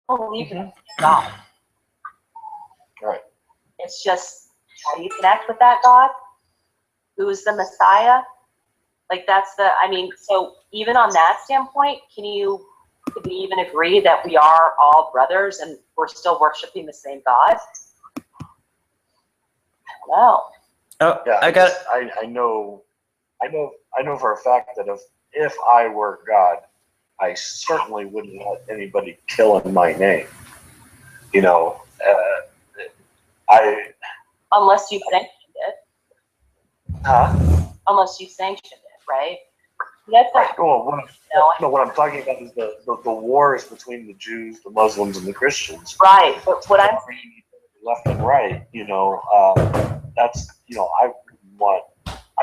believe in God. Right. It's just, how do you connect with that God? Who is the Messiah? Like, that's the, I mean, so even on that standpoint, could we even agree that we are all brothers and we're still worshiping the same God? I don't know. Oh, Yeah, I got it. I know for a fact that if I were God, I certainly wouldn't let anybody kill in my name. You know, Unless you sanctioned it. Unless you sanctioned it, right? That's right. Well, what I'm talking about is the wars between the Jews, the Muslims, and the Christians. Right, but what I'm left and right, you know, that's, you know, I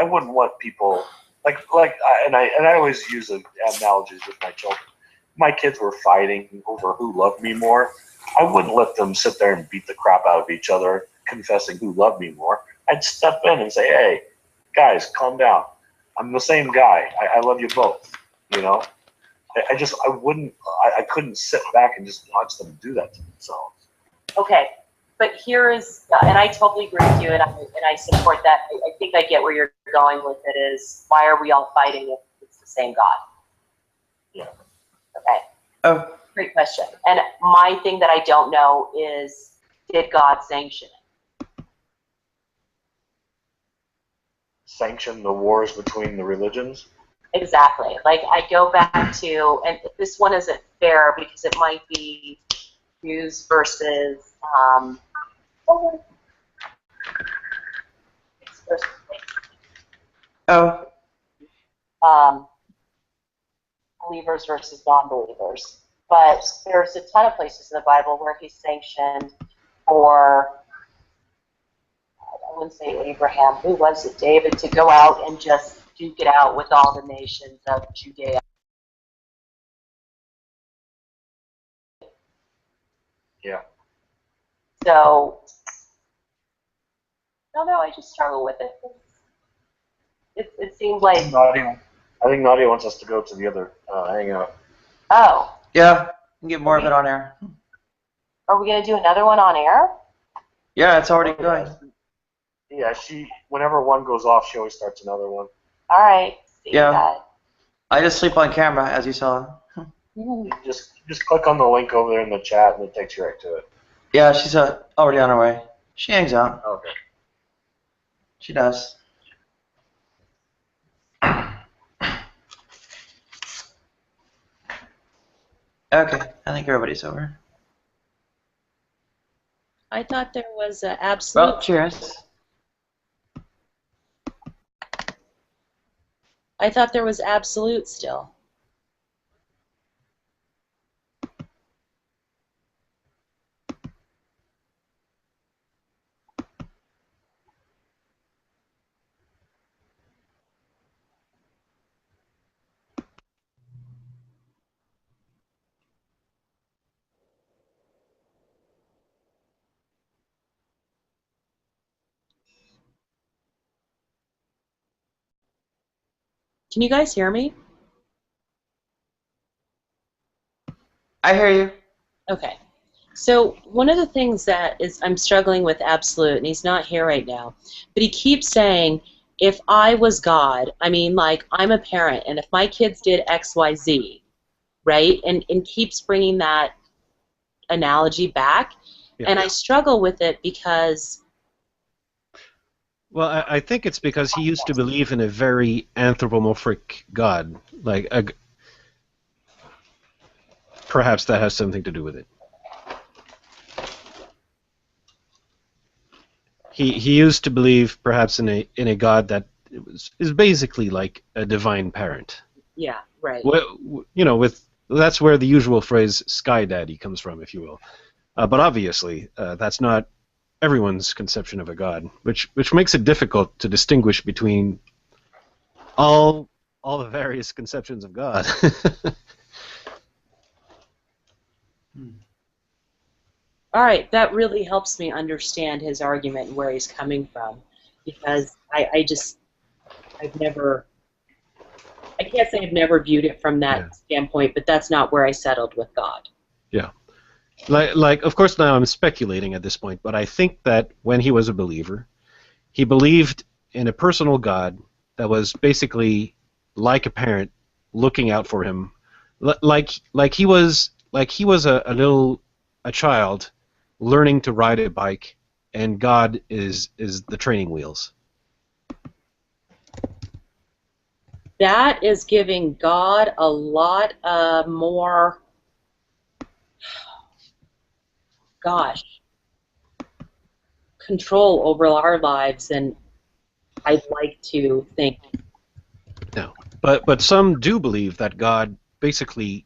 wouldn't want people and I always use analogies with my children. My kids were fighting over who loved me more. I wouldn't let them sit there and beat the crap out of each other, confessing who loved me more. I'd step in and say, hey, guys, calm down. I'm the same guy. I love you both. You know, I couldn't sit back and just watch them do that to themselves. Okay, but here is, and I totally agree with you, and I support that. I think I get where you're going with it. Is why are we all fighting if it's the same God? Yeah. Okay. Oh. Great question. And my thing that I don't know is, did God sanction it? Sanction the wars between the religions? Exactly. Like, I go back to, and this one isn't fair because it might be Jews versus believers versus non-believers. But there's a ton of places in the Bible where he sanctioned for, I wouldn't say Abraham, who was it, David, to go out and just duke it out with all the nations of Judea. Yeah. So, no, I just struggle with it. It seems like... I think Nadia wants us to go to the other hangout. Oh. Yeah, we can get more of it on air. Are we going to do another one on air? Yeah, it's already going. Yeah, whenever one goes off, she always starts another one. All right. See Yeah. that. I just sleep on camera, as you saw. Just click on the link over there in the chat, and it takes you right to it. Yeah, she's already on her way. She hangs out. Okay. She does. Okay, I think everybody's over. I thought there was an absolute... Well, cheers. I thought there was absolute still. Can you guys hear me? I hear you. Okay. So one of the things that I'm struggling with absolute, and he's not here right now, but he keeps saying, if I was God, I mean, like, I'm a parent, and if my kids did X, Y, Z, right, and keeps bringing that analogy back, yeah. And I struggle with it because... Well, I think it's because he used to believe in a very anthropomorphic God. Like, perhaps that has something to do with it. He used to believe perhaps in a God that is basically like a divine parent. Yeah, right. Well, you know, that's where the usual phrase "sky daddy" comes from, if you will. But obviously, that's not everyone's conception of a God, which makes it difficult to distinguish between all the various conceptions of God. All right, that really helps me understand his argument and where he's coming from, because I can't say I've never viewed it from that standpoint, but that's not where I settled with God. Yeah. like of course now I'm speculating at this point, but I think that when he was a believer, he believed in a personal God that was basically like a parent looking out for him, like he was a child learning to ride a bike, and God is the training wheels. That is giving God a lot more, gosh, control over our lives than I'd like to think. No, but some do believe that God basically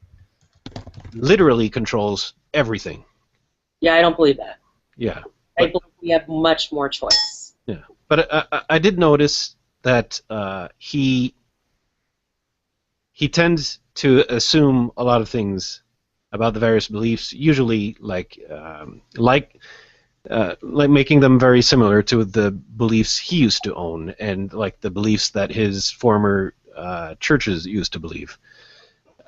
literally controls everything. Yeah, I don't believe that. Yeah. I believe we have much more choice. Yeah, but I did notice that he tends to assume a lot of things about the various beliefs, usually like making them very similar to the beliefs he used to own, and like the beliefs that his former churches used to believe.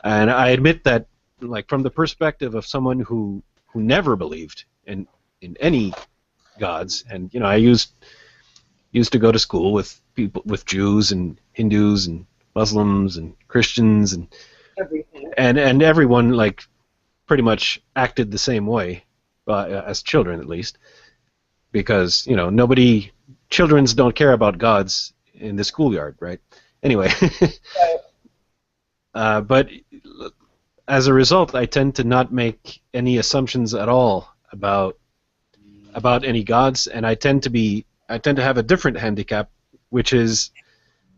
And I admit that, like from the perspective of someone who never believed in any gods, and I used to go to school with people, with Jews and Hindus and Muslims and Christians and Everything. and everyone like pretty much acted the same way, as children at least, because childrens don't care about gods in the schoolyard, right? Anyway, but as a result, I tend to not make any assumptions at all about any gods, and I tend to have a different handicap, which is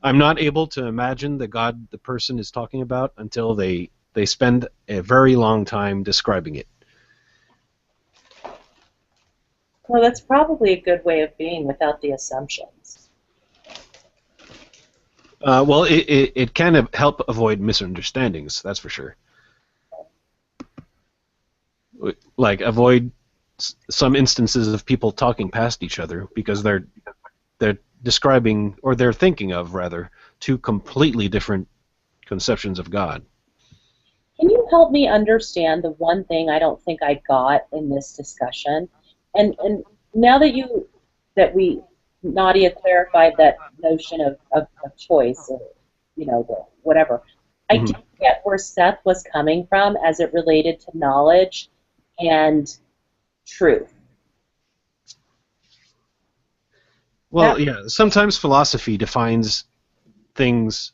I'm not able to imagine the God the person is talking about until they spend a very long time describing it. Well, that's probably a good way of being without the assumptions. Well, it can help avoid misunderstandings, that's for sure. Like avoid some instances of people talking past each other because they're describing, or they're thinking of rather, two completely different conceptions of God. Can you help me understand the one thing I don't think I got in this discussion? And now that Nadia clarified that notion of choice, or whatever, I Mhm. didn't get where Seth was coming from as it related to knowledge and truth. Well, yeah, sometimes philosophy defines things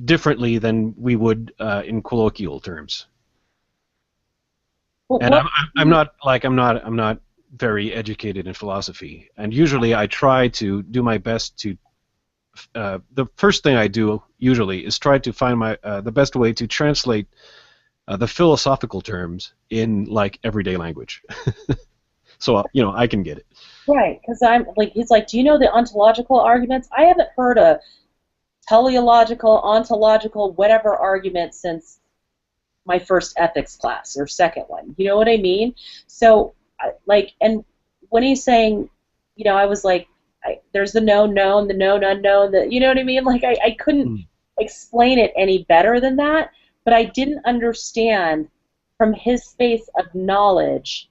differently than we would in colloquial terms. Well, And I'm not very educated in philosophy, and usually I try to do my best to. The first thing I do usually is try to find the best way to translate the philosophical terms in like everyday language, so I can get it. right, because he's like, do you know the ontological arguments? I haven't heard a teleological, ontological, whatever argument since my first ethics class or second one. You know what I mean? So, and when he's saying, I was like, there's the known known, the known unknown, you know what I mean? Like, I couldn't explain it any better than that, but I didn't understand from his space of knowledge,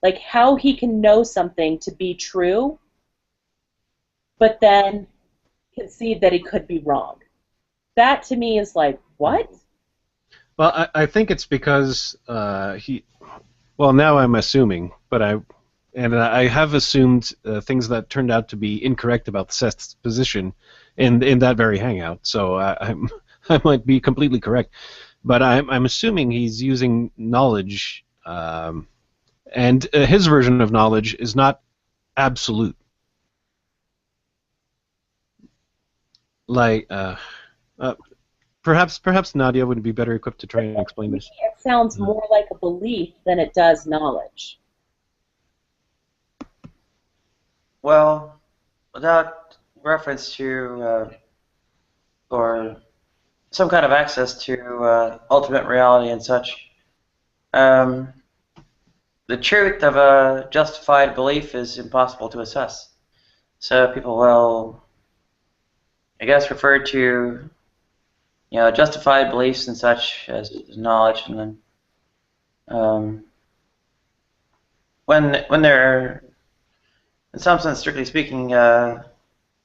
like how he can know something to be true, but then concede that he could be wrong. That to me is like, what? Well, I think it's because well, now I'm assuming, but I have assumed things that turned out to be incorrect about Seth's position in that very hangout. So I might be completely correct, but I'm assuming he's using knowledge, and his version of knowledge is not absolute. Like, perhaps Nadia would be better equipped to try and explain this. It sounds more like a belief than it does knowledge. Well, without reference to or some kind of access to ultimate reality and such, the truth of a justified belief is impossible to assess. So people will, I guess, refer to justified beliefs and such as knowledge, and then when they're, in some sense, strictly speaking,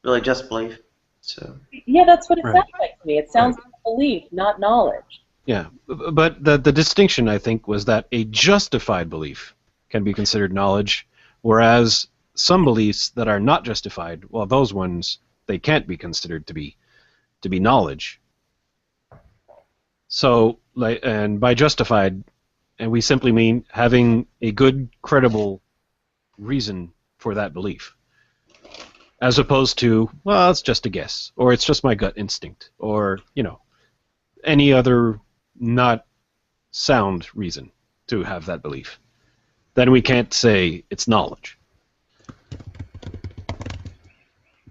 really just belief. So Yeah, that's what it Right. sounds like to me. It sounds like belief, not knowledge. Yeah, but the distinction, I think, was that a justified belief can be considered knowledge, whereas some beliefs that are not justified, well, those ones, they can't be considered to be knowledge. So, like, and by justified, and we simply mean having a good, credible reason for that belief, as opposed to, well, it's just a guess, or it's just my gut instinct, or, you know, any other not sound reason to have that belief. Then we can't say it's knowledge.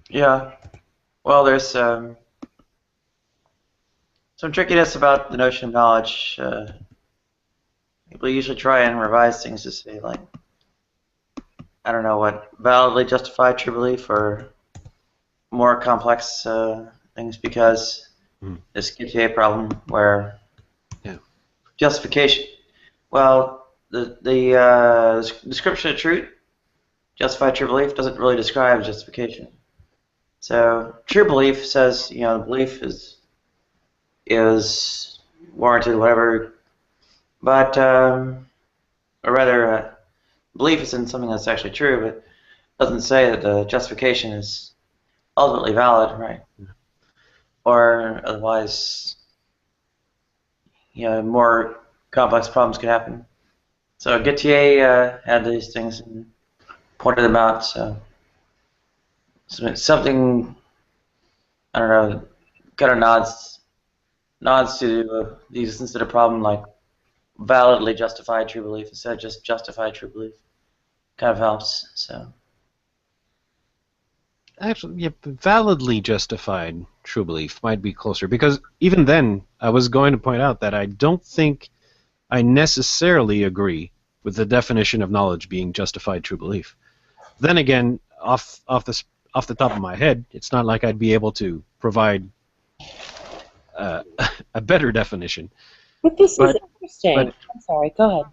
yeah, well, there's some trickiness about the notion of knowledge. People usually try and revise things to say, like, I don't know what, validly justified true belief, or more complex things, because this gives you a problem where justification, well, the description of truth, justified true belief, doesn't really describe justification. So true belief says, you know, the belief is warranted, whatever, but or rather, belief is in something that's actually true, but doesn't say that the justification is ultimately valid, right? Or otherwise, you know, more complex problems could happen. So Gettier had these things and pointed them out. So something, I don't know, kind of nods to the existence of a problem, like validly justified true belief instead of just justified true belief. Kind of helps. So Actually, yeah, validly justified true belief might be closer, because even then, I was going to point out that I don't think I necessarily agree with the definition of knowledge being justified true belief. Then again, off the top of my head, it's not like I'd be able to provide a better definition. But this is But- interesting. but- I'm sorry, go ahead.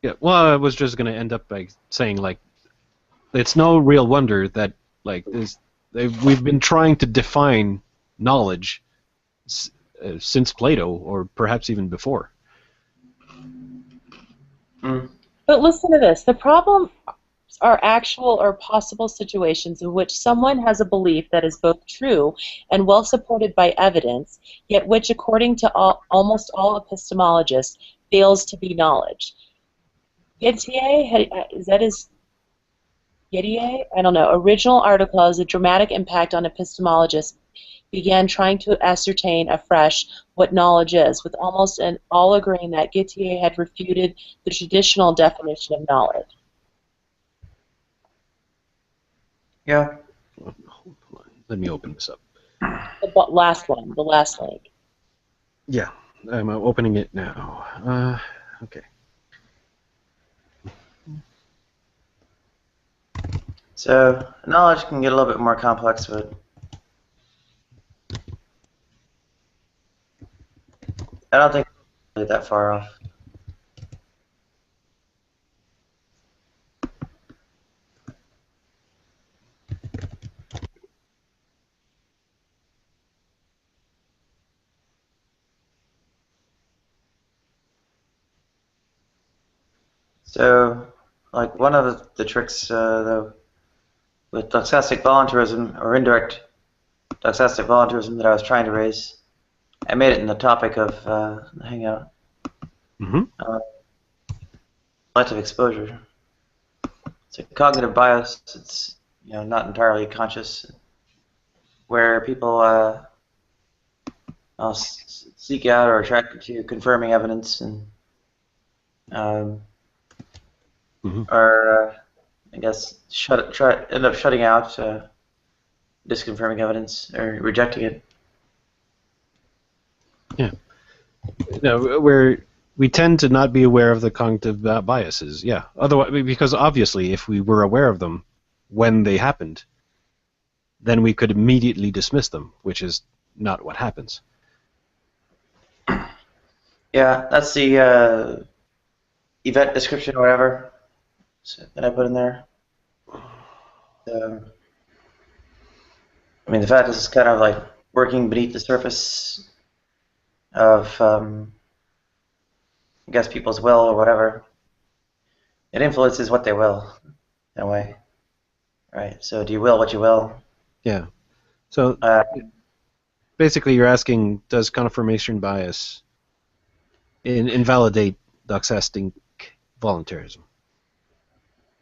Yeah, well, I was just going to end up by saying, like, it's no real wonder that, like, we've been trying to define knowledge since Plato, or perhaps even before. But listen to this. The problem are actual or possible situations in which someone has a belief that is both true and well supported by evidence, yet which, according to almost all epistemologists, fails to be knowledge. Gettier, is that his Gettier? I don't know. Original article has a dramatic impact on epistemologists began trying to ascertain afresh what knowledge is, with almost all agreeing that Gettier had refuted the traditional definition of knowledge. yeah, Let me open this up. The last one, the last link. Yeah, I'm opening it now. Okay. so knowledge can get a little bit more complex, but I don't think it's really that far off. So, like, one of the tricks, though, with Doxastic Voluntarism, or indirect Doxastic Voluntarism, that I was trying to raise, I made it in the topic of the Hangout. Selective exposure. It's a cognitive bias. It's, you know, not entirely conscious, where people seek out or attract to confirming evidence, and or I guess end up shutting out disconfirming evidence or rejecting it. Yeah. No, we tend to not be aware of the cognitive biases. Yeah. Otherwise, because obviously, if we were aware of them when they happened, then we could immediately dismiss them, which is not what happens. Yeah, that's the event description or whatever that I put in there. I mean, the fact is it's kind of like working beneath the surface of, I guess, people's will or whatever. It influences what they will, in a way. Right? So do you will what you will? Yeah. So basically you're asking, does confirmation bias invalidate Doxastic voluntarism?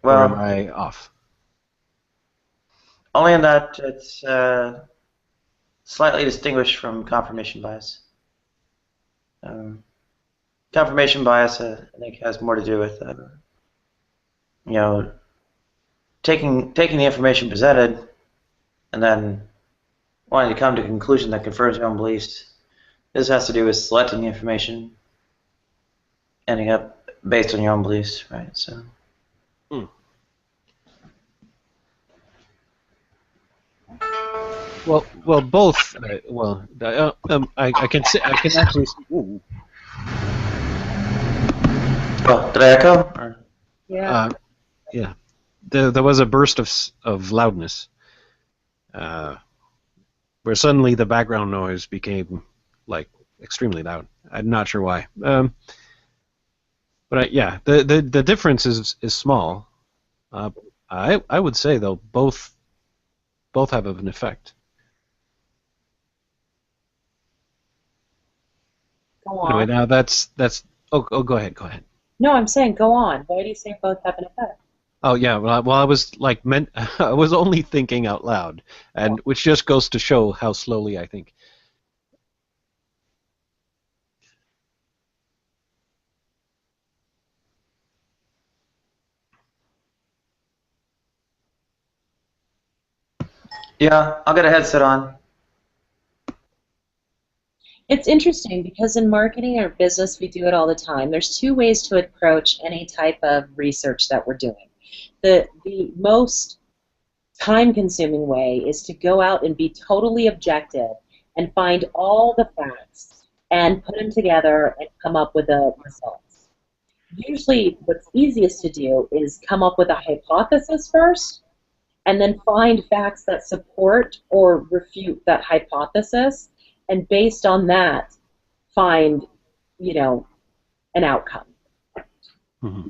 Or am Well, I off? only in that it's slightly distinguished from confirmation bias. Confirmation bias, I think, has more to do with, you know, taking the information presented and then wanting to come to a conclusion that confirms your own beliefs. This has to do with selecting the information, ending up based on your own beliefs, right? So. Well, both. I can say I can actually. Ooh, Oh, did I echo? Or? Yeah. Yeah. There was a burst of loudness, where suddenly the background noise became like extremely loud. I'm not sure why. But yeah, the difference is small. I would say though both have an effect. Go Anyway, on. now that's. Oh, go ahead. No, I'm saying go on. Why do you say both have an effect? Oh yeah, well I was like I was only thinking out loud, and which just goes to show how slowly I think. Yeah, I'll get a headset on. It's interesting because in marketing or business, we do it all the time. There's two ways to approach any type of research that we're doing. The most time-consuming way is to go out and be totally objective and find all the facts and put them together and come up with a result. Usually what's easiest to do is come up with a hypothesis first and then find facts that support or refute that hypothesis, and based on that, find, an outcome. Mm-hmm.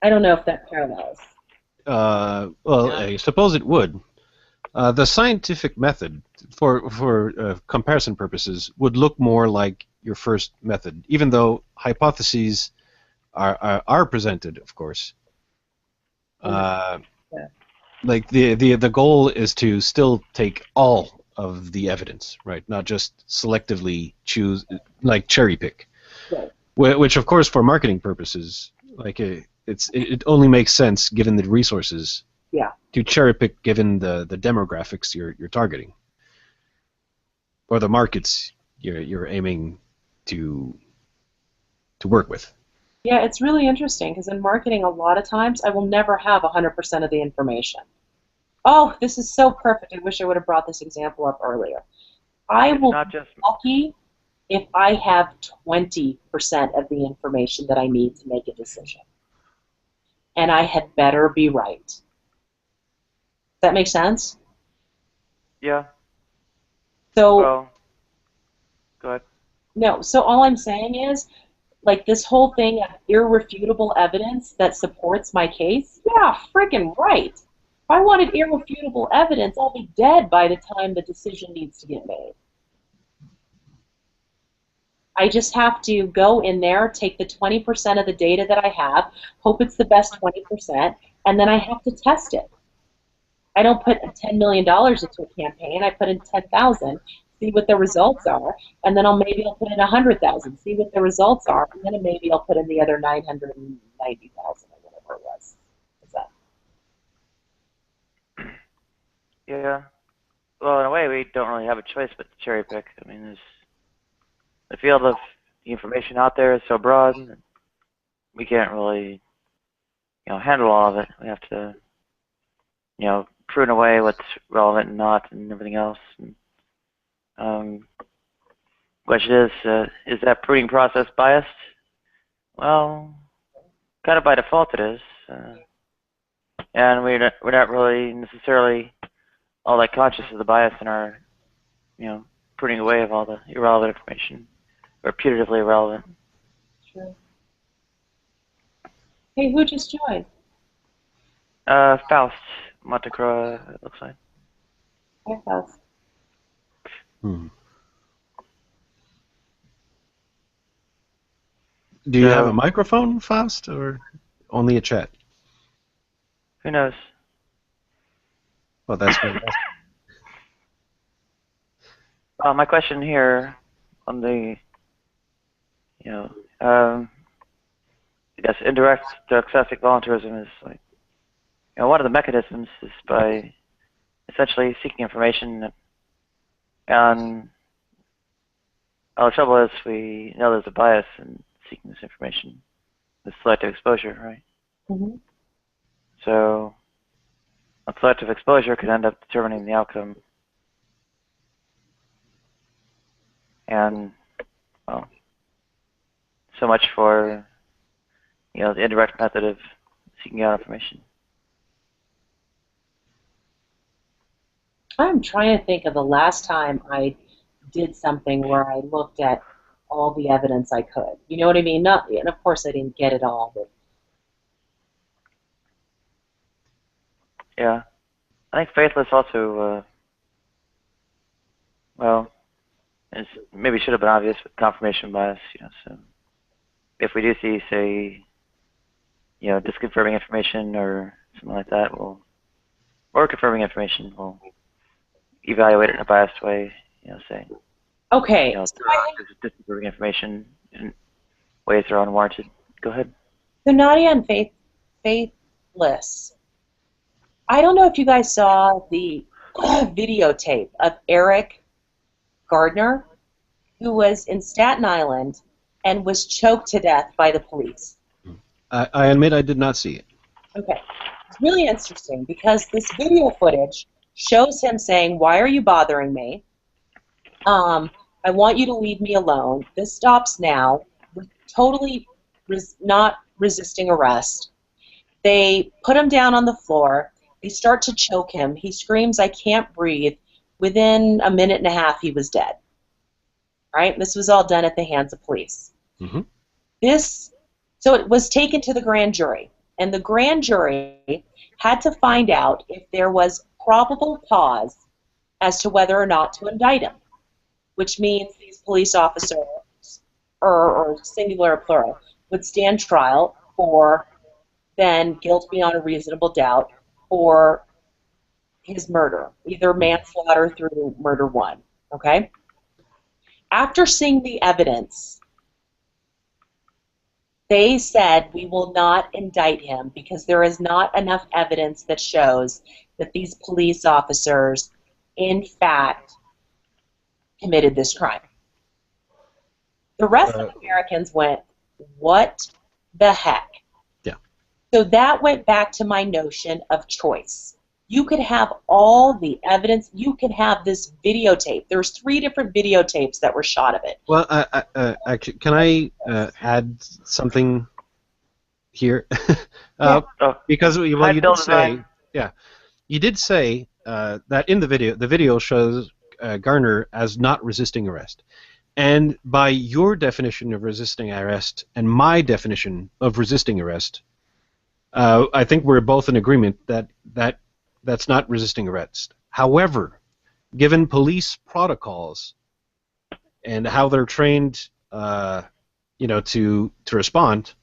I don't know if that parallels. Well, Yeah. I suppose it would. The scientific method, for comparison purposes, would look more like your first method, even though hypotheses are presented, of course. Yeah. Like the goal is to still take all of the evidence, right? Not just selectively choose, like cherry pick. Right. Which, of course, for marketing purposes, like it only makes sense given the resources. Yeah. To cherry pick given the demographics you're targeting, or the markets you're aiming to work with. Yeah, it's really interesting because in marketing, a lot of times I will never have 100% of the information. Oh, this is so perfect. I wish I would have brought this example up earlier. I will be lucky if I have 20% of the information that I need to make a decision. And I had better be right. Does that make sense? Yeah. So, Well, go ahead. no, so all I'm saying is, like, this whole thing of irrefutable evidence that supports my case, yeah, freaking right. If I wanted irrefutable evidence, I'll be dead by the time the decision needs to get made. I just have to go in there, take the 20% of the data that I have, hope it's the best 20%, and then I have to test it. I don't put $10 million into a campaign. I put in 10,000, see what the results are, and then maybe I'll put in 100,000, see what the results are, and then maybe I'll put in the other 990,000 or whatever it was. What's that? Yeah. Well, in a way, we don't really have a choice but to cherry pick. I mean, there's the field of the information out there is so broad, and we can't really, handle all of it. We have to, prune away what's relevant and not, and everything else. And, question is that pruning process biased? Well, kind of by default it is. And we're not really necessarily all that conscious of the bias in our, putting away of all the irrelevant information, or putatively irrelevant. Sure. Hey, who just joined? Faust Montecroix, it looks like. Hey, Faust. Hmm. Do you have a microphone, Faust, or only a chat? Who knows? Well, that's fantastic. My question here on the, yes, indirect doxastic voluntarism is like, one of the mechanisms is by essentially seeking information. And the trouble is we know there's a bias in seeking this information, the selective exposure, right? Mm-hmm. So a selective exposure could end up determining the outcome. And, well, so much for, the indirect method of seeking out information. I'm trying to think of the last time I did something where I looked at all the evidence I could. You know what I mean? And of course I didn't get it all, but Yeah. I think faithless also, maybe should have been obvious with confirmation bias, so if we do see, say, disconfirming information or something like that, or confirming information, we'll evaluate it in a biased way, say, okay. disconfirming information in ways that are unwarranted. Go ahead. So Nadia and Faithless. I don't know if you guys saw the videotape of Eric Gardner, who was in Staten Island and was choked to death by the police. I admit I did not see it. Okay. It's really interesting because this video footage shows him saying, "Why are you bothering me? I want you to leave me alone. This stops now." We're totally not resisting arrest. They put him down on the floor. They start to choke him. He screams, "I can't breathe." Within a minute and a half, he was dead. Right? This was all done at the hands of police. Mm-hmm. So it was taken to the grand jury, and the grand jury had to find out if there was probable cause as to whether or not to indict him, which means these police officers, or singular or plural, would stand trial for then guilt beyond a reasonable doubt for his murder, either manslaughter through murder one. Okay? After seeing the evidence, they said, "We will not indict him because there is not enough evidence that shows that these police officers, in fact, committed this crime." The rest of Americans went, "What the heck?" Yeah. So that went back to my notion of choice. You could have all the evidence. You could have this videotape. There's 3 different videotapes that were shot of it. Well, actually, can I add something here? Because you did say, you did say that in the video shows Garner as not resisting arrest, and by your definition of resisting arrest and my definition of resisting arrest, I think we're both in agreement that that's not resisting arrest. However, given police protocols and how they're trained, to respond,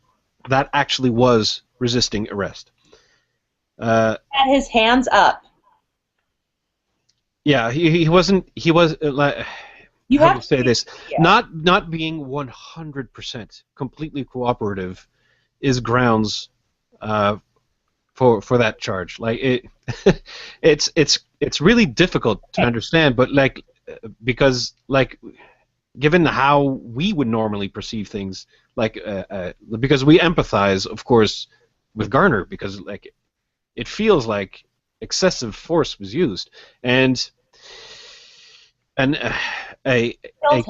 that actually was resisting arrest. Had his hands up. Yeah, he wasn't. He was. You how have to say to this? yeah. Not being 100% completely cooperative is grounds for that charge. Like it's really difficult to understand, but because given how we would normally perceive things, because we empathize, of course, with Garner, because it feels like excessive force was used, and a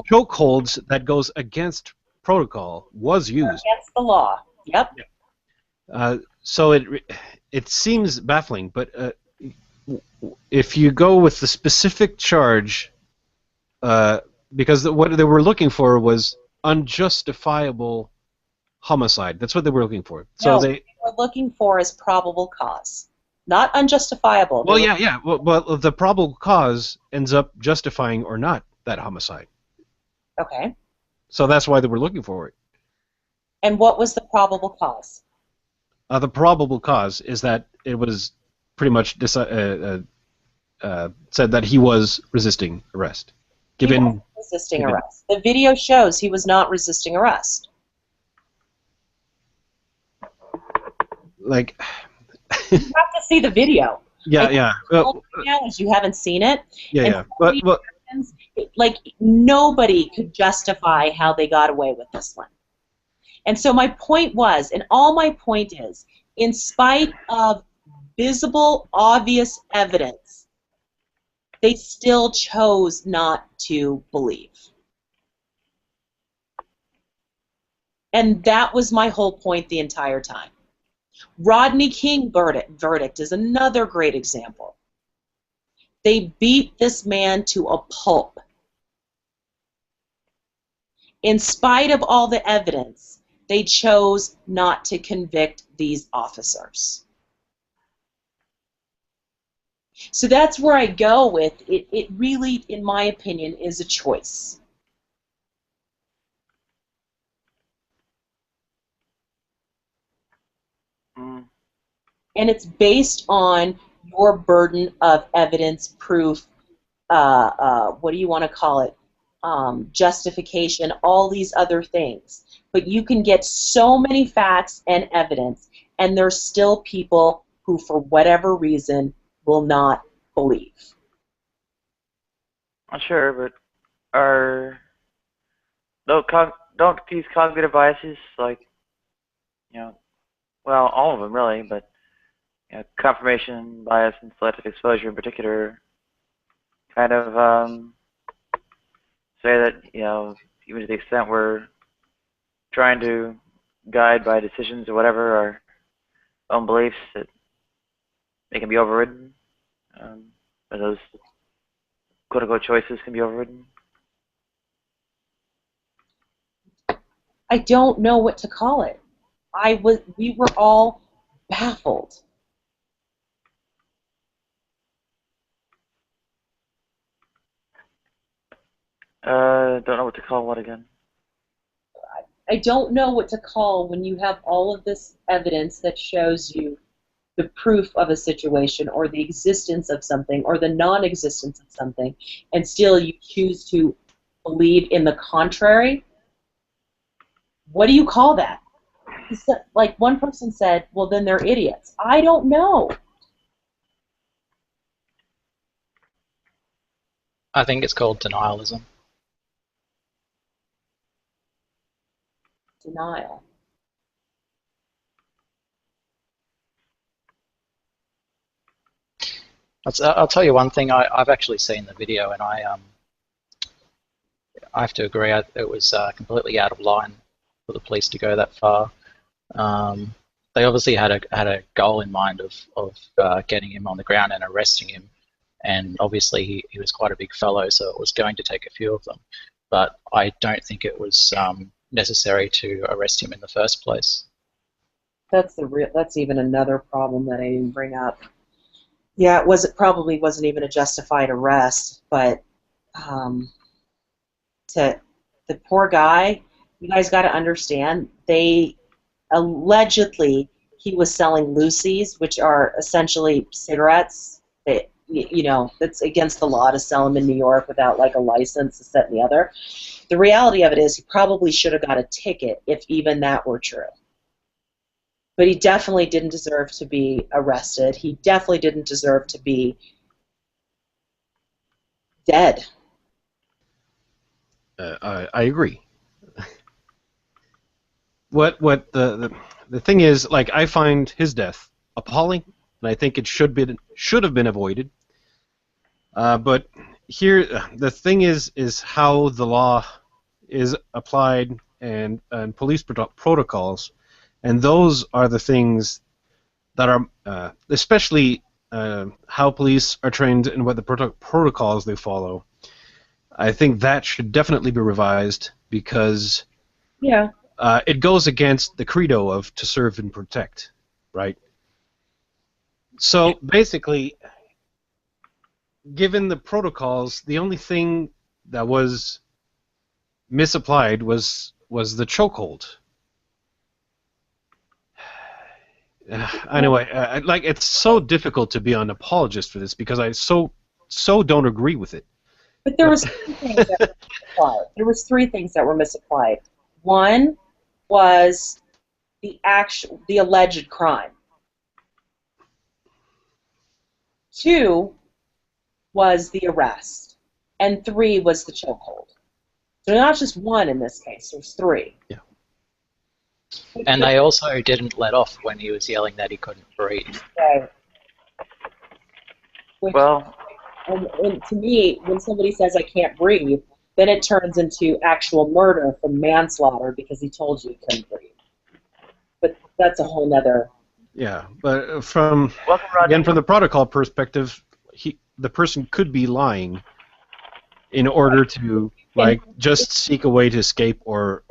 chokehold that goes against protocol was used. Against the law. Yep. So it seems baffling, but if you go with the specific charge, because what they were looking for was unjustifiable homicide. That's what they were looking for. So No, they what we're looking for is probable cause, not unjustifiable. well, yeah. Well, the probable cause ends up justifying or not that homicide. Okay. So that's why they were looking for it. And what was the probable cause? The probable cause is that it was pretty much said that he was resisting arrest. He wasn't resisting arrest. The video shows he was not resisting arrest. Like, you have to see the video. yeah. Well, you haven't seen it. Yeah. Like, nobody could justify how they got away with this one. And so my point was, and all my point is, in spite of visible, obvious evidence, they still chose not to believe. And that was my whole point the entire time. Rodney King verdict is another great example. They beat this man to a pulp. In spite of all the evidence, they chose not to convict these officers. So that's where I go with it. It really, in my opinion, is a choice. And it's based on your burden of evidence, proof, what do you want to call it, justification, all these other things. But you can get so many facts and evidence, and there's still people who, for whatever reason, will not believe. Sure, but don't these cognitive biases, like, well, all of them really, but confirmation bias and selective exposure in particular, kind of say that even to the extent we're trying to guide by decisions or whatever our own beliefs, that they can be overridden. Or those quote-unquote choices can be overridden. I don't know what to call it. We were all baffled. Don't know what to call what again. I don't know what to call when you have all of this evidence that shows you the proof of a situation or the existence of something or the non-existence of something, and still you choose to believe in the contrary. What do you call that? Like one person said, well, then they're idiots. I don't know. I think it's called denialism. Denial. I'll tell you one thing. I've actually seen the video, and I have to agree. It was completely out of line for the police to go that far. They obviously had a goal in mind of getting him on the ground and arresting him, and obviously he was quite a big fellow, so it was going to take a few of them. But I don't think it was necessary to arrest him in the first place. That's even another problem that I didn't bring up. Yeah, it probably wasn't even a justified arrest, but to the poor guy, you guys got to understand, allegedly he was selling Lucy's, which are essentially cigarettes. That's against the law to sell them in New York without like a license, this, that, and the other. The reality of it is he probably should have got a ticket if even that were true. But he definitely didn't deserve to be arrested. He definitely didn't deserve to be dead. I agree. What the thing is, like, I find his death appalling, and I think it should have been avoided. But here, the thing is how the law is applied and police protocols, and those are the things that are, especially how police are trained and what the protocols they follow. I think that should definitely be revised because it goes against the credo of to serve and protect, right? So basically, given the protocols, the only thing that was misapplied was the chokehold. Anyway, like it's so difficult to be an apologist for this because I so don't agree with it. But there was three things that were misapplied. There was three things that were misapplied. One was the alleged crime. Two was the arrest, and three was the chokehold. So not just one in this case. There's three. Yeah. And they also didn't let off when he was yelling that he couldn't breathe. Right. Well, and to me, when somebody says I can't breathe, then it turns into actual murder from manslaughter because he told you he couldn't breathe. But that's a whole nother. Yeah, but from welcome, from the protocol perspective, the person could be lying in order to just seek a way to escape or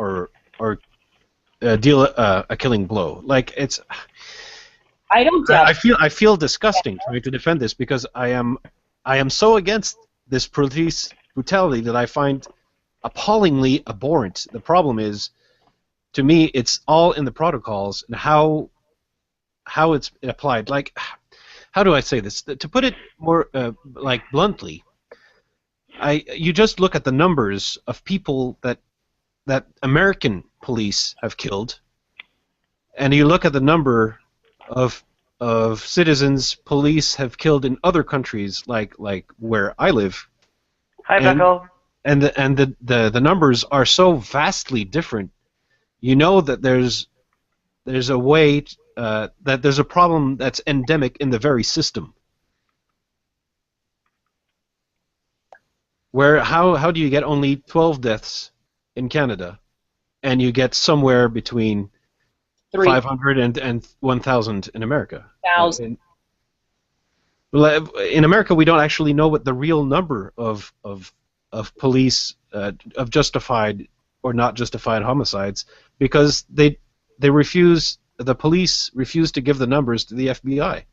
deal a killing blow. Like it's. I don't doubt. I feel disgusting trying to defend this because I am so against this police brutality that I find appallingly abhorrent. The problem is, to me, it's all in the protocols and how it's applied. Like, how do I say this? To put it more bluntly, you just look at the numbers of people that American police have killed, and you look at the number of citizens police have killed in other countries, like where I live. Hi, Beckel. And the numbers are so vastly different. You know that there's a way that there's a problem that's endemic in the very system. Where how do you get only 12 deaths in Canada, and you get somewhere between 500 and 1,000 in America? 1,000. In America, we don't actually know what the real number of police of justified or not justified homicides, because the police refuse to give the numbers to the FBI.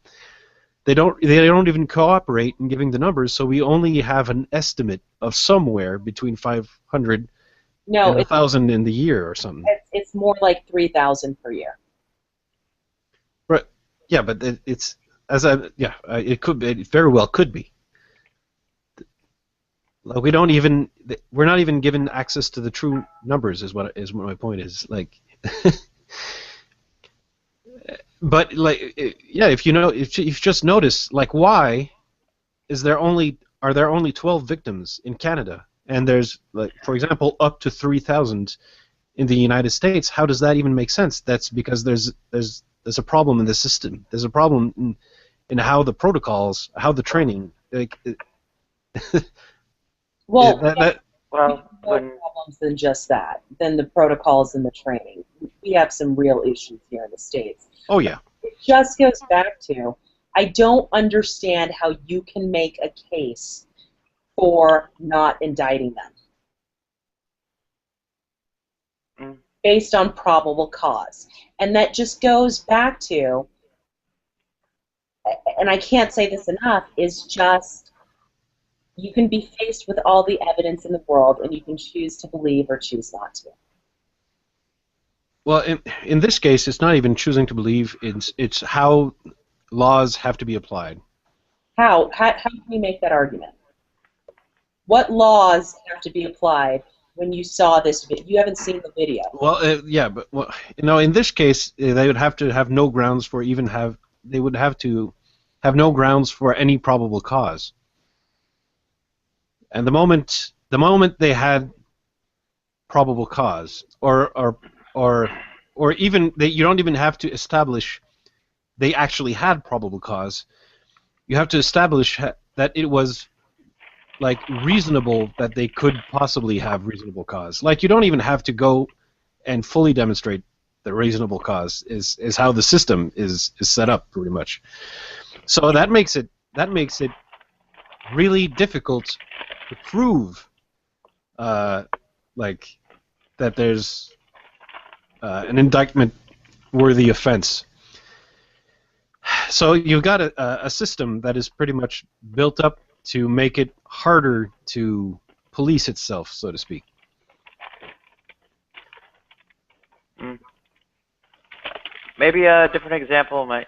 They don't even cooperate in giving the numbers, so we only have an estimate of somewhere between 500 and 1,000 in the year or something. It's more like 3,000 per year. Right. Yeah, but it's it could be, it very well could be. We're not even given access to the true numbers. Is what my point is. Like, but if you just notice, like, why are there only 12 victims in Canada, and there's, like, for example, up to 3,000 in the United States? How does that even make sense? That's because there's a problem in the system. There's a problem in how the protocols, how the training. Well, more problems than just that, than the protocols and the training. We have some real issues here in the States. Oh, yeah. It just goes back to, I don't understand how you can make a case for not indicting them based on probable cause. And that just goes back to, and I can't say this enough, is just, you can be faced with all the evidence in the world, and you can choose to believe or choose not to. Well, in this case, it's not even choosing to believe. It's how laws have to be applied. How can we make that argument? What laws have to be applied when you saw this video? You haven't seen the video. Well, yeah, but in this case, they would have to have no grounds for They would have to have no grounds for any probable cause. And the moment they had probable cause, or even you don't even have to establish they actually had probable cause. You have to establish that it was, like, reasonable that they could possibly have reasonable cause. Like, you don't even have to go and fully demonstrate the reasonable cause is how the system is set up, pretty much. So that makes it really difficult to prove like that there's an indictment-worthy offense. So you've got a system that is pretty much built up to make it harder to police itself, so to speak. Maybe a different example might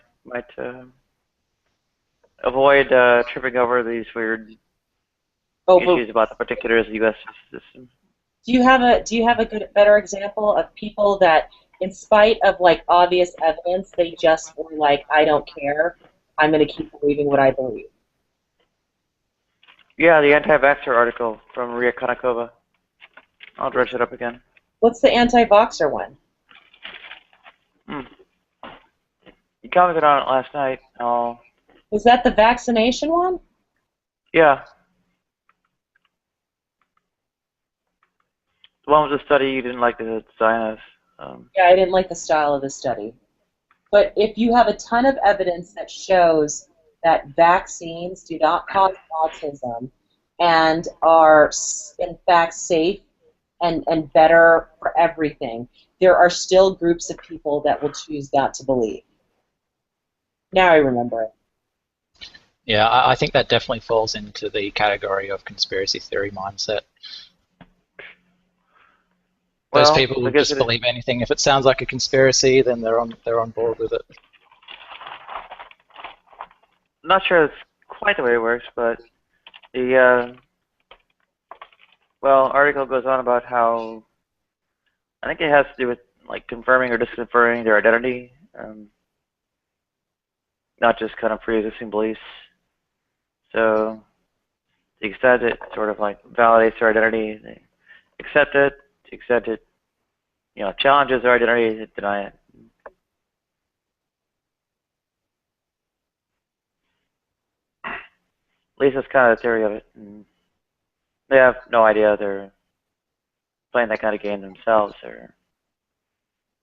avoid tripping over these weird issues about the particulars of the U.S. system. Do you have a better example of people that, in spite of like obvious evidence, they just were like, I don't care, I'm going to keep believing what I believe? Yeah, the anti-vaxxer article from Maria Konnikova. I'll dredge it up again. What's the anti-vaxxer one? You commented on it last night. Was that the vaccination one? Yeah. The one with the study you didn't like the design of. Yeah, I didn't like the style of the study. But if you have a ton of evidence that shows that vaccines do not cause autism and are, in fact, safe and better for everything, there are still groups of people that will choose not to believe. Now I remember it. Yeah, I think that definitely falls into the category of conspiracy theory mindset. Those people will just believe anything. If it sounds like a conspiracy, then they're on board with it. I'm not sure it's quite the way it works, but the article goes on about how I think it has to do with like confirming or disconfirming their identity, not just kind of pre-existing beliefs. So to the extent it sort of like validates their identity, they accept it. To the extent it, challenges their identity, they deny it. At least that's kind of the theory of it. And they have no idea they're playing that kind of game themselves, or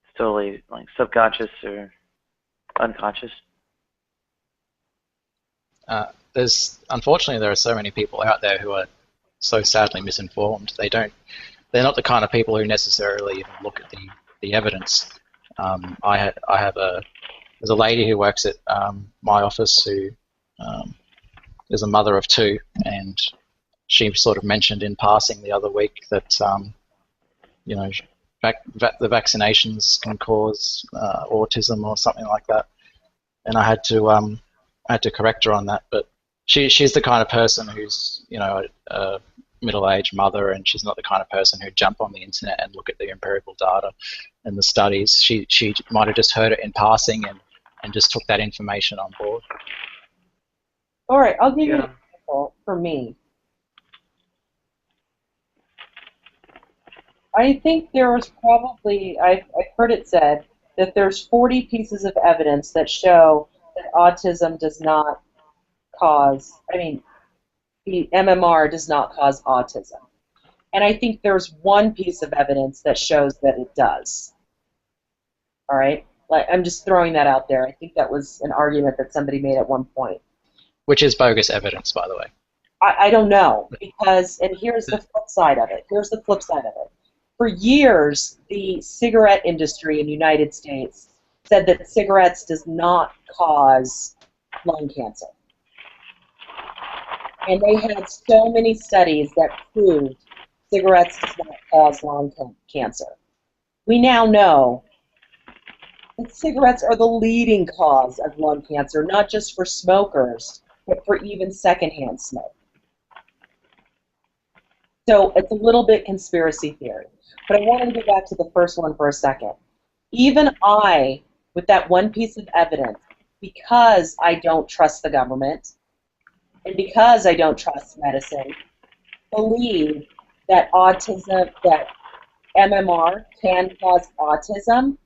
it's totally like subconscious or unconscious. Unfortunately, there are so many people out there who are so sadly misinformed. They're not the kind of people who necessarily even look at the evidence. There's a lady who works at my office who is a mother of two, and she sort of mentioned in passing the other week that the vaccinations can cause autism or something like that, and I had to correct her on that. But she's the kind of person who's a middle-aged mother, and she's not the kind of person who'd jump on the internet and look at the empirical data and the studies. She might have just heard it in passing and just took that information on board. All right, I'll give you an example for me. I think there was probably, I've heard it said, that there's 40 pieces of evidence that show that autism does not cause, the MMR does not cause autism. And I think there's one piece of evidence that shows that it does. All right? I'm just throwing that out there. I think that was an argument that somebody made at one point. Which is bogus evidence, by the way. I don't know, because, and here's the flip side of it. Here's the flip side of it. For years, the cigarette industry in the United States said that cigarettes does not cause lung cancer. And they had so many studies that proved cigarettes does not cause lung cancer. We now know that cigarettes are the leading cause of lung cancer, not just for smokers, but for even secondhand smoke. So it's a little bit conspiracy theory. But I wanted to go back to the first one for a second. Even I, with that one piece of evidence, because I don't trust the government, and because I don't trust medicine, believe that autism, that MMR can cause autism,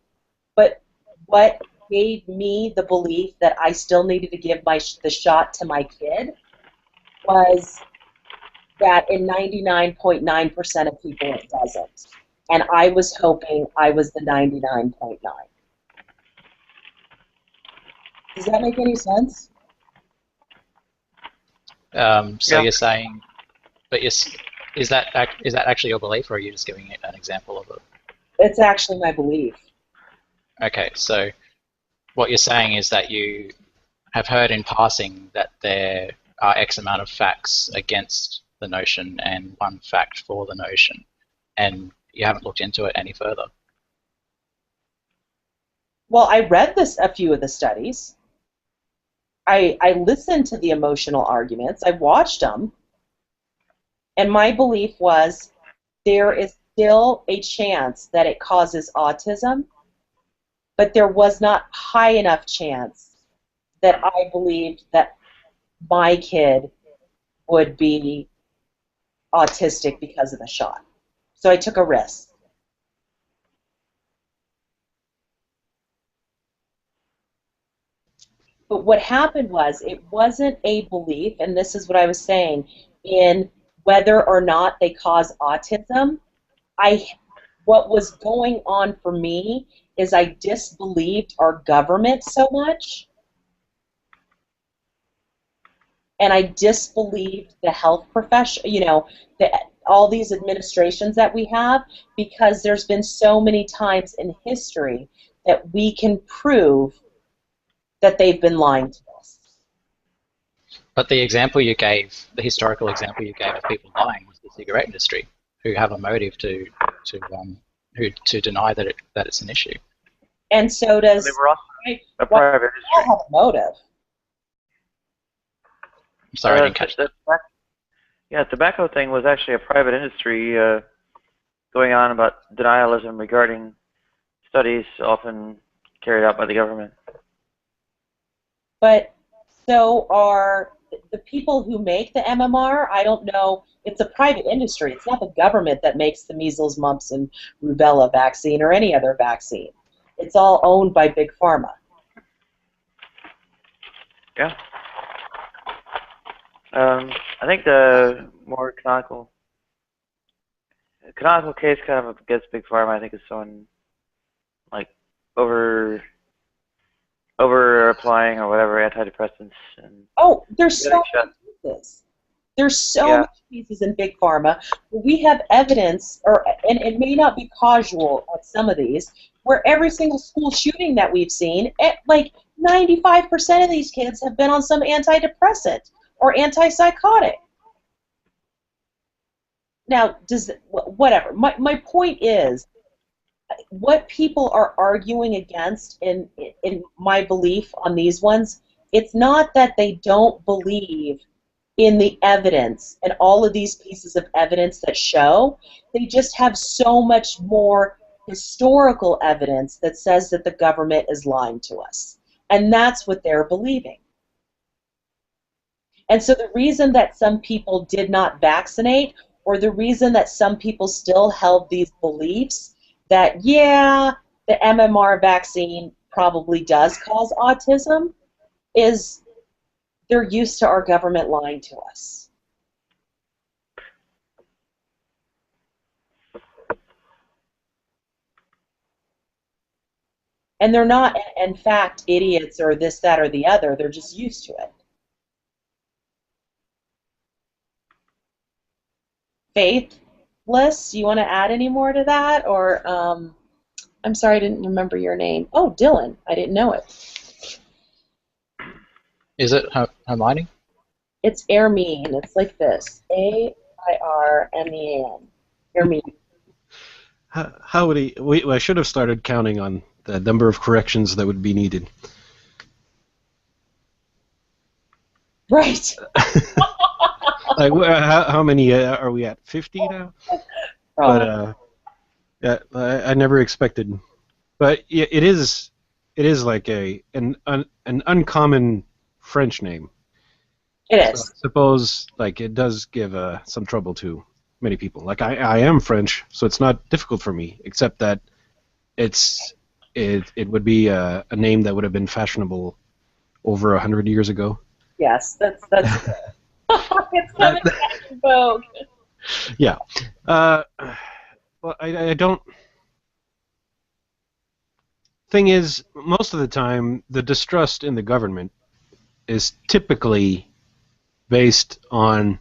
but what gave me the belief that I still needed to give the shot to my kid was that in 99.9% of people it doesn't. and I was hoping I was the 99.9. Does that make any sense? So Yeah. you're saying, but is that actually your belief, or are you just giving an example of it? It's actually my belief. Okay, so what you're saying is that you have heard in passing that there are X amount of facts against the notion and one fact for the notion, and you haven't looked into it any further. Well, I read a few of the studies. I listened to the emotional arguments. I watched them. And my belief was there is still a chance that it causes autism, but there was not high enough chance that I believed that my kid would be autistic because of the shot. So I took a risk. But what happened was it wasn't a belief, and this is what I was saying, in whether or not they cause autism. What was going on for me is I disbelieved our government so much, and I disbelieved the health profession, all these administrations that we have, because there's been so many times in history that we can prove that they've been lying to us. But the example you gave, the historical example you gave of people lying, was the cigarette industry, who have a motive to deny that it's an issue. And so does They were also a private all industry. have a motive. I'm sorry, I didn't catch that. Yeah, tobacco thing was actually a private industry going on about denialism regarding studies often carried out by the government. But so are the people who make the MMR. I don't know. It's a private industry. It's not the government that makes the measles, mumps, and rubella vaccine or any other vaccine. It's all owned by Big Pharma. Yeah. I think the more canonical case kind of against Big Pharma, I think, is someone like over applying or whatever antidepressants and There's so many cases. There's so many cases in Big Pharma where we have evidence, and it may not be causal on some of these, where every single school shooting that we've seen, like 95% of these kids have been on some antidepressant or antipsychotic. Now, whatever. My point is, what people are arguing against in my belief on these ones, it's not that they don't believe in the evidence and all of these pieces of evidence that show, they just have so much more historical evidence that says that the government is lying to us. And that's what they're believing. And so the reason that some people did not vaccinate, or the reason that some people still held these beliefs that, yeah, the MMR vaccine probably does cause autism, is they're used to our government lying to us. And they're not, in fact, idiots or this, that, or the other. They're just used to it. Faithless, you want to add any more to that? Or, I'm sorry, I didn't remember your name. Oh, Dylan. I didn't know it. Is it Hermione? It's Ermine. It's like this. A-I-R-M-E-N. Ermine. How would he? I should have started counting on the number of corrections that would be needed. Right. Like, how many are we at? 50 now? But yeah, I never expected. But yeah, it is like an uncommon French name. It is. So I suppose like it does give some trouble to many people. Like I am French, so it's not difficult for me, except that it would be a name that would have been fashionable over 100 years ago. Yes, that's it's coming back in vogue. Yeah. Well, I don't. Thing is, most of the time, the distrust in the government is typically based on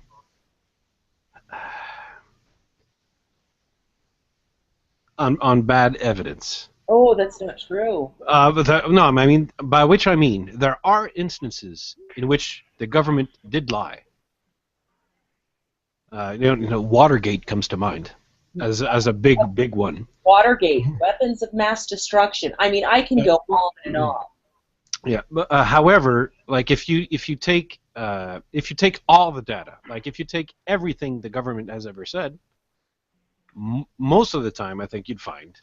bad evidence. Oh, that's not true. No, I mean, by which I mean, there are instances in which the government did lie. Watergate comes to mind as a big one. Watergate, weapons of mass destruction. I mean, I can go on and on. Yeah, but however, like if you take all the data, like if you take everything the government has ever said, most of the time, I think you'd find.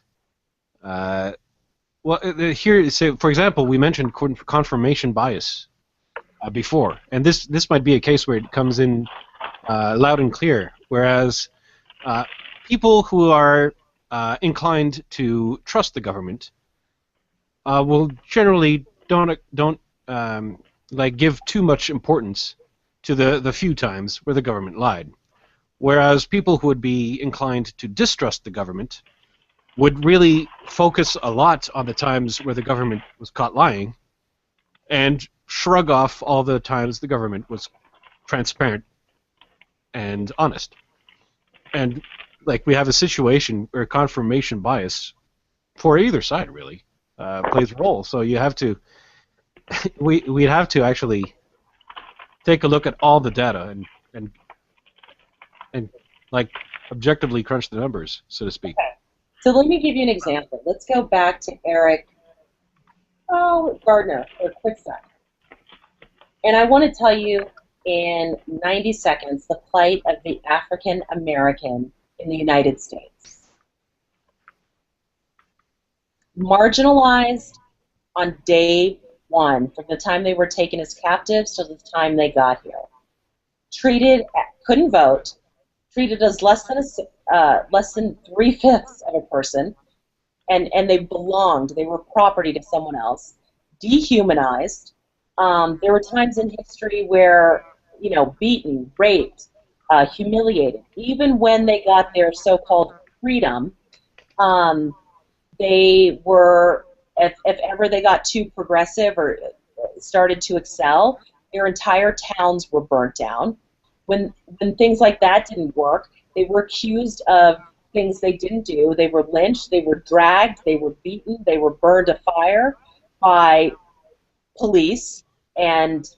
Here, say for example, we mentioned confirmation bias before, and this might be a case where it comes in loud and clear. Whereas people who are inclined to trust the government will generally don't like give too much importance to the few times where the government lied. Whereas people who would be inclined to distrust the government would really focus a lot on the times where the government was caught lying and shrug off all the times the government was transparent and honest. And like we have a situation where confirmation bias for either side really plays a role. So you have to we'd have to actually take a look at all the data and like objectively crunch the numbers, so to speak. Okay. So let me give you an example. Let's go back to Eric Gardner for a quick sec. And I want to tell you in 90 seconds the plight of the African American in the United States. Marginalized on day one, from the time they were taken as captives to the time they got here. Couldn't vote, treated as less than 3/5 of a person, and they belonged. They were property to someone else. Dehumanized. There were times in history where, beaten, raped, humiliated. Even when they got their so-called freedom, they were, if ever they got too progressive or started to excel, their entire towns were burnt down. When things like that didn't work, they were accused of things they didn't do. They were lynched, they were dragged, they were beaten, they were burned to fire by police and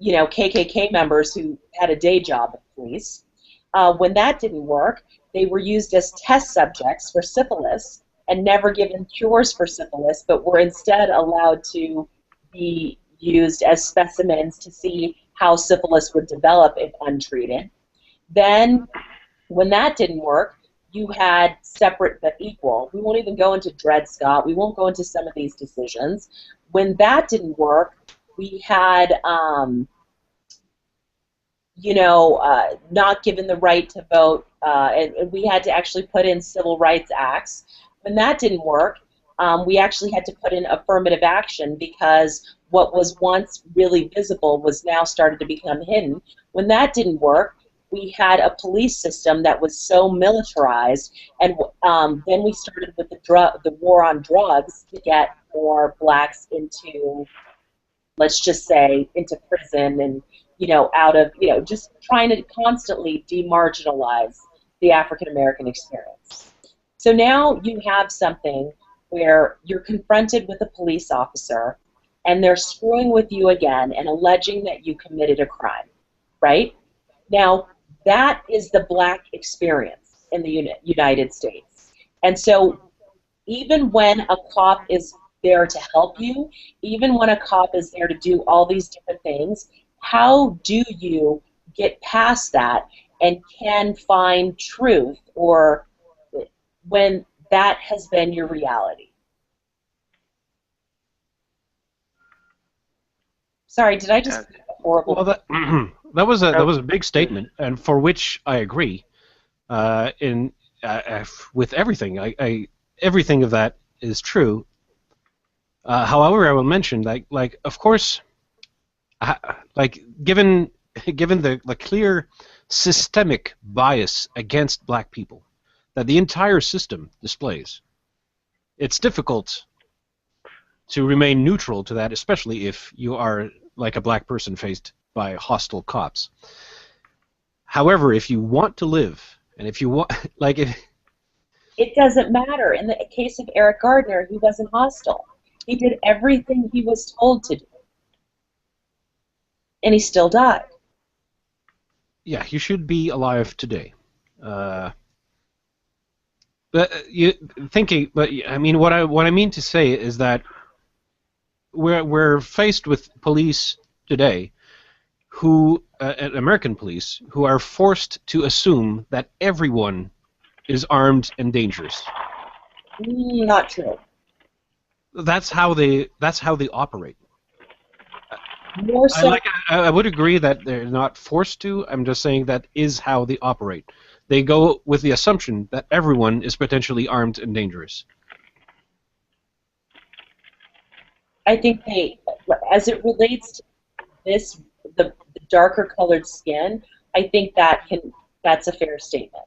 KKK members who had a day job at police. When that didn't work, they were used as test subjects for syphilis and never given cures for syphilis, but were instead allowed to be used as specimens to see how syphilis would develop if untreated. Then, when that didn't work, you had separate but equal. We won't even go into Dred Scott. We won't go into some of these decisions. When that didn't work, we had, not given the right to vote, and we had to actually put in civil rights acts. When that didn't work, we actually had to put in affirmative action because what was once really visible was now started to become hidden. When that didn't work, we had a police system that was so militarized, and then we started with the war on drugs to get more blacks into, let's just say, into prison and, out of, just trying to constantly demarginalize the African American experience. So now you have something where you're confronted with a police officer and they're screwing with you again and alleging that you committed a crime, right? Now, that is the black experience in the United States. And so even when a cop is there to help you, even when a cop is there to do all these different things, how do you get past that and can find truth, or when that has been your reality? Sorry, did I just horrible? Well, that was a big statement, and for which I agree. With everything, everything of that is true. However, I will mention like of course, like given the clear systemic bias against black people, that the entire system displays. It's difficult to remain neutral to that, especially if you are like a black person faced by hostile cops. However, if you want to live, and if you want, like, if It doesn't matter. In the case of Eric Gardner, he wasn't hostile. He did everything he was told to do. And he still died. yeah, he should be alive today. But I mean, what I mean to say is that we're faced with police today, who American police, who are forced to assume that everyone is armed and dangerous. Not true. That's how they operate. More so. I would agree that they're not forced to. I'm just saying that is how they operate. They go with the assumption that everyone is potentially armed and dangerous. I think as it relates to this, the darker colored skin, I think that's a fair statement.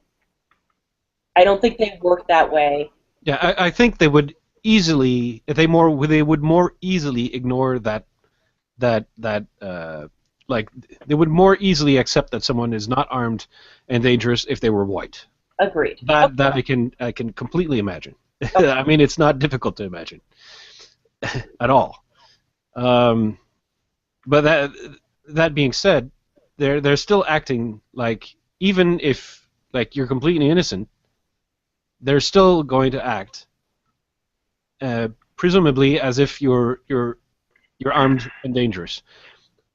I don't think they work that way. Yeah, I think they would easily, they would more easily ignore that like they would more easily accept that someone is not armed and dangerous if they were white. Agreed. That I can completely imagine. Okay. I mean, it's not difficult to imagine at all. But that being said, they're still acting like, even if like you're completely innocent, they're still going to act presumably as if you're armed and dangerous.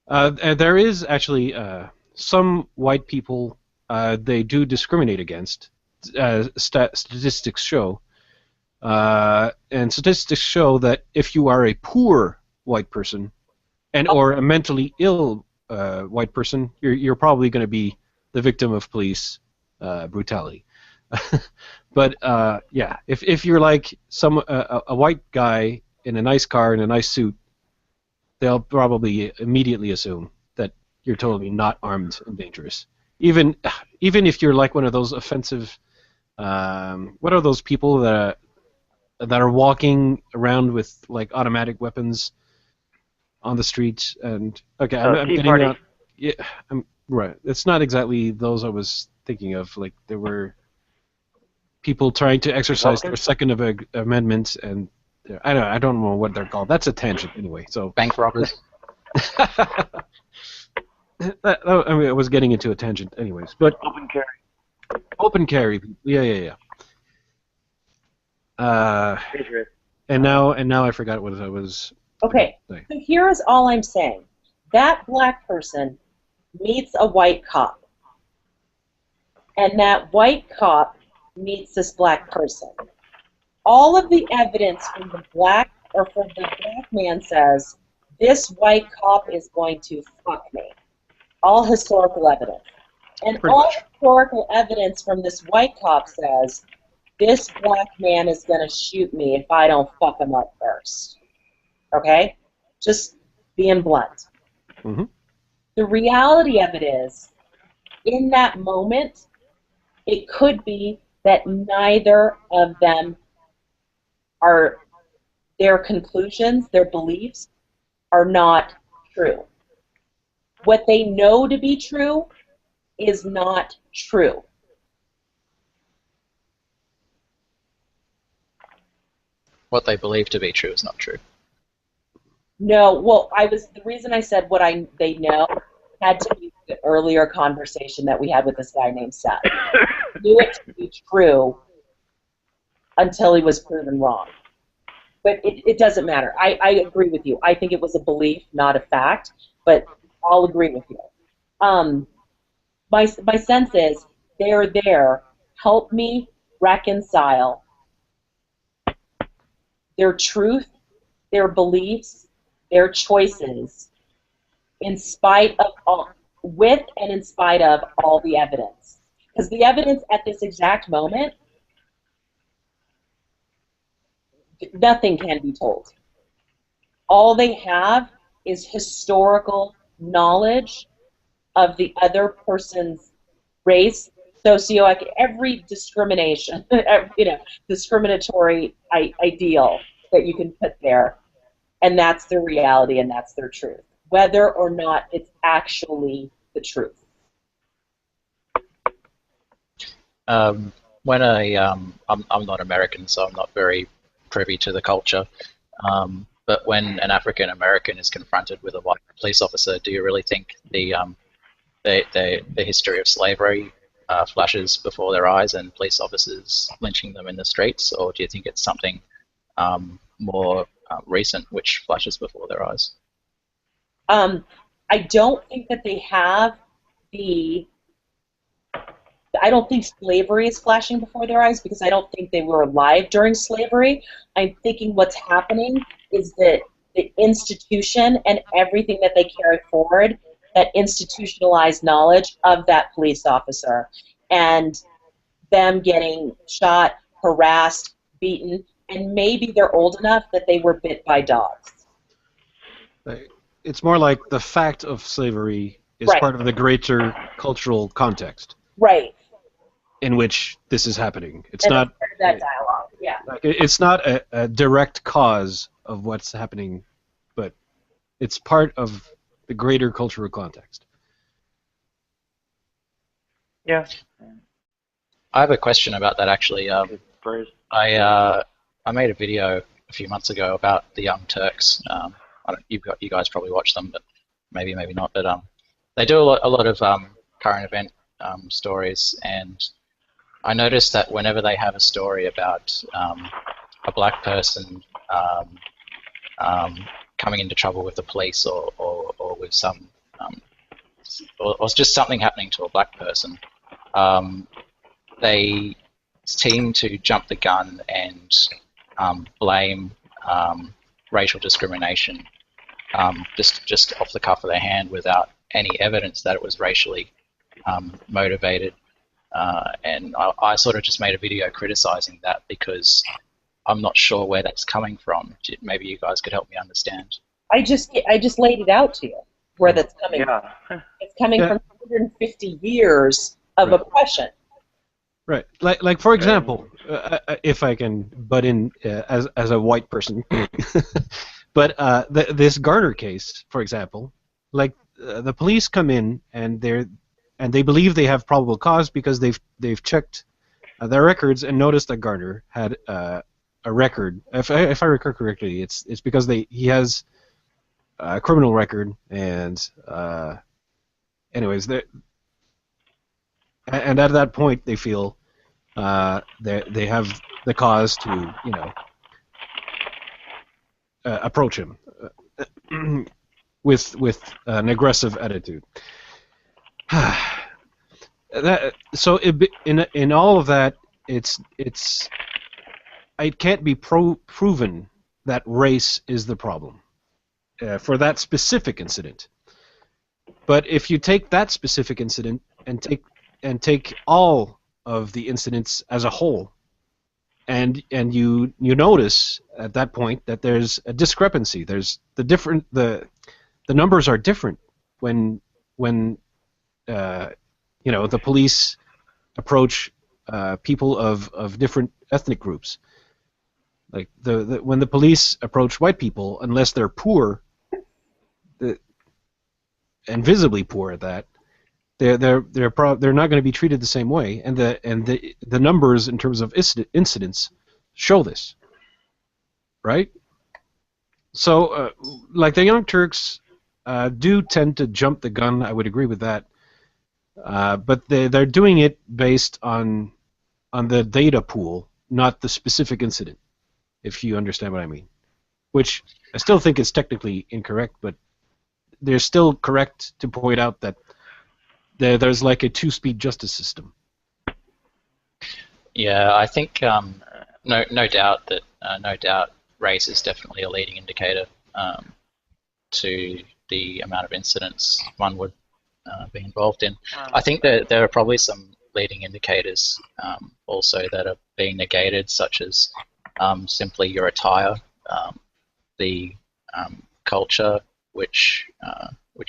And there is actually some white people they do discriminate against. Statistics show, and statistics show that if you are a poor white person or a mentally ill white person, you're probably going to be the victim of police brutality. But yeah, if you're like a white guy in a nice car in a nice suit, they'll probably immediately assume that you're totally not armed and dangerous. Even if you're like one of those offensive, what are those people that are walking around with like automatic weapons on the streets? And okay, I'm getting out. Yeah, I'm right. It's not exactly those I was thinking of. Like there were people trying to exercise their Second Amendment, and I don't know what they're called. That's a tangent anyway. So bank robbers. I mean, I was getting into a tangent anyways, but Open carry. Open carry. Yeah. And now I forgot what I was. Okay, so here is all I'm saying. That black person meets a white cop, and that white cop meets this black person. All of the evidence from the black man says, this white cop is going to fuck me. All historical evidence. And all historical evidence from this white cop says, this black man is going to shoot me if I don't fuck him up first. Okay? Just being blunt. Mm-hmm. The reality of it is, in that moment, it could be that neither of them are, their conclusions, their beliefs, are not true. What they know to be true is not true. What they believe to be true is not true. No, well, the reason I said they know had to be the earlier conversation that we had with this guy named Seth. He knew it to be true until he was proven wrong. But it doesn't matter. I agree with you. I think it was a belief, not a fact, but I'll agree with you. My sense is they're there. Help me reconcile their truth, their beliefs, their choices, in spite of with and in spite of all the evidence. Because the evidence at this exact moment, nothing can be told. All they have is historical knowledge of the other person's race, socioeconomic, every discrimination, discriminatory ideal that you can put there, and that's their reality and that's their truth, whether or not it's actually the truth. When I'm not American, so I'm not very privy to the culture. But when an African American is confronted with a white police officer, do you really think the history of slavery flashes before their eyes and police officers lynching them in the streets, or do you think it's something more recent which flashes before their eyes? I don't think that they have I don't think slavery is flashing before their eyes because I don't think they were alive during slavery. I'm thinking what's happening is that the institution and everything that they carry forward, that institutionalized knowledge of that police officer, and them getting shot, harassed, beaten, and maybe they're old enough that they were bit by dogs. It's more like the fact of slavery is Right. part of the greater cultural context. Right. In which this is happening. It's And not part of that dialogue. Yeah. like it's not a direct cause of what's happening, but it's part of the greater cultural context. Yeah. I have a question about that actually. I made a video a few months ago about the Young Turks. You guys probably watch them, but maybe not. But they do a lot of current event stories, and I noticed that whenever they have a story about a black person coming into trouble with the police or with some or just something happening to a black person, they seem to jump the gun and blame racial discrimination just off the cuff of their hand without any evidence that it was racially motivated. And I sort of just made a video criticizing that because I'm not sure where that's coming from. Maybe you guys could help me understand. I just laid it out to you where that's coming from. It's coming from 150 years of oppression. Right. Like for example, if I can butt in as a white person, but this Garner case, for example, like the police come in and they believe they have probable cause because they've checked their records and noticed that Garner had a record. If I recall correctly, it's because he has a criminal record, and anyways, and at that point they feel they have the cause to approach him with an aggressive attitude. So in all of that, it can't be proven that race is the problem for that specific incident. But if you take that specific incident and take all of the incidents as a whole, and you notice at that point that there's a discrepancy. There's the numbers are different when the police approach people of different ethnic groups. Like when the police approach white people, unless they're poor, and visibly poor at that, they're not going to be treated the same way, and the numbers in terms of incidents show this, right? So like the Young Turks do tend to jump the gun. I would agree with that. But they're doing it based on the data pool, not the specific incident, if you understand what I mean. Which I still think is technically incorrect, but they're still correct to point out that there's like a two-speed justice system. Yeah, I think no doubt race is definitely a leading indicator to the amount of incidents one would be involved in. I think that there are probably some leading indicators also that are being negated, such as simply your attire, the culture which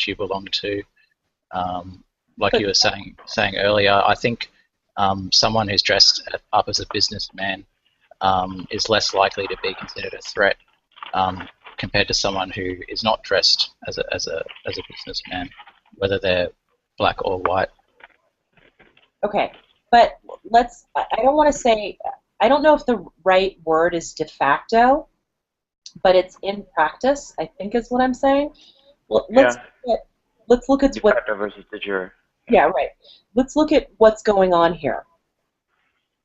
you belong to. Like you were saying earlier, I think someone who's dressed up as a businessman is less likely to be considered a threat compared to someone who is not dressed as a businessman, whether they're black or white. Okay, but I don't want to say, I don't know if the right word is de facto, but it's in practice, I think is what I'm saying. Well, let's look at De what... facto versus de jure. Yeah, right. Let's look at what's going on here.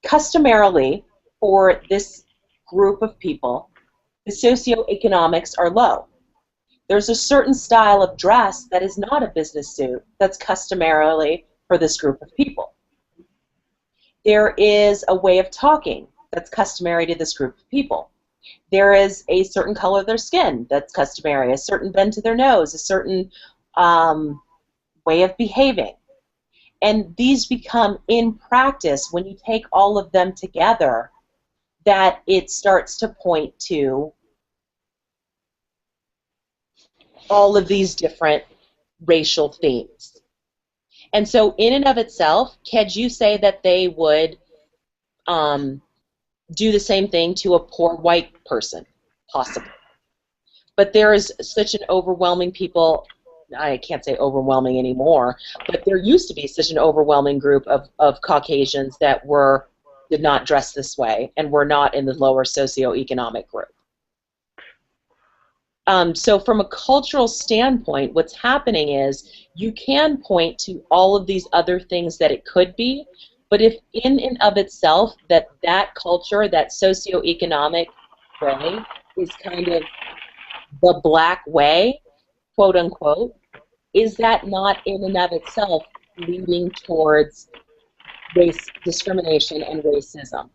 Customarily, for this group of people, the socioeconomics are low. There's a certain style of dress that is not a business suit that's customarily for this group of people. There is a way of talking that's customary to this group of people. There is a certain color of their skin that's customary, a certain bend to their nose, a certain way of behaving. And these become, in practice, when you take all of them together, that it starts to point to all of these different racial themes. And so in and of itself, could you say that they would do the same thing to a poor white person? Possibly. But there is such an overwhelming people, I can't say overwhelming anymore, but there used to be such an overwhelming group of Caucasians that did not dress this way and were not in the lower socioeconomic group. So from a cultural standpoint, what's happening is you can point to all of these other things that it could be, but if in and of itself that culture, that socioeconomic way is kind of the black way, quote unquote, is that not in and of itself leading towards race discrimination and racism?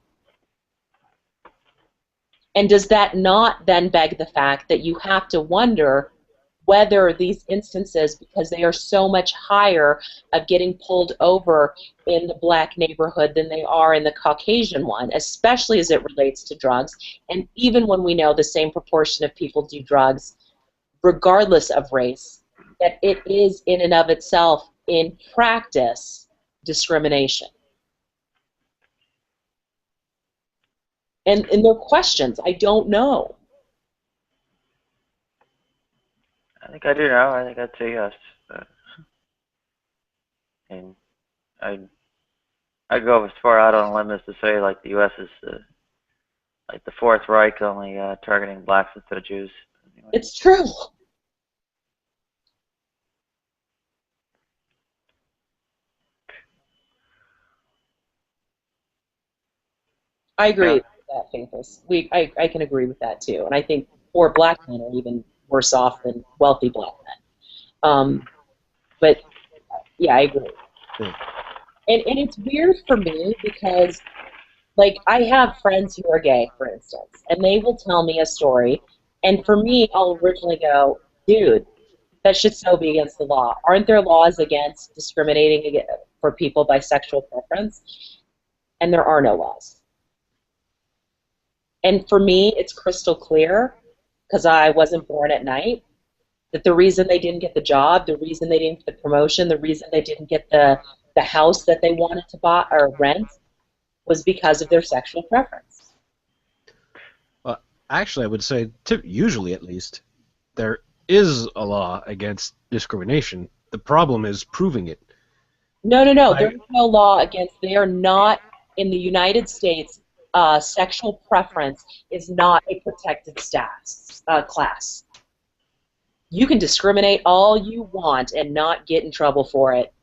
And does that not then beg the fact that you have to wonder whether these instances, because they are so much higher of getting pulled over in the black neighborhood than they are in the Caucasian one, especially as it relates to drugs, and even when we know the same proportion of people do drugs, regardless of race, that it is in and of itself, in practice, discrimination. And there are questions. I don't know. I think I do know. I think I'd say yes. And I'd go as far out on a limb as to say, like, the U.S. is like the Fourth Reich, only targeting blacks instead of Jews. Anyway. It's true. I agree with that, Faithus. I can agree with that too, and I think poor black men are even worse off than wealthy black men. But yeah, I agree. Yeah. And it's weird for me because, like, I have friends who are gay, for instance, and they will tell me a story, and for me, I'll originally go, dude, that should so be against the law. Aren't there laws against discriminating for people by sexual preference? And there are no laws. And for me, it's crystal clear, because I wasn't born at night, that the reason they didn't get the job, the reason they didn't get the promotion, the reason they didn't get the house that they wanted to buy or rent was because of their sexual preference. Well, actually, I would say, usually at least, there is a law against discrimination. The problem is proving it. No. There's no law against. They are not in the United States. Sexual preference is not a protected class. You can discriminate all you want and not get in trouble for it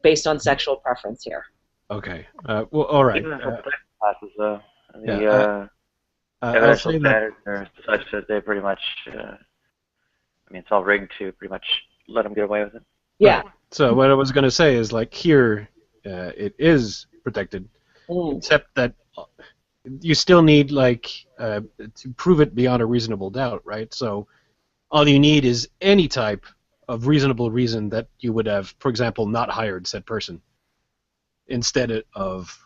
based on sexual preference here. Okay. Well, all right. Even for protected classes, though, I'll evidential say that. standards are such that they pretty much, it's all rigged to pretty much let them get away with it. Yeah. Right. So what I was going to say is, like, here, it is protected, except that you still need, like, to prove it beyond a reasonable doubt, right? So all you need is any type of reasonable reason that you would have, for example, not hired said person instead of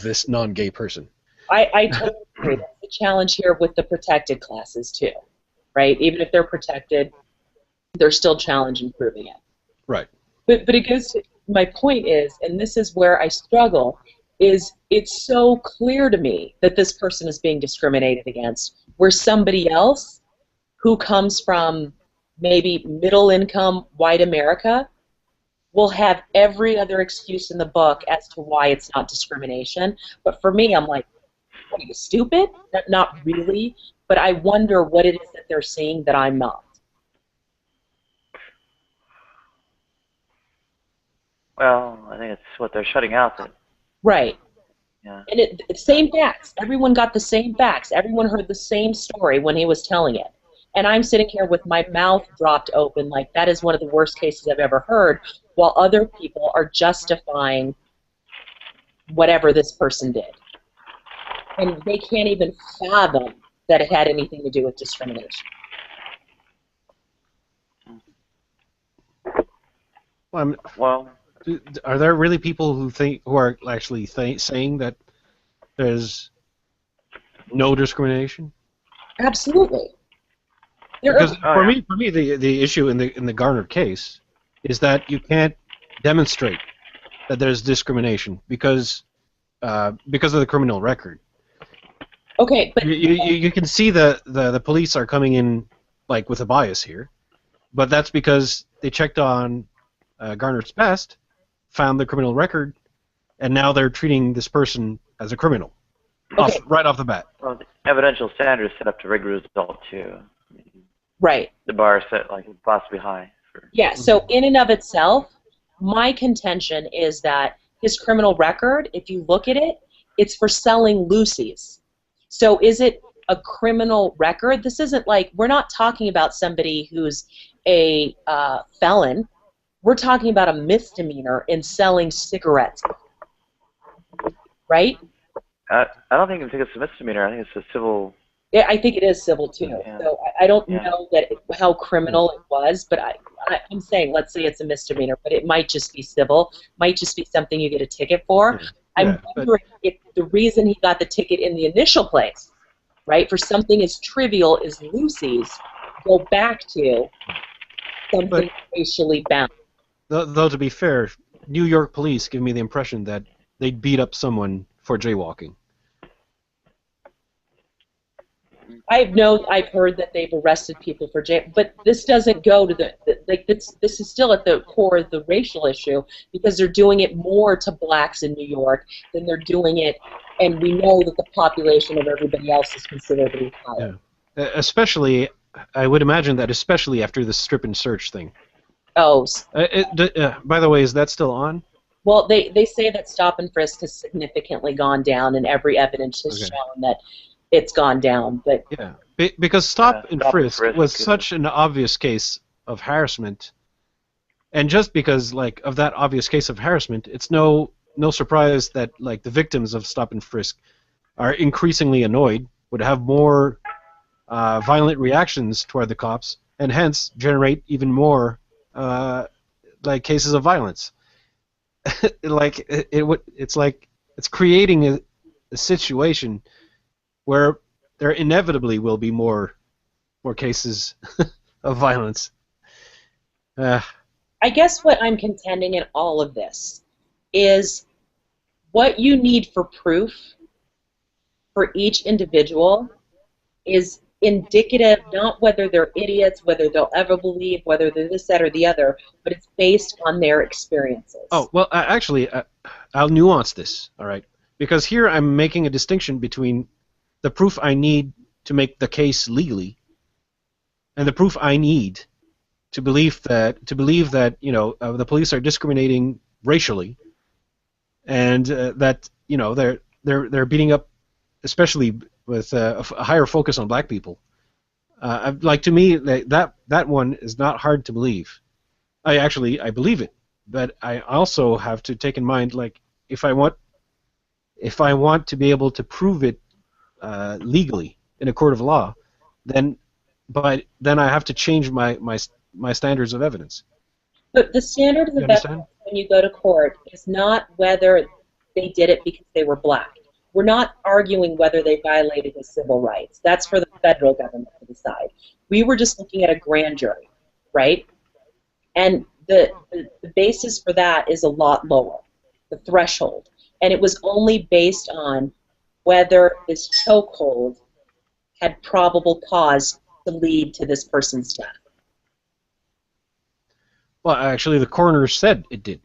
this non-gay person. I totally agree. That's the challenge here with the protected classes too, right? Even if they're protected, there's still challenge in proving it. Right. But it goes to, my point is, and this is where I struggle, is it's so clear to me that this person is being discriminated against, where somebody else who comes from maybe middle income white America will have every other excuse in the book as to why it's not discrimination. But for me, I'm like, what, are you stupid? Not really, but I wonder what it is that they're seeing that I'm not. Well, I think it's what they're shutting out. That, Right. yeah. And it's same facts. Everyone got the same facts. Everyone heard the same story when he was telling it. And I'm sitting here with my mouth dropped open like that is one of the worst cases I've ever heard, while other people are justifying whatever this person did. And they can't even fathom that it had anything to do with discrimination. Well, Are there really people who are actually saying that there's no discrimination? Absolutely. Because for me, the issue in the Garner case is that you can't demonstrate that there's discrimination because of the criminal record. Okay, but you can see the police are coming in like with a bias here, but that's because they checked on Garner's past, found the criminal record, and now they're treating this person as a criminal right off the bat. Well, the evidential standard is set up to rigorous result too. right. The bar is set like possibly high. Yeah, so in and of itself, my contention is that his criminal record, if you look at it, it's for selling loosies. So is it a criminal record? This isn't like, we're not talking about somebody who's a felon. We're talking about a misdemeanor in selling cigarettes, right? I don't think it's a misdemeanor. I think it's a civil. Yeah, I think it is civil too. Yeah. So I don't know how criminal it was, but I'm saying, let's say it's a misdemeanor, but it might just be civil, might just be something you get a ticket for. Yeah, I'm wondering if the reason he got the ticket in the initial place, right, for something as trivial as loosies, go back to something racially bound. Though to be fair, New York police give me the impression that they'd beat up someone for jaywalking. I've heard that they've arrested people for jail, but this doesn't go to this is still at the core of the racial issue, because they're doing it more to blacks in New York than they're doing it, and we know that the population of everybody else is considerably higher. Yeah. Especially, I would imagine that especially after the strip and search thing. Oh. By the way, is that still on? Well, they say that stop and frisk has significantly gone down, and every evidence has shown that it's gone down. But yeah, because stop and frisk was such an obvious case of harassment, and just because of that obvious case of harassment, it's no surprise that the victims of stop and frisk are increasingly annoyed, would have more violent reactions toward the cops, and hence generate even more cases of violence. It's creating a situation where there inevitably will be more cases of violence. I guess what I'm contending in all of this is what you need for proof for each individual is indicative, not whether they're idiots, whether they'll ever believe, whether they're this, that, or the other, but it's based on their experiences. Oh, well, actually, I'll nuance this, all right? Because here I'm making a distinction between the proof I need to make the case legally and the proof I need to believe that the police are discriminating racially, and that they're beating up, especially with a higher focus on black people. To me, that one is not hard to believe. I believe it, but I also have to take in mind, if I want to be able to prove it legally in a court of law, then I have to change my standards of evidence. But the standard of evidence when you go to court is not whether they did it because they were black. We're not arguing whether they violated his civil rights. That's for the federal government to decide. We were just looking at a grand jury, right? And the basis for that is a lot lower, the threshold. and it was only based on whether this chokehold had probable cause to lead to this person's death. Well, actually, the coroner said it did.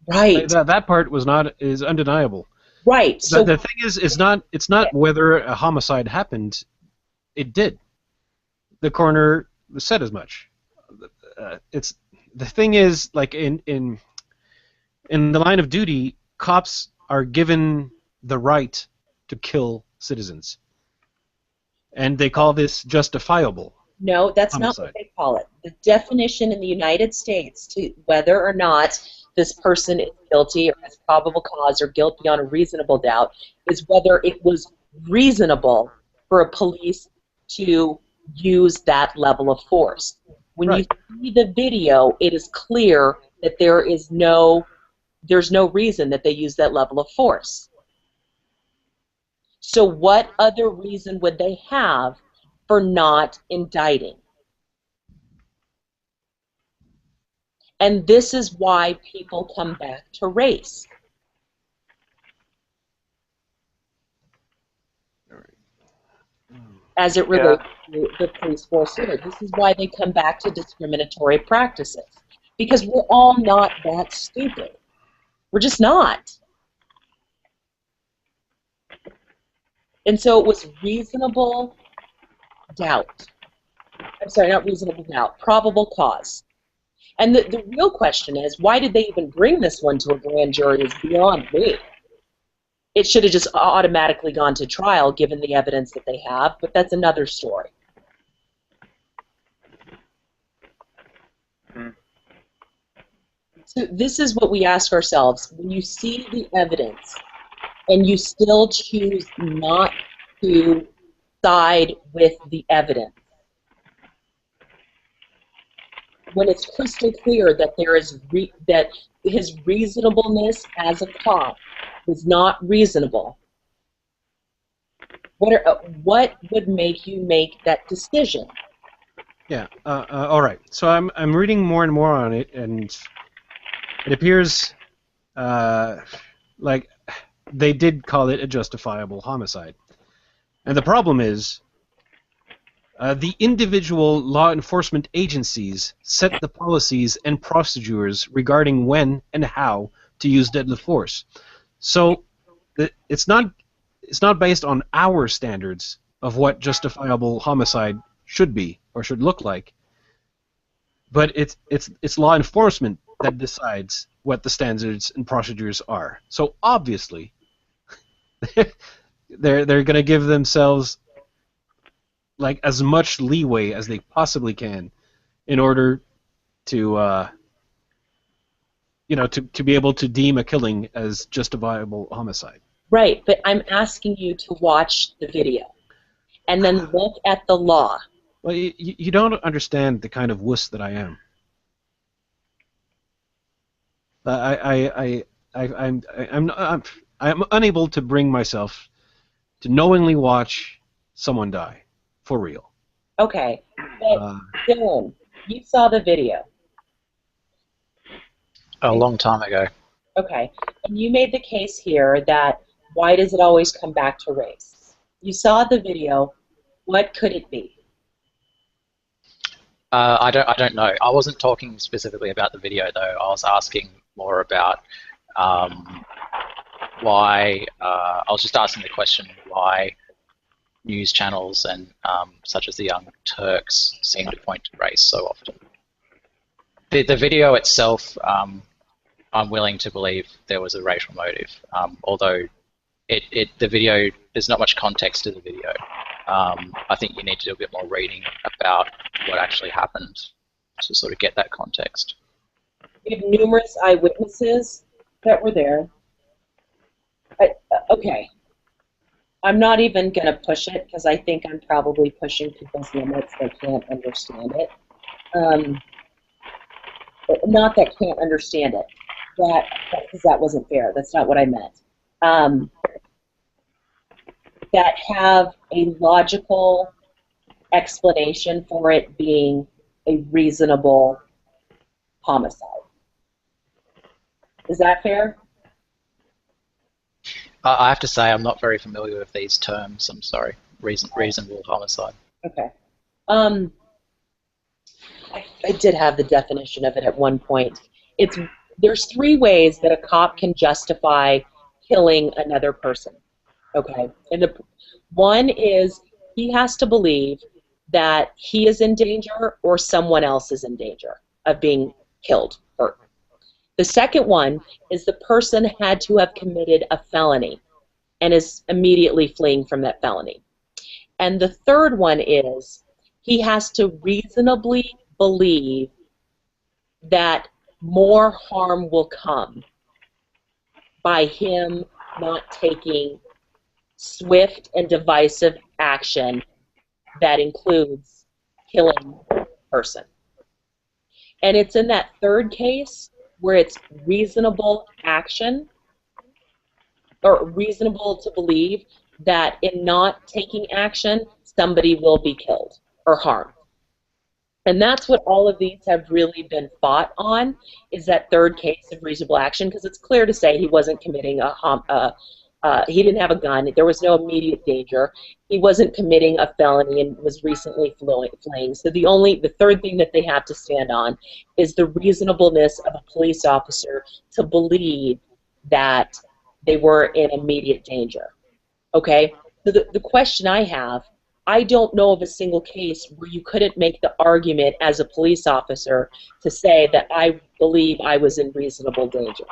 Right. That part is undeniable. Right. So The thing is, it's not whether a homicide happened. It did. The coroner said as much. It's the thing is, like in the line of duty, cops are given the right to kill citizens, and they call this justifiable. no, that's not Homicide. what they call it. The definition in the United States to whether or not this person is guilty or has probable cause or guilt beyond a reasonable doubt is whether it was reasonable for a police to use that level of force. When Right. you see the video, it is clear that there's no reason that they use that level of force. So what other reason would they have for not indicting? And this is why people come back to race. As it relates to the police force here. This is why they come back to discriminatory practices. Because we're all not that stupid. We're just not. And so it was reasonable doubt. I'm sorry, not reasonable doubt, probable cause. And the real question is, why did they even bring this one to a grand jury is beyond me. It should have just automatically gone to trial given the evidence that they have, but that's another story. So this is what we ask ourselves. When you see the evidence and you still choose not to side with the evidence, when it's crystal clear that there is that his reasonableness as a cop was not reasonable, what would make you make that decision? Yeah. All right. So I'm reading more and more on it, and it appears like they did call it a justifiable homicide. And the problem is, the individual law enforcement agencies set the policies and procedures regarding when and how to use deadly force. So it's not based on our standards of what justifiable homicide should be or should look like, but it's law enforcement that decides what the standards and procedures are. So obviously, they're going to give themselves like as much leeway as they possibly can in order to to be able to deem a killing as justifiable homicide. Right, but I'm asking you to watch the video and then look at the law. Well, you don't understand the kind of wuss that I am. I'm unable to bring myself to knowingly watch someone die for real. Okay, but Dylan, you saw the video. A long time ago. Okay, and you made the case here that why does it always come back to race? You saw the video. What could it be? I don't know. I wasn't talking specifically about the video though. I was asking more about why. I was just asking the question why news channels and such as the Young Turks seem to point to race so often. The video itself, I'm willing to believe there was a racial motive, although the video, there's not much context to the video. I think you need to do a bit more reading about what actually happened to sort of get that context. We have numerous eyewitnesses that were there. Okay. I'm not even going to push it because I think I'm probably pushing people's limits that can't understand it. Not that can't understand it. Because that wasn't fair. That's not what I meant. That have a logical explanation for it being a reasonable homicide. Is that fair? I have to say I'm not very familiar with these terms. I'm sorry. Reasonable homicide. Okay. I did have the definition of it at one point. There's 3 ways that a cop can justify killing another person. Okay, and one is he has to believe that he is in danger or someone else is in danger of being killed, hurt. The second one is the person had to have committed a felony and is immediately fleeing from that felony. And the third one is he has to reasonably believe that more harm will come by him not taking swift and divisive action that includes killing a person. And it's in that third case where it's reasonable action or reasonable to believe that in not taking action, somebody will be killed or harmed. And that's what all of these have really been fought on, is that third case of reasonable action, because it's clear to say he wasn't committing he didn't have a gun, there was no immediate danger, he wasn't committing a felony and was recently fleeing. So the third thing that they have to stand on is the reasonableness of a police officer to believe that they were in immediate danger. Okay? So the question I have, I don't know of a single case where you couldn't make the argument as a police officer to say that I believe I was in reasonable danger.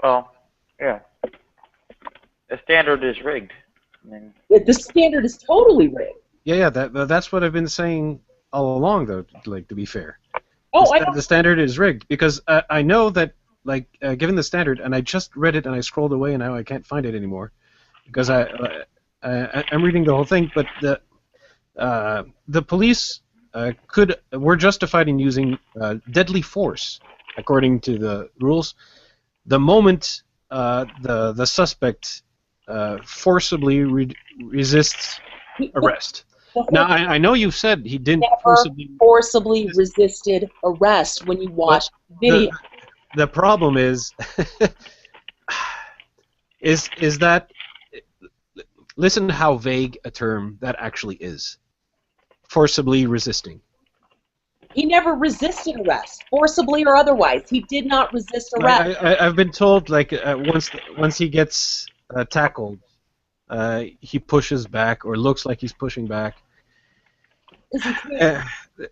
Well, yeah. The standard is rigged. I mean, The standard is totally rigged. Yeah, that's what I've been saying all along, though. Like, to be fair, Oh, the standard is rigged because I know that, like, given the standard, and I just read it and I scrolled away and now I can't find it anymore because I'm reading the whole thing. But the police were justified in using deadly force according to the rules the moment the suspect forcibly resists arrest. Now, I know you've said he didn't forcibly resisted arrest when you watch the video. The problem is that, listen to how vague a term that actually is. Forcibly resisting. He never resisted arrest, forcibly or otherwise. He did not resist arrest. I've been told, like, once he gets tackled, he pushes back or looks like he's pushing back. And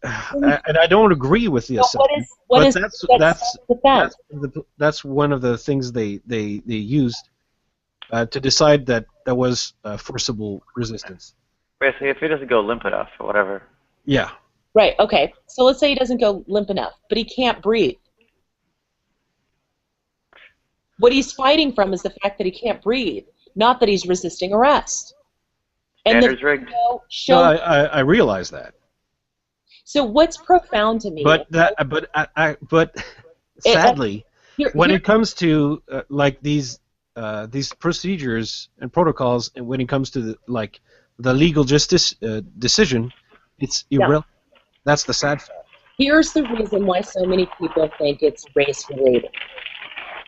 I don't agree with the assessment. That's one of the things they used to decide that there was forcible resistance. basically, if he doesn't go limp enough or whatever. Yeah. Right, okay. So let's say he doesn't go limp enough, but he can't breathe. What he's fighting from is the fact that he can't breathe, not that he's resisting arrest. And Standards rigged. No, I realize that. So what's profound to me? But sadly, when it comes to like these procedures and protocols, and when it comes to the legal justice decision, it's irrelevant. Yeah. That's the sad fact. Here's the reason why so many people think it's race related.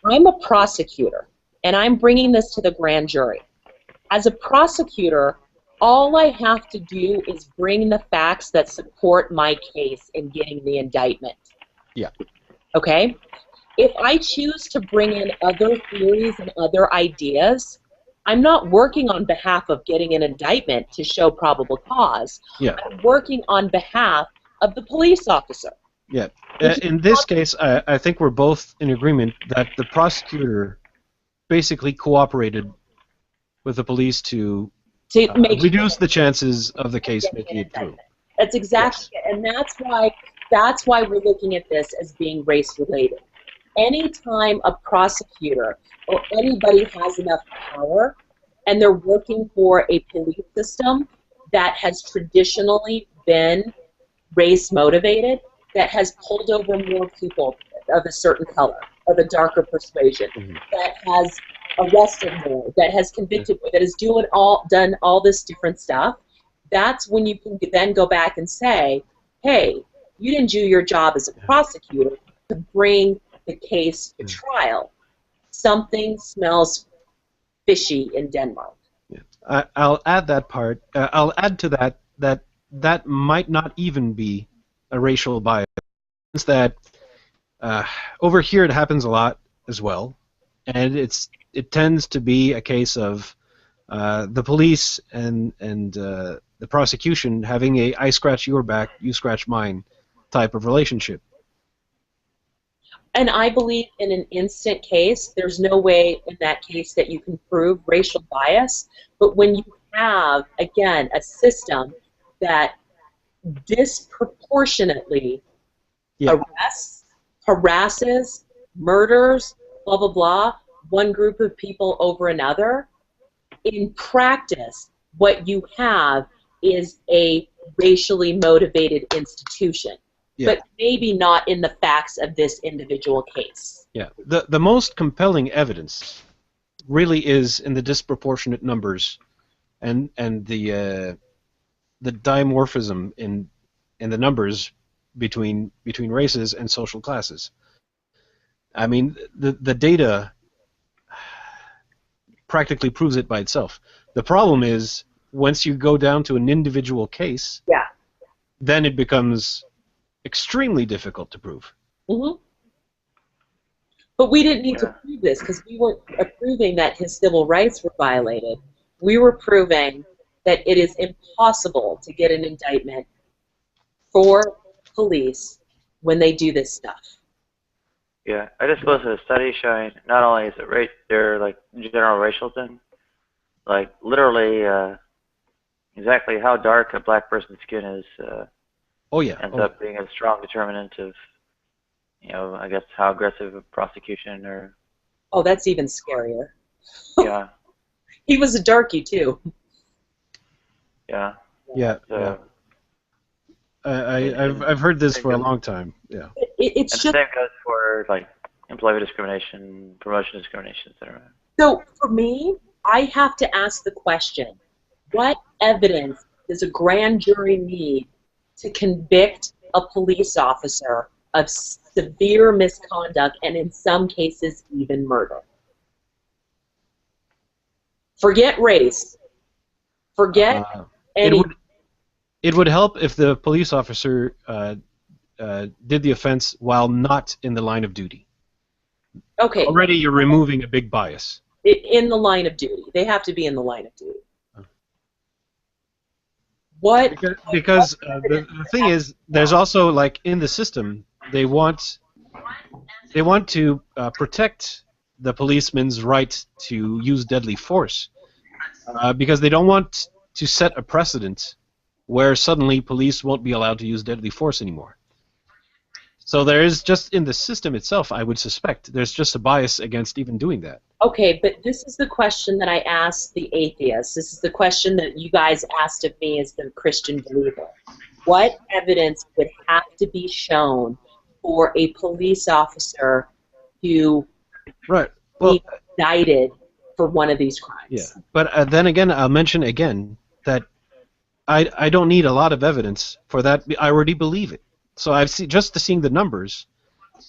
I'm a prosecutor, and I'm bringing this to the grand jury. As a prosecutor, all I have to do is bring the facts that support my case in getting the indictment. Yeah. Okay? If I choose to bring in other theories and other ideas, I'm not working on behalf of getting an indictment to show probable cause. Yeah. I'm working on behalf of the police officer. Yeah. In this case, I think we're both in agreement that the prosecutor basically cooperated with the police to reduce the chances of the case making it through. That's exactly it, and that's why we're looking at this as being race related. Anytime a prosecutor or anybody has enough power and they're working for a police system that has traditionally been race motivated, that has pulled over more people of a certain color, of a darker persuasion, that has arrested more, that has convicted more, that has done all this different stuff, that's when you can then go back and say, hey, you didn't do your job as a prosecutor to bring the case to trial. Something smells fishy in Denmark. I'll add that part. I'll add to that might not even be a racial bias. It's that over here it happens a lot as well, and it tends to be a case of the police and the prosecution having a I scratch your back, you scratch mine type of relationship. And I believe in an instant case, there's no way in that case that you can prove racial bias. But when you have, again, a system that disproportionately arrests, harasses, murders, blah, blah, blah, one group of people over another, in practice, what you have is a racially motivated institution. Yeah. But maybe not in the facts of this individual case. Yeah. The most compelling evidence really is in the disproportionate numbers and the dimorphism in the numbers between races and social classes. I mean, the data practically proves it by itself. The problem is once you go down to an individual case, then it becomes extremely difficult to prove. Mm-hmm. But we didn't need to prove this because we weren't proving that his civil rights were violated. We were proving that it is impossible to get an indictment for police when they do this stuff. Yeah, I just posted a study showing not only is it their like general racial thing, like literally exactly how dark a black person's skin is. Ends up being a strong determinant of, I guess how aggressive a prosecution or. Oh, that's even scarier. Yeah. He was a darky too. Yeah. Yeah. I've heard this for a long time. Yeah. It's and just. The same goes for like employment discrimination, promotion discrimination, etc. So for me, I have to ask the question: what evidence does a grand jury need to convict a police officer of severe misconduct and in some cases even murder? Forget race. Forget any. It would help if the police officer did the offense while not in the line of duty. Okay. Already you're removing a big bias. In the line of duty. They have to be in the line of duty. What? Because the thing is, there's also like in the system, they want to protect the policeman's right to use deadly force because they don't want to set a precedent where suddenly police won't be allowed to use deadly force anymore. So there is just in the system itself, I would suspect, there's just a bias against even doing that. Okay, but this is the question that I asked the atheists. This is the question that you guys asked of me as the Christian believer. What evidence would have to be shown for a police officer to be indicted for one of these crimes? Yeah, but then again, I'll mention again that I don't need a lot of evidence for that. I already believe it. So just seeing the numbers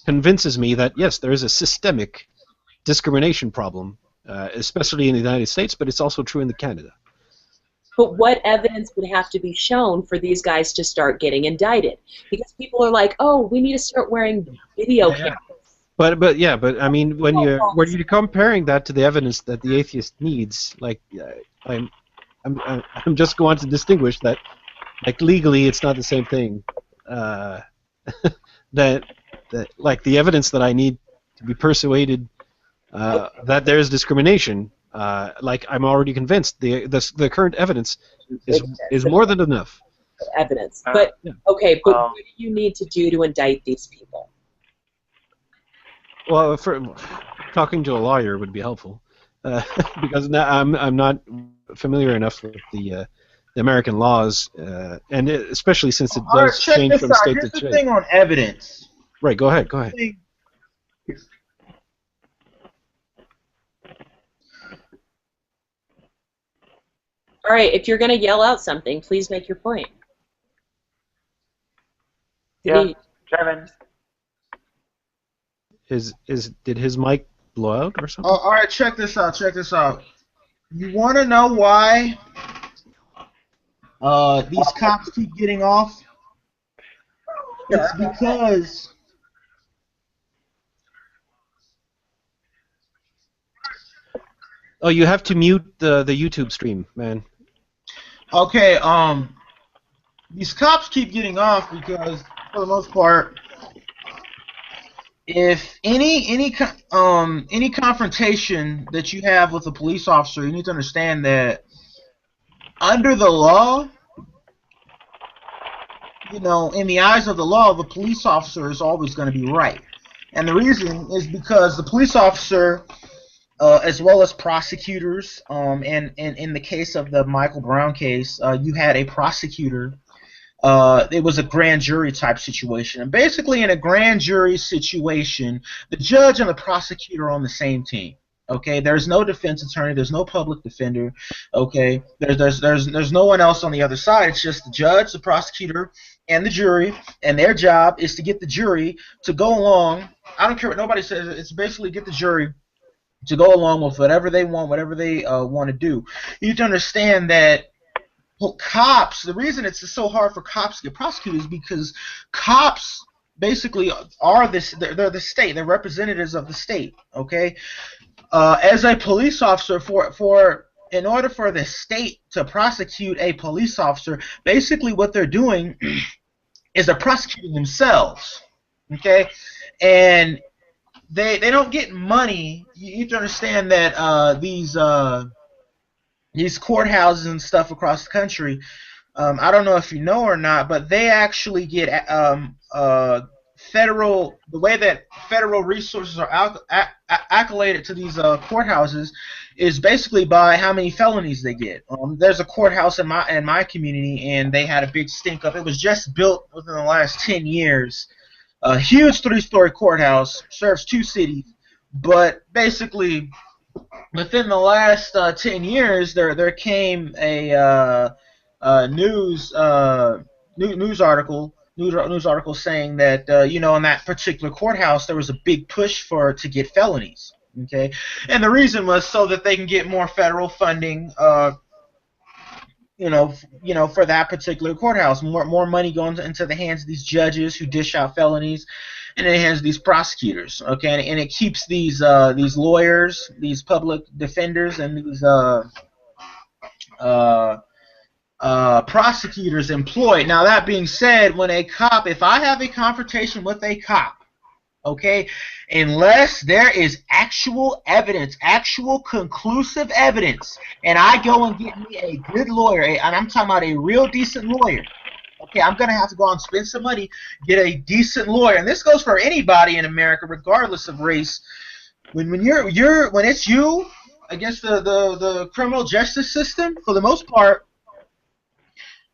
convinces me that yes, there is a systemic discrimination problem, especially in the United States, but it's also true in Canada. But what evidence would have to be shown for these guys to start getting indicted? Because people are like, oh, we need to start wearing video cameras. But I mean, when you're comparing that to the evidence that the atheist needs, like I'm just going to distinguish that, like legally, it's not the same thing. That like the evidence that I need to be persuaded that there is discrimination, like I'm already convinced the current evidence is more than enough. Evidence, but okay, but what do you need to do to indict these people? Well, talking to a lawyer would be helpful, because now I'm not familiar enough with the American laws, and especially since it does change from state to state. Here's the thing on evidence. Right, go ahead. All right, if you're going to yell out something, please make your point. Yeah, Kevin. did his mic blow out or something? All right, check this out. Check this out. You want to know why these cops keep getting off? It's because Oh, you have to mute the YouTube stream, man. okay, these cops keep getting off because, for the most part, if any confrontation that you have with a police officer, you need to understand that under the law, you know, in the eyes of the law, the police officer is always going to be right. And the reason is because the police officer, as well as prosecutors, and in the case of the Michael Brown case, you had a prosecutor. It was a grand jury type situation. And basically in a grand jury situation, the judge and the prosecutor are on the same team. Okay, there's no defense attorney, there's no public defender. Okay, there's no one else on the other side. It's just the judge, the prosecutor, and the jury, and their job is to get the jury to go along. I don't care what nobody says. It's basically get the jury to go along with whatever they want, whatever they want to do. You need to understand that cops, the reason it's so hard for cops to get prosecuted is because cops basically are they're the state, they're representatives of the state. Okay, as a police officer, in order for the state to prosecute a police officer, basically what they're doing is they're prosecuting themselves. Okay, and they don't get money. You need to understand that these courthouses and stuff across the country, I don't know if you know or not, but they actually get federal. The way that federal resources are accoladed to these courthouses is basically by how many felonies they get. There's a courthouse in my community, and they had a big stink up. It was just built within the last 10 years. A huge 3-story courthouse, serves 2 cities, but basically within the last 10 years, there came a news article saying that you know, in that particular courthouse there was a big push to get felonies. Okay, and the reason was so that they can get more federal funding. You know, for that particular courthouse, more money going into the hands of these judges who dish out felonies, and in the hands of these prosecutors. Okay, and it keeps these lawyers, these public defenders, and these prosecutors employed. Now, that being said, if I have a confrontation with a cop, okay, unless there is actual evidence, actual conclusive evidence, and I go and get me a good lawyer, and I'm talking about a real decent lawyer, okay, I'm going to have to go out and spend some money, get a decent lawyer, and this goes for anybody in America, regardless of race. When it's you against the criminal justice system, for the most part,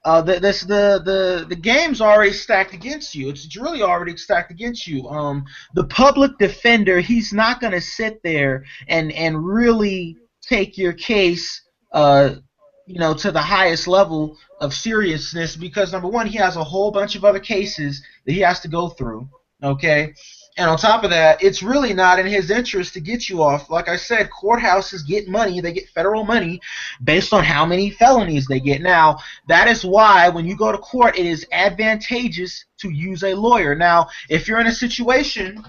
the game's already stacked against you. It's really already stacked against you. The public defender, he's not going to sit there and really take your case, you know, to the highest level of seriousness, because number one, he has a whole bunch of other cases that he has to go through. Okay. And on top of that, it's really not in his interest to get you off. Like I said, courthouses get money. They get federal money based on how many felonies they get. Now, that is why when you go to court, it is advantageous to use a lawyer. Now, if you're in a situation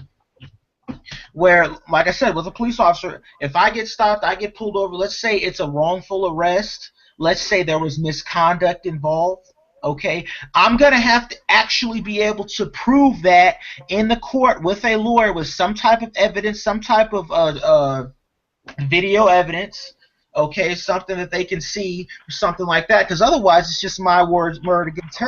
where, like I said, with a police officer, if I get stopped, I get pulled over, let's say it's a wrongful arrest, let's say there was misconduct involved, okay, I'm going to have to actually be able to prove that in the court with a lawyer, with some type of evidence, some type of video evidence, okay, something that they can see, or something like that, because otherwise it's just my word against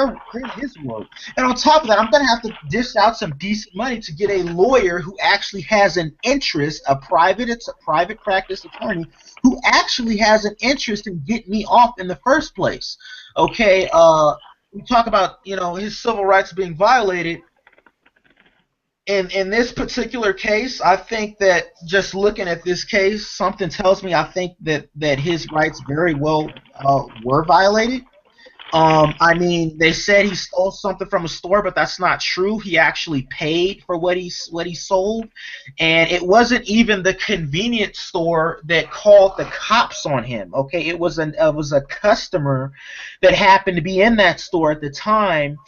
his word. And on top of that, I'm going to have to dish out some decent money to get a lawyer who actually has an interest, it's a private practice attorney, who actually has an interest in getting me off in the first place. Okay, we talk about, you know, his civil rights being violated. In this particular case, I think that just looking at this case, something tells me I think that his rights very well were violated. I mean, they said he stole something from a store, but that's not true. He actually paid for what he sold, and it wasn't even the convenience store that called the cops on him. Okay, it was a customer that happened to be in that store at the time.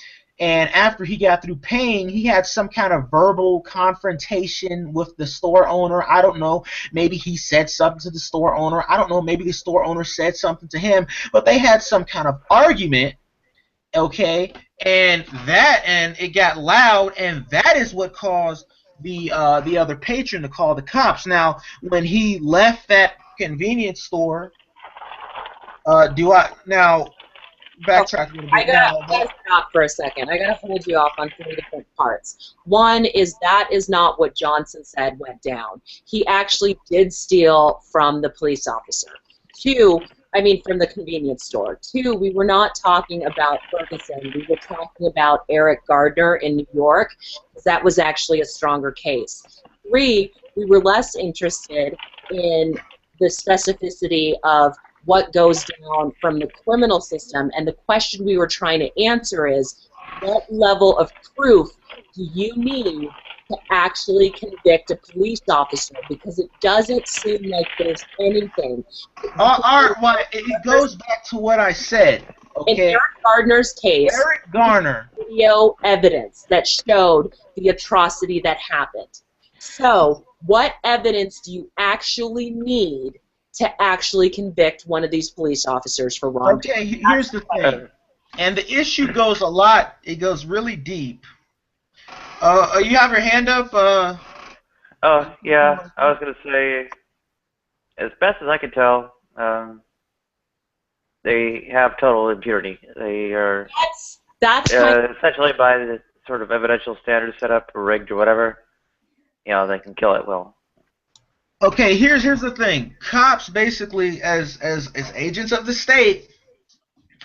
And after he got through paying, he had some kind of verbal confrontation with the store owner. I don't know. Maybe he said something to the store owner. I don't know. Maybe the store owner said something to him. But they had some kind of argument, okay? And it got loud, and that is what caused the other patron to call the cops. Now, when he left that convenience store, backtrack a little bit. I gotta stop for a second. I gotta hold you off on 3 different parts. One is that is not what Johnson said went down. He actually did steal from the police officer. From the convenience store. 2, we were not talking about Ferguson. We were talking about Eric Gardner in New York, because that was actually a stronger case. 3, we were less interested in the specificity of what goes down from the criminal system, and the question we were trying to answer is, what level of proof do you need to actually convict a police officer? Because it doesn't seem like there's anything. It goes back to what I said. Okay. In Eric Gardner's case, Eric Garner, video evidence that showed the atrocity that happened. So, what evidence do you actually need to actually convict one of these police officers for wrongdoing? Okay, here's the thing. And the issue goes a lot. It goes really deep. You have your hand up? Oh, yeah. I was going to say, as best as I can tell, they have total impunity. They are that's essentially by the sort of evidential standards set up or rigged or whatever, they can kill it well. Okay, here's the thing. Cops basically, as agents of the state,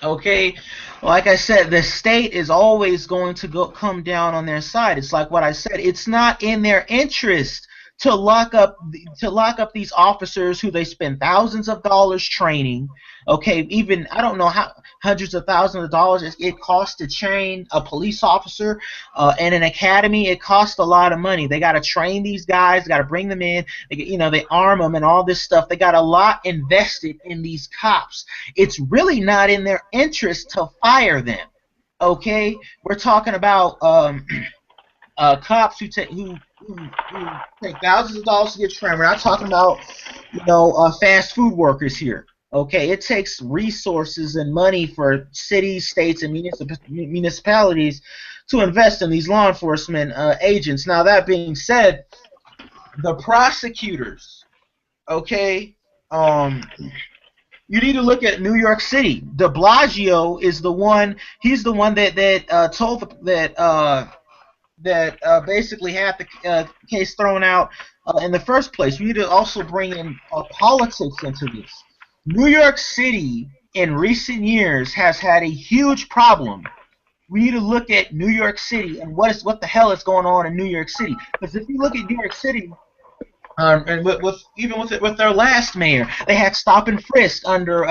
okay, like I said, the state is always going to come down on their side. It's like what I said. It's not in their interest to lock up these officers who they spend thousands of dollars training. Okay, even I don't know how hundreds of thousands of dollars it costs to train a police officer in an academy. It costs a lot of money. They got to train these guys. Got to bring them in. They arm them and all this stuff. They got a lot invested in these cops. It's really not in their interest to fire them. Okay, we're talking about cops who take thousands of dollars to get trained. We're not talking about fast food workers here. Okay, it takes resources and money for cities, states, and municipalities to invest in these law enforcement agents. Now, that being said, the prosecutors, okay, you need to look at New York City. De Blasio is the one. He's the one that basically had the case thrown out in the first place. We need to also bring in politics into this. New York City in recent years has had a huge problem. We need to look at New York City and what the hell is going on in New York City. Because if you look at New York City, and with their last mayor, they had stop and frisk under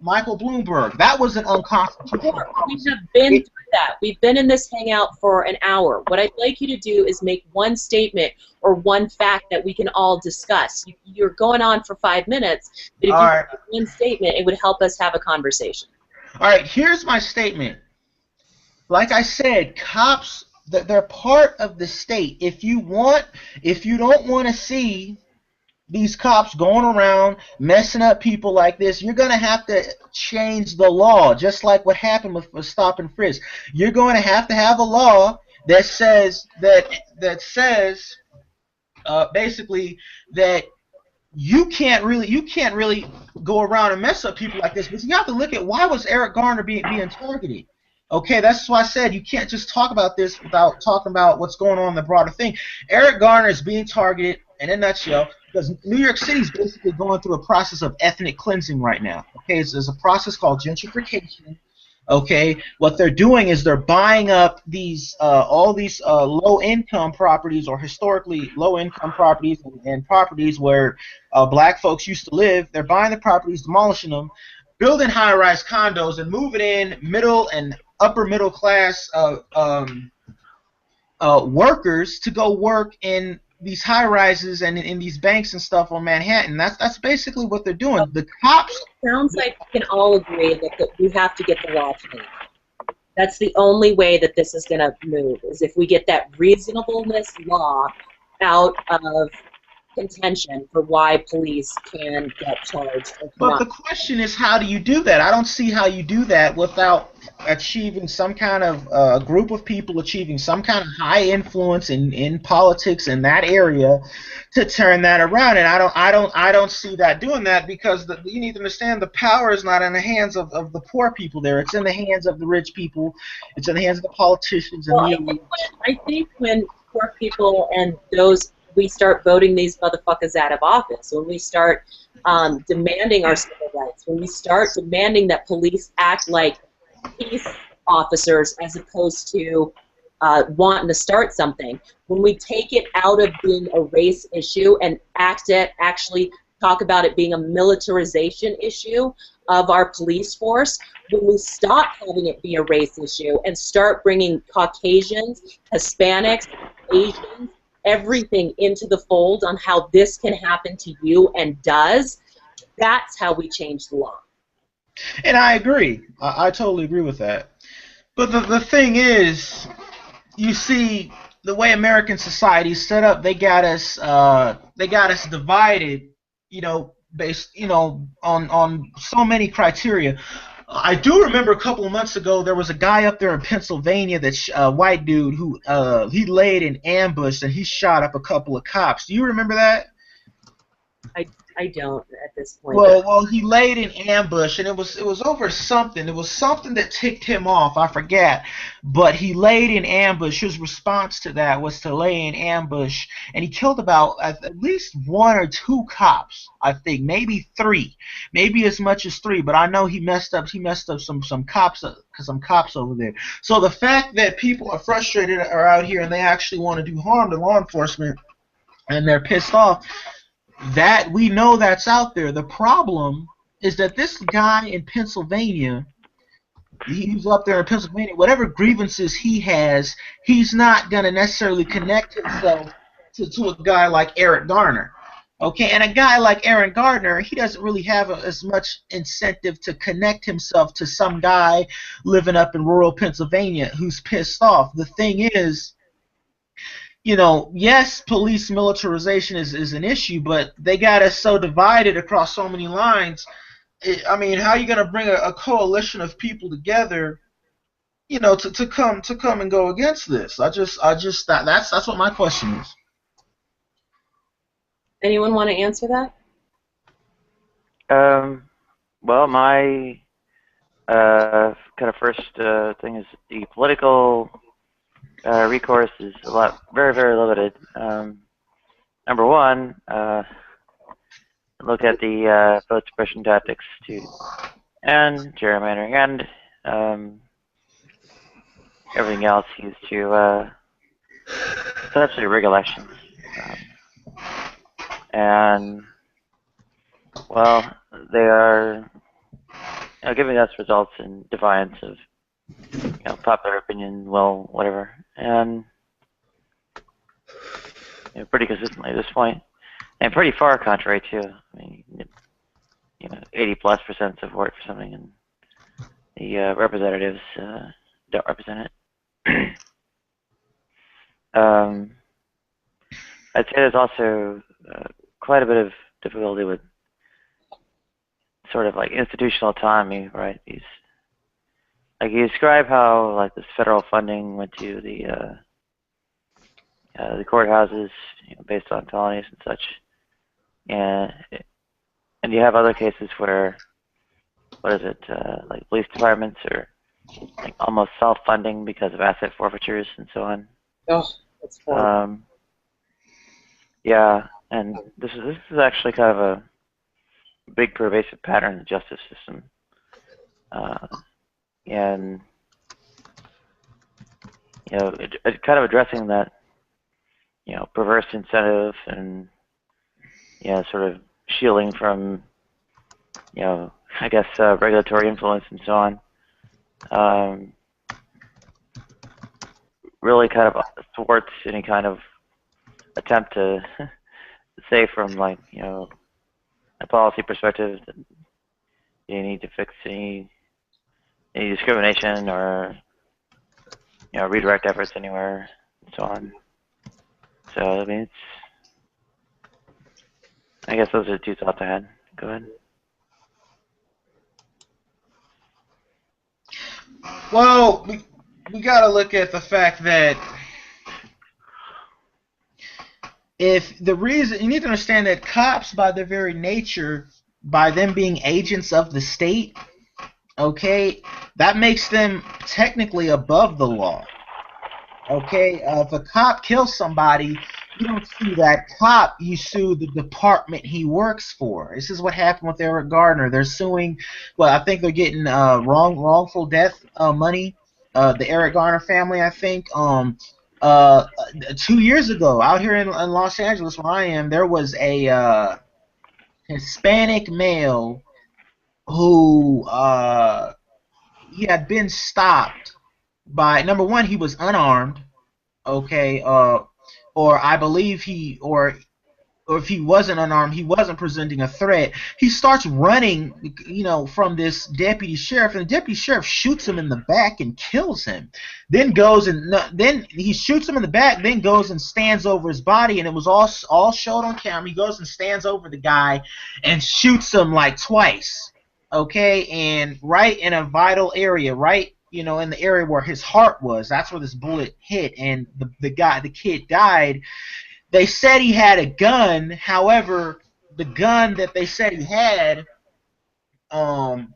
Michael Bloomberg. That was an unconstitutional. We have been through that. We've been in this hangout for an hour. What I'd like you to do is make one statement or one fact that we can all discuss. You're going on for 5 minutes, but if you make one statement, it would help us have a conversation. All right, here's my statement. Like I said, cops, they're part of the state. If you don't want to see these cops going around messing up people like this, you're going to have to change the law, just like what happened with stop and frisk. You're going to have a law that says basically that you can't really go around and mess up people like this. But you have to look at why was Eric Garner being targeted. Okay, that's why I said you can't just talk about this without talking about what's going on in the broader thing. Eric Garner is being targeted, in a nutshell, because New York City is basically going through a process of ethnic cleansing right now. Okay, there's a process called gentrification. Okay, what they're doing is they're buying up these all these low-income properties or historically low-income properties and properties where black folks used to live. They're buying the properties, demolishing them, building high-rise condos and moving in middle and upper middle class workers to go work in these high-rises and in these banks and stuff on Manhattan. That's basically what they're doing. The cops. Sounds like we can all agree that we have to get the law changed. That's the only way that this is going to move, is if we get that reasonableness law out of contention for why police can get charged or But not. the question is, how do you do that? I don't see how you do that without achieving some kind of group of people achieving some kind of high influence in politics in that area to turn that around. And I don't see that doing that, because you need to understand the power is not in the hands of the poor people there. It's in the hands of the rich people. It's in the hands of the politicians and Well, the elite. I think when poor people and those, we start voting these motherfuckers out of office, when we start demanding our civil rights, when we start demanding that police act like peace officers as opposed to wanting to start something, when we take it out of being a race issue and actually talk about it being a militarization issue of our police force, when we stop having it be a race issue and start bringing Caucasians, Hispanics, Asians, everything into the fold on how this can happen to you and does, that's how we change the law. And I agree. I totally agree with that. But the thing is, you see, the way American society is set up, they got us divided, based, on so many criteria. I do remember a couple of months ago there was a guy up there in Pennsylvania, that white dude who he laid in ambush and he shot up a couple of cops. Do you remember that? I don't at this point. Well, he laid in ambush, and it was over something. It was something that ticked him off. I forget, but he laid in ambush. His response to that was to lay in ambush, and he killed about at least 1 or 2 cops. I think maybe 3, maybe as much as 3. But I know he messed up. He messed up some cops over there. So the fact that people are frustrated are out here and they actually want to do harm to law enforcement, and they're pissed off, that we know that's out there. The problem is that this guy in Pennsylvania, he's up there in Pennsylvania, whatever grievances he has, he's not going to necessarily connect himself to a guy like Eric Garner. Okay, and a guy like Aaron Gardner, he doesn't really have as much incentive to connect himself to some guy living up in rural Pennsylvania who's pissed off. The thing is, yes, police militarization is an issue, but they got us so divided across so many lines. I mean, how are you going to bring a coalition of people together, to come and go against this? That's what my question is. Anyone want to answer that? Well, my kind of first thing is the political recourse is very, very limited. Number one, look at the vote suppression tactics and gerrymandering and everything else used to essentially rig elections. And, well, they are giving us results in defiance of popular opinion, whatever, and pretty consistently at this point, and pretty far contrary too. I mean, 80+% support for something, and the representatives don't represent it. I'd say there's also quite a bit of difficulty with sort of like institutional autonomy, right? Like you describe how like this federal funding went to the courthouses, based on felonies and such, and you have other cases where, like police departments are like almost self-funding because of asset forfeitures and so on. Oh, that's horrible. Yeah, and this is actually kind of a big pervasive pattern in the justice system. And it kind of addressing that perverse incentive and sort of shielding from I guess, regulatory influence and so on, really kind of thwarts any kind of attempt to say from, like, you know, a policy perspective that you need to fix any discrimination or, you know, redirect efforts anywhere and so on. So, I mean, I guess those are the two thoughts I had. Go ahead. Well, we got to look at the fact that if the reason, you need to understand that cops, by their very nature, by them being agents of the state, okay, that makes them technically above the law. Okay, if a cop kills somebody, you don't sue that cop, you sue the department he works for. This is what happened with Eric Gardner. They're suing, well, I think they're getting wrongful death money. The Eric Garner family, I think. 2 years ago, out here in Los Angeles, where I am, there was a Hispanic male who he had been stopped by, number one, he was unarmed, okay, or I believe or if he wasn't unarmed, he wasn't presenting a threat. He starts running, you know, from this deputy sheriff, and the deputy sheriff shoots him in the back and kills him. Then he shoots him in the back, then goes and stands over his body, and it was all showed on camera. He goes and stands over the guy and shoots him like twice, okay, and right in a vital area, right, you know, in the area where his heart was. That's where this bullet hit, and the kid died. They said he had a gun. However, the gun that they said he had, the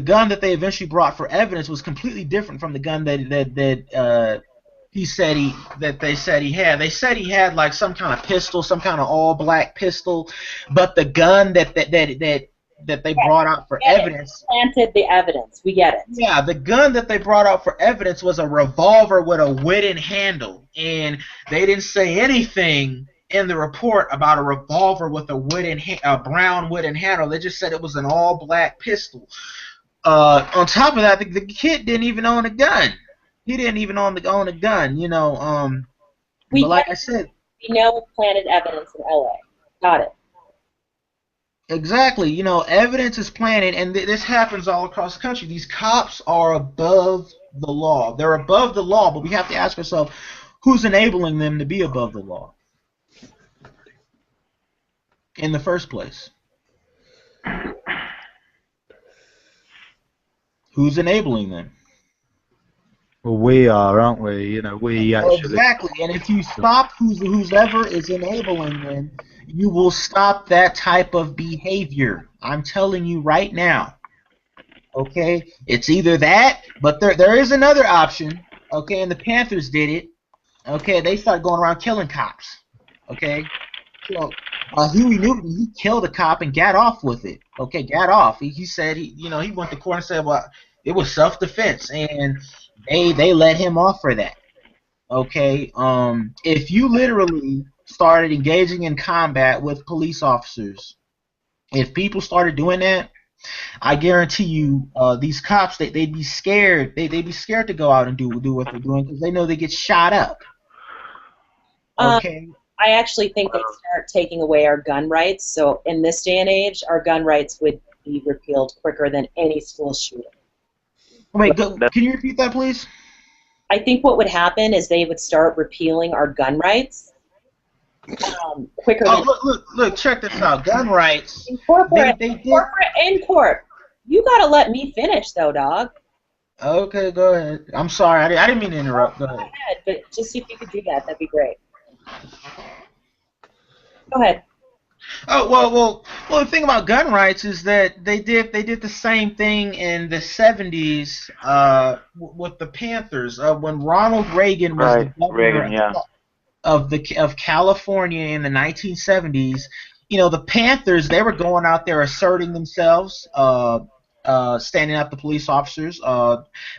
gun that they eventually brought for evidence was completely different from the gun that they said he had. They said he had like some kind of pistol, some kind of all-black pistol, but the gun that they brought out for evidence planted the evidence. We get it. Yeah, the gun that they brought out for evidence was a revolver with a wooden handle, and they didn't say anything in the report about a revolver with a brown wooden handle. They just said it was an all-black pistol. On top of that, the kid didn't even own a gun. He didn't even own a gun, you know. But like I said, we know planted evidence in LA. Got it. Exactly. You know, evidence is planted, and this happens all across the country. These cops are above the law. They're above the law, but we have to ask ourselves, who's enabling them to be above the law in the first place? Who's enabling them? Well, we are, aren't we? You know, we actually. Exactly. And if you stop whoever is enabling them, you will stop that type of behavior. I'm telling you right now. Okay? It's either that, but there is another option. Okay? And the Panthers did it. Okay? They started going around killing cops. Okay? So, Huey Newton, he killed a cop and got off with it. Okay? Got off. He said, he went to court and said, well, it was self-defense. And they let him off for that. Okay? If you literally started engaging in combat with police officers, if people started doing that, I guarantee you, these cops, they'd be scared. They'd be scared to go out and do what they're doing because they know they get shot up. Okay. I actually think they start taking away our gun rights. So in this day and age, our gun rights would be repealed quicker than any school shooting. Wait, can you repeat that, please? I think what would happen is they would start repealing our gun rights quicker. Look, check this out. Gun rights. In corporate You gotta let me finish, though, dog. Okay, go ahead. I'm sorry, I didn't mean to interrupt. Go ahead. But just see if you could do that. That'd be great. Go ahead. Oh well. The thing about gun rights is that they did the same thing in the 70s with the Panthers when Ronald Reagan was the governor of California in the 1970s. You know, the Panthers, they were going out there asserting themselves, standing up to police officers.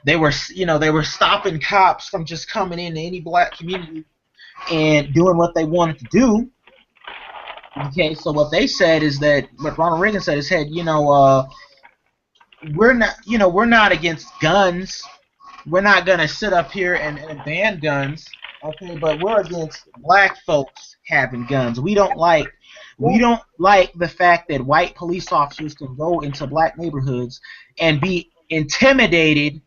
They were stopping cops from just coming into any black community and doing what they wanted to do. Okay, so what they said is that what Ronald Reagan said is, "Hey, we're not against guns. We're not gonna sit up here and ban guns, okay? But we're against black folks having guns. We don't like the fact that white police officers can go into black neighborhoods and be intimidated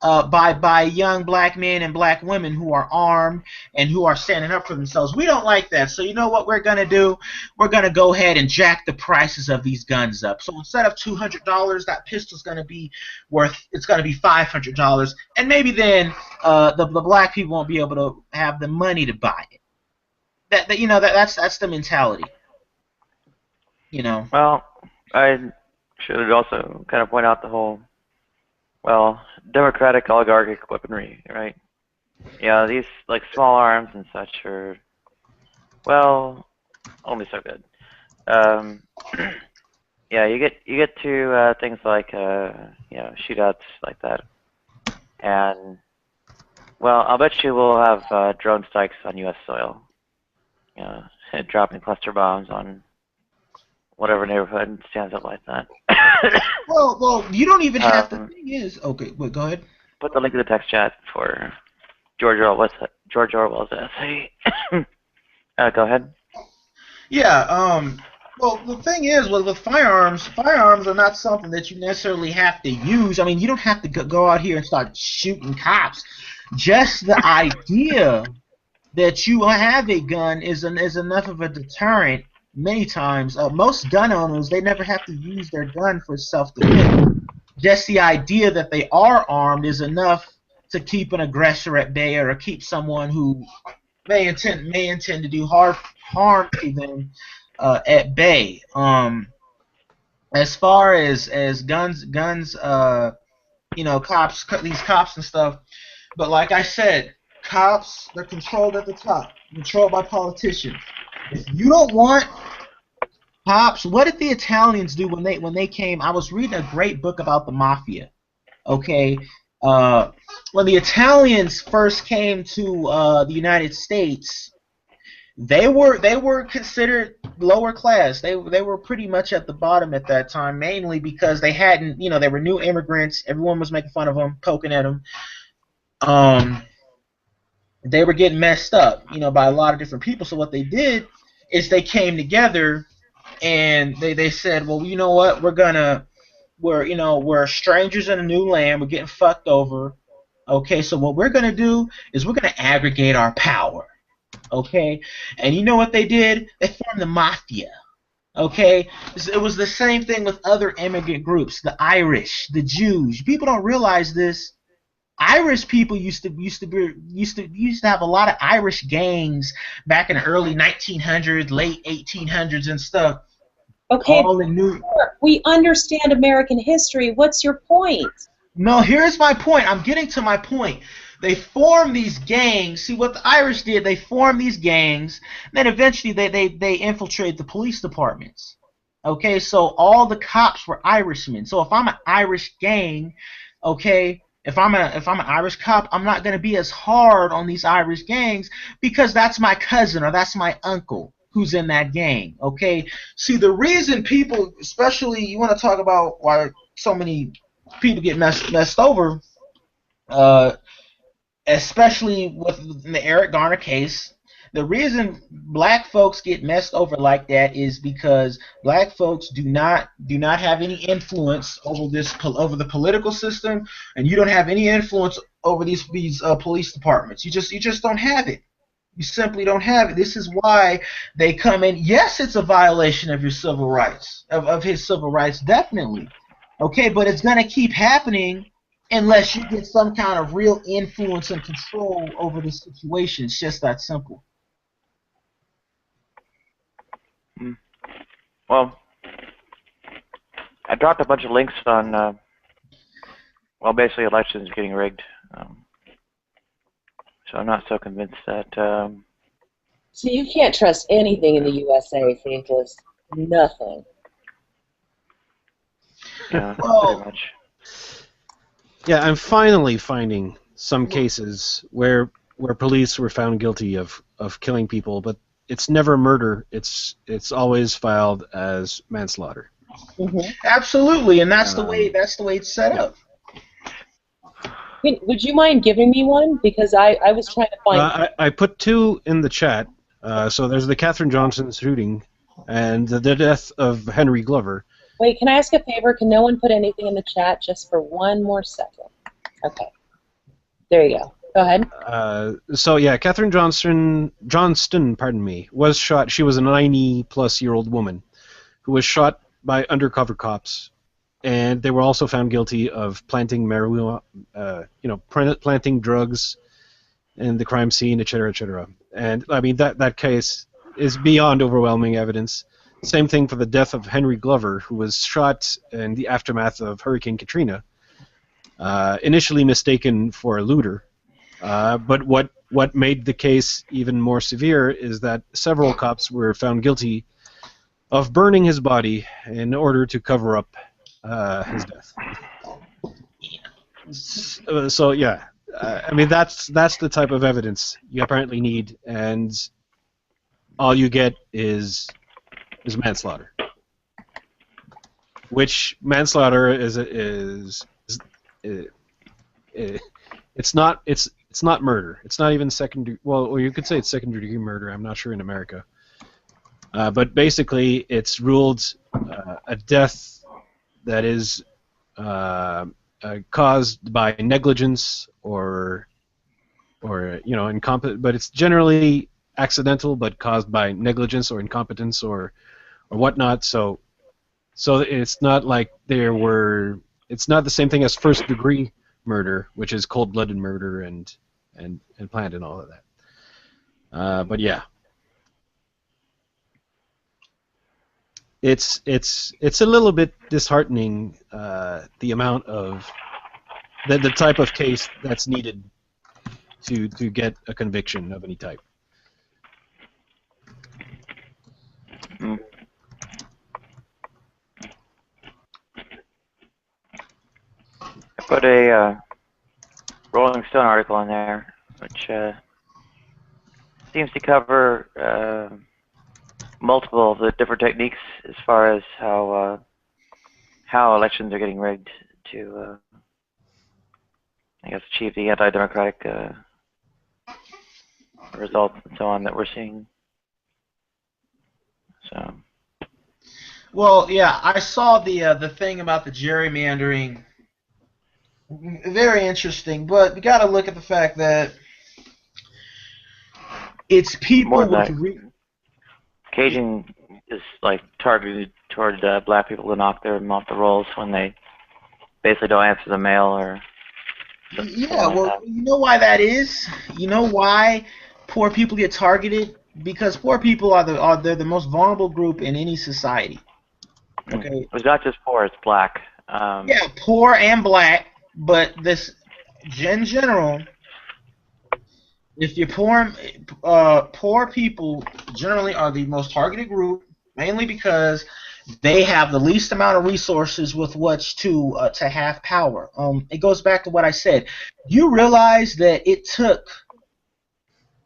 by young black men and black women who are armed and who are standing up for themselves. We don't like that. So you know what we're gonna do? We're gonna go ahead and jack the prices of these guns up. So instead of $200, that pistol's gonna be $500, and maybe then the black people won't be able to have the money to buy it. That's the mentality. Well, I should also kind of point out the whole, democratic oligarchic weaponry, right? Yeah, these like small arms and such are, only so good. Yeah, you get to things like shootouts like that, and I'll bet you we'll have drone strikes on U.S. soil, dropping cluster bombs on whatever neighborhood stands up like that. Well, you don't even have to. The thing is, okay, wait, go ahead. Put the link in the text chat for George Orwell's essay. Go ahead. Yeah. Well, the thing is, with firearms are not something that you necessarily have to use. I mean, you don't have to go out here and start shooting cops. Just the idea that you have a gun is enough of a deterrent. Many times, most gun owners, they never have to use their gun for self-defense. Just the idea that they are armed is enough to keep an aggressor at bay, or keep someone who may intend to do harm to them at bay. As far as guns, these cops and stuff. But like I said, cops, they're controlled at the top, controlled by politicians. If you don't want cops, what did the Italians do when they came? I was reading a great book about the mafia. Okay, when the Italians first came to the United States, they were considered lower class. They were pretty much at the bottom at that time, mainly because they hadn't, they were new immigrants. Everyone was making fun of them, poking at them. They were getting messed up, by a lot of different people. So what they did is they came together and they said, well, you know what, we're strangers in a new land, we're getting fucked over. Okay, so what we're gonna do is we're gonna aggregate our power. Okay, and you know what they did? They formed the mafia. Okay, it was the same thing with other immigrant groups, the Irish, the Jews. People don't realize this. Irish people used to have a lot of Irish gangs back in the early 1900s, late 1800s and stuff. Okay, we understand American history. What's your point? No, here's my point. I'm getting to my point. They formed these gangs. See what the Irish did? They formed these gangs. Then eventually they infiltrated the police departments. Okay, so all the cops were Irishmen. So if I'm an Irish gang, okay, if I'm an Irish cop, I'm not going to be as hard on these Irish gangs because that's my cousin or that's my uncle who's in that gang. Okay, see, the reason people, especially, you want to talk about why so many people get messed over, especially with the Eric Garner case. The reason black folks get messed over like that is because black folks do not have any influence over the political system, and you don't have any influence over these police departments. You just don't have it. You simply don't have it. This is why they come in. Yes, it's a violation of your civil rights, of his civil rights, definitely. Okay, but it's gonna keep happening unless you get some kind of real influence and control over the situation. It's just that simple. Well, I dropped a bunch of links on, basically elections getting rigged. So I'm not so convinced that... So you can't trust anything in the USA, Franklin. Nothing. Yeah, Well, pretty much. Yeah, I'm finally finding some cases where police were found guilty of killing people, but it's never murder. It's always filed as manslaughter. Absolutely, and that's the way it's set up. Would you mind giving me one? Because I was trying to find. I put two in the chat. So there's the Katherine Johnson shooting and the death of Henry Glover. Wait, can I ask a favor? Can no one put anything in the chat just for one more second? Okay. There you go. Go ahead. So yeah, Katherine Johnston, was shot. She was a 90-plus-year-old woman who was shot by undercover cops, and they were also found guilty of planting marijuana, planting drugs in the crime scene, etc., etc. And I mean that case is beyond overwhelming evidence. Same thing for the death of Henry Glover, who was shot in the aftermath of Hurricane Katrina, initially mistaken for a looter. But what made the case even more severe is that several cops were found guilty of burning his body in order to cover up his death. So yeah, I mean that's the type of evidence you apparently need, and all you get is manslaughter. Which manslaughter is it's not murder. It's not even second. Well, you could say it's second-degree murder. I'm not sure in America. But basically, it's ruled a death that is caused by negligence or incompetent. But it's generally accidental, but caused by negligence or incompetence or whatnot. So it's not like it's not the same thing as first-degree murder, which is cold-blooded murder and planned and all of that. But yeah, it's a little bit disheartening, the amount of the type of case that's needed to get a conviction of any type. I put a Rolling Stone article in there, which seems to cover multiple of the different techniques as far as how elections are getting rigged to, I guess, achieve the anti-democratic results and so on that we're seeing. So. Well, yeah, I saw the thing about the gerrymandering. Very interesting, but you got to look at the fact that it's people with Cajun is like targeted toward black people to knock them off the rolls when they basically don't answer the mail or. Yeah, well, you know why that is? You know why poor people get targeted? Because poor people they're the most vulnerable group in any society. Okay. It's not just poor; it's black. Yeah, poor and black. But this, in general, if you're poor people generally are the most targeted group, mainly because they have the least amount of resources with which to have power. It goes back to what I said. You realize that it took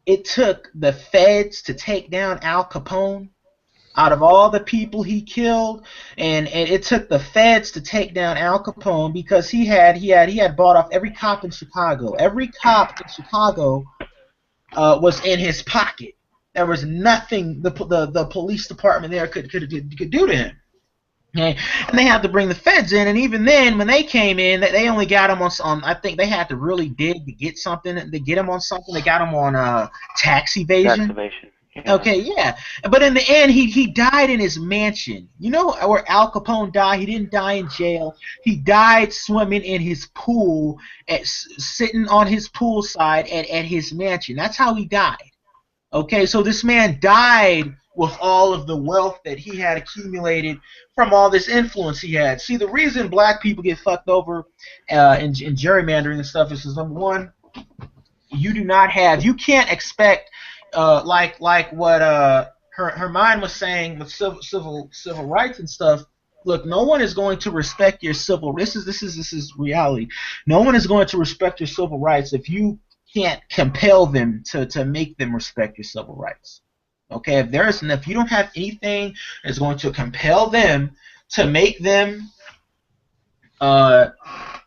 the feds to take down Al Capone. Out of all the people he killed, and it took the feds to take down Al Capone because he had bought off every cop in Chicago. Every cop in Chicago was in his pocket. There was nothing the police department there could do to him. Okay? And they had to bring the feds in, and even then, when they came in, they only got him on. I think they had to really dig to get something. To get him on something, they got him on tax evasion. Tax evasion. Yeah. Okay, yeah, but in the end, he died in his mansion. You know where Al Capone died? He didn't die in jail. He died swimming in his pool, sitting on his poolside at his mansion. That's how he died. Okay, so this man died with all of the wealth that he had accumulated from all this influence he had. See, the reason black people get fucked over in gerrymandering and stuff is number one, you can't expect. Like what her mind was saying with civil rights and stuff. Look, no one is going to respect your civil. This is reality. No one is going to respect your civil rights if you can't compel them to make them respect your civil rights. Okay, if you don't have anything that's going to compel them to make them that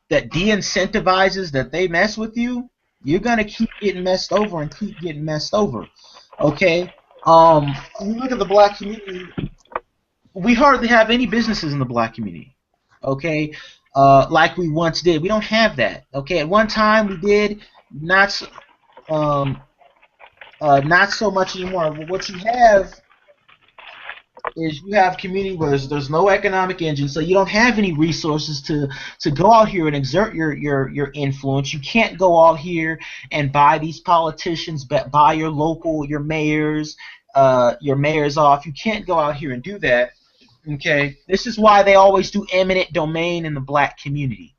de-incentivizes that they mess with you, you're gonna keep getting messed over and keep getting messed over. Okay. When you look at the black community, we hardly have any businesses in the black community. Okay. Like we once did. We don't have that. Okay. At one time we did, not not so much anymore. What you have is you have community where there's no economic engine, so you don't have any resources to go out here and exert your influence. You can't go out here and buy these politicians, buy your mayors off. You can't go out here and do that. Okay, this is why they always do eminent domain in the black community.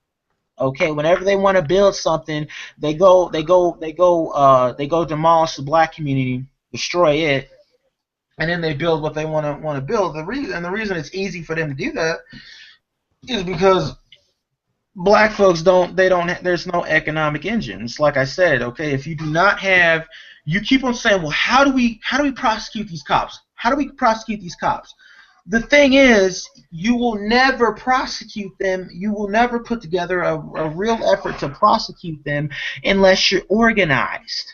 Okay, whenever they want to build something, they go demolish the black community, destroy it, and then they build what they want to build. The reason it's easy for them to do that is because black folks there's no economic engine. It's like I said, okay, if you do not have, you keep on saying, well, how do we prosecute these cops? How do we prosecute these cops? The thing is, you will never prosecute them. You will never put together a real effort to prosecute them unless you're organized.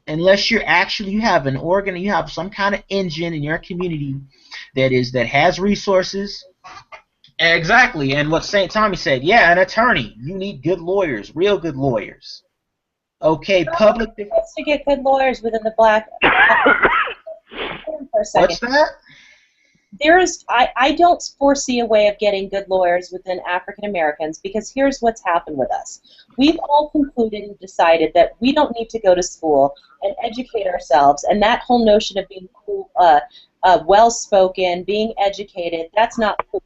Unless you have you have some kind of engine in your community that has resources. Exactly, and what St. Tommy said, yeah, an attorney. You need good lawyers, real good lawyers. Okay, public. To get good lawyers within the black. For a second. What's that? I don't foresee a way of getting good lawyers within African Americans, because here's what's happened with us. We've all concluded and decided that we don't need to go to school and educate ourselves, and that whole notion of being cool, well-spoken, being educated, that's not cool.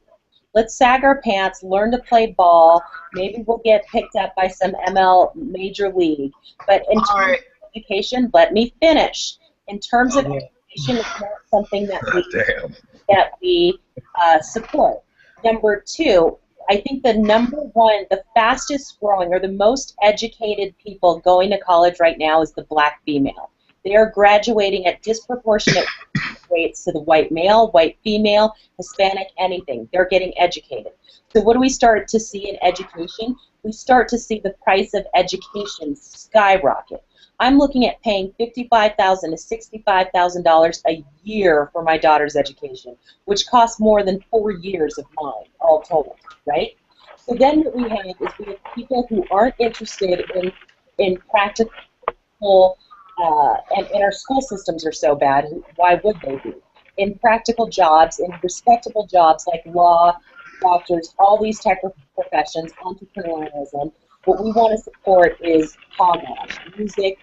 Let's sag our pants, learn to play ball, maybe we'll get picked up by some ML major league, but in terms of education, let me finish. In terms of education, it's not something that we support. Number two, I think the fastest growing or the most educated people going to college right now is the black female. They are graduating at disproportionate rates to the white male, white female, Hispanic, anything. They're getting educated. So what do we start to see in education? We start to see the price of education skyrocket. I'm looking at paying $55,000 to $65,000 a year for my daughter's education, which costs more than 4 years of mine, all told, right? So then what we have people who aren't interested in practical, and our school systems are so bad, why would they be? In practical jobs, in respectable jobs like law, doctors, all these type of professions, entrepreneurialism. What we want to support is hogwash, music,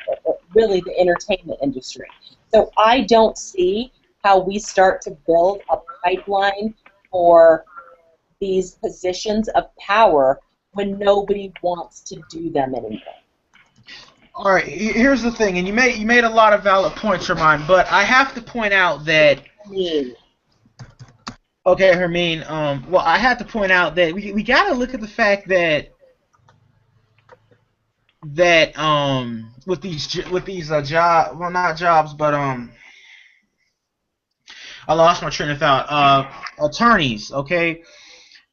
really the entertainment industry. So I don't see how we start to build a pipeline for these positions of power when nobody wants to do them anymore. All right, here's the thing, and you made a lot of valid points, Hermine, but I have to point out that. Okay, Hermine. Well, I have to point out that we got to look at the fact that with these job, well, not jobs, but I lost my train of thought. Attorneys, okay.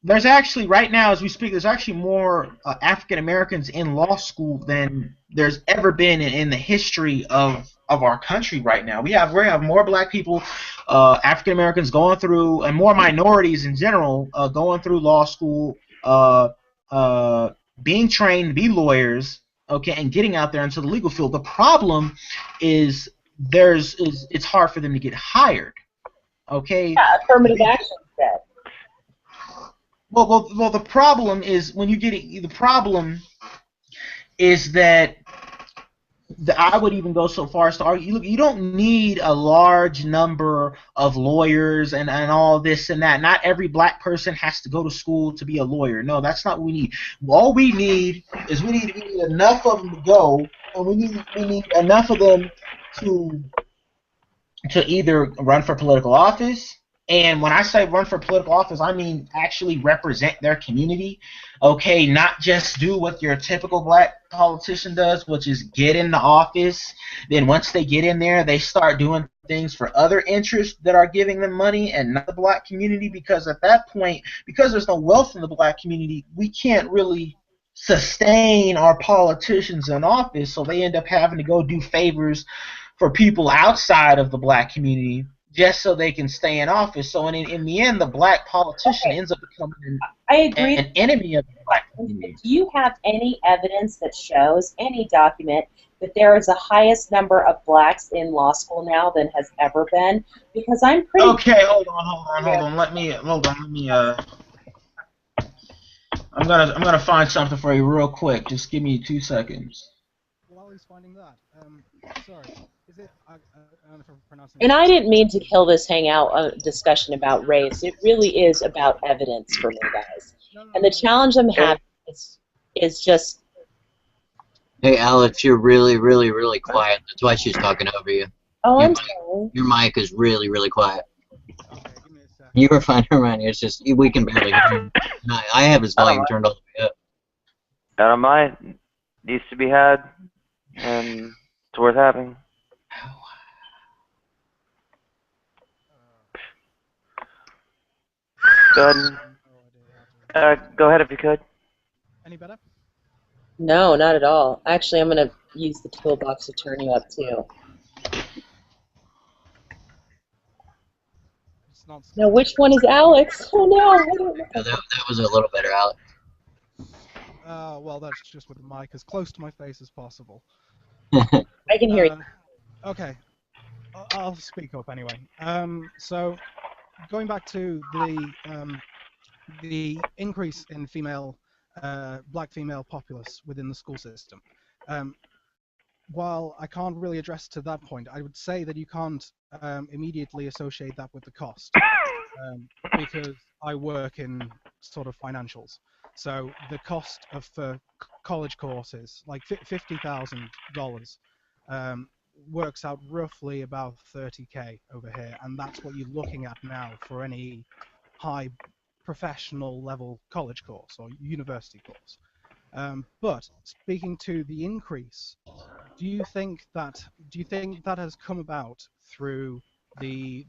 There's actually, right now as we speak, there's actually more African Americans in law school than there's ever been in the history of our country right now. We have more black people, African Americans going through, and more minorities in general going through law school, being trained to be lawyers, okay, and getting out there into the legal field. The problem is it's hard for them to get hired. Okay. Yeah, affirmative action said. Well, the problem is the problem is that I would even go so far as to argue, look, you don't need a large number of lawyers and all this and that. Not every black person has to go to school to be a lawyer. No, that's not what we need. All we need is we need enough of them to go, and we need enough of them to either run for political office, And when I say run for political office, I mean actually represent their community. Okay, not just do what your typical black politician does, which is get in the office. Then once they get in there, they start doing things for other interests that are giving them money and not the black community, because at that point, because there's no wealth in the black community, we can't really sustain our politicians in office, so they end up having to go do favors for people outside of the black community just so they can stay in office. So in the end, the black politician ends up becoming I agree. an enemy of the black community. Do you have any evidence that shows, any document, that there is the highest number of blacks in law school now than has ever been? Because I'm pretty... Okay, hold on. Let me I'm gonna find something for you real quick. Just give me 2 seconds. While he's finding that, sorry, is it? I don't know if I'm pronouncing. And I didn't mean to kill this hangout discussion about race. It really is about evidence for me, guys. And the challenge I'm having is just... Hey, Alex, you're really, really, really quiet. That's why she's talking over you. Oh, I'm sorry. Your mic is really, really quiet. Okay, give me a second. You were fine, Hermione. It's just we can barely hear him. I have his volume turned all the way up. I don't mind. Needs to be had, and it's worth having. Go ahead. Go ahead if you could. Any better? No, not at all. Actually, I'm going to use the toolbox to turn you up, too. It's not. Now, which one is Alex? Oh, no. I don't know. Yeah, that was a little better, Alex. Well, that's just with the mic as close to my face as possible. I can hear you. Okay. I'll speak up anyway. So, going back to the increase in black female populace within the school system. While I can't really address to that point, I would say that you can't immediately associate that with the cost, because I work in sort of financials. So the cost of college courses, like $50,000, works out roughly about $30K over here, and that's what you're looking at now for any high professional level college course or university course. But speaking to the increase, do you think that has come about through the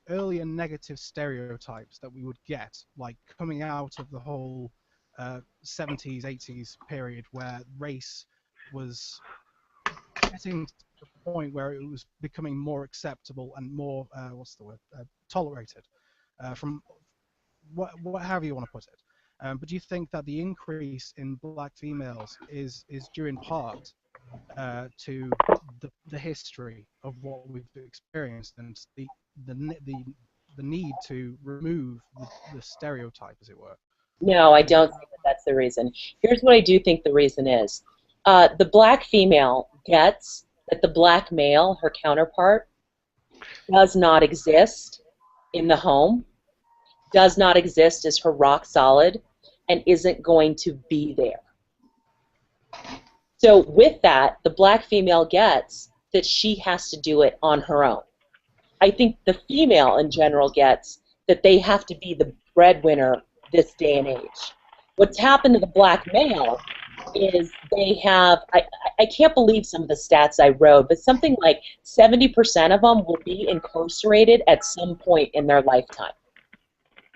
earlier negative stereotypes that we would get, like coming out of the whole 70s, 80s period where race was getting to the point where it was becoming more acceptable and more tolerated, from however you want to put it. But do you think that the increase in black females is due in part to the history of what we've experienced and the need to remove the stereotype, as it were? No, I don't think that that's the reason. Here's what I do think the reason is. The black female gets that the black male, her counterpart, does not exist in the home, does not exist as her rock solid, and isn't going to be there. So with that, the black female gets that she has to do it on her own. I think the female in general gets that they have to be the breadwinner this day and age. What's happened to the black male is they have, I can't believe some of the stats I wrote, but something like 70% of them will be incarcerated at some point in their lifetime,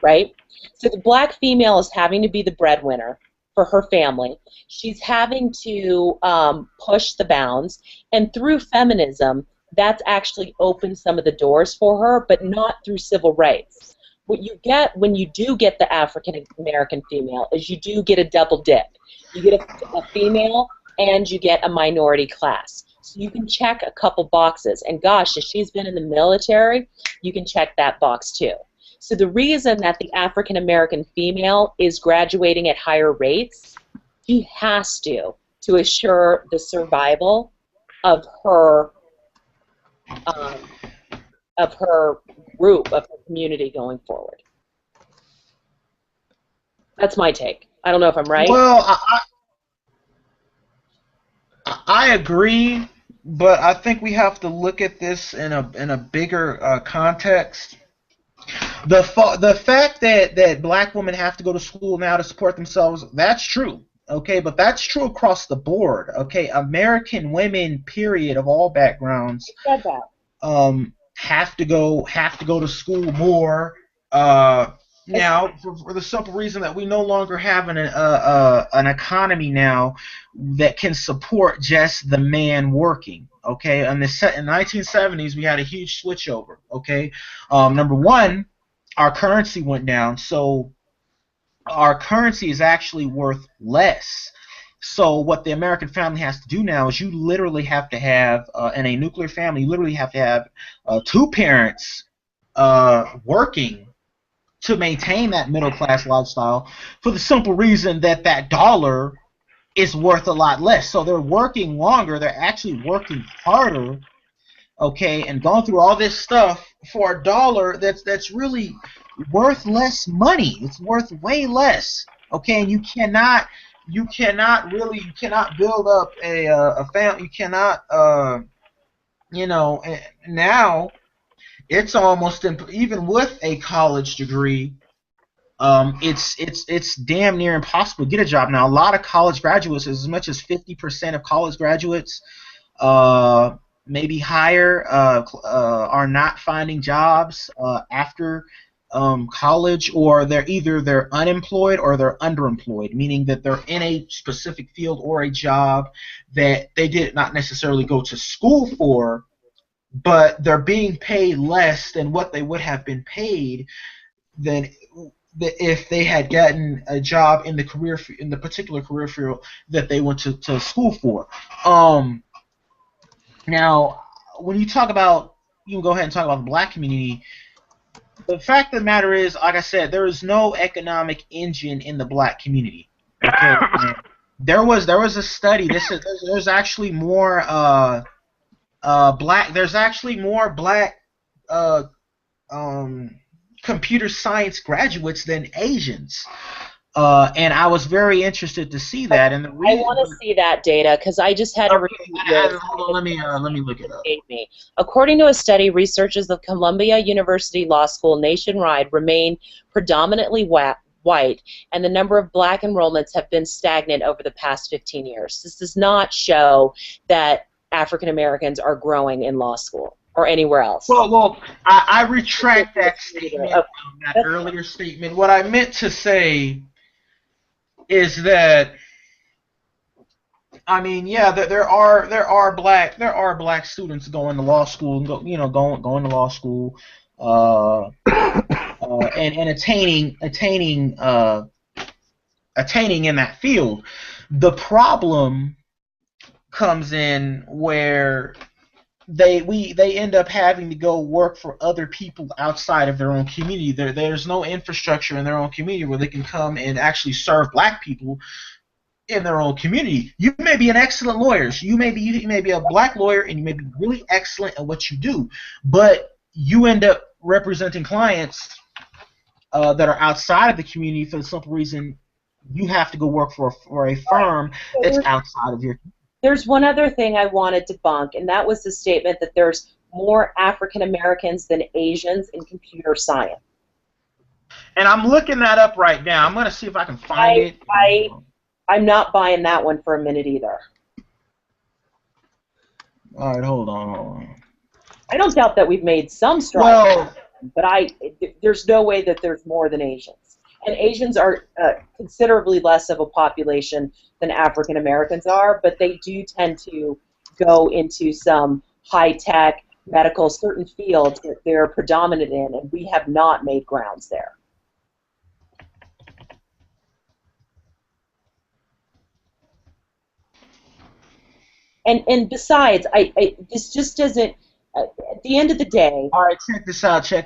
right? So the black female is having to be the breadwinner for her family. She's having to push the bounds, and through feminism, that's actually opened some of the doors for her, but not through civil rights. What you get when you do get the African American female is you do get a double dip. You get a female and you get a minority class. So you can check a couple boxes. And gosh, if she's been in the military, you can check that box too. So the reason that the African American female is graduating at higher rates, she has to assure the survival of her group, of her community going forward. That's my take. I don't know if I'm right. Well, I agree but I think we have to look at this in a bigger context. The fact that black women have to go to school now to support themselves, that's true. Okay, but that's true across the board. Okay, American women, period, of all backgrounds, said that. have to go to school more. Now, for the simple reason that we no longer have an economy now that can support just the man working. Okay, in the 1970s, we had a huge switchover. Okay, number one, our currency went down, so our currency is actually worth less. So what the American family has to do now is you literally have to have, in a nuclear family, you literally have to have two parents working to maintain that middle class lifestyle, for the simple reason that that dollar is worth a lot less. So they're working longer, they're actually working harder, okay, and going through all this stuff for a dollar that's really worth less money. It's worth way less, okay, and you cannot build up a family. You cannot now it's almost even with a college degree, it's damn near impossible to get a job now. A lot of college graduates, as much as 50% of college graduates, maybe higher, are not finding jobs after college, or they're unemployed or they're underemployed, meaning that they're in a specific field or a job that they did not necessarily go to school for, but they're being paid less than what they would have been paid than if they had gotten a job in the particular career field that they went to school for. Now, when you talk about, you can go ahead and talk about the black community. The fact of the matter is, like I said, there is no economic engine in the black community. Okay, there was a study. There's actually more black computer science graduates than Asians. And I was very interested to see that. And the reason I want to see that data because I just had a review. Hold on, let me look it up. According to a study, researchers of Columbia University Law School nationwide remain predominantly white, and the number of black enrollments have been stagnant over the past 15 years. This does not show that African Americans are growing in law school or anywhere else. Well, I retract that statement, that earlier statement. What I meant to say is that, I mean, yeah, there are black students going to law school, going to law school, and attaining in that field. The problem comes in where they end up having to go work for other people outside of their own community. There's no infrastructure in their own community where they can come and actually serve black people in their own community. You may be an excellent lawyer. You may be a black lawyer, and you may be really excellent at what you do, but you end up representing clients that are outside of the community for the simple reason you have to go work for a firm that's outside of your community. There's one other thing I wanted to debunk, and that was the statement that there's more African Americans than Asians in computer science. And I'm looking that up right now. I'm going to see if I can find it. I'm not buying that one for a minute either. All right, hold on. I don't doubt that we've made some strides, but there's no way that there's more than Asians. And Asians are considerably less of a population than African Americans are, but they do tend to go into some high-tech, medical, certain fields that they're predominant in, and we have not made grounds there. And besides, this just doesn't. At the end of the day. All right, check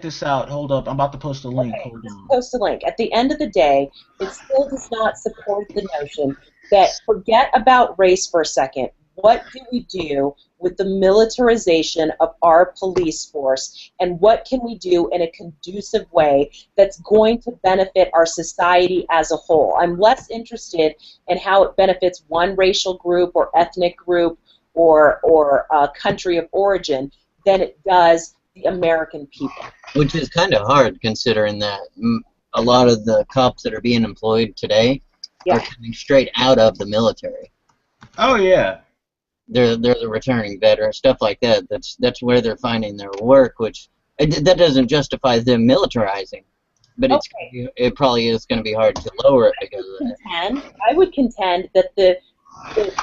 this out. Hold up, I'm about to post a link. Okay, just post a link. At the end of the day, it still does not support the notion that, forget about race for a second. What do we do with the militarization of our police force, and what can we do in a conducive way that's going to benefit our society as a whole? I'm less interested in how it benefits one racial group or ethnic group or country of origin than it does the American people. Which is kind of hard considering that a lot of the cops that are being employed today are coming straight out of the military. Oh yeah. They're the returning veterans, stuff like that. That's where they're finding their work, which that doesn't justify them militarizing, but it probably is going to be hard to lower it because of that. I would contend that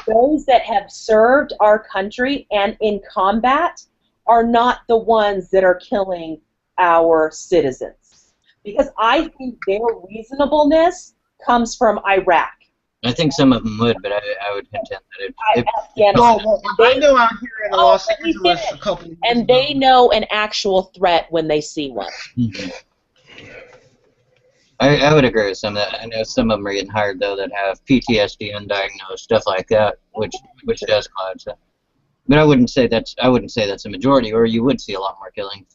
those that have served our country and in combat are not the ones that are killing our citizens, because I think their reasonableness comes from Iraq. I think some of them would, but I would contend that I know out here in Los Angeles a couple of years and ago. they know an actual threat when they see one. I would agree with some of that. I know some of them are getting hired though that have PTSD, undiagnosed, stuff like that, which does cloud stuff. But I wouldn't say that's a majority, or you would see a lot more killings.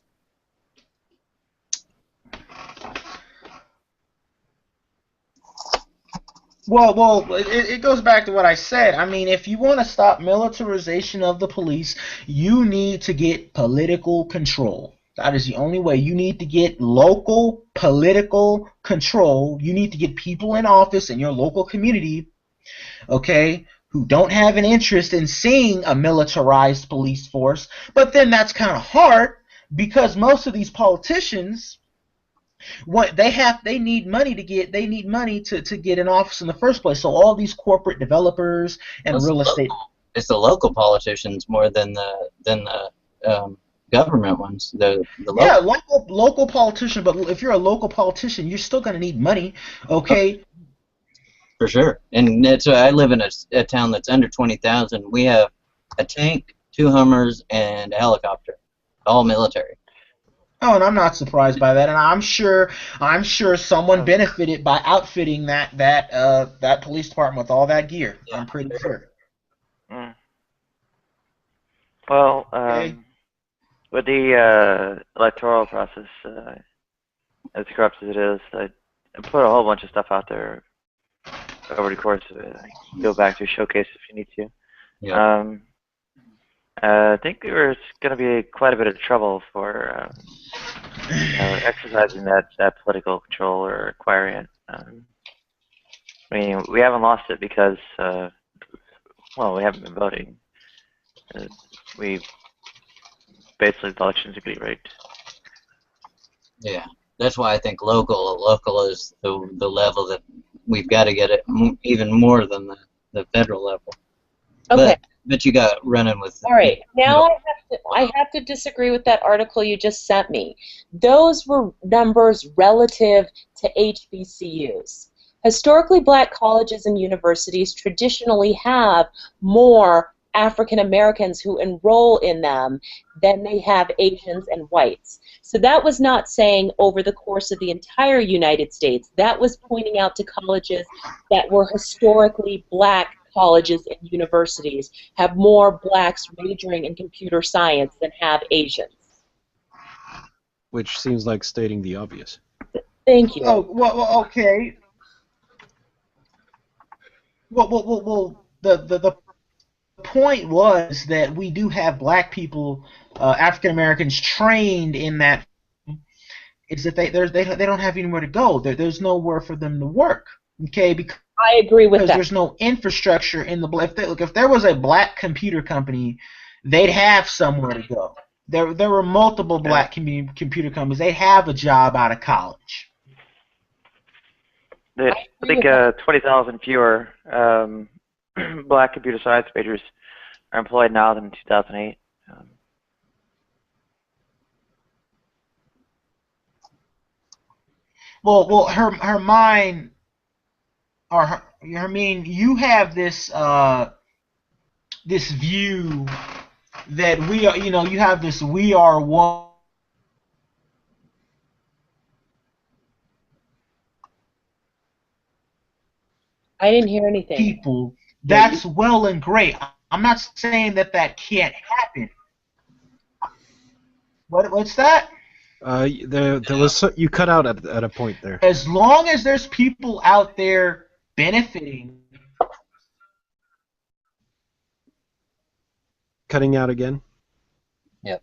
Well, it goes back to what I said. I mean, if you want to stop militarization of the police, you need to get political control. That is the only way. You need to get local political control. You need to get people in office in your local community, okay, who don't have an interest in seeing a militarized police force. But then that's kind of hard because most of these politicians, they need money to get in office in the first place. So all these corporate developers and real estate. It's the local politicians more than the government ones. The local politician. But if you're a local politician, you're still going to need money. Okay. For sure. And I live in a town that's under 20,000. We have a tank, 2 Hummers, and a helicopter, all military. Oh, and I'm not surprised by that, and I'm sure someone benefited by outfitting that police department with all that gear. Yeah, I'm pretty sure. Well, with the electoral process, as corrupt as it is, I put a whole bunch of stuff out there over the course of it. I can go back to showcase if you need to. Yeah. I think there's going to be quite a bit of trouble for exercising that political control or acquiring it. I mean, we haven't lost it because, we haven't been voting. Basically, the elections are getting rigged. Yeah, that's why I think local is the level that we've got to get it even more than the federal level. Okay. But you got running with. All right. Now I have to disagree with that article you just sent me. Those were numbers relative to HBCUs. Historically, black colleges and universities traditionally have more African Americans who enroll in them than they have Asians and whites. So that was not saying over the course of the entire United States. That was pointing out to colleges that were historically black colleges and universities have more blacks majoring in computer science than have Asians. Which seems like stating the obvious. Thank you. Oh, well okay. Well, the point was that we do have black people, African Americans trained in that. Is that they don't have anywhere to go. There's nowhere for them to work. Okay, because I agree with that. There's no infrastructure in the if there was a black computer company, they'd have somewhere to go. There were multiple black computer companies. They have a job out of college. I think 20,000 fewer black computer science majors are employed now than in 2008. Well, her mind, or her, I mean, you have this this view that we are, you have this we are one. I didn't hear anything. People, that's well and great. I'm not saying that can't happen. What's that? There was you cut out at a point there. As long as there's people out there benefiting, cutting out again. Yep.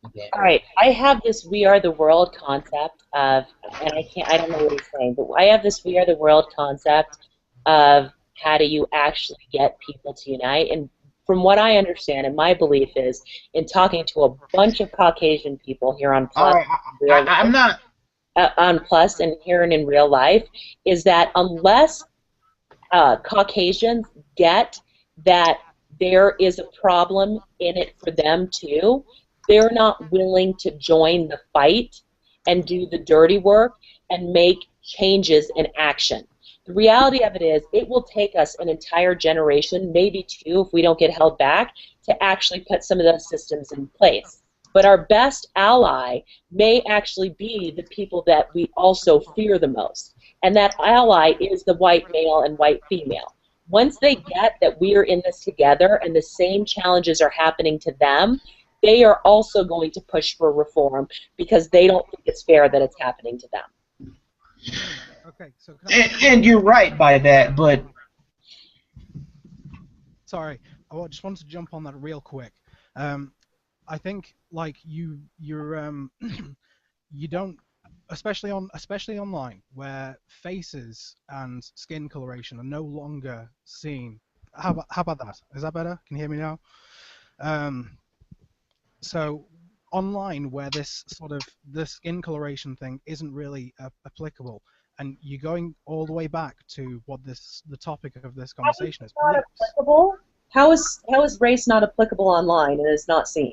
Okay. All right, I have this "we are the world" concept of, and I don't know what he's saying, but I have this "we are the world" concept of how do you actually get people to unite. And from what I understand, and my belief is, in talking to a bunch of Caucasian people here on All Plus, right, I'm not. on Plus and here and in real life, is that unless Caucasians get that there is a problem in it for them too, they're not willing to join the fight and do the dirty work and make changes in action. The reality of it is it will take us an entire generation, maybe two if we don't get held back, to actually put some of those systems in place. But our best ally may actually be the people that we also fear the most. And that ally is the white male and white female. Once they get that we are in this together and the same challenges are happening to them, they are also going to push for reform because they don't think it's fair that it's happening to them. Okay, so And you're right by that, but sorry, I just wanted to jump on that real quick. I think like you're you don't, especially online, where faces and skin coloration are no longer seen. How about that? Is that better? Can you hear me now? So online, where this sort of the skin coloration thing isn't really applicable, and you're going all the way back to what the topic of this conversation is. Not applicable? How is race not applicable online and is not seen?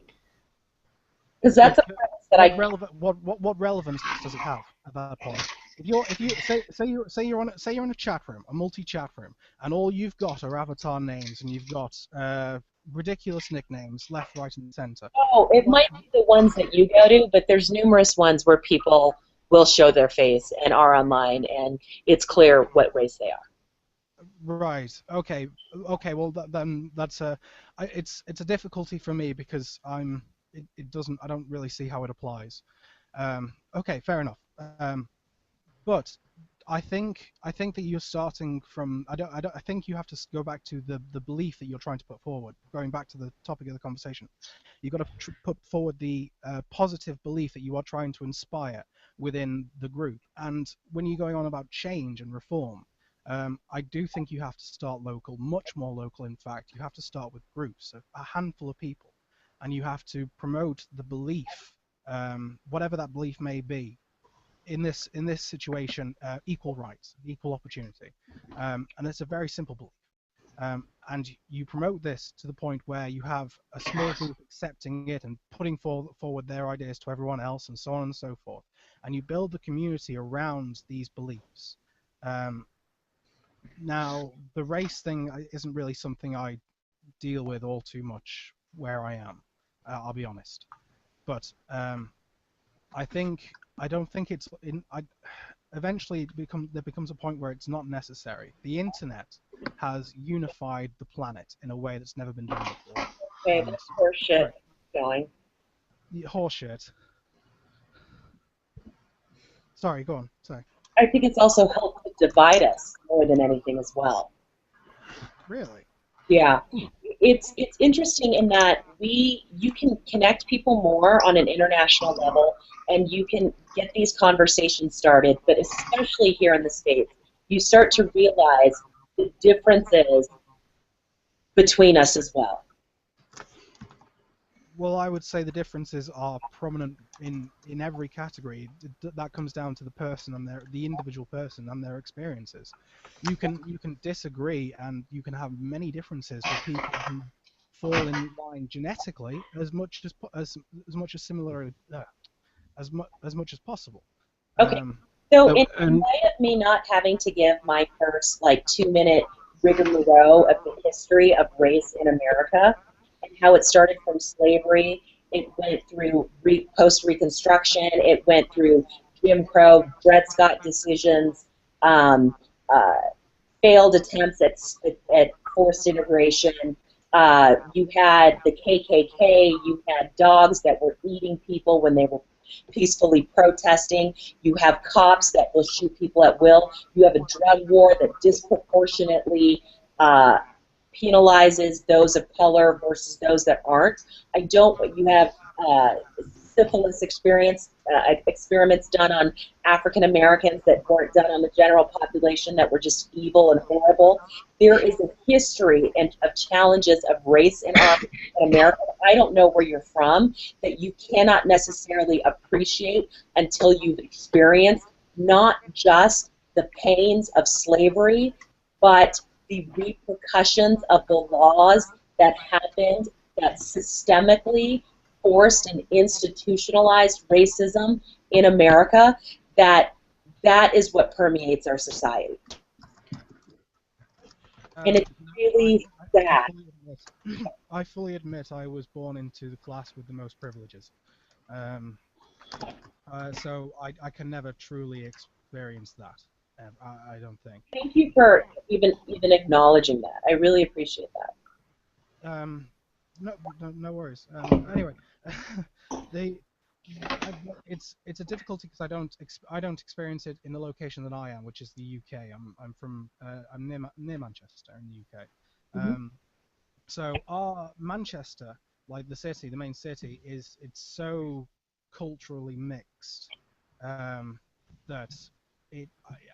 Because that's a premise that what relevance does it have at that point? If you say you're in a chat room, a multi-chat room, and all you've got are avatar names and you've got ridiculous nicknames left, right, and center. Oh, it might be the ones that you go to, but there's numerous ones where people will show their face and are online, and it's clear what race they are. Right. Okay. Well, then that's it's a difficulty for me because it doesn't. I don't really see how it applies. Okay. Fair enough. But I think that you're starting from. I think you have to go back to the belief that you're trying to put forward. Going back to the topic of the conversation, you've got to put forward the positive belief that you are trying to inspire within the group. And when you're going on about change and reform, I do think you have to start local, much more local. In fact, you have to start with groups, a handful of people, and you have to promote the belief, whatever that belief may be. In this situation, equal rights, equal opportunity, and it's a very simple belief. And you promote this to the point where you have a small group accepting it and putting forward their ideas to everyone else, and so on and so forth. And you build the community around these beliefs. Now, the race thing isn't really something I deal with all too much where I am. I'll be honest, but I don't think it's in. Eventually, there becomes a point where it's not necessary. The internet has unified the planet in a way that's never been done before. Okay, that's horseshit going. Horseshit. Sorry, go on. Sorry. I think it's also helped to divide us more than anything as well. Really? Yeah. It's interesting in that you can connect people more on an international level, and you can get these conversations started, but especially here in the States, you start to realize the differences between us as well. Well, I would say the differences are prominent in every category. That comes down to the person and the individual person and their experiences. You can disagree, and you can have many differences with people who fall in line genetically as much as similar as much as possible. Okay. So in light of me not having to give my first 2-minute rigmarole of the history of race in America, and how it started from slavery, it went through post-Reconstruction, it went through Jim Crow, Dred Scott decisions, failed attempts at forced integration. You had the KKK, you had dogs that were eating people when they were peacefully protesting. You have cops that will shoot people at will. You have a drug war that disproportionately penalizes those of color versus those that aren't. I don't. You have syphilis experiments done on African Americans that weren't done on the general population, that were just evil and horrible. There is a history of challenges of race in America. I don't know where you're from, that you cannot necessarily appreciate until you've experienced not just the pains of slavery, but the repercussions of the laws that happened that systemically forced and institutionalized racism in America. That is what permeates our society. And it's really sad. I fully admit I was born into the class with the most privileges. So I can never truly experience that. I don't think. Thank you for even acknowledging that. I really appreciate that. No worries. Anyway, it's a difficulty because I don't experience it in the location that I am, which is the UK. I'm near Manchester in the UK. So our Manchester, like the main city, it's so culturally mixed that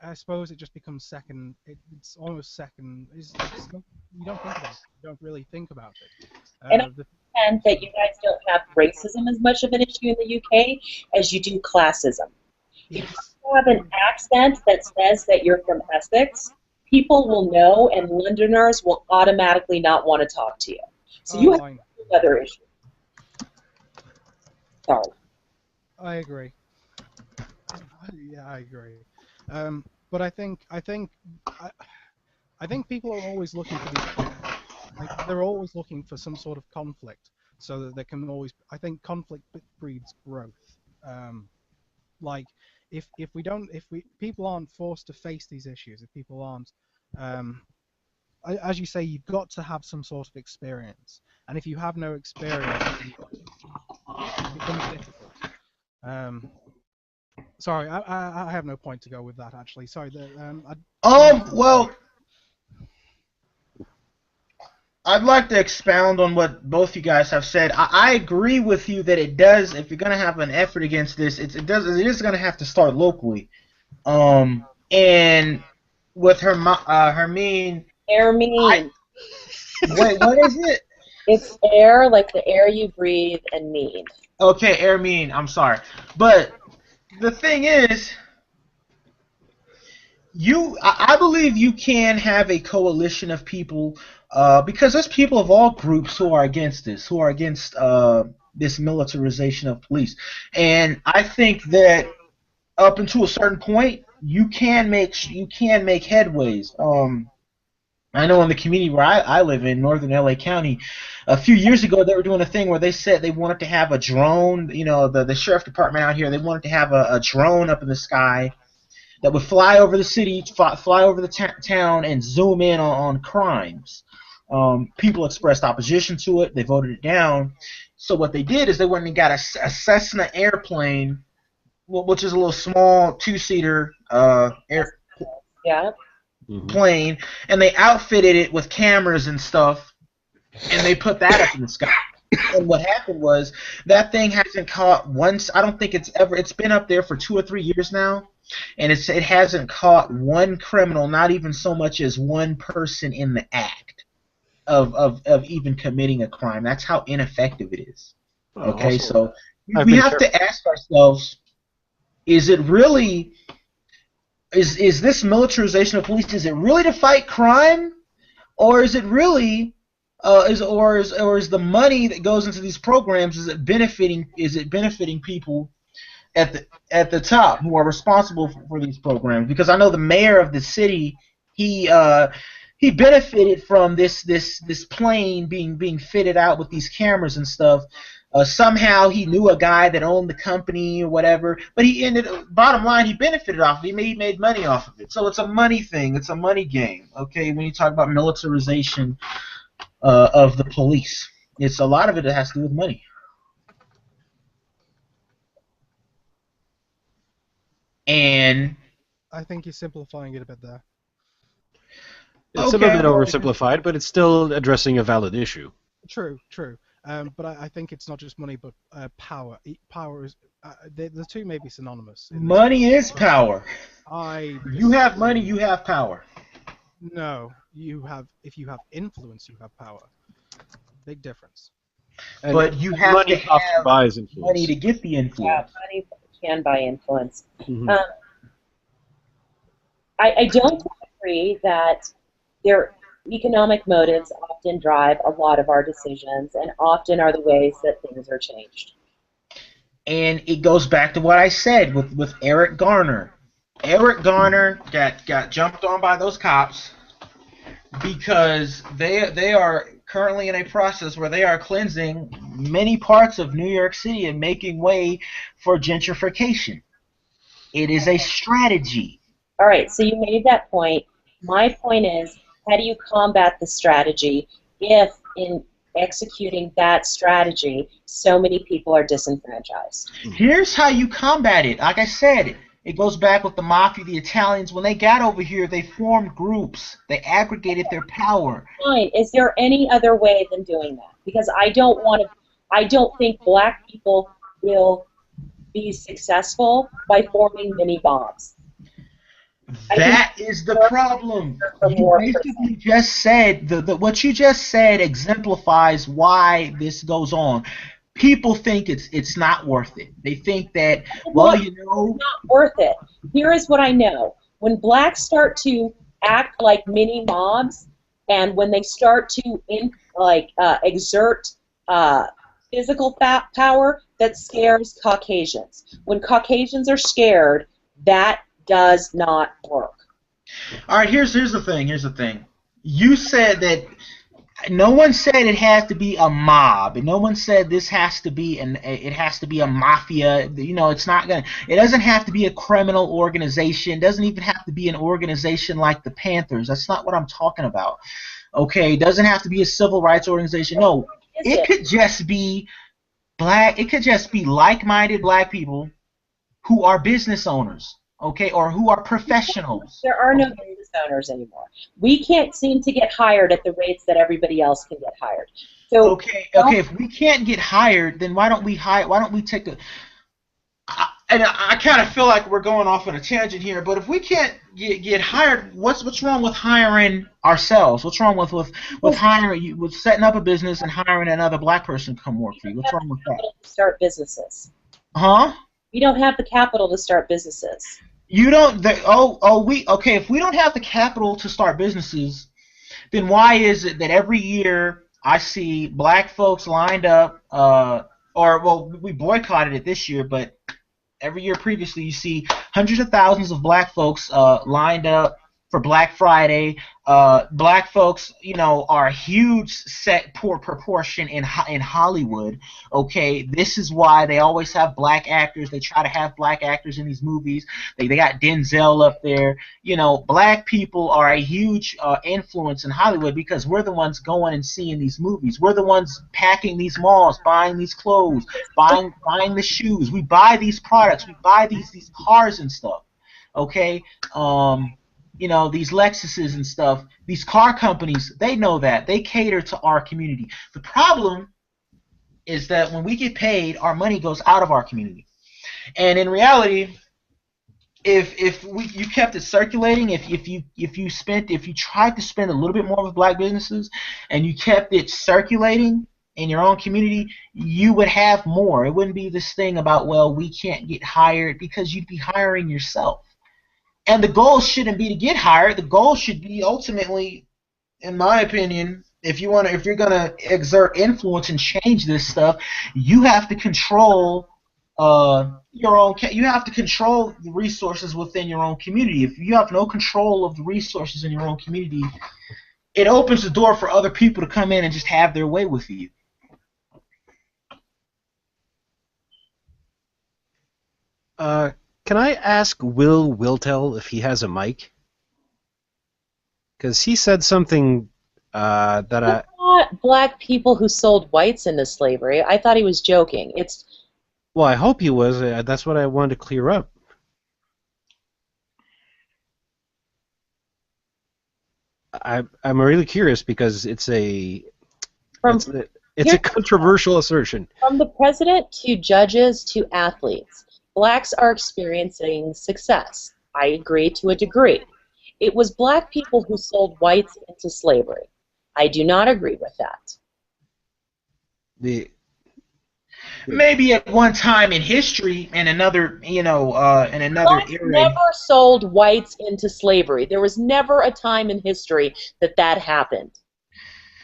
I suppose it just becomes second. It's almost second. You don't think about it. You don't really think about it. And I understand that you guys don't have racism as much of an issue in the UK as you do classism. Yes. If you have an accent that says that you're from Essex, people will know, and Londoners will automatically not want to talk to you. So you have another issue. Sorry. I agree. Yeah, I agree. But I think people are always looking for these. Like, they're always looking for some sort of conflict, so that they can always. I think conflict breeds growth. Like if people aren't forced to face these issues, if people aren't, as you say, you've got to have some sort of experience, and if you have no experience, it becomes difficult. Sorry, I have no point to go with that, actually. Sorry. Well, I'd like to expound on what both you guys have said. I agree with you that it does. If you're gonna have an effort against this, it is gonna have to start locally. And with Hermine. Hermine. Wait, what is it? It's air, like the air you breathe, and mean. Okay, Hermine. I'm sorry, but the thing is, I believe you can have a coalition of people, because there's people of all groups who are against this, who are against this militarization of police, and I think that up until a certain point, you can make headways. I know in the community where I live in, northern LA County, a few years ago they were doing a thing where they said they wanted to have a drone. You know, the sheriff department out here, they wanted to have a drone up in the sky that would fly over the city, fly over the town, and zoom in on crimes. People expressed opposition to it. They voted it down. So what they did is they went and got a Cessna airplane, which is a little small two-seater plane, and they outfitted it with cameras and stuff, and they put that up in the sky. And what happened was that thing hasn't caught once. I don't think it's been up there for 2 or 3 years now. And it hasn't caught one criminal, not even so much as one person in the act of even committing a crime. That's how ineffective it is. Okay, so we have to ask ourselves: is it really? Is this militarization of police? Is it really to fight crime, or is it really? Is the money that goes into these programs, is it benefiting people at the top who are responsible for these programs? Because I know the mayor of the city, he benefited from this plane being fitted out with these cameras and stuff. Somehow he knew a guy that owned the company or whatever, but bottom line, he benefited off of it. He made money off of it. So it's a money thing. It's a money game. Okay, when you talk about militarization of the police, it's a lot of it that has to do with money. And I think you're simplifying it a bit there. It's a little bit oversimplified, but it's still addressing a valid issue. True, true. But I think it's not just money, but power. Power is the two may be synonymous. Money is power. You have disagree. money, you have power. No, you have. If you have influence, you have power. Big difference. And but you have money to often have buys influence. money to get the Yeah, influence. money can buy influence. Mhm. I don't agree that their economic motives often drive a lot of our decisions and often are the ways that things are changed. And it goes back to what I said with Eric Garner. Eric Garner got jumped on by those cops because they are currently in a process where they are cleansing many parts of New York City and making way for gentrification. It is a strategy. All right, so you made that point. My point is, how do you combat the strategy if in executing that strategy, so many people are disenfranchised? Here's how you combat it. Like I said, it goes back with the mafia, the Italians. When they got over here, they formed groups. They aggregated their power. Fine. Is there any other way than doing that? Because I don't think black people will be successful by forming mini bombs. That is the problem. You basically just said what you just said exemplifies why this goes on. People think it's not worth it. They think that, well, you know, it's not worth it. Here is what I know. When blacks start to act like mini mobs, and when they start to exert physical power, that scares Caucasians. When Caucasians are scared, that does not work. All right, here's the thing. Here's the thing. You said that no one said it has to be a mob, and no one said this has to be it has to be a mafia. You know, it's not gonna. It doesn't have to be a criminal organization. It doesn't even have to be an organization like the Panthers. That's not what I'm talking about. Okay, it doesn't have to be a civil rights organization. No, it could just be black. It could just be like-minded black people who are business owners. Okay, or who are professionals. There are no business owners anymore. We can't seem to get hired at the rates that everybody else can get hired. So okay, if we can't get hired, then why don't we hire? Why don't we take a? And I kind of feel like we're going off on a tangent here, but if we can't get hired, what's wrong with hiring ourselves? What's wrong with hiring, with setting up a business and hiring another black person to come work for you? What's wrong with that? Start businesses. Huh? We don't have the capital to start businesses. You don't. If we don't have the capital to start businesses, then why is it that every year I see black folks lined up, we boycotted it this year, but every year previously you see hundreds of thousands of black folks lined up for Black Friday. Black folks, you know, are a huge poor proportion in Hollywood. Okay, this is why they always have black actors. They try to have black actors in these movies. They got Denzel up there. You know, black people are a huge influence in Hollywood because we're the ones going and seeing these movies. We're the ones packing these malls, buying these clothes, buying the shoes. We buy these products. We buy these cars and stuff. Okay. You know, these Lexuses and stuff, these car companies, they know that. They cater to our community. The problem is that when we get paid, our money goes out of our community. And in reality, if you kept it circulating, if you tried to spend a little bit more with black businesses and you kept it circulating in your own community, you would have more. It wouldn't be this thing about, well, we can't get hired, because you'd be hiring yourself. And the goal shouldn't be to get hired. The goal should be ultimately, in my opinion, if you're gonna exert influence and change this stuff, you have to control your own. You have to control the resources within your own community. If you have no control of the resources in your own community, it opens the door for other people to come in and just have their way with you. Can I ask Will Wiltell if he has a mic? Because he said something that I... Not black people who sold whites into slavery. I thought he was joking. Well, I hope he was. That's what I wanted to clear up. I'm really curious because it's a From it's a controversial assertion. From the president to judges to athletes, blacks are experiencing success. I agree to a degree. It was black people who sold whites into slavery. I do not agree with that. Maybe at one time in history, in another, in another Blacks era. never sold whites into slavery. There was never a time in history that happened.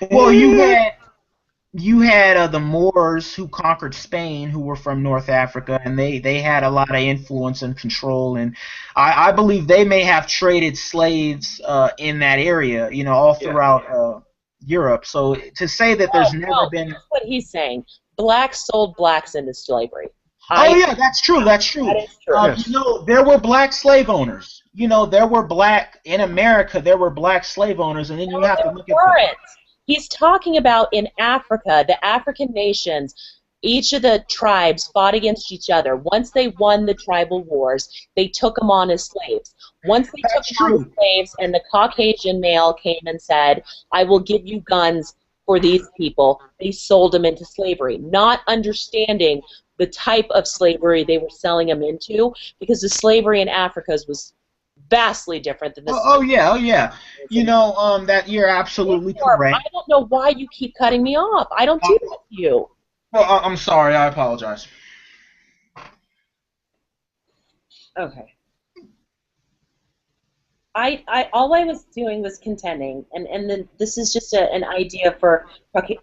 Well, you had the Moors who conquered Spain, who were from North Africa, and they had a lot of influence and control, and I believe they may have traded slaves in that area, all throughout Europe. So to say that there's never been... That's what he's saying. Blacks sold blacks into slavery. Yeah, that's true. That's true. That is true. Yes. There were black slave owners. There were in America, there were black slave owners, and then you have to look at... He's talking about in Africa, the African nations, each of the tribes fought against each other. Once they won the tribal wars, they took them on as slaves. Once they took them on as slaves and the Caucasian male came and said, I will give you guns for these people, they sold them into slavery, not understanding the type of slavery they were selling them into, because the slavery in Africa was vastly different than this. Oh yeah. That you're absolutely correct. I don't know why you keep cutting me off. I don't do that to you. Well, I'm sorry. I apologize. Okay. All I was doing was contending, and then this is just an idea for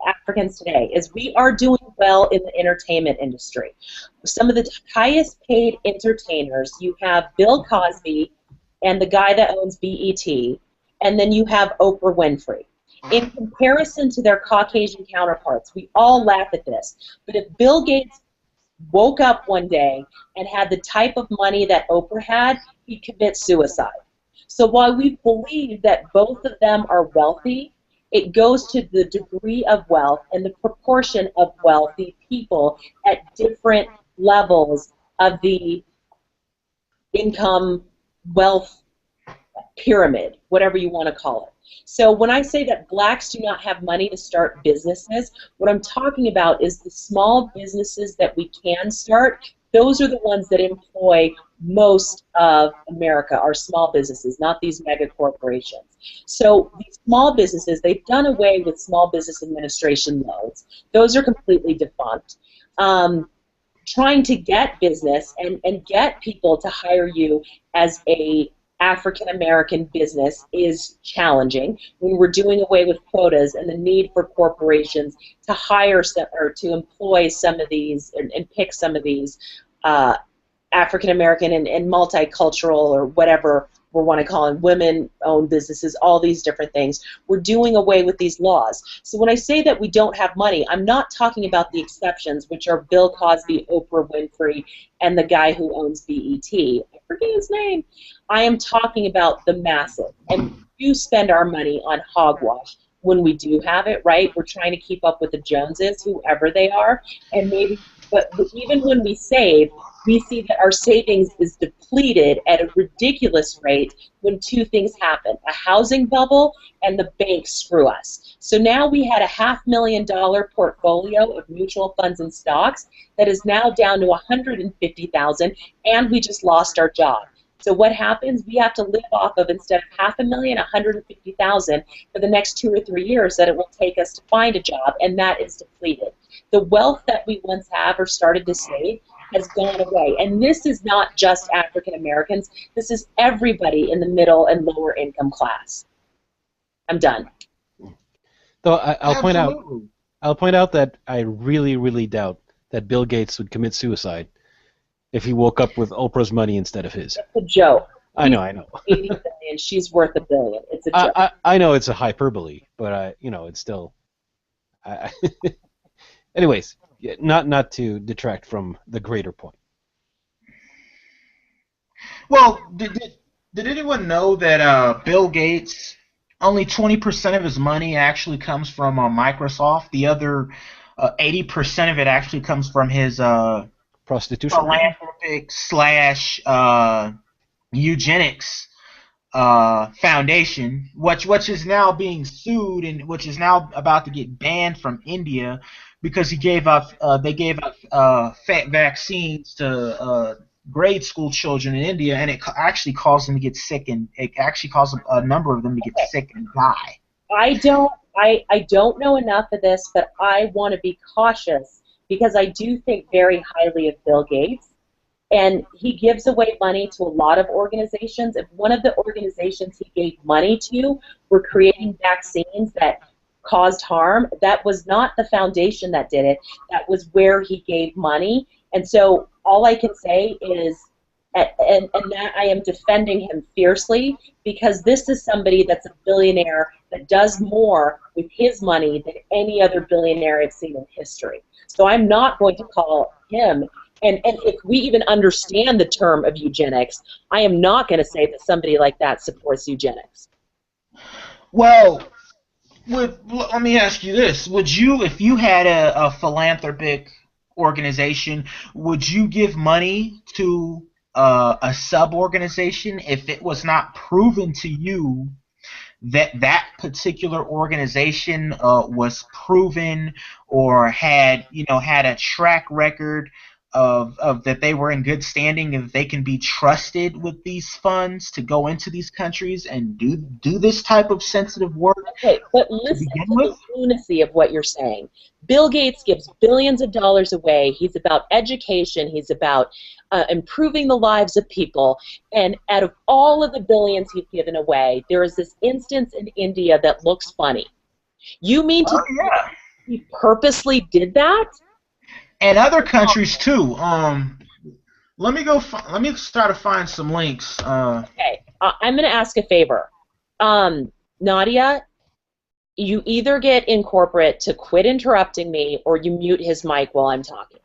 Africans today, is we are doing well in the entertainment industry. Some of the highest paid entertainers, you have Bill Cosby, and the guy that owns BET, and then you have Oprah Winfrey. In comparison to their Caucasian counterparts, we all laugh at this, but if Bill Gates woke up one day and had the type of money that Oprah had, he'd commit suicide. So while we believe that both of them are wealthy, it goes to the degree of wealth and the proportion of wealthy people at different levels of the income wealth pyramid, whatever you want to call it. So when I say that blacks do not have money to start businesses, what I'm talking about is the small businesses that we can start. Those are the ones that employ most of America, our small businesses, not these mega corporations. So these small businesses, they've done away with small business administration loans. Those are completely defunct. Trying to get business and get people to hire you as a African American business is challenging when we're doing away with quotas and the need for corporations to hire some, or to employ some of these and pick some of these African American and multicultural, or whatever we want to call them, women-owned businesses, all these different things. We're doing away with these laws. So when I say that we don't have money, I'm not talking about the exceptions, which are Bill Cosby, Oprah Winfrey, and the guy who owns BET. I forget his name. I am talking about the massive. And we do spend our money on hogwash when we do have it, right? We're trying to keep up with the Joneses, whoever they are, and maybe, but even when we save, we see that our savings is depleted at a ridiculous rate when two things happen: a housing bubble and the banks screw us. So now we had a $500,000 portfolio of mutual funds and stocks that is now down to $150,000, and we just lost our job. So what happens? We have to live off of, instead of $500,000, $150,000 for the next 2 or 3 years that it will take us to find a job, and that is depleted. The wealth that we once have or started to save has gone away. And this is not just African Americans. This is everybody in the middle and lower income class. I'm done. Though I'll point out that I really, really doubt that Bill Gates would commit suicide if he woke up with Oprah's money instead of his. It's a joke. I know. 80 billion. She's worth $1 billion. It's a joke. I know it's a hyperbole, but it's still. Anyways, not to detract from the greater point. Well, did anyone know that Bill Gates, only 20% of his money actually comes from Microsoft? The other 80% of it actually comes from his prostitution, philanthropic / eugenics foundation, which is now being sued and which is now about to get banned from India because they gave out vaccines to grade school children in India, and it actually caused them to get sick, and it actually caused a number of them to get sick and die. I don't know enough of this, but I want to be cautious because I do think very highly of Bill Gates. And he gives away money to a lot of organizations. If one of the organizations he gave money to were creating vaccines that caused harm, that was not the foundation that did it. That was where he gave money. And so all I can say is, and that I am defending him fiercely, because this is somebody that's a billionaire that does more with his money than any other billionaire I've seen in history. So I'm not going to call him. And if we even understand the term of eugenics, I am not going to say that somebody like that supports eugenics. Well, let me ask you this. Would you, if you had a philanthropic organization, would you give money to a sub-organization if it was not proven to you that particular organization was proven or had a track record of that they were in good standing and that they can be trusted with these funds to go into these countries and do this type of sensitive work? Okay, but listen to the lunacy of what you're saying. Bill Gates gives billions of dollars away. He's about education. He's about improving the lives of people. And out of all of the billions he's given away, there is this instance in India that looks funny. You mean to say he purposely did that? And other countries too. Let me try to find some links. Okay, I'm going to ask a favor. Nadia, you either get in corporate to quit interrupting me or you mute his mic while I'm talking.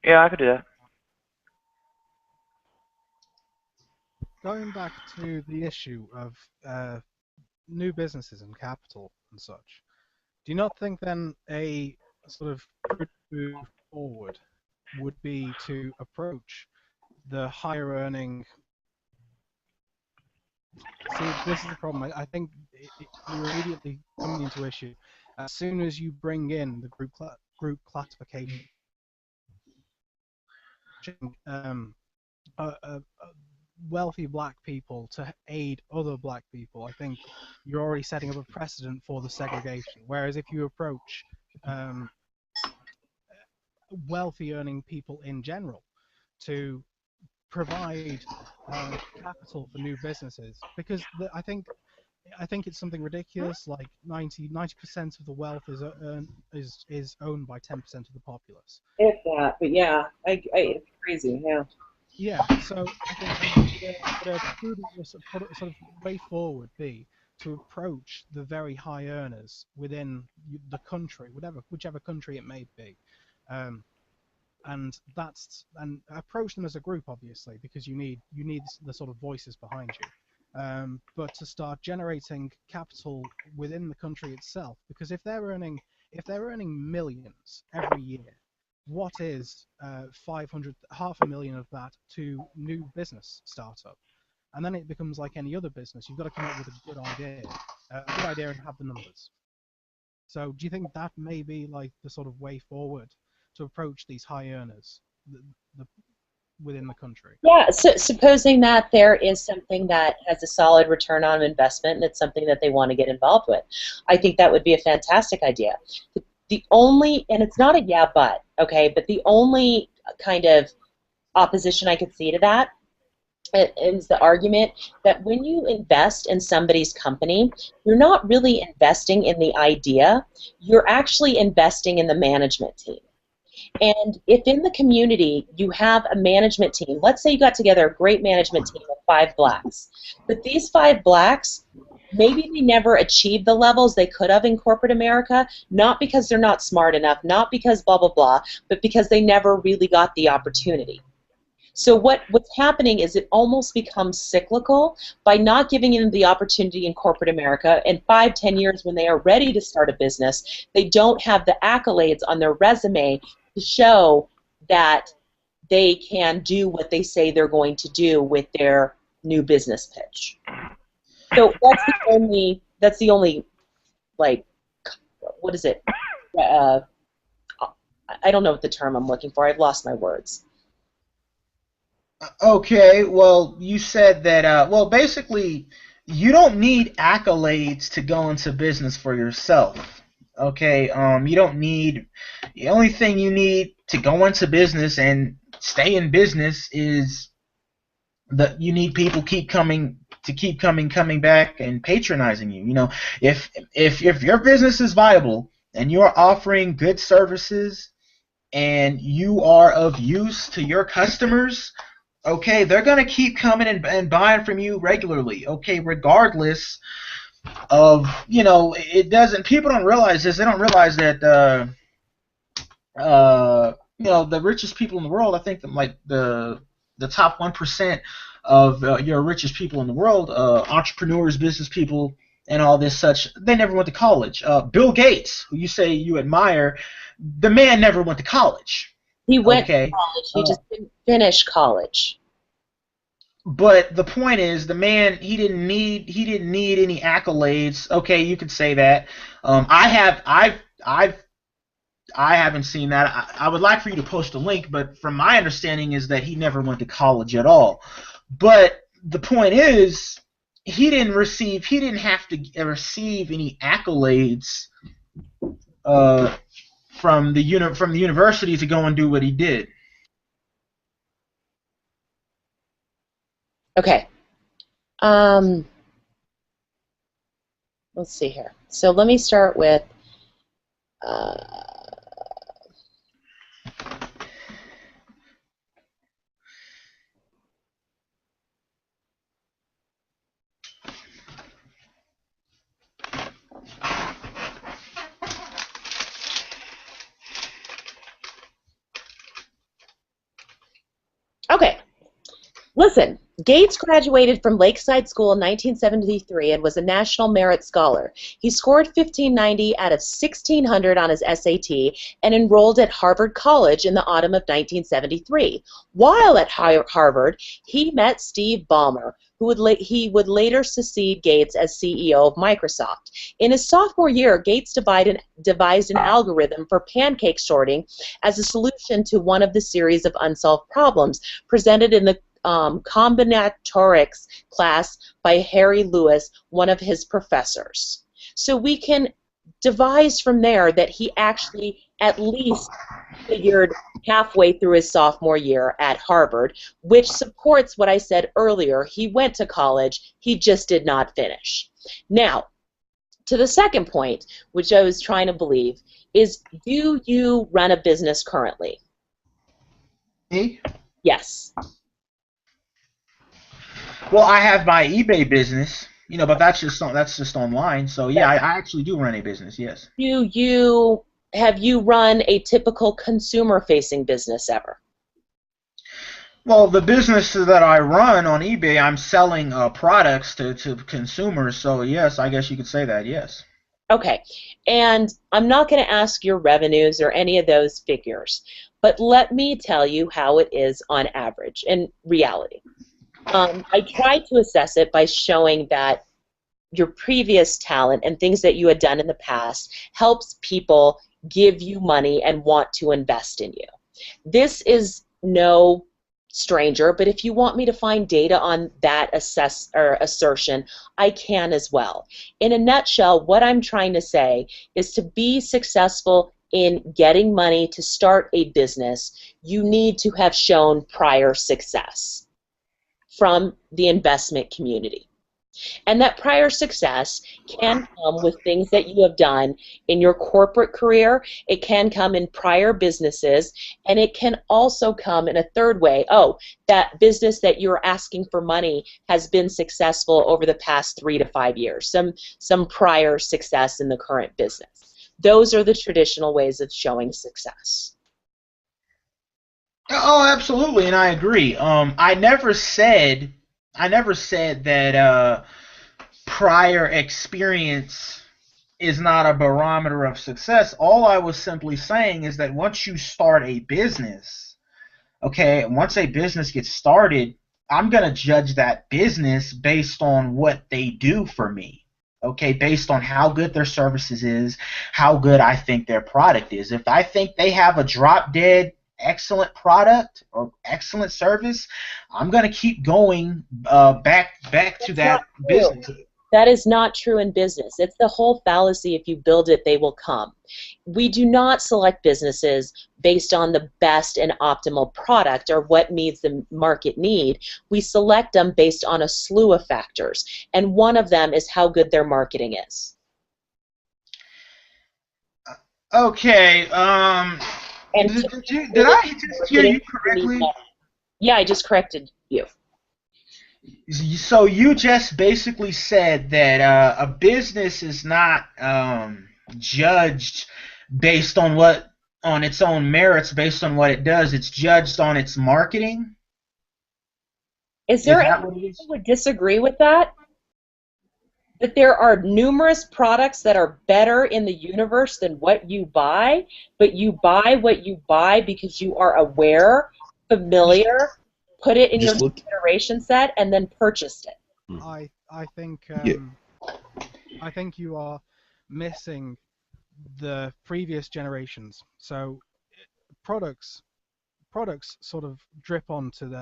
Yeah, I could do that. Going back to the issue of new businesses and capital and such, do you not think then a sort of good move forward would be to approach the higher earning? See, this is the problem. I think you're immediately coming into issue as soon as you bring in the group classification. Wealthy black people to aid other black people, I think you're already setting up a precedent for the segregation. Whereas if you approach wealthy earning people in general to provide capital for new businesses, because I think it's something ridiculous, like 90% of the wealth is owned by 10% of the populace. If that, but yeah, it's crazy, yeah. Yeah, so I think the prudent sort of way forward be to approach the very high earners within the country, whichever country it may be, and approach them as a group, obviously, because you need the sort of voices behind you. But to start generating capital within the country itself, because if they're earning millions every year, what is $500,000 of that to new business startup? And then it becomes like any other business. You've got to come up with a good idea and have the numbers. So do you think that may be like the sort of way forward to approach these high earners within the country? Yeah, so supposing that there is something that has a solid return on investment and it's something that they want to get involved with, I think that would be a fantastic idea. The only, and it's not a yeah but, okay, but the only kind of opposition I could see to that is the argument that when you invest in somebody's company, you're not really investing in the idea, you're actually investing in the management team. And if in the community you have a management team, let's say you got together a great management team of 5 blacks, but these 5 blacks, maybe they never achieved the levels they could have in corporate America, not because they're not smart enough, not because blah, blah, blah, but because they never really got the opportunity. So what's happening is it almost becomes cyclical by not giving them the opportunity in corporate America. In 5-10 years when they are ready to start a business, they don't have the accolades on their resume to show that they can do what they say they're going to do with their new business pitch. So that's the only like, what is it? I don't know what the term I'm looking for. I've lost my words. Okay, well, you said that, well, basically, you don't need accolades to go into business for yourself. Okay, you don't need, the only thing you need to go into business and stay in business is that you need people keep coming back and patronizing you. You know, if your business is viable and you're offering good services and you are of use to your customers, okay, they're gonna keep coming and buying from you regularly, okay, regardless of, you know, it doesn't. People don't realize this. They don't realize that you know, the richest people in the world. I think that like the top 1% of your richest people in the world, entrepreneurs, business people, and all this such, they never went to college. Bill Gates, who you say you admire, the man never went to college. He went to Okay. college. He just didn't finish college. But the point is, the man, he didn't need any accolades. Okay, you could say that. I haven't seen that. I would like for you to post a link, but from my understanding is that he never went to college at all. But the point is, he didn't have to receive any accolades from the university to go and do what he did. Okay. Let's see here. So let me start with okay. Listen, Gates graduated from Lakeside School in 1973 and was a National Merit Scholar. He scored 1590 out of 1600 on his SAT and enrolled at Harvard College in the autumn of 1973. While at Harvard, he met Steve Ballmer, he would later succeed Gates as CEO of Microsoft. In his sophomore year, Gates devised an algorithm for pancake sorting as a solution to one of the series of unsolved problems presented in the combinatorics class by Harry Lewis, one of his professors. So we can devise from there that he actually at least figured halfway through his sophomore year at Harvard, which supports what I said earlier. He went to college, he just did not finish. Now, to the second point, which I was trying to believe, is do you run a business currently? Me? Yes. Well, I have my eBay business, you know, but that's just online. So yeah, I actually do run a business. Yes. Have you run a typical consumer-facing business ever? Well, the business that I run on eBay, I'm selling products to consumers. So yes, I guess you could say that. Yes. Okay, and I'm not going to ask your revenues or any of those figures, but let me tell you how it is on average in reality. I tried to assess it by showing that your previous talent and things that you had done in the past helps people give you money and want to invest in you. This is no stranger, but if you want me to find data on that assertion, I can as well. In a nutshell, what I'm trying to say is to be successful in getting money to start a business, you need to have shown prior success from the investment community. And that prior success can come with things that you have done in your corporate career, it can come in prior businesses, and it can also come in a third way. Oh, that business that you're asking for money has been successful over the past 3 to 5 years, some prior success in the current business. Those are the traditional ways of showing success. Oh, absolutely, and I agree. I never said that prior experience is not a barometer of success. All I was simply saying is that once you start a business, Okay, once a business gets started, I'm going to judge that business based on what they do for me. Okay, based on how good their services is, how good I think their product is. If I think they have a drop dead excellent product or excellent service, I'm going to keep going back to that business. That is not true in business. It's the whole fallacy, if you build it, they will come. We do not select businesses based on the best and optimal product or what meets the market need. We select them based on a slew of factors, and one of them is how good their marketing is. Okay, did I just hear you correctly? Yeah, I just corrected you. So you just basically said that a business is not judged based on its own merits, based on what it does. It's judged on its marketing. Is there anyone who would disagree with that? That there are numerous products that are better in the universe than what you buy, but you buy what you buy because you are aware, familiar, put it in your consideration set, and then purchased it. I think I think you are missing the previous generations. So products sort of drip onto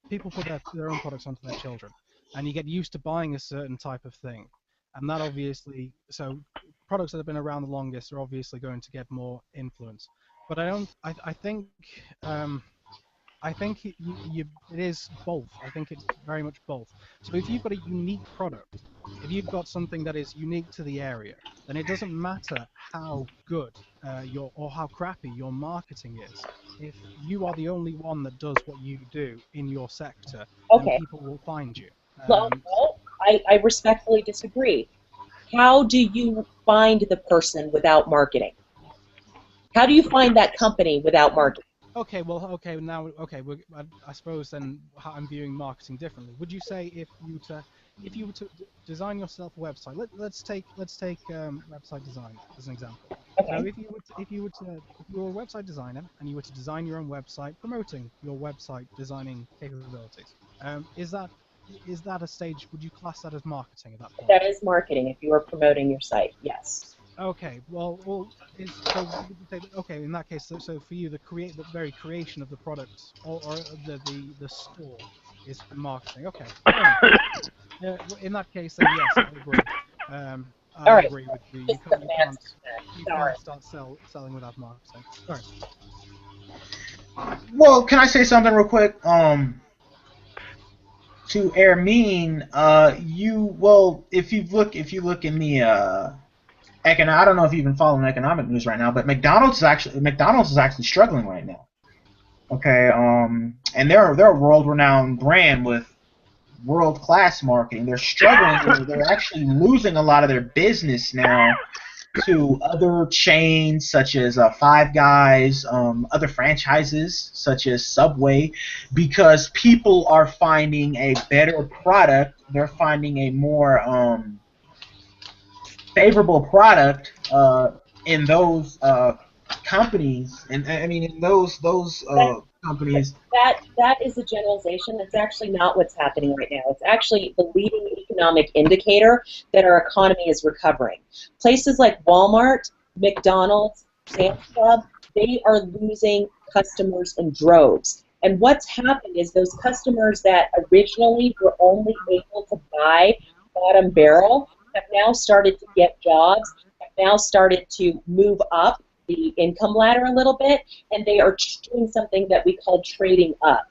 people put their own products onto their children, and you get used to buying a certain type of thing, and that obviously, so products that have been around the longest are obviously going to get more influence. But I think it is both. I think it's very much both. So if you've got a unique product, if you've got something that is unique to the area, then it doesn't matter how good or how crappy your marketing is. If you are the only one that does what you do in your sector, then people will find you. Well, I respectfully disagree. How do you find the person without marketing? How do you find that company without marketing? I suppose then I'm viewing marketing differently. Would you say if you were to design yourself a website, let's take website design as an example. Okay. So if you were a website designer and you were to design your own website promoting your website designing capabilities, is that a stage? Would you class that as marketing at that point? That is marketing if you are promoting your site. Yes. Okay, in that case, so for you, the very creation of the product or the store is marketing. Okay. In that case, then yes, I agree. I agree with you. You can't start selling without marketing. All right. Well, can I say something real quick? To Ermine, if you look in the I don't know if you've been following economic news right now, but McDonald's is actually struggling right now. Okay, and they're a world-renowned brand with world-class marketing. They're struggling. They're actually losing a lot of their business now to other chains such as Five Guys, other franchises such as Subway, because people are finding a better product. They're finding a more favorable product in those companies, and I mean in those companies. That is a generalization. That's actually not what's happening right now. It's actually the leading economic indicator that our economy is recovering. Places like Walmart, McDonald's, Sam's Club, they are losing customers in droves. And what's happened is those customers that originally were only able to buy bottom barrel have now started to get jobs, have now started to move up the income ladder a little bit, and they are doing something that we call trading up.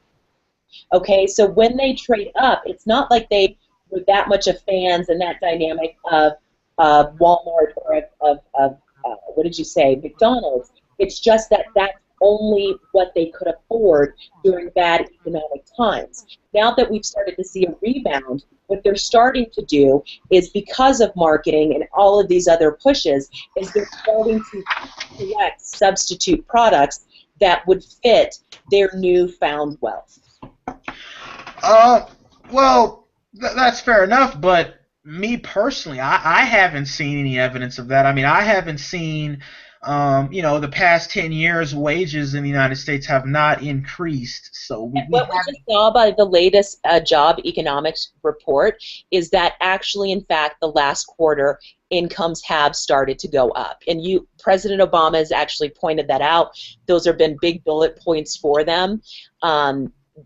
Okay, so when they trade up, it's not like they were that much of fans and that dynamic of Walmart or of what did you say, McDonald's. It's just that that's only what they could afford during bad economic times. Now that we've started to see a rebound, what they're starting to do is, because of marketing and all of these other pushes, is they're starting to select substitute products that would fit their newfound wealth. Well, that's fair enough, but me personally, I haven't seen any evidence of that. I mean, I haven't seen The past 10 years, wages in the United States have not increased. So we What we just saw by the latest job economics report is that actually, in fact, the last quarter incomes have started to go up. And President Obama has actually pointed that out. Those have been big bullet points for them.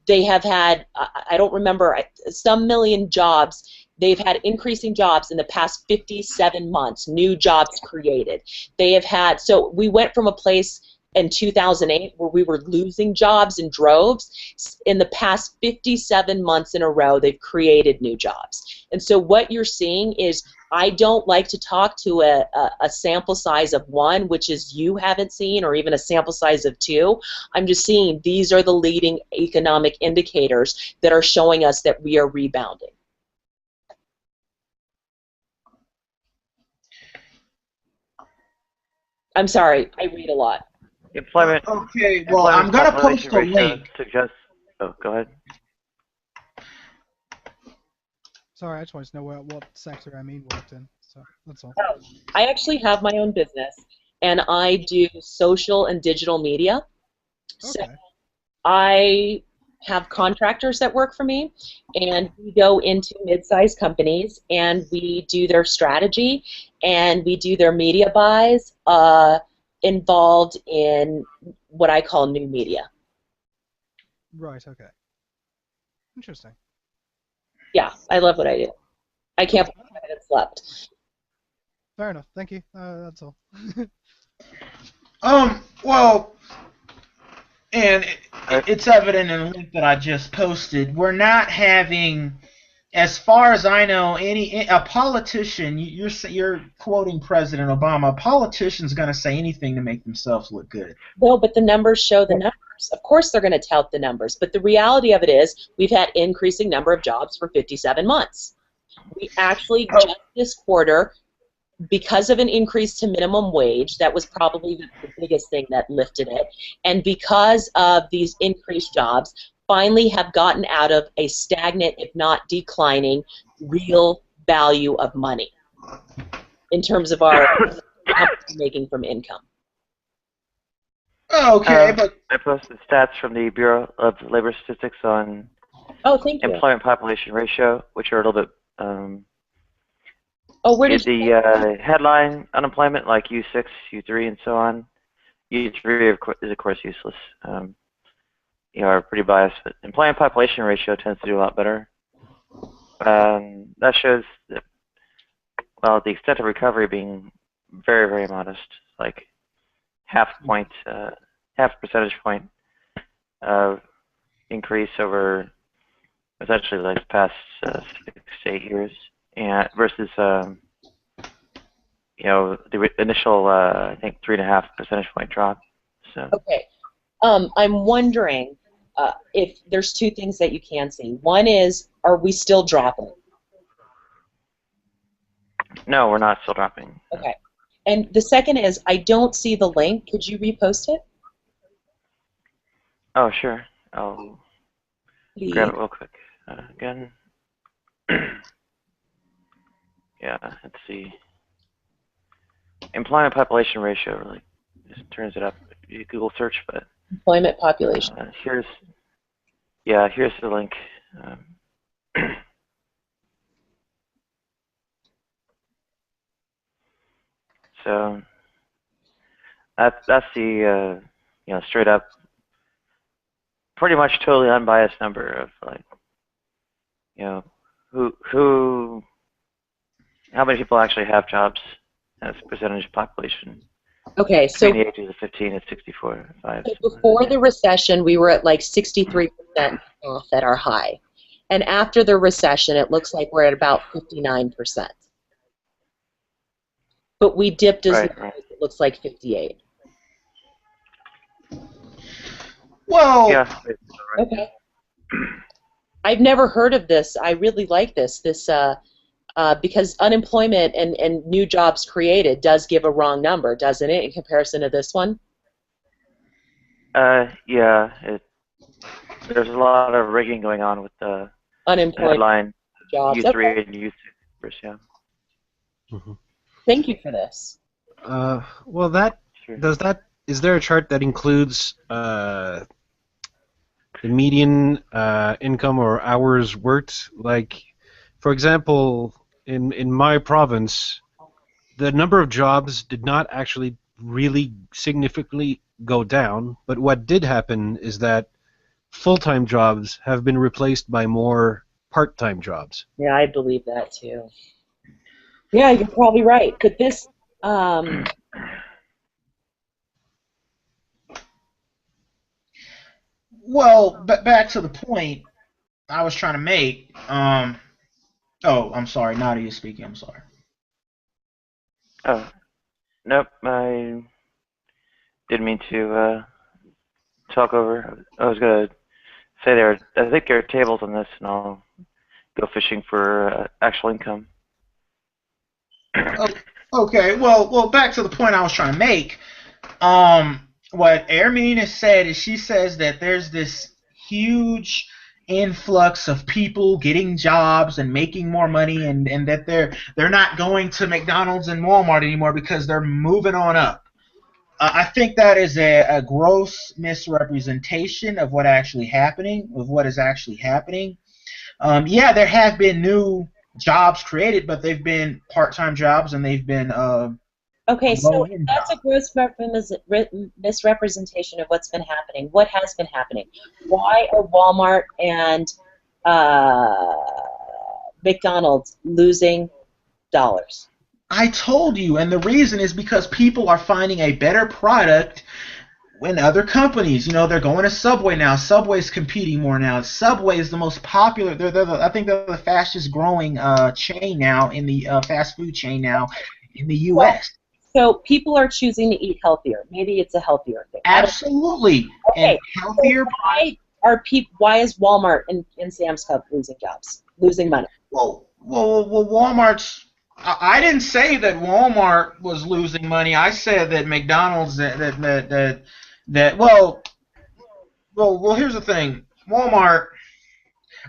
They have had, I don't remember, some million jobs. They've had increasing jobs in the past 57 months, new jobs created. They have had, so we went from a place in 2008 where we were losing jobs in droves. In the past 57 months in a row, they've created new jobs. And so what you're seeing is, I don't like to talk to a sample size of 1, which is you haven't seen, or even a sample size of 2. I'm just seeing these are the leading economic indicators that are showing us that we are rebounding. I'm sorry, I read a lot. Employment. Okay, well, I'm going to post a link. Oh, go ahead. Sorry, I just wanted to know what sector Amin worked in. So that's all. Oh, I actually have my own business, and I do social and digital media. So Okay. I have contractors that work for me, and we go into mid-sized companies, and we do their strategy, and we do their media buys involved in what I call new media. Right, okay. Interesting. Yeah, I love what I do. I can't believe I haven't slept. Fair enough. Thank you. That's all. Well, and it's evident in the link that I just posted. We're not having, as far as I know, a politician. You're quoting President Obama. A politician's going to say anything to make themselves look good. No, but the numbers show the numbers. Of course they're going to tout the numbers, but the reality of it is we've had increasing number of jobs for 57 months. We actually, just this quarter, because of an increase to minimum wage, that was probably the biggest thing that lifted it, and because of these increased jobs, finally have gotten out of a stagnant, if not declining, real value of money in terms of our making from income. Okay, but I posted stats from the Bureau of Labor Statistics on Thank you. employment population ratio, which are a little bit where did the headline unemployment, like U6, U3, and so on. U3 is of course useless. Are pretty biased, but employment population ratio tends to do a lot better. That shows that, well, the extent of recovery being very, very modest, like half percentage point increase over essentially like the past 6 to 8 years, and versus the initial I think 3.5 percentage point drop. So okay, I'm wondering if there's 2 things that you can see. One is, are we still dropping? No, we're not still dropping. Okay. And the second is, I don't see the link. Could you repost it? Oh, sure. I'll grab it real quick. Again. Yeah, let's see. Employment population ratio really just turns it up. You Google search, but employment population. Here's the link. So that's the straight up, pretty much totally unbiased number of like how many people actually have jobs as a percentage of population. Okay, so between the ages of 15 and 64.5. So before the recession, we were at like 63% off at our high, and after the recession, it looks like we're at about 59%. But we dipped as low as it looks like 58. Well, yeah. Okay. I've never heard of this. I really like this. Because unemployment and new jobs created does give a wrong number, doesn't it, in comparison to this one? Yeah. There's a lot of rigging going on with the Unemployment headline jobs. U3 Okay. and U6. Yeah. Mm-hmm. Thank you for this. Well, that Is there a chart that includes the median income or hours worked? Like, for example, in my province, the number of jobs did not actually really significantly go down, but what did happen is that full-time jobs have been replaced by more part-time jobs. Yeah, I believe that too. Yeah, you're probably right. But this, Well, but back to the point I was trying to make. Oh, I'm sorry. Nadia is speaking. I'm sorry. Oh, nope. I didn't mean to talk over. I was gonna say I think there are tables on this, and I'll go fishing for actual income. Oh, okay. Well, back to the point I was trying to make. What Ermine said is she says that there's this huge influx of people getting jobs and making more money, and that they're not going to McDonald's and Walmart anymore because they're moving on up. I think that is a gross misrepresentation of what is actually happening. Yeah, there have been new jobs created, but they've been part-time jobs and they've been okay, so if low-end that's a jobs. gross misrepresentation of what's been happening. What has been happening? Why are Walmart and McDonald's losing dollars? I told you, and the reason is because people are finding a better product when other companies, they're going to Subway now. Subway's competing more now. Subway is the most popular. I think they're the fastest growing chain now in the fast food chain now in the U.S. So people are choosing to eat healthier. Maybe it's a healthier thing. Absolutely. Okay. And healthier. So why is Walmart and Sam's Club losing money? Well, Walmart's. I didn't say that Walmart was losing money. I said that McDonald's well, here's the thing. Walmart,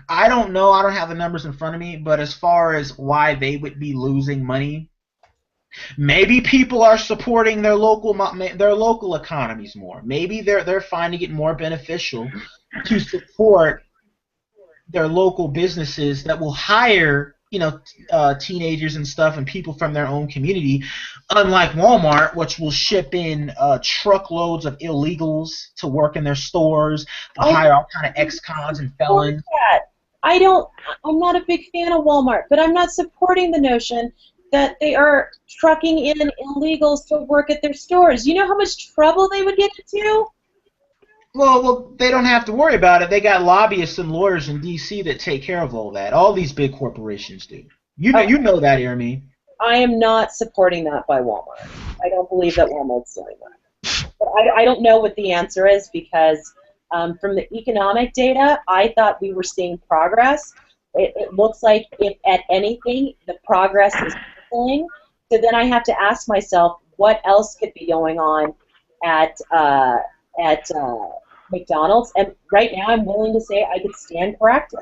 I don't know. I don't have the numbers in front of me, but as far as why they would be losing money, maybe people are supporting their local economies more. Maybe they're finding it more beneficial to support their local businesses that will hire teenagers and stuff and people from their own community, unlike Walmart, which will ship in truckloads of illegals to work in their stores, to hire all kind of ex-cons and felons. I'm not a big fan of Walmart, but I'm not supporting the notion that they are trucking in illegals to work at their stores. You know how much trouble they would get into? Well, they don't have to worry about it. They got lobbyists and lawyers in D.C. that take care of all that. All these big corporations do. You know that, Ermi. I am not supporting that by Walmart. I don't believe that Walmart's doing that. But I don't know what the answer is because from the economic data, I thought we were seeing progress. It looks like, if at anything, the progress is pulling. So then I have to ask myself, what else could be going on at McDonald's? And right now I'm willing to say I could stand corrected.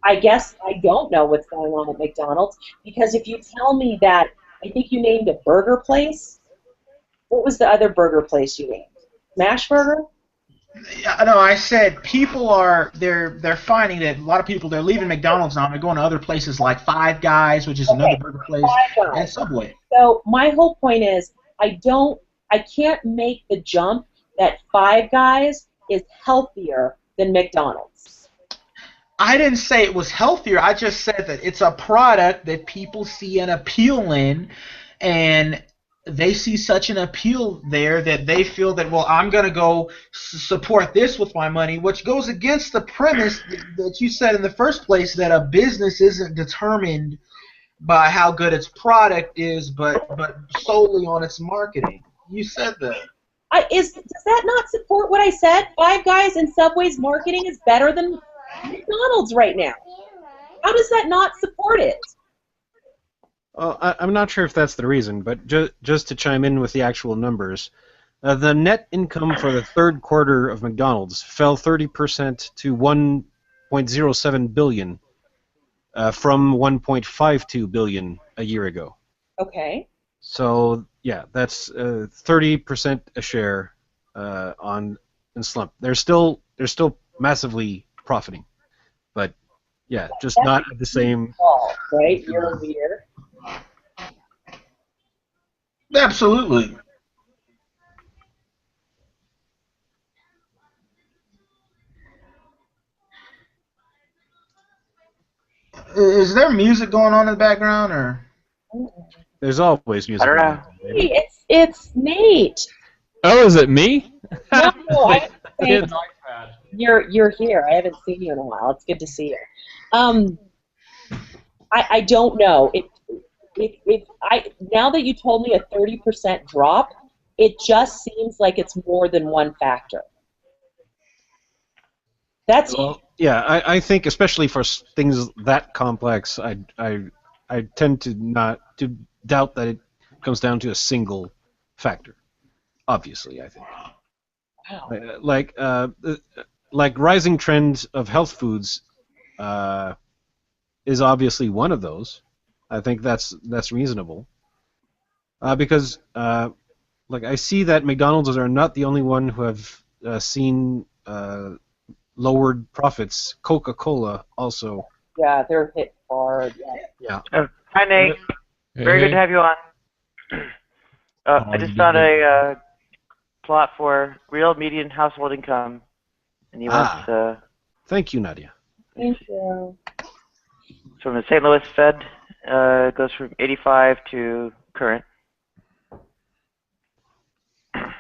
I guess I don't know what's going on at McDonald's, because if you tell me that, I think you named a burger place. What was the other burger place you named? Smash Burger? No, I said people are they're finding that a lot of people, they're leaving McDonald's now and they're going to other places like Five Guys, which is another burger place, and Subway. So my whole point is I can't make the jump that Five Guys is healthier than McDonald's. I didn't say it was healthier. I just said that it's a product that people see an appeal in, and they see such an appeal there that they feel that, well, I'm going to go support this with my money, which goes against the premise that you said in the first place, that a business isn't determined by how good its product is, but solely on its marketing. You said that. Does that not support what I said? Five Guys and Subway's marketing is better than McDonald's right now. How does that not support it? Well, I'm not sure if that's the reason, but just to chime in with the actual numbers, the net income for the third quarter of McDonald's fell 30% to $1.07 billion from $1.52 billion a year ago. Okay. So yeah, that's 30% a share on in slump. They're still massively profiting, but yeah, just not at the same. Right, year over year. Absolutely. Is there music going on in the background, or? There's always music. I don't around, know. baby. Hey, it's Nate. Oh, is it me? No, I Kids. think you're here. I haven't seen you in a while. It's good to see you. I don't know. Now that you told me a 30% drop, it just seems like it's more than one factor. That's Well, yeah, I think especially for things that complex, I tend to not to doubt that it comes down to a single factor. Obviously, I think. Like rising trend of health foods is obviously one of those. I think that's reasonable because like I see that McDonald's are not the only one who have seen lowered profits. Coca-Cola also. yeah, they're hit hard. Yeah. Hi, Nate. Very good to have you on. I just found a plot for real median household income, and you want Thank you, Nadia. Thank you. from the St. Louis Fed. It goes from 85 to current.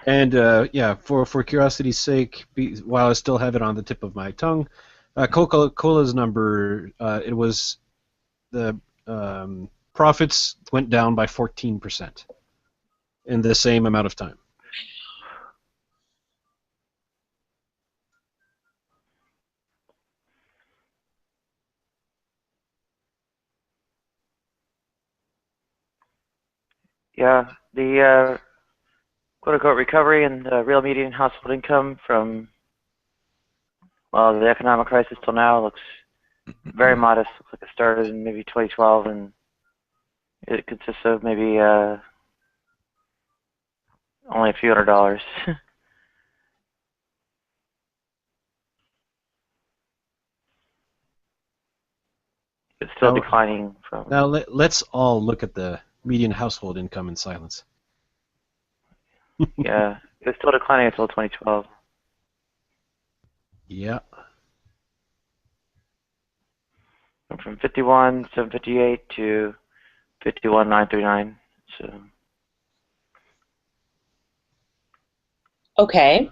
And yeah, for curiosity's sake, while I still have it on the tip of my tongue, Coca-Cola's number, it was the profits went down by 14% in the same amount of time. Yeah, the quote-unquote recovery in the real median household income from, well, the economic crisis till now looks very modest. Looks like it started in maybe 2012, and it consists of maybe only a few $100s. It's still declining from. Now let's all look at the median household income in silence. Yeah, it's still declining until 2012. Yeah. From 51,758 to 51,939. So. Okay,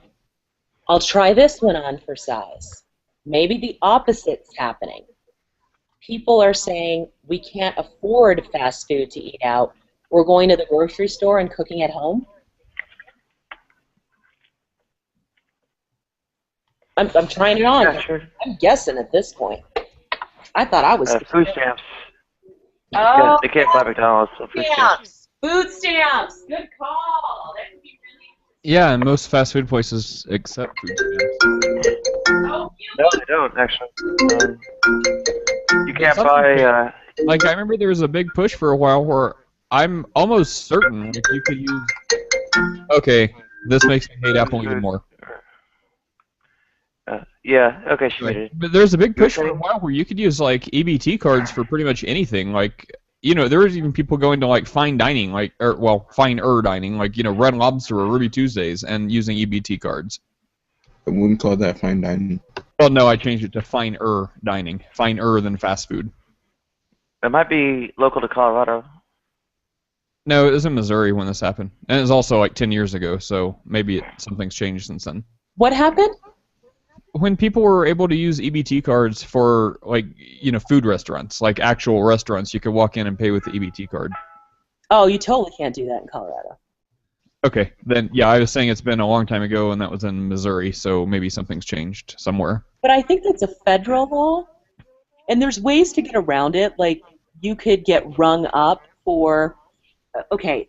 I'll try this one on for size. Maybe the opposite's happening. People are saying we can't afford fast food to eat out. We're going to the grocery store and cooking at home. I'm trying it on. Yeah, sure. I'm guessing at this point. I thought I was. Food stamps. Oh, They can't buy McDonald's, so food stamps. Food stamps. Good call. That would be really. Yeah, and most fast food places accept food stamps. No, they don't actually. You can't buy. Like I remember there was a big push for a while where I'm almost certain if you could use. Okay, this makes me hate Apple even more. Yeah. Okay, she did. But there's a big push for a while where you could use like EBT cards for pretty much anything. Like, you know, there was even people going to like fine dining, like, or well, finer dining, like, you know, Red Lobster or Ruby Tuesdays, and using EBT cards. I wouldn't call that fine dining. Well, no, I changed it to finer dining, finer than fast food. It might be local to Colorado. No, it was in Missouri when this happened, and it was also like 10 years ago, so maybe something's changed since then. What happened? When people were able to use EBT cards for, like, you know, food restaurants, like actual restaurants, you could walk in and pay with the EBT card. Oh, you totally can't do that in Colorado. Okay, then, yeah, I was saying it's been a long time ago, and that was in Missouri, so maybe something's changed somewhere. But I think that's a federal law, and there's ways to get around it. Like, you could get rung up for, okay,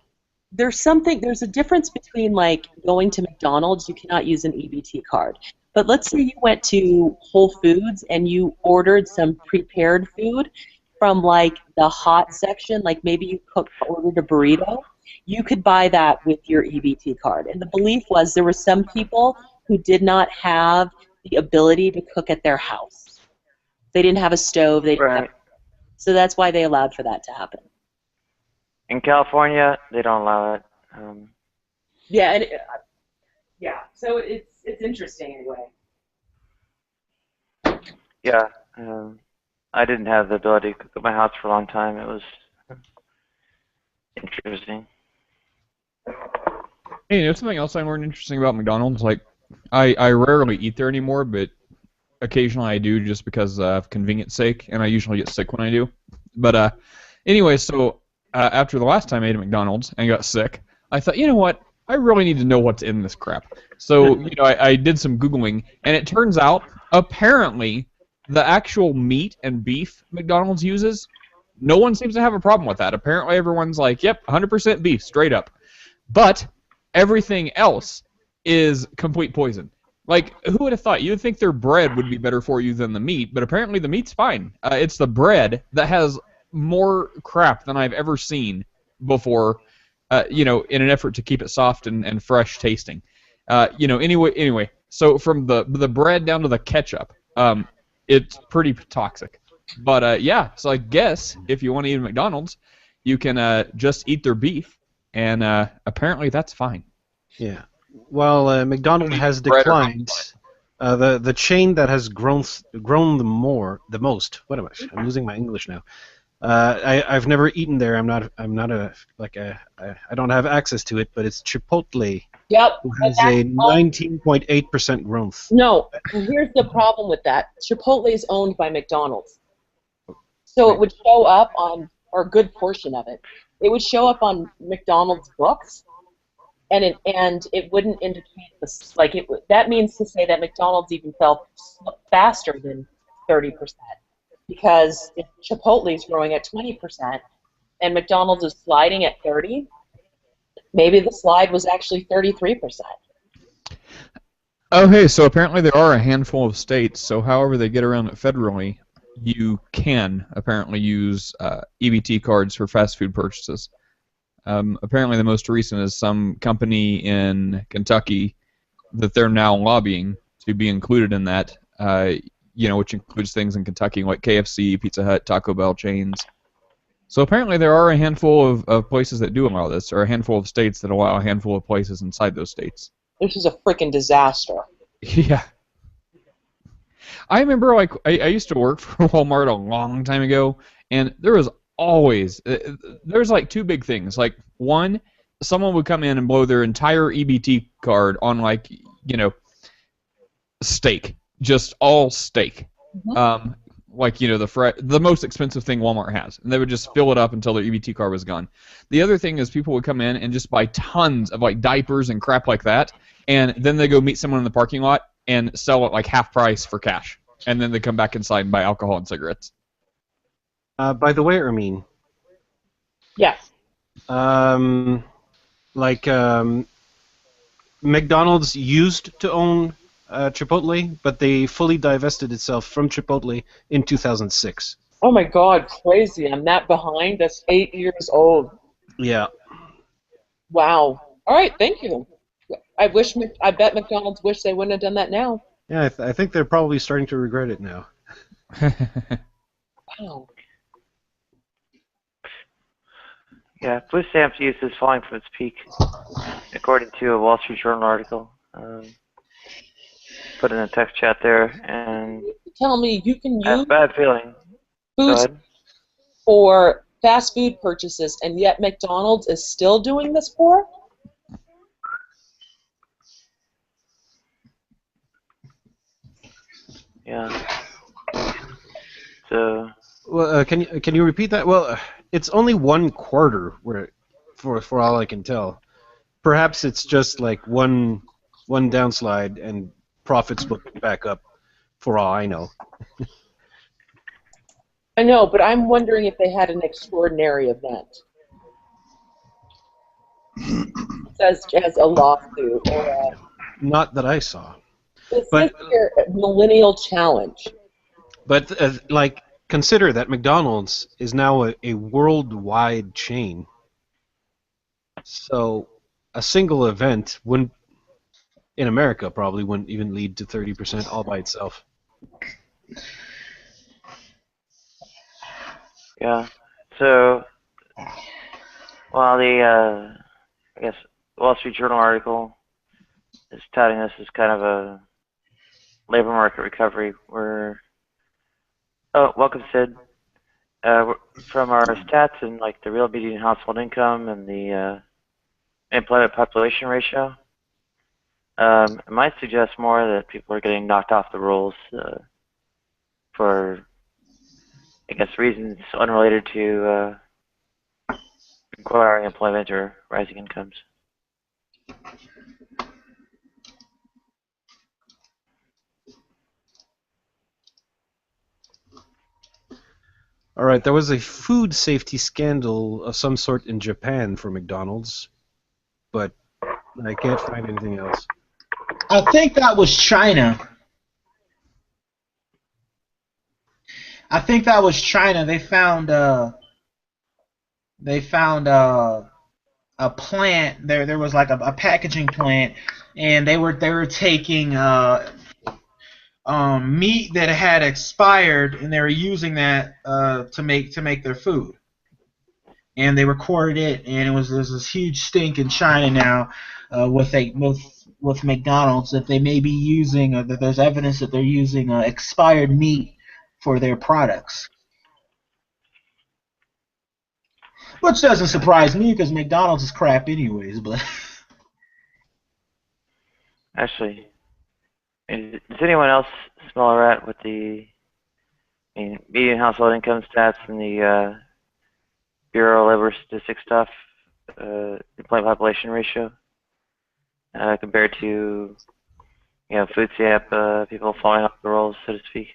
there's a difference between, like, going to McDonald's, you cannot use an EBT card. But let's say you went to Whole Foods and you ordered some prepared food from, like, the hot section, like maybe you ordered a burrito, You could buy that with your EBT card. And the belief was there were some people who did not have the ability to cook at their house. They didn't have a stove. They didn't have, so that's why they allowed for that to happen. In California, they don't allow it. Yeah, and so it's interesting anyway. Yeah, I didn't have the ability to cook at my house for a long time. It was interesting. Hey, you know something else I learned interesting about McDonald's? Like, I rarely eat there anymore, but occasionally I do just because of convenience sake, and I usually get sick when I do. But anyway, so after the last time I ate at McDonald's and got sick, I thought, you know what? I really need to know what's in this crap. So, you know, I did some Googling, and it turns out, apparently, the actual meat and beef McDonald's uses, no one seems to have a problem with that. Apparently everyone's like, yep, 100% beef, straight up. But everything else is complete poison. Like, who would have thought? You would think their bread would be better for you than the meat, but apparently the meat's fine. It's the bread that has more crap than I've ever seen before, you know, in an effort to keep it soft and fresh tasting. You know, anyway, so from the bread down to the ketchup, it's pretty toxic. But yeah, so I guess if you want to eat at McDonald's, you can just eat their beef, and apparently that's fine. Yeah. Well, McDonald's has declined. The chain that has grown the most. What am I? I'm losing my English now. I've never eaten there. I don't have access to it, but it's Chipotle. Yep. Who has a 19.8% growth. No, here's the problem with that. Chipotle is owned by McDonald's. So it would show up on, or a good portion of it, it would show up on McDonald's books, and it wouldn't indicate this. Like that means to say that McDonald's even fell faster than 30%, because if Chipotle is growing at 20% and McDonald's is sliding at 30%, maybe the slide was actually 33%. Oh, hey, so apparently there are a handful of states, so however they get around it federally, you can apparently use EBT cards for fast food purchases. Apparently the most recent is some company in Kentucky that they're now lobbying to be included in that, you know, which includes things in Kentucky like KFC, Pizza Hut, Taco Bell chains. So apparently there are a handful of places that do allow this, or a handful of states that allow a handful of places inside those states. This is a freaking disaster. Yeah. I remember, like, I used to work for Walmart a long time ago, and there was always, there's like two big things. Like, one, someone would come in and blow their entire EBT card on, like, you know, steak. Just all steak. Mm-hmm. Like, you know, the most expensive thing Walmart has. And they would just fill it up until their EBT card was gone. The other thing is people would come in and just buy tons of, like, diapers and crap like that, and then they go meet someone in the parking lot and sell it, like, half price for cash. And then they come back inside and buy alcohol and cigarettes. By the way, Ermine. Yes. McDonald's used to own Chipotle, but they fully divested itself from Chipotle in 2006. Oh my God, crazy. I'm that behind. That's 8 years old. Yeah. Wow. All right, thank you. I bet McDonald's wish they wouldn't have done that now. Yeah, I think they're probably starting to regret it now. Wow. Yeah, food stamps use is falling from its peak, according to a Wall Street Journal article. Put in a text chat there, and tell me you can I have a bad feeling. Food for fast food purchases, and yet McDonald's is still doing this for? Yeah. So. Well, can you repeat that? Well, it's only 1 quarter, for all I can tell. Perhaps it's just like one downslide and profits will pick back up, for all I know. I know, but I'm wondering if they had an extraordinary event. As a lawsuit or a... Not that I saw. It says here, millennial challenge. But like, consider that McDonald's is now a worldwide chain. So a single event wouldn't, in America, probably wouldn't even lead to 30% all by itself. Yeah. So, while the I guess Wall Street Journal article is touting this as kind of a labor market recovery, where welcome Sid. From our stats and like the real median household income and the employment population ratio, it might suggest more that people are getting knocked off the rolls for, I guess, reasons unrelated to acquiring employment or rising incomes. All right, there was a food safety scandal of some sort in Japan for McDonald's, but I can't find anything else. I think that was China. They found a plant. There was like a packaging plant, and they were taking meat that had expired, and they were using that to make their food. And they recorded it, and there's this huge stink in China now with McDonald's that they may be using, or that there's evidence that they're using expired meat for their products. Which doesn't surprise me because McDonald's is crap anyways. But Actually, does anyone else smell a rat with the median household income stats and the Bureau of Labor Statistics stuff, employment population ratio, compared to food stamp people falling off the rolls, so to speak?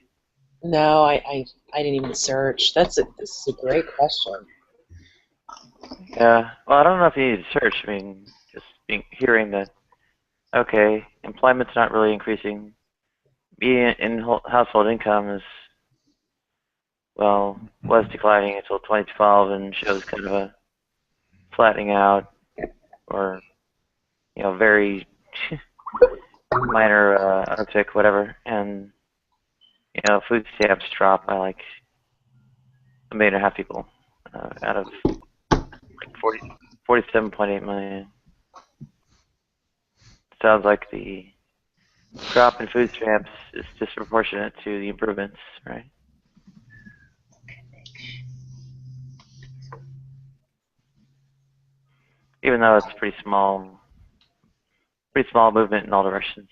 No, I didn't even search. This is a great question. Yeah, well, I don't know if you need to search. I mean, just hearing that, okay, employment's not really increasing. Median household income was declining until 2012 and shows kind of a flattening out, or very minor uptick, whatever. And food stamps dropped by like 1.5 million people out of like 47.8 million. Sounds like the drop in food stamps is disproportionate to the improvements, right? Even though it's pretty small movement in all directions.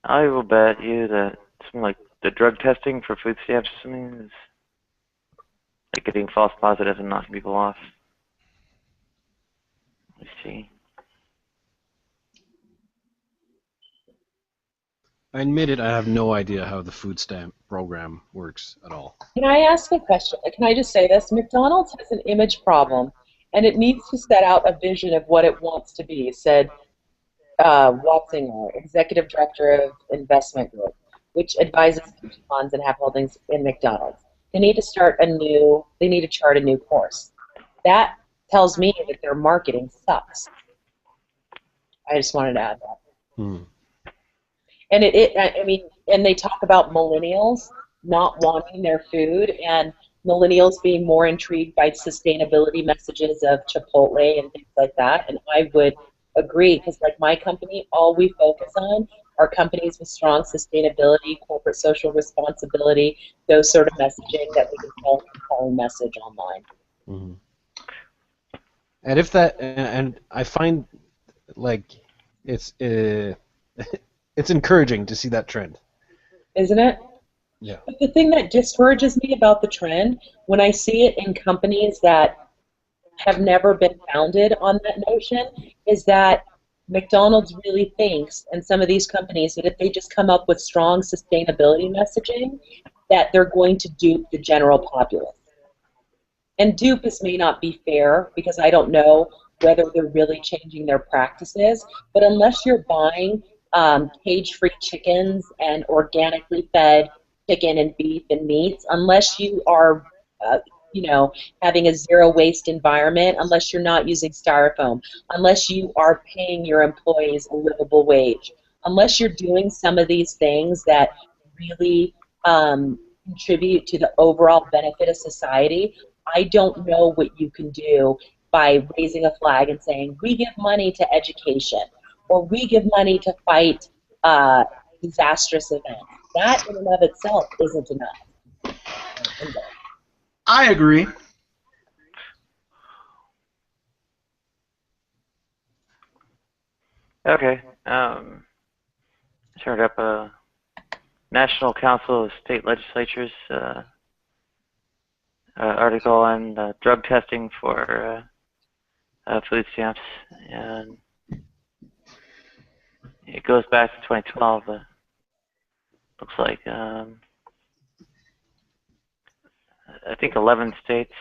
I will bet you that something like the drug testing for food stamps or something is like getting false positives and knocking people off. Let's see. I admit it, I have no idea how the food stamp program works at all. Can I ask a question? Can I just say this? McDonald's has an image problem, and it needs to set out a vision of what it wants to be, said Watzinger, Executive Director of Investment Group, which advises pension funds and have holdings in McDonald's. They need to chart a new course. That tells me that their marketing sucks. I just wanted to add that. And and they talk about millennials not wanting their food, and millennials being more intrigued by sustainability messages of Chipotle and things like that. And I would agree, because like my company, all we focus on are companies with strong sustainability, corporate social responsibility, those sort of messaging that we can call a message online. Mm-hmm. And if that, and I find like it's it's encouraging to see that trend. Isn't it? Yeah. But the thing that discourages me about the trend, when I see it in companies that have never been founded on that notion, is that McDonald's really thinks, and some of these companies, that if they just come up with strong sustainability messaging, that they're going to dupe the general populace. And dupe may not be fair, because I don't know whether they're really changing their practices. But unless you're buying cage-free chickens and organically fed chicken and beef and meats, unless you are, you know, having a zero waste environment, unless you're not using styrofoam, unless you are paying your employees a livable wage, unless you're doing some of these things that really contribute to the overall benefit of society, I don't know what you can do by raising a flag and saying, we give money to education, or we give money to fight disastrous events. That in and of itself isn't enough. I agree. Okay. Turned up a National Council of State Legislatures article on drug testing for food stamps, and it goes back to 2012. Looks like I think 11 states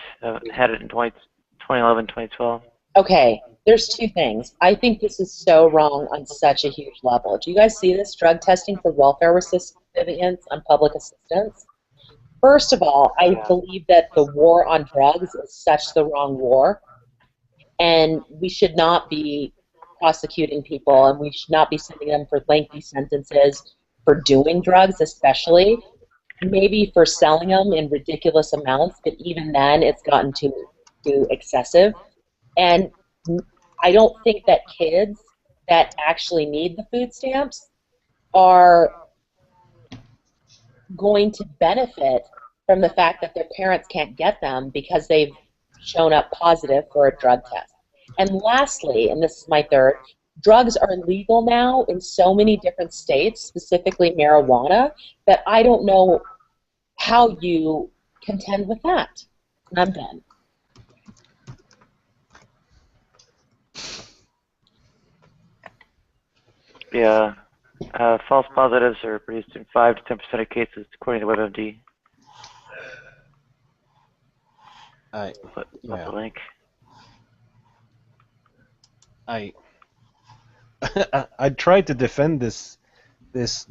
had it in 2011, 2012. Okay, there's two things. I think this is so wrong on such a huge level. Do you guys see this? Drug testing for welfare recipients on public assistance? First of all, I believe that the war on drugs is such the wrong war, and we should not be prosecuting people, and we should not be sending them for lengthy sentences for doing drugs, especially. Maybe for selling them in ridiculous amounts, but even then it's gotten too excessive. And I don't think that kids that actually need the food stamps are going to benefit from the fact that their parents can't get them because they've shown up positive for a drug test. And lastly, and this is my third, drugs are legal now in so many different states, specifically marijuana, that I don't know how you contend with that. And I'm done. Yeah. False positives are produced in 5 to 10% of cases, according to WebMD. Put the link. I tried to defend this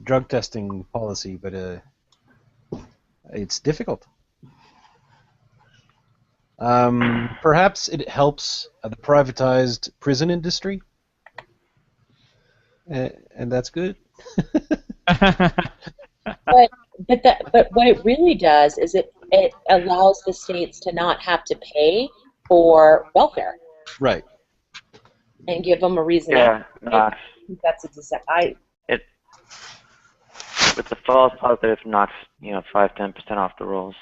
drug testing policy, but it's difficult. Perhaps it helps the privatized prison industry, and that's good. But what it really does is it allows the states to not have to pay for welfare. Right. And give them a reason. Yeah, that's exactly. With the false positive knocks 5-10% off the rolls.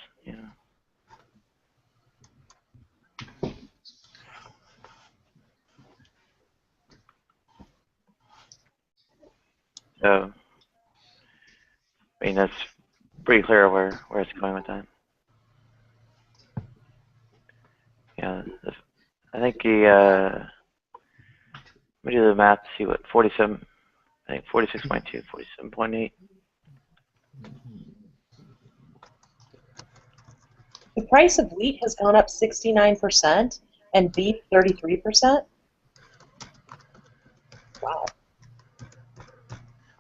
So, I mean, that's pretty clear where it's going with that. Yeah, I think let me do the math to see what 47. I think 46.2, 47.8. The price of wheat has gone up 69% and beef 33%. Wow.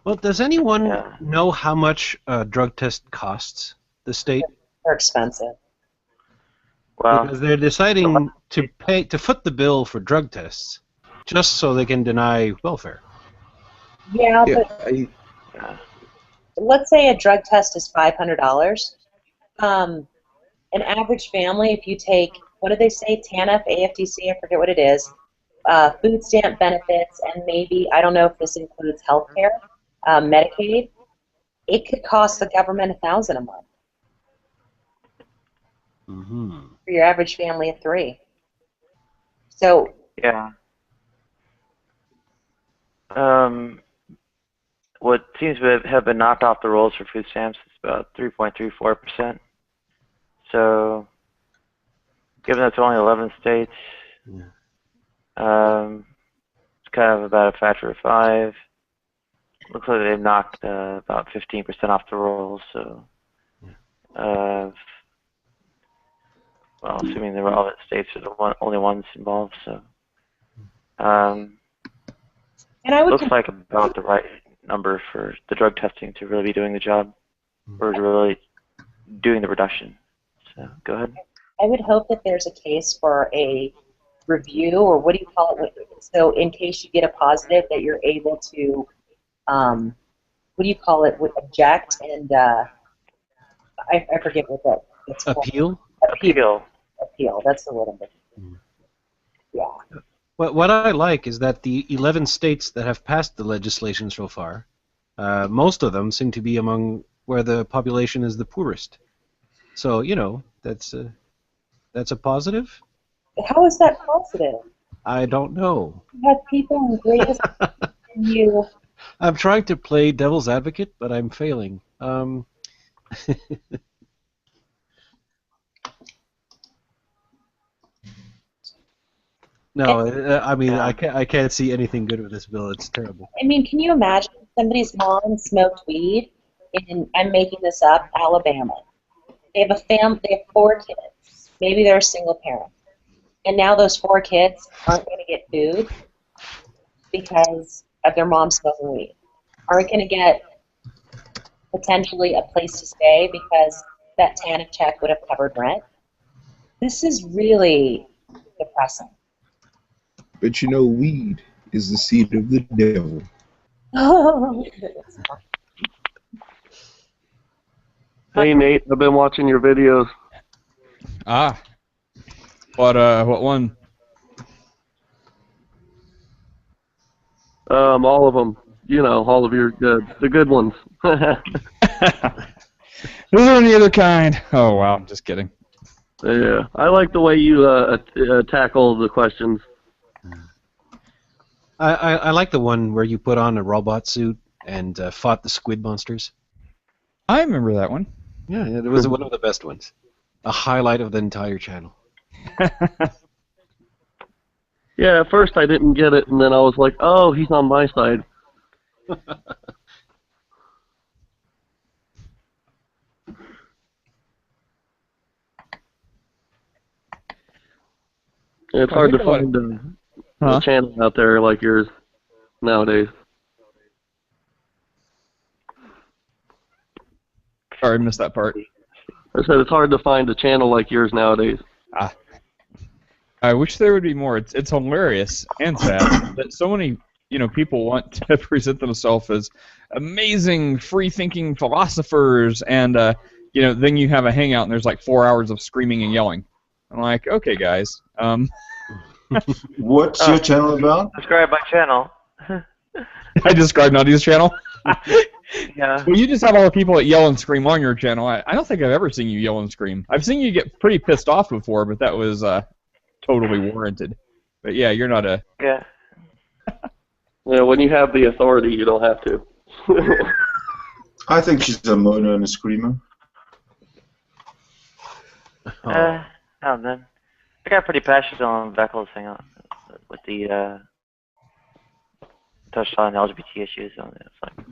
Well, does anyone know how much a drug test costs the state? They're expensive. Well, because they're deciding to foot the bill for drug tests just so they can deny welfare. Yeah, but let's say a drug test is $500. An average family, if you take, what did they say, TANF, AFDC, I forget what it is, food stamp benefits, and maybe, I don't know if this includes health care, Medicaid, it could cost the government $1,000 a month. Mm-hmm. For your average family of 3. So yeah. What seems to have been knocked off the rolls for food stamps is about 3.34%. So, given that's only 11 states, it's kind of about a factor of 5. Looks like they've knocked about 15% off the rolls. So, well, assuming the relevant states are the only ones involved. So, And I would Looks like about the right number for the drug testing to really be doing the job, or to really doing the reduction. So go ahead. I would hope that there's a case for a review, or what do you call it? So in case you get a positive, that you're able to, what do you call it? Object and I forget what that's called. Appeal? Appeal. That's the word I'm looking for. Yeah. What I like is that the 11 states that have passed the legislation so far, most of them seem to be among where the population is the poorest. So, you know, that's a positive? How is that positive? I don't know. You have people in greatest and you. I'm trying to play devil's advocate, but I'm failing. No, I mean, I can't see anything good with this bill. It's terrible. I mean, can you imagine somebody's mom smoked weed in, I'm making this up, Alabama. They have they have 4 kids. Maybe they're a single parent. And now those 4 kids aren't going to get food because of their mom smoking weed. Aren't going to get potentially a place to stay because that TANF check would have covered rent. This is really depressing. But you know, weed is the seed of the devil. Hey Nate, I've been watching your videos. Ah. What one? All of them. You know, all of your the good ones. Is there any other kind? Oh wow, I'm just kidding. Yeah, I like the way you tackle the questions. I like the one where you put on a robot suit and fought the squid monsters. I remember that one. Yeah, it was one of the best ones. A highlight of the entire channel. Yeah, at first I didn't get it, and then I was like, oh, he's on my side. It's hard to find a channel out there like yours nowadays. Sorry, I missed that part. I said it's hard to find a channel like yours nowadays. I wish there would be more. It's hilarious and sad that so many people want to present themselves as amazing, free-thinking philosophers, and then you have a hangout and there's like 4 hours of screaming and yelling. I'm like, okay, guys. What's your channel about? Describe my channel. I described Nadia's channel. Yeah. Well, you just have all the people that yell and scream on your channel. I don't think I've ever seen you yell and scream. I've seen you get pretty pissed off before, but that was totally warranted. But yeah, you're not a... Yeah. Yeah, when you have the authority, you don't have to. I think she's a moaner and a screamer. Now then. I got pretty passionate on Beckles thing with the touched on LGBT issues. It's like,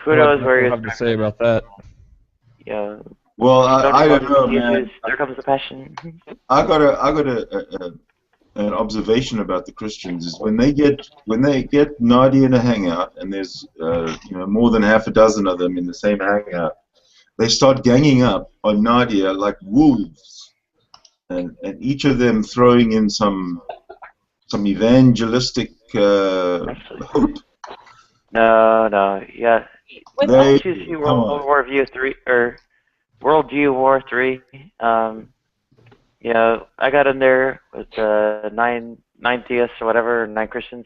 who knows where you have to say about that? Yeah. Well, I don't know, man. There comes the passion. I got an observation about the Christians is when they get Nadia in a hangout and there's more than half a dozen of them in the same hangout, they start ganging up on Nadia like wolves, and each of them throwing in some evangelistic hope. No, yeah. They, you see World War III. I got in there with nine theists or whatever, 9 Christians,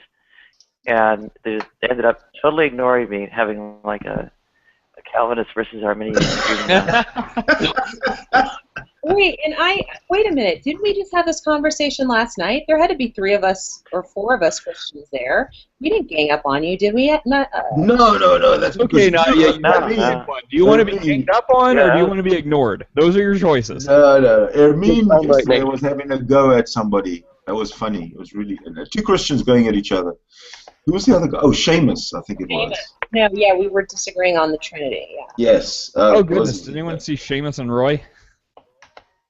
and they ended up totally ignoring me, having like a Calvinist versus Arminian. Wait a minute. Didn't we just have this conversation last night? There had to be 3 of us or 4 of us Christians there. We didn't gang up on you, did we? No. That's okay. Nadia, do you want to be ganged up on, or do you want to be ignored? Those are your choices. No. Ermine yesterday was having a go at somebody. That was funny. It was really 2 Christians going at each other. Who was the other guy? Oh, Seamus, I think it was. No, yeah, we were disagreeing on the Trinity. Yeah. Yes. Oh goodness! Did anyone see Seamus and Roy?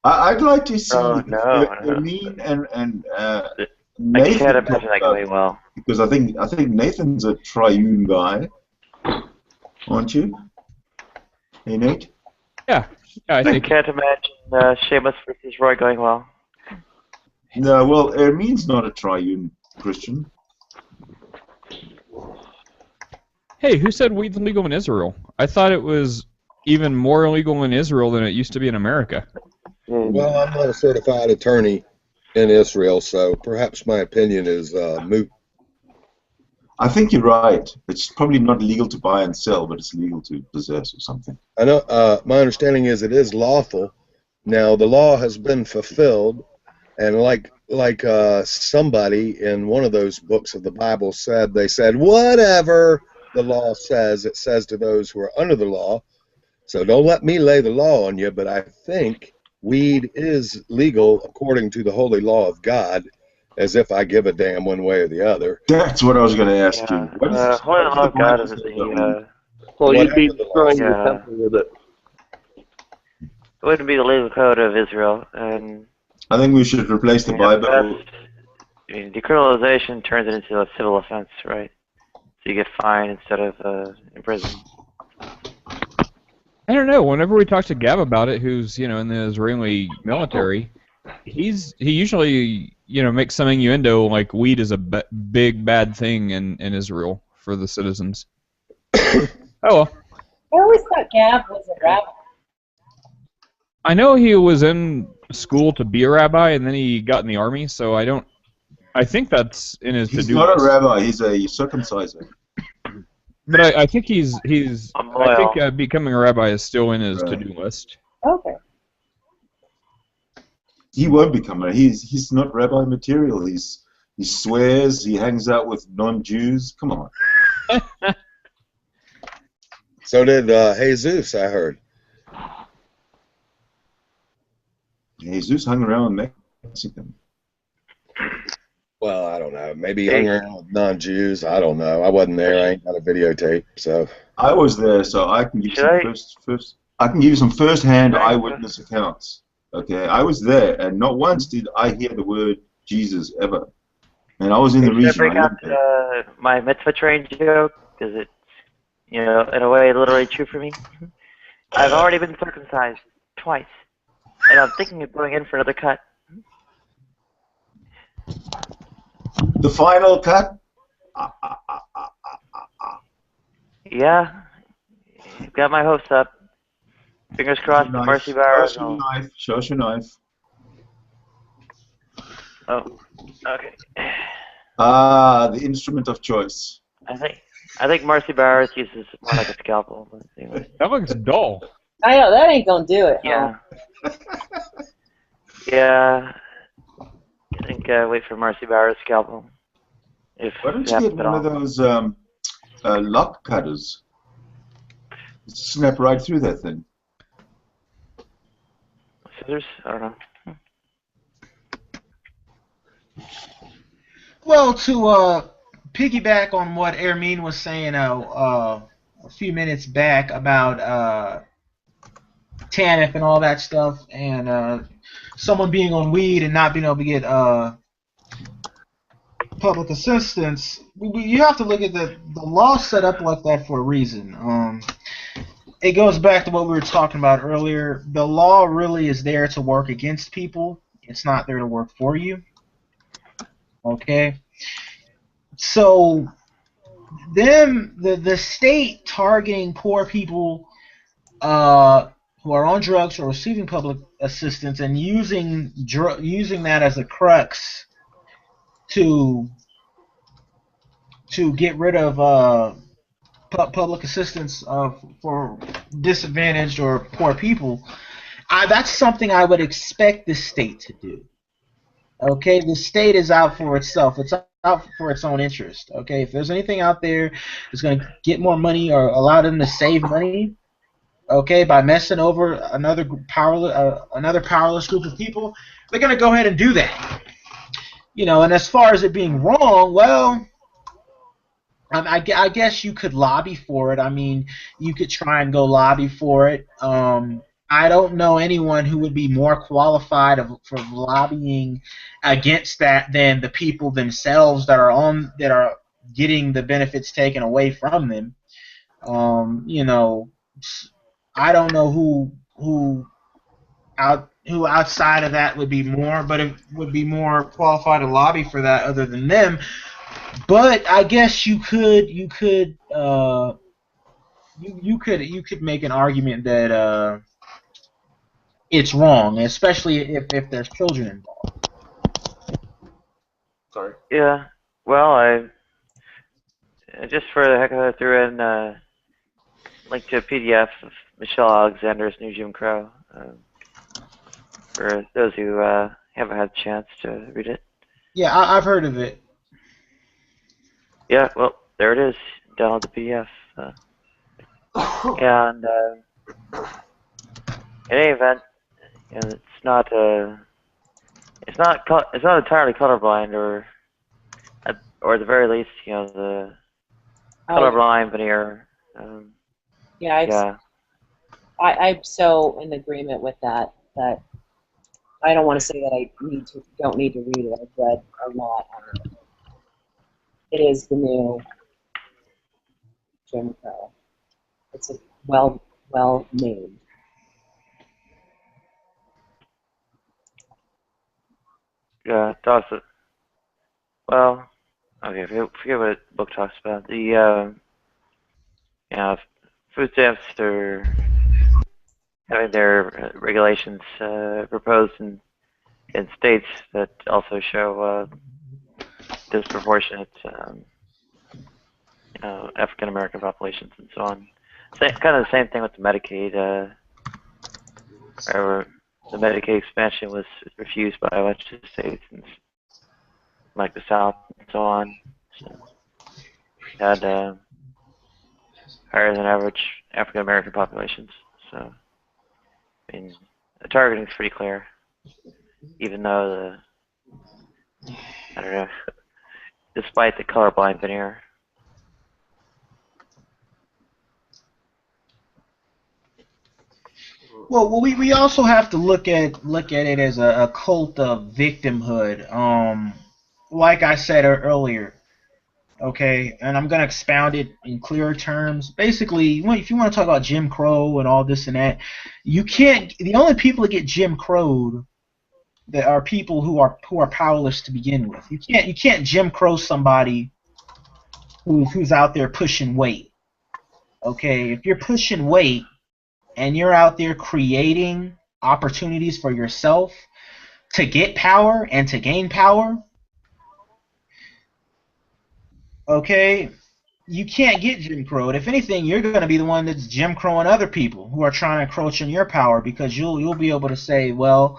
I'd like to see Ermine and Nathan can't imagine that going well. because I think Nathan's a triune guy, aren't you? Hey, Nate. Yeah, I think. can't imagine Seamus versus Roy going well. No, well, Ermine's not a triune Christian. Hey, who said weed's legal in Israel? I thought it was even more illegal in Israel than it used to be in America. Well, I'm not a certified attorney in Israel, so perhaps my opinion is moot. I think you're right. It's probably not legal to buy and sell, but it's legal to possess or something. I know. My understanding is it is lawful. Now, the law has been fulfilled, and like somebody in one of those books of the Bible said, they said, whatever the law says, it says to those who are under the law. So don't let me lay the law on you, but I think weed is legal according to the holy law of God, as if I give a damn one way or the other. That's what I was going to ask you. Holy law of God is the Well, you'd be Whatever the law destroying the temple with it. it wouldn't be the legal code of Israel, and I think we should replace the Bible. I mean, decriminalization turns it into a civil offense, right? So you get fined instead of imprisoned. I don't know. Whenever we talk to Gab about it, who's in the Israeli military, he usually makes some innuendo like weed is a big bad thing in Israel for the citizens. Oh well. I always thought Gab was a rabbi. I know he was in school to be a rabbi, and then he got in the army. So I think that's in his He's to-do not list. a rabbi. He's a circumciser. But I think I think becoming a rabbi is still in his to-do list. Okay. He won't become a. He's not rabbi material. He swears. He hangs out with non-Jews. Come on. So did Jesus, I heard. Jesus hung around with Mexican. Well, I don't know. Maybe he hung around with non-Jews. I don't know. I wasn't there. I ain't got a videotape, so. I was there, so I can give you some I can give you some first-hand eyewitness accounts. Okay, I was there, and not once did I hear the word Jesus ever. And I was in the region. Should I bring up my mitzvah train joke? Because it's, in a way, literally true for me. I've already been circumcised twice, and I'm thinking of going in for another cut. The final cut? Yeah, got my hopes up. Fingers crossed, Knife. Marcy Barrow. Show us your knife. Show us your knife. Oh, okay. Ah, the instrument of choice. I think Marcy Barrows uses more like a scalpel. But anyway. That looks dull. I know, that ain't gonna do it. Yeah. Yeah. I think wait for Marcy Barrows' scalpel. Why don't you get one of those lock cutters? Snap right through that thing. Scissors? I don't know. Well, to piggyback on what Ermine was saying a few minutes back about TANF and all that stuff, and someone being on weed and not being able to get public assistance, you have to look at the law set up like that for a reason. It goes back to what we were talking about earlier. The law really is there to work against people. It's not there to work for you. Okay? So, the state targeting poor people who are on drugs or receiving public assistance and using that as a crux to get rid of public assistance for disadvantaged or poor people, that's something I would expect the state to do. Okay, the state is out for itself. It's out for its own interest. Okay, if there's anything out there that's going to get more money or allow them to save money, okay, by messing over another powerless group of people, they're going to go ahead and do that. And as far as it being wrong, well, I guess you could lobby for it. I mean, you could try and go lobby for it. I don't know anyone who would be more qualified for lobbying against that than the people themselves that are getting the benefits taken away from them. You know, I don't know who outside of that would be more, but it would be more qualified to lobby for that other than them. But I guess you could make an argument that it's wrong, especially if there's children involved. Sorry. Yeah. Well, I just for the heck of it threw in link to a PDF of Michelle Alexander's New Jim Crow for those who haven't had a chance to read it. Yeah, I've heard of it. Yeah. Well, there it is. Download the PDF. And in any event, you know, it's not entirely colorblind, or at the very least, you know, the colorblind veneer. Yeah, I'm so in agreement with that I don't want to say that I don't need to read it. I've read a lot on it. It is the new Jim Crow. It's a well named. Yeah, Dawson. Well, okay, forget what the book talks about. The you know, food stamps are having their regulations proposed in states that also show disproportionate you know, African American populations and so on. Kind of the same thing with the Medicaid. Where the Medicaid expansion was refused by a bunch of states, and like the South and so on. So had higher than average African American populations. So I mean, the targeting is pretty clear, even though I don't know, despite the colorblind veneer. Well, we also have to look at it as a cult of victimhood. Like I said earlier, okay, and I'm gonna expound it in clearer terms. Basically, if you want to talk about Jim Crow and all this and that, you can't. The only people that get Jim Crowed that are people who are powerless to begin with. You can't Jim Crow somebody who's out there pushing weight. Okay, if you're pushing weight and you're out there creating opportunities for yourself to get power and to gain power, okay, you can't get Jim Crowed. If anything, you're going to be the one that's Jim Crowing other people who are trying to encroach on your power, because you'll be able to say, well,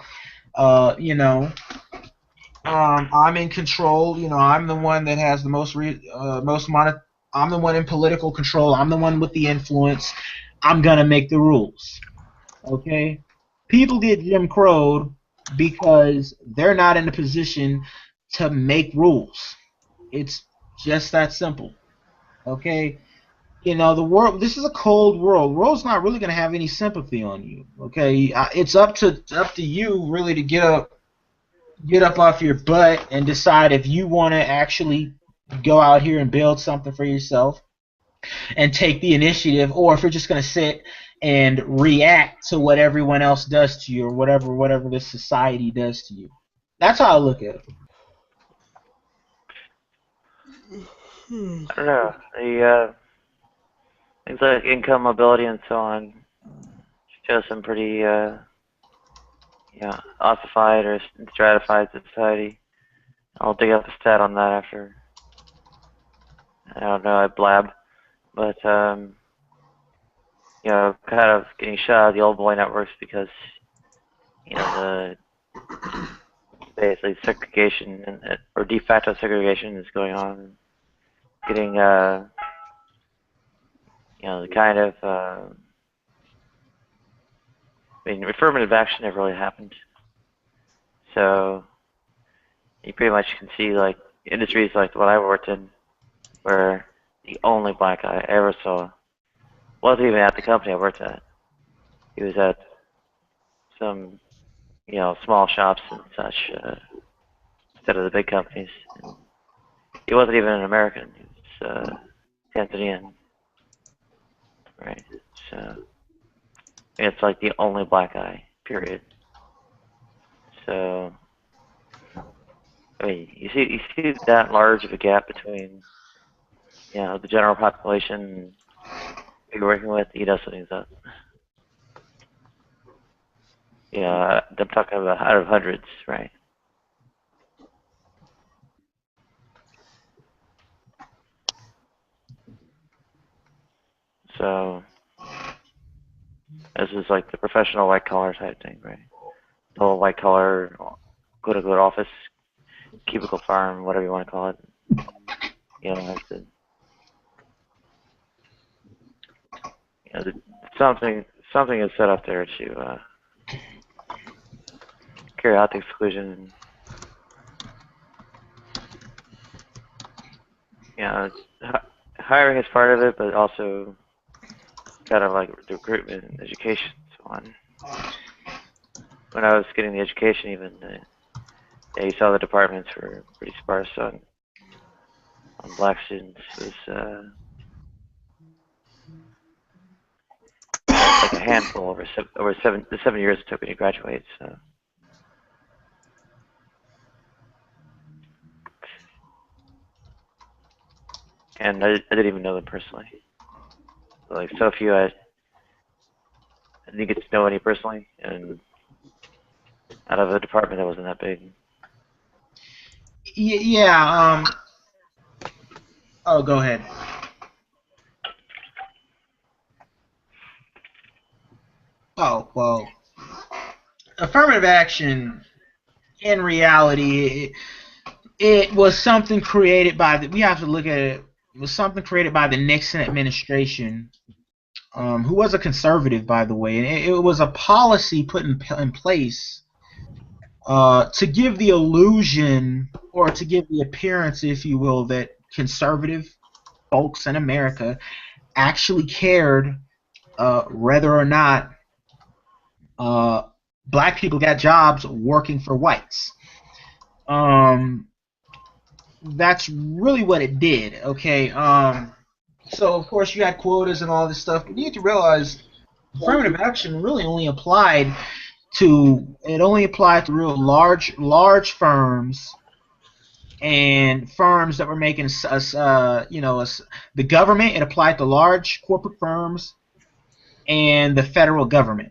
you know, I'm in control. You know, I'm the one that has the most amount of. I'm the one in political control. I'm the one with the influence. I'm gonna make the rules. Okay, people get Jim Crowed because they're not in a position to make rules. It's just that simple. Okay, you know, the world. This is a cold world. The world's not really gonna have any sympathy on you. Okay, it's up to you really to get up off your butt and decide if you want to actually go out here and build something for yourself and take the initiative, or if you're just going to sit and react to what everyone else does to you, or whatever this society does to you. That's how I look at it. I don't know. The things like income mobility and so on show some pretty ossified or stratified society. I'll dig up a stat on that after. I don't know, I blab. But, you know, kind of getting shut out of the old boy networks because, you know, basically segregation or de facto segregation is going on. Getting, you know, the kind of, I mean, affirmative action never really happened. So you pretty much can see, like, industries like the one I worked in, where the only black guy I ever saw wasn't even at the company I worked at. He was at some, small shops and such instead of the big companies. And he wasn't even an American. He was Tanzanian, right? So it's like the only black guy, period. So I mean, you see that large of a gap between, the general population you're working with, you know something's up. I'm talking about out of hundreds, right? So this is like the professional white collar type thing, right? The whole white collar, quote-unquote office, cubicle farm, whatever you want to call it. Something is set up there to carry out the exclusion. Hiring is part of it, but also kind of like the recruitment and education and so on. When I was getting the education, even you saw the departments were pretty sparse on black students. It was like a handful over the 7 years it took me to graduate. So. And I didn't even know them personally. Like, so few I didn't get to know any personally, and out of a department that wasn't that big. Yeah. Oh, go ahead. Oh, well, affirmative action, in reality, it was something created by we have to look at it. It was something created by the Nixon administration, who was a conservative, by the way, and it was a policy put in place to give the illusion, or to give the appearance, if you will, that conservative folks in America actually cared whether or not black people got jobs working for whites. That's really what it did, okay? So, of course, you had quotas and all this stuff, but you need to realize affirmative action really only applied to real large firms, and firms that were making the government. It applied to large corporate firms and the federal government.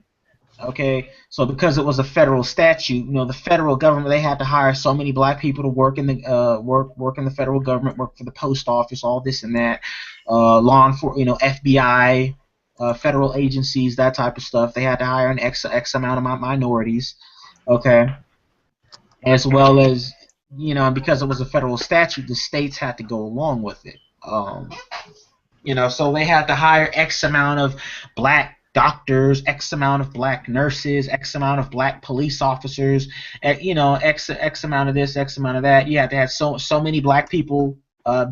Okay, so because it was a federal statute, the federal government, they had to hire so many black people to work in the work in the federal government, work for the post office, all this and that, law enforcement, FBI, federal agencies, that type of stuff. They had to hire an X amount of minorities, okay, as well as because it was a federal statute, the states had to go along with it. So they had to hire X amount of black doctors, X amount of black nurses, X amount of black police officers, X amount of this, X amount of that. You had to have so many black people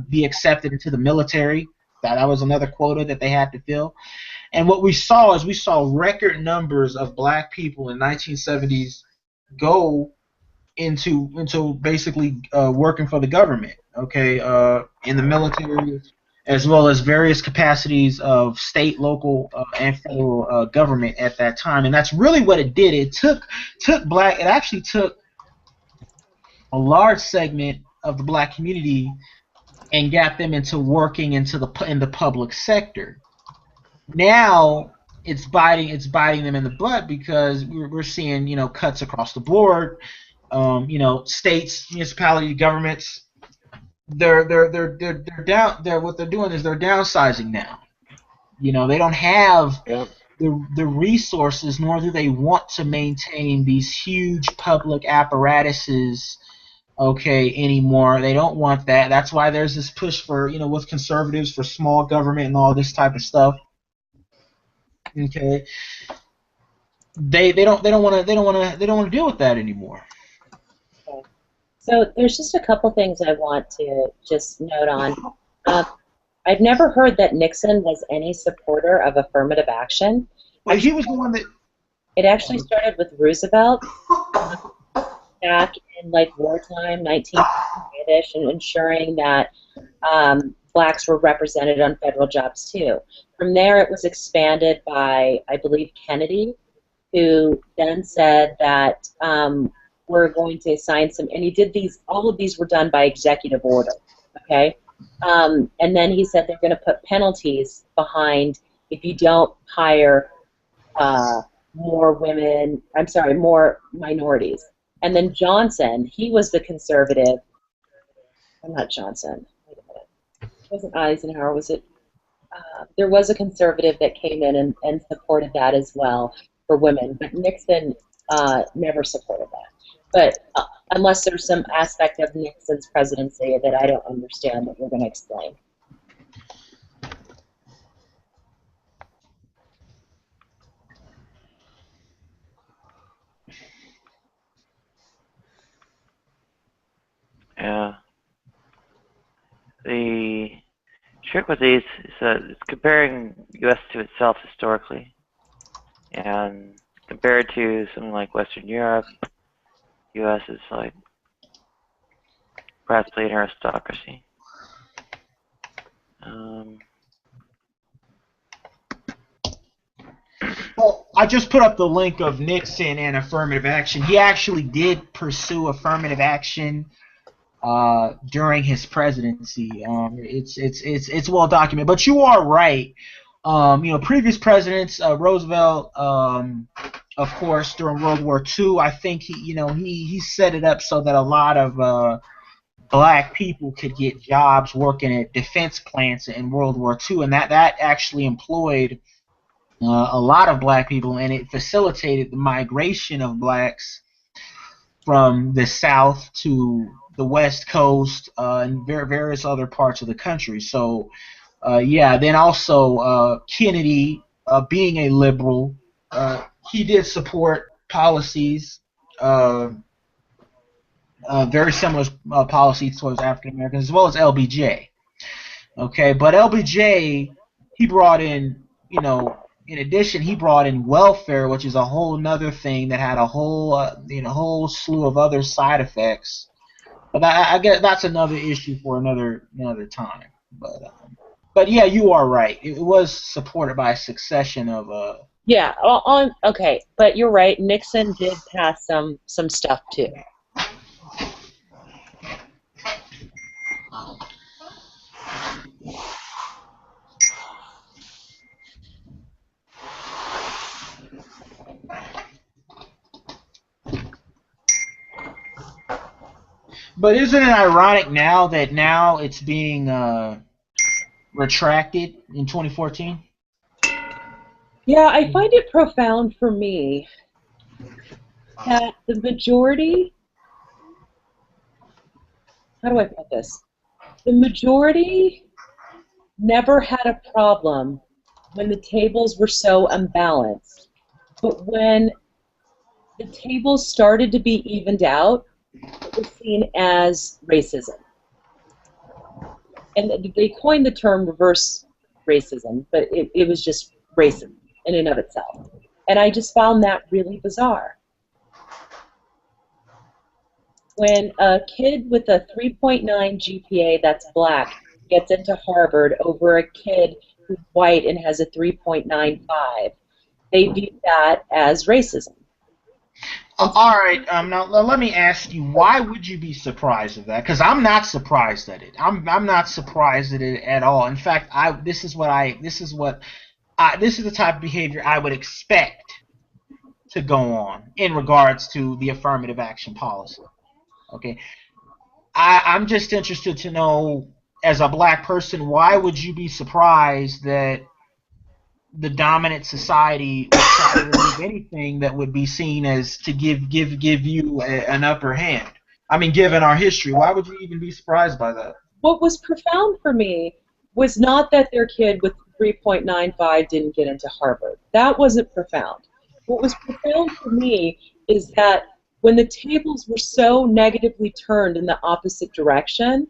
be accepted into the military. That was another quota that they had to fill. And what we saw record numbers of black people in 1970s go into basically working for the government, okay, in the military, as well as various capacities of state, local, and federal government at that time. And that's really what it did. It took a large segment of the black community and got them into working in the public sector. Now it's biting them in the butt, because we're seeing cuts across the board. States, municipality governments, they're down. What they're doing is they're downsizing now. They don't have the resources, nor do they want to maintain these huge public apparatuses, okay, anymore. They don't want that. That's why there's this push for with conservatives for small government and all this type of stuff. Okay. They don't want to deal with that anymore. So there's just a couple things I want to just note on. I've never heard that Nixon was any supporter of affirmative action. Well, he was the one that. It actually started with Roosevelt back in like wartime, 1950-ish, and ensuring that blacks were represented on federal jobs too. From there, it was expanded by, I believe, Kennedy, who then said that we're going to assign some, and he did these, all of these were done by executive order, okay? And then he said they're going to put penalties behind if you don't hire more women, I'm sorry, more minorities. And then Johnson, he was the conservative, not Johnson, wait a minute, it wasn't Eisenhower, was it? There was a conservative that came in and supported that as well for women, but Nixon never supported that. But unless there's some aspect of Nixon's presidency that I don't understand that we're going to explain. Yeah. The trick with these is that it's comparing U.S. to itself historically, and compared to something like Western Europe, U.S. is like practically an aristocracy. Well, I just put up the link of Nixon and affirmative action. He actually did pursue affirmative action during his presidency. It's well documented. But you are right. Previous presidents, Roosevelt, of course, during World War II, I think he set it up so that a lot of black people could get jobs working at defense plants in World War II, and that actually employed a lot of black people, and it facilitated the migration of blacks from the South to the West Coast and various other parts of the country. So, yeah. Then also Kennedy, being a liberal, he did support policies, very similar policies towards African Americans, as well as LBJ. Okay, but LBJ, he brought in, in addition, he brought in welfare, which is a whole nother thing that had a whole, whole slew of other side effects. But I guess that's another issue for another time. But yeah, you are right. It was supported by a succession of. Yeah. Okay, but you're right. Nixon did pass some stuff too. But isn't it ironic now that it's being retracted in 2014? Yeah, I find it profound for me that the majority, how do I put this? The majority never had a problem when the tables were so unbalanced. But when the tables started to be evened out, it was seen as racism. And they coined the term reverse racism, but it was just racism in and of itself. And I just found that really bizarre. When a kid with a 3.9 GPA that's black gets into Harvard over a kid who's white and has a 3.95, they view that as racism. All right. Now let me ask you, why would you be surprised at that? Because I'm not surprised at it. I'm not surprised at it at all. In fact, this is the type of behavior I would expect to go on in regards to the affirmative action policy. Okay. I'm just interested to know, as a black person, why would you be surprised that the dominant society would try to remove anything that would be seen as to give you an upper hand? I mean, given our history, why would you even be surprised by that? What was profound for me was not that their kid with 3.95 didn't get into Harvard. That wasn't profound. What was profound for me is that when the tables were so negatively turned in the opposite direction,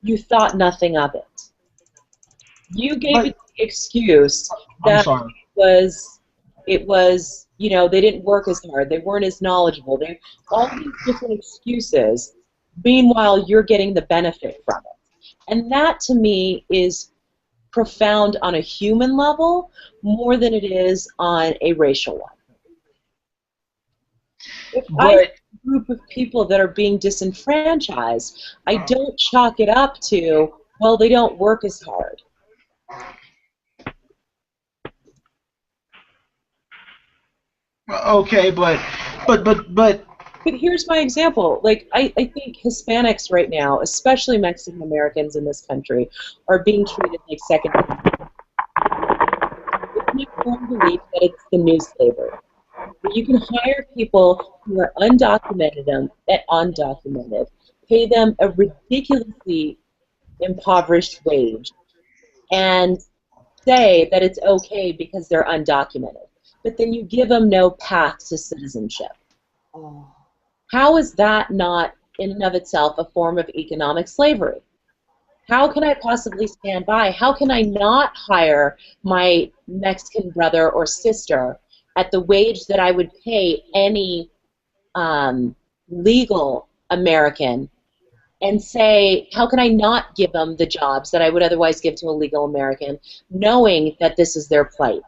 you thought nothing of it. You gave it the excuse that it was you know, they didn't work as hard, they weren't as knowledgeable, they all these different excuses. Meanwhile, you're getting the benefit from it. And that to me is profound on a human level more than it is on a racial one. If I see a group of people that are being disenfranchised, I don't chalk it up to, well, they don't work as hard. Okay, but here's my example. Like, I think Hispanics right now, especially Mexican Americans in this country, are being treated like second. It's my firm belief that it's the new slavery. You can hire people who are undocumented, pay them a ridiculously impoverished wage, and say that it's okay because they're undocumented. But then you give them no path to citizenship. How is that not, in and of itself, a form of economic slavery? How can I possibly stand by? How can I not hire my Mexican brother or sister at the wage that I would pay any legal American, and say, how can I not give them the jobs that I would otherwise give to a legal American, knowing that this is their plight?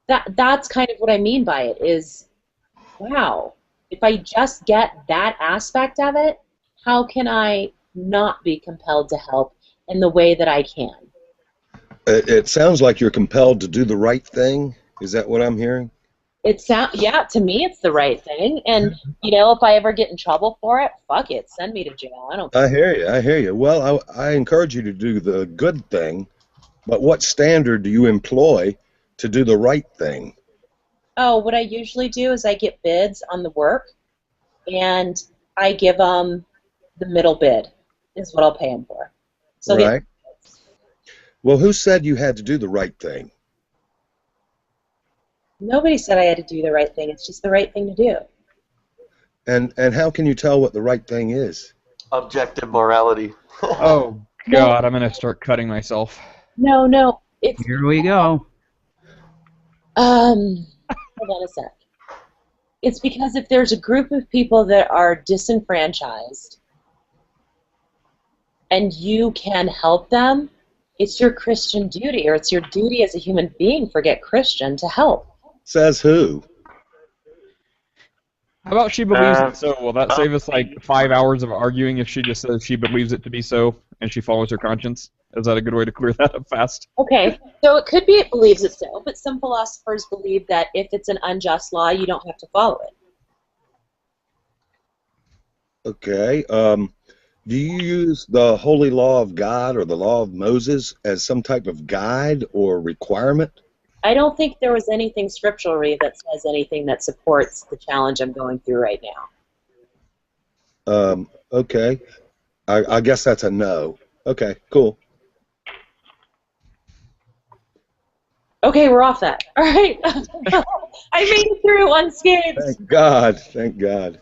That's kind of what I mean by it is, wow, if I just get that aspect of it, how can I not be compelled to help in the way that I can? It sounds like you're compelled to do the right thing. Is that what I'm hearing? Yeah, to me it's the right thing, and you know, if I ever get in trouble for it, fuck it, send me to jail. I don't care. I hear you. Well, I encourage you to do the good thing, but what standard do you employ to do the right thing? Oh, what I usually do is I get bids on the work, and I give them the middle bid is what I'll pay them for. So right. Well, who said you had to do the right thing? Nobody said I had to do the right thing. It's just the right thing to do. And how can you tell what the right thing is? Objective morality. Oh, God, I'm going to start cutting myself. No, it's... Here we go. Hold on a sec. It's because if there's a group of people that are disenfranchised and you can help them, it's your Christian duty, or it's your duty as a human being, forget Christian, to help. Says who? How about she believes it so? Will that save us like 5 hours of arguing if she just says she believes it to be so and she follows her conscience? Is that a good way to clear that up fast? Okay, so it could be it believes it so, but some philosophers believe that if it's an unjust law, you don't have to follow it. Okay. Do you use the holy law of God or the law of Moses as some type of guide or requirement? I don't think there was anything scripturally that says anything that supports the challenge I'm going through right now. Okay. I guess that's a no. Okay, cool. Okay, we're off that. All right. I made it through unscathed. Thank God. Thank God.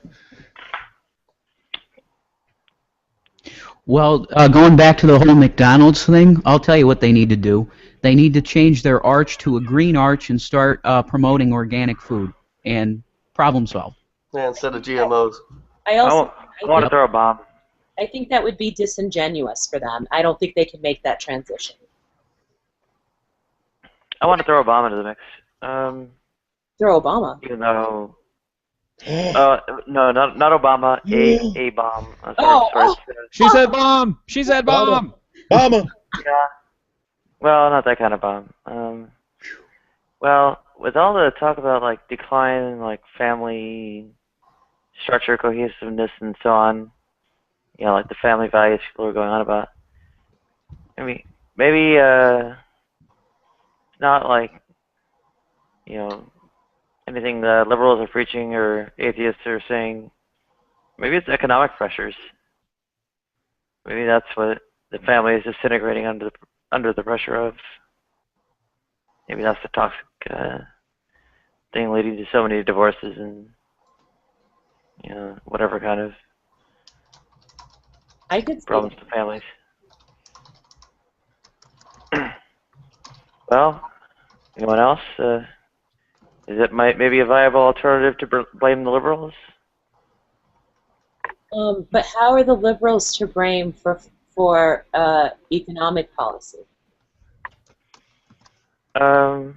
Well, going back to the whole McDonald's thing, I'll tell you what they need to do. They need to change their arch to a green arch and start promoting organic food, and problem solved. Yeah, instead of GMOs. I also I want to throw a bomb. I think that would be disingenuous for them. I don't think they can make that transition. I want to throw a bomb into the mix. Throw Obama. Even though... no, not Obama. A bomb. She said bomb. She said bomb. Bomb. Yeah. Well, not that kind of bomb. Well, with all the talk about like decline in like family structure, cohesiveness, and so on, you know, like the family values people are going on about. I mean, maybe not like, you know, anything the liberals are preaching or atheists are saying. Maybe it's economic pressures. Maybe that's what the family is disintegrating under the pressure of. Maybe that's the toxic thing leading to so many divorces and, you know, whatever kind of I could problems to families. Well, anyone else? Is it maybe a viable alternative to blame the liberals? But how are the liberals to blame for economic policy? I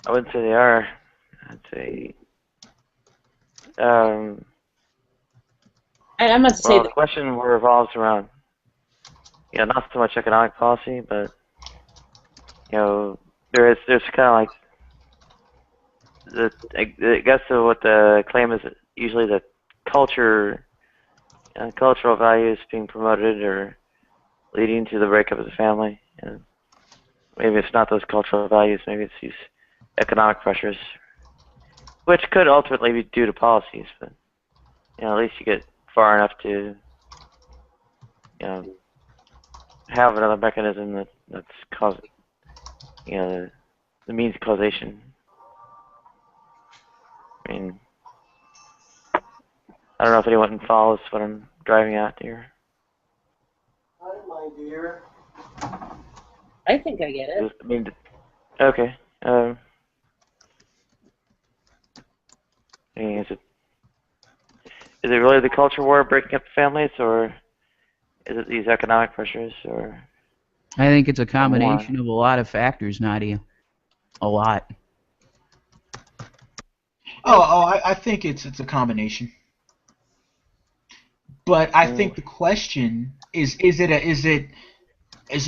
wouldn't say they are. I'd say. And I'm not to say Well, the that. question revolves around, not so much economic policy, but there's kind of like I guess what the claim is usually the culture, cultural values being promoted or leading to the breakup of the family. And maybe it's not those cultural values. Maybe it's these economic pressures, which could ultimately be due to policies. But at least you get far enough to have another mechanism that's causing the means of causation. I mean, I don't know if anyone follows what I'm driving at here. Hi, my dear. I think I get it. I mean, okay. Is it really the culture war breaking up families, or is it these economic pressures, or? I think it's a combination of a lot of factors, Nadia. A lot. I think it's a combination. But I think the question is it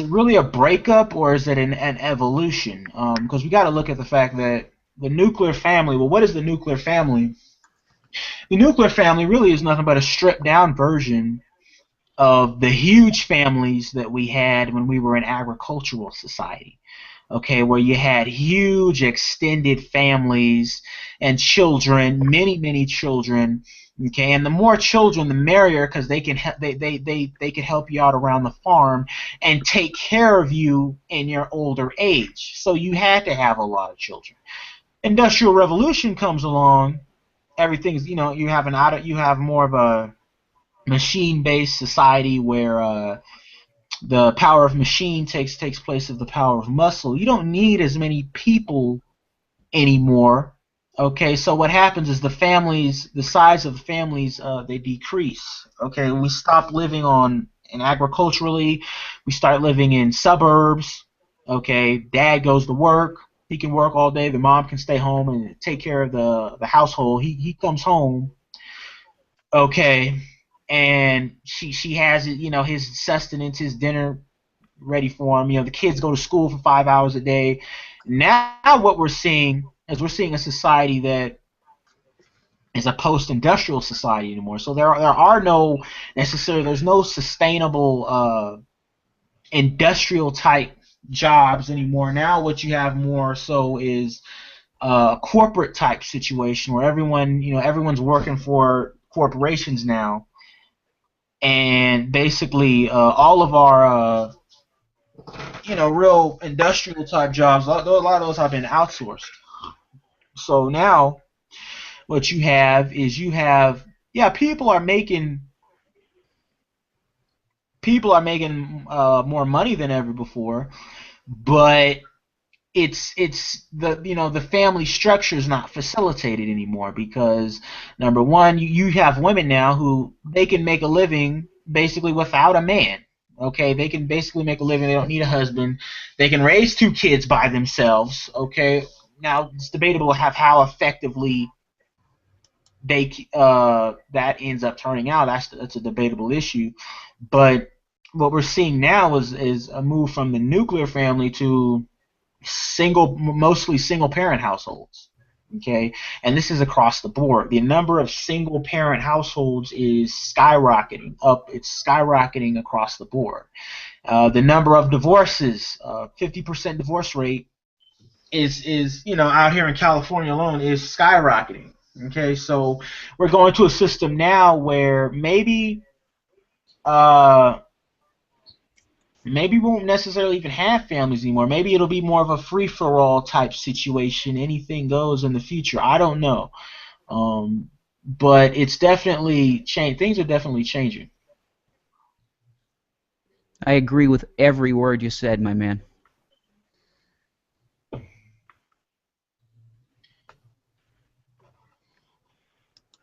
really a breakup, or is it an evolution? Because we got to look at the fact that the nuclear family. Well, what is the nuclear family? The nuclear family really is nothing but a stripped down version of the huge families that we had when we were an agricultural society. Okay, where you had huge extended families and children, many children. Okay, and the more children, the merrier, because they can they can help you out around the farm and take care of you in your older age. So you had to have a lot of children. Industrial Revolution comes along. Everything's you have more of a machine-based society where the power of machine takes place of the power of muscle. You don't need as many people anymore. Okay, so what happens is the size of the families, they decrease. Okay, we stop living in agriculturally. We start living in suburbs. Okay, dad goes to work. He can work all day. The mom can stay home and take care of the household. He comes home. Okay, and she has his sustenance, his dinner ready for him. The kids go to school for 5 hours a day. Now what we're seeing is a society that is a post-industrial society anymore. So there's no sustainable industrial type jobs anymore. Now what you have more so is a corporate type situation where everyone's working for corporations now, and basically all of our real industrial type jobs, a lot of those have been outsourced. So now what you have is people are making more money than ever before, but it's the family structure is not facilitated anymore because number one, you have women now who they can make a living basically without a man. Okay, they can basically make a living. They don't need a husband. They can raise 2 kids by themselves. Okay, now it's debatable how effectively that ends up turning out. That's a debatable issue. But what we're seeing now is a move from the nuclear family to mostly single parent households. Okay, and this is across the board. The number of single parent households is skyrocketing up. It's skyrocketing across the board. The number of divorces, 50% divorce rate, is out here in California alone is skyrocketing. Okay, so we're going to a system now where maybe we won't necessarily even have families anymore. Maybe it'll be more of a free-for-all type situation. Anything goes in the future. I don't know. But it's definitely changed. Things are definitely changing. I agree with every word you said, my man.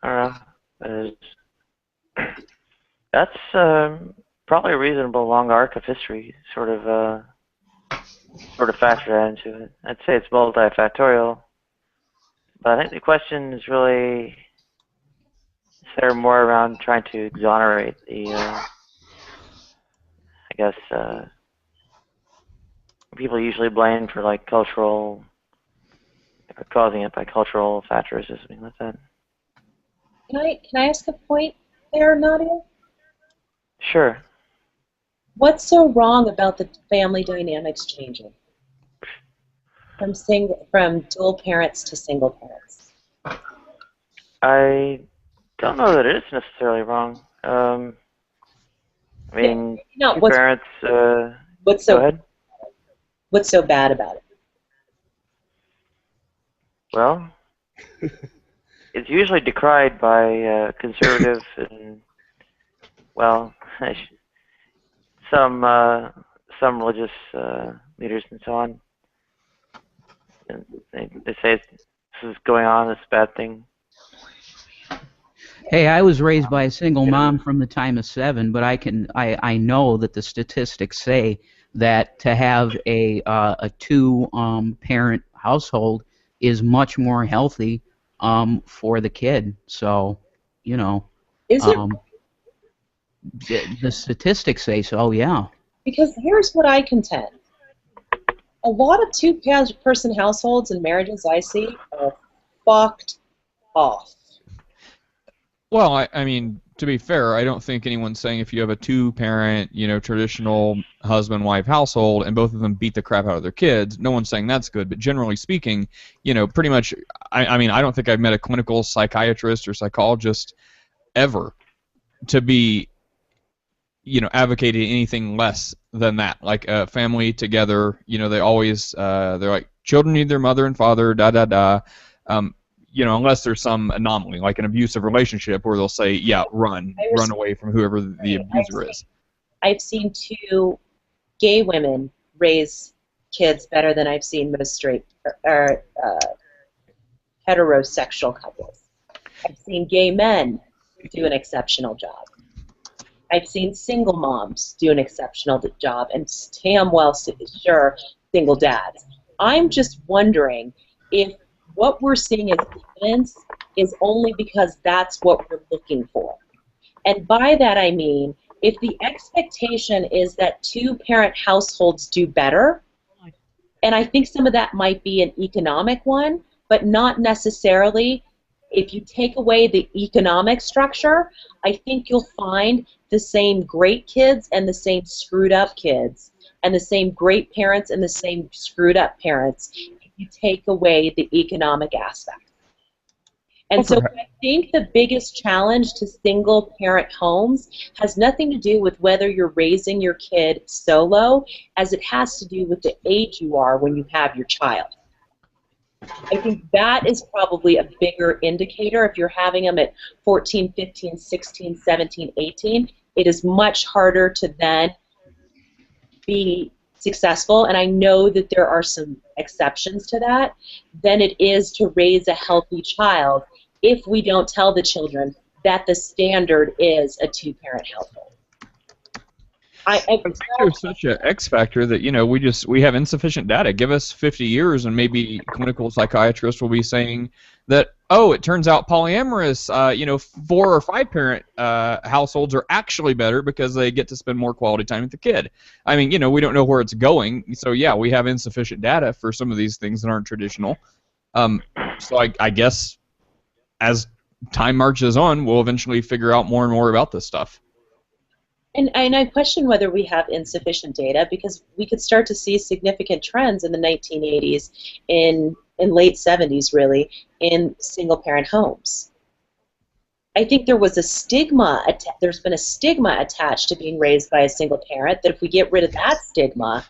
I don't know. That's probably a reasonable long arc of history, sort of factor that into it. I'd say it's multifactorial, but I think the question is really centered more around trying to exonerate the, I guess, people usually blame for like cultural, or causing it by cultural factors or something like that. Can I ask a point there, Nadia? Sure. What's so wrong about the family dynamics changing from dual parents to single parents? I don't know that it is necessarily wrong. I mean, No, two parents. Go ahead. What's so bad about it? Well, it's usually decried by conservative and, well, some religious leaders and so on. And they say this is going on, this bad thing. Hey, I was raised by a single mom from the time of 7, but I know that the statistics say that to have a 2-parent household is much more healthy for the kid. So, you know, Is it? The statistics say so, yeah. Because here's what I contend. A lot of 2-person households and marriages I see are fucked off. Well, I mean, to be fair, I don't think anyone's saying if you have a 2-parent, traditional husband-wife household and both of them beat the crap out of their kids, no one's saying that's good. But generally speaking, pretty much, I mean, I don't think I've met a clinical psychiatrist or psychologist ever to be, advocating anything less than that. Like a family together, they always, they're like, children need their mother and father, da-da-da. Unless there's some anomaly, like an abusive relationship, where they'll say, yeah, run away from whoever the abuser is. I've seen 2 gay women raise kids better than I've seen most straight or heterosexual couples. I've seen gay men do an exceptional job. I've seen single moms do an exceptional job, and damn well sure single dads. I'm just wondering if what we're seeing as evidence is only because that's what we're looking for. And by that I mean, if the expectation is that 2-parent households do better, and I think some of that might be an economic one, but not necessarily. If you take away the economic structure, I think you'll find the same great kids and the same screwed up kids, and the same great parents and the same screwed up parents, you take away the economic aspect. And so I think the biggest challenge to single-parent homes has nothing to do with whether you're raising your kid solo, as it has to do with the age you are when you have your child. I think that is probably a bigger indicator. If you're having them at 14, 15, 16, 17, 18, it is much harder to then be successful, and I know that there are some exceptions to that, than it is to raise a healthy child if we don't tell the children that the standard is a 2-parent household. I think there's such an X factor that we have insufficient data. Give us 50 years and maybe clinical psychiatrists will be saying that, oh, it turns out polyamorous 4 or 5-parent households are actually better because they get to spend more quality time with the kid. I mean, we don't know where it's going, so yeah, we have insufficient data for some of these things that aren't traditional. So I guess as time marches on, we'll eventually figure out more and more about this stuff. And I question whether we have insufficient data, because we could start to see significant trends in the 1980s, in late 70s really, in single-parent homes. I think there was a stigma, there's been a stigma attached to being raised by a single parent, that if we get rid of that stigma,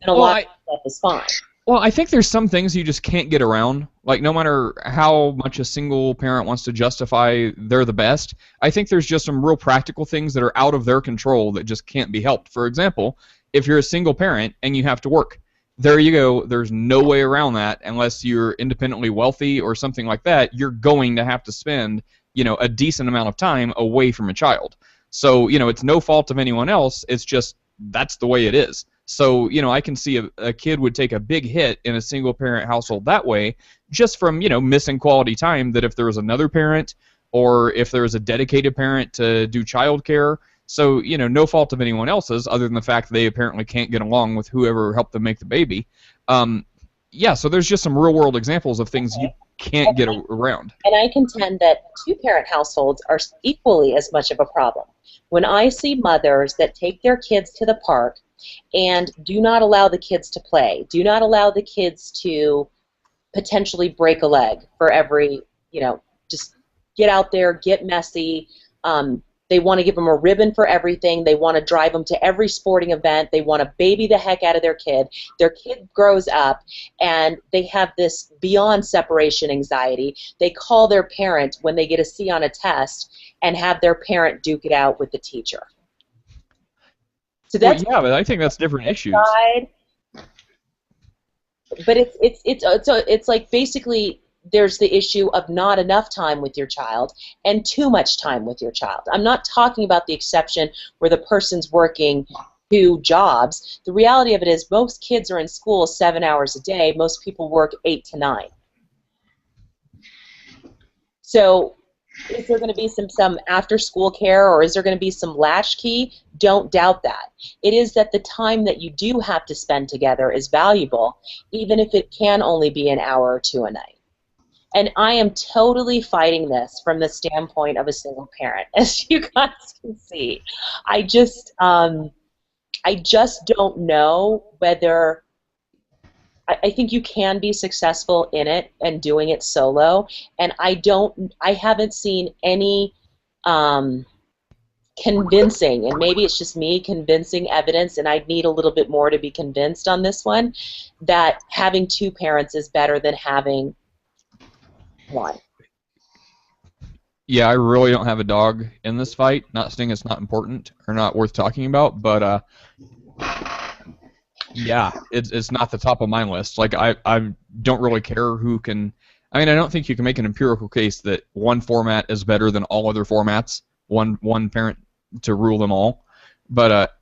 then a lot of stuff is fine. Well, I think there's some things you just can't get around. Like, no matter how much a single parent wants to justify they're the best, I think there's just some real practical things that are out of their control that just can't be helped. For example, if you're a single parent and you have to work, there you go. There's no way around that unless you're independently wealthy or something like that. You're going to have to spend a decent amount of time away from a child. So, it's no fault of anyone else. It's just that's the way it is. So, I can see a kid would take a big hit in a single-parent household that way just from, missing quality time that if there was another parent or if there was a dedicated parent to do childcare. So, no fault of anyone else's other than the fact they apparently can't get along with whoever helped them make the baby. Yeah, so there's just some real-world examples of things you can't get around. And I contend that two-parent households are equally as much of a problem. When I see mothers that take their kids to the park and do not allow the kids to play, do not allow the kids to potentially break a leg for every, just get out there, get messy. They want to give them a ribbon for everything. They want to drive them to every sporting event. They want to baby the heck out of their kid. Their kid grows up, and they have this beyond separation anxiety. They call their parent when they get a C on a test and have their parent duke it out with the teacher. So that's but I think that's different issues. But it's like basically there's the issue of not enough time with your child and too much time with your child. I'm not talking about the exception where the person's working 2 jobs. The reality of it is most kids are in school 7 hours a day. Most people work 8 to 9. So is there going to be some after-school care, or is there going to be some latchkey? Don't doubt that. It is that the time that you do have to spend together is valuable, even if it can only be an hour or 2 a night. And I am totally fighting this from the standpoint of a single parent, as you guys can see. I just don't know whether. I think you can be successful in it and doing it solo, and I haven't seen any convincing, and maybe it's just me, convincing evidence, and I'd need a little bit more to be convinced on this one, that having 2 parents is better than having 1. Yeah, I really don't have a dog in this fight. Not saying it's not important or not worth talking about, but yeah, it's not the top of my list. Like I don't really care who can. I mean, I don't think you can make an empirical case that one format is better than all other formats. One parent to rule them all. But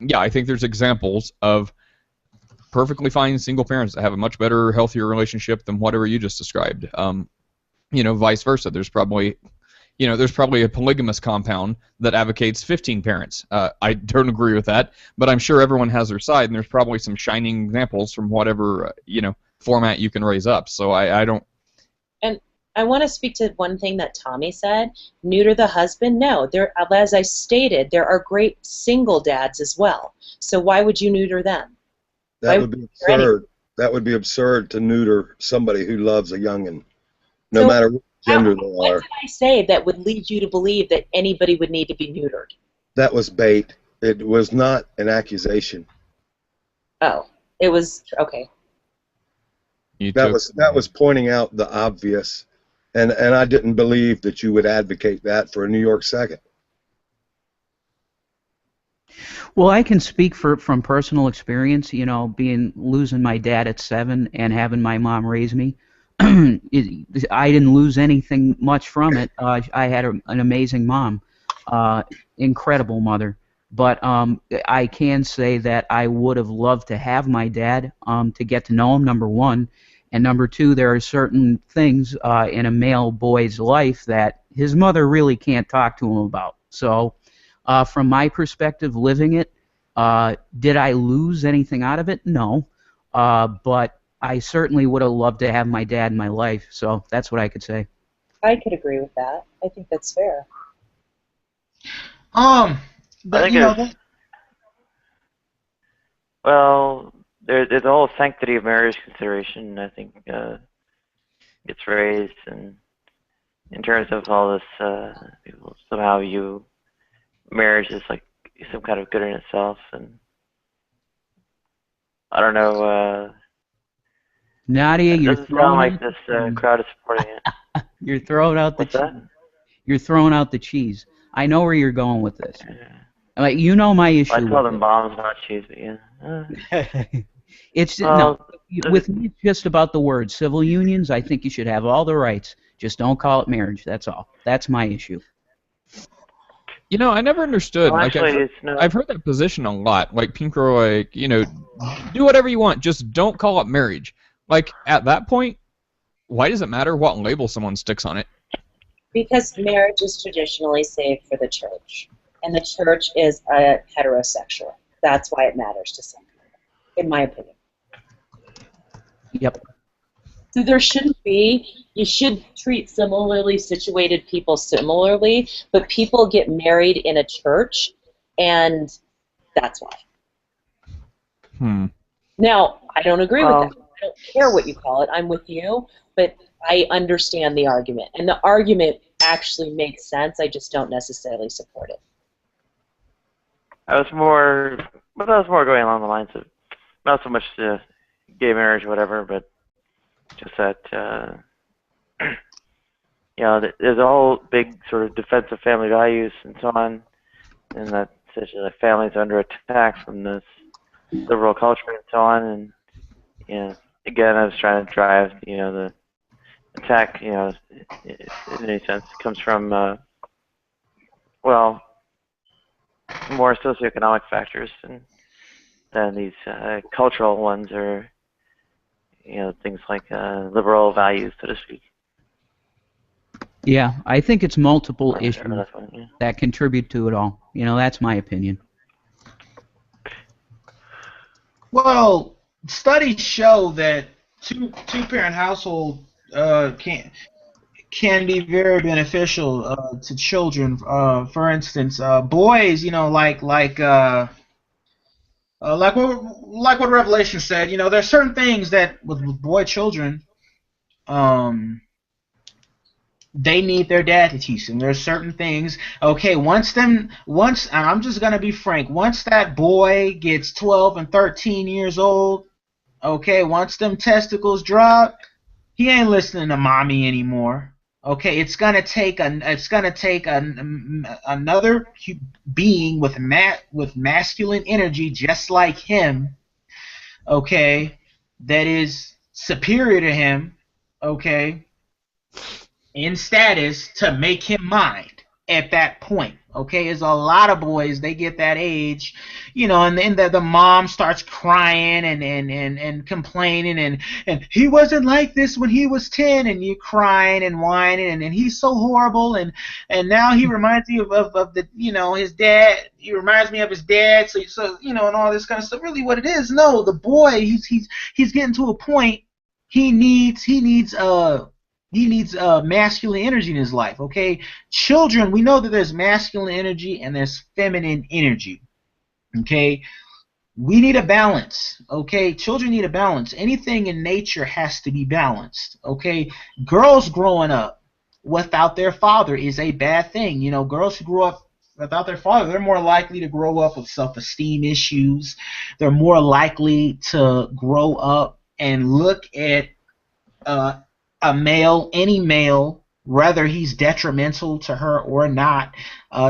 yeah, I think there's examples of perfectly fine single parents that have a much better, healthier relationship than whatever you just described. Vice versa. There's probably a polygamous compound that advocates 15 parents. I don't agree with that, but I'm sure everyone has their side, and there's probably some shining examples from whatever format you can raise up. So I don't. And I want to speak to one thing that Tommy said. Neuter the husband? No. As I stated, there are great single dads as well. So why would you neuter them? That would be absurd. That would be absurd to neuter somebody who loves a youngin', no matter what gender they are. What did I say that would lead you to believe that anybody would need to be neutered? That was bait. It was not an accusation. Oh, it was okay. That was pointing out the obvious, and I didn't believe that you would advocate that for a New York second. Well, I can speak from personal experience. Losing my dad at 7 and having my mom raise me. I didn't lose anything much from it. I had an amazing mom, incredible mother. But I can say that I would have loved to have my dad to get to know him, number one. And number two, there are certain things in a male boy's life that his mother really can't talk to him about. So from my perspective, living it, did I lose anything out of it? No. But I certainly would have loved to have my dad in my life, so that's what I could say. I could agree with that. I think that's fair. Well, there's the whole sanctity of marriage consideration. I think gets raised, and in terms of all this, people somehow view marriage as like some kind of good in itself, and I don't know. Nadia, you're throwing like this crowd is supporting it. You're throwing out the cheese. You're throwing out the cheese. I know where you're going with this. Like, you know my issue. I call them bombs, not cheese, but yeah. It's no. With me, it's just about the word. Civil unions. I think you should have all the rights. Just don't call it marriage. That's all. That's my issue. You know, I never understood. Well, Like, actually, it's no. I've heard that position a lot. Like, people are like, you know, do whatever you want, just don't call it marriage. Like, at that point, why does it matter what label someone sticks on it? Because marriage is traditionally saved for the church, and the church is heterosexual. That's why it matters to some people, in my opinion. Yep. So there shouldn't be, you should treat similarly situated people similarly, but people get married in a church, and that's why. Now, I don't agree with that. I don't care what you call it. I'm with you, but I understand the argument. And the argument actually makes sense. I just don't necessarily support it. I was more going along the lines of not so much gay marriage or whatever, but just that you know, there's a whole big sort of defense of family values and so on, and that essentially the family's under attack from this liberal culture and so on. And you know, again, I was trying to drive, you know, the attack, you know, in any sense, comes from well, more socioeconomic factors than these cultural ones, or you know, things like liberal values, so to speak. Yeah, I think it's multiple issues that contribute to it all. You know, that's my opinion. Well, studies show that two-parent household can be very beneficial to children. For instance, boys, you know, like what Revelation said. You know, there's certain things that with boy children, they need their dad to teach them. There's certain things. Okay, once and I'm just gonna be frank. Once that boy gets 12 and 13 years old, okay, once them testicles drop, he ain't listening to mommy anymore. Okay, it's gonna take another being with masculine energy, just like him. Okay, that is superior to him. Okay, in status to make him mind at that point. Okay, there's a lot of boys, they get that age, you know, and then the mom starts crying and complaining and he wasn't like this when he was 10, and you crying and whining and he's so horrible, and now he reminds you of the, you know, his dad. He reminds me of his dad, so you know, and all this kind of stuff. Really, what it is, no, the boy, he's getting to a point. He needs masculine energy in his life, okay? Children, we know that there's masculine energy and there's feminine energy, okay? We need a balance, okay? Children need a balance. Anything in nature has to be balanced, okay? Girls growing up without their father is a bad thing. You know, girls who grow up without their father, they're more likely to grow up with self-esteem issues. They're more likely to grow up and look at a male, any male, whether he's detrimental to her or not,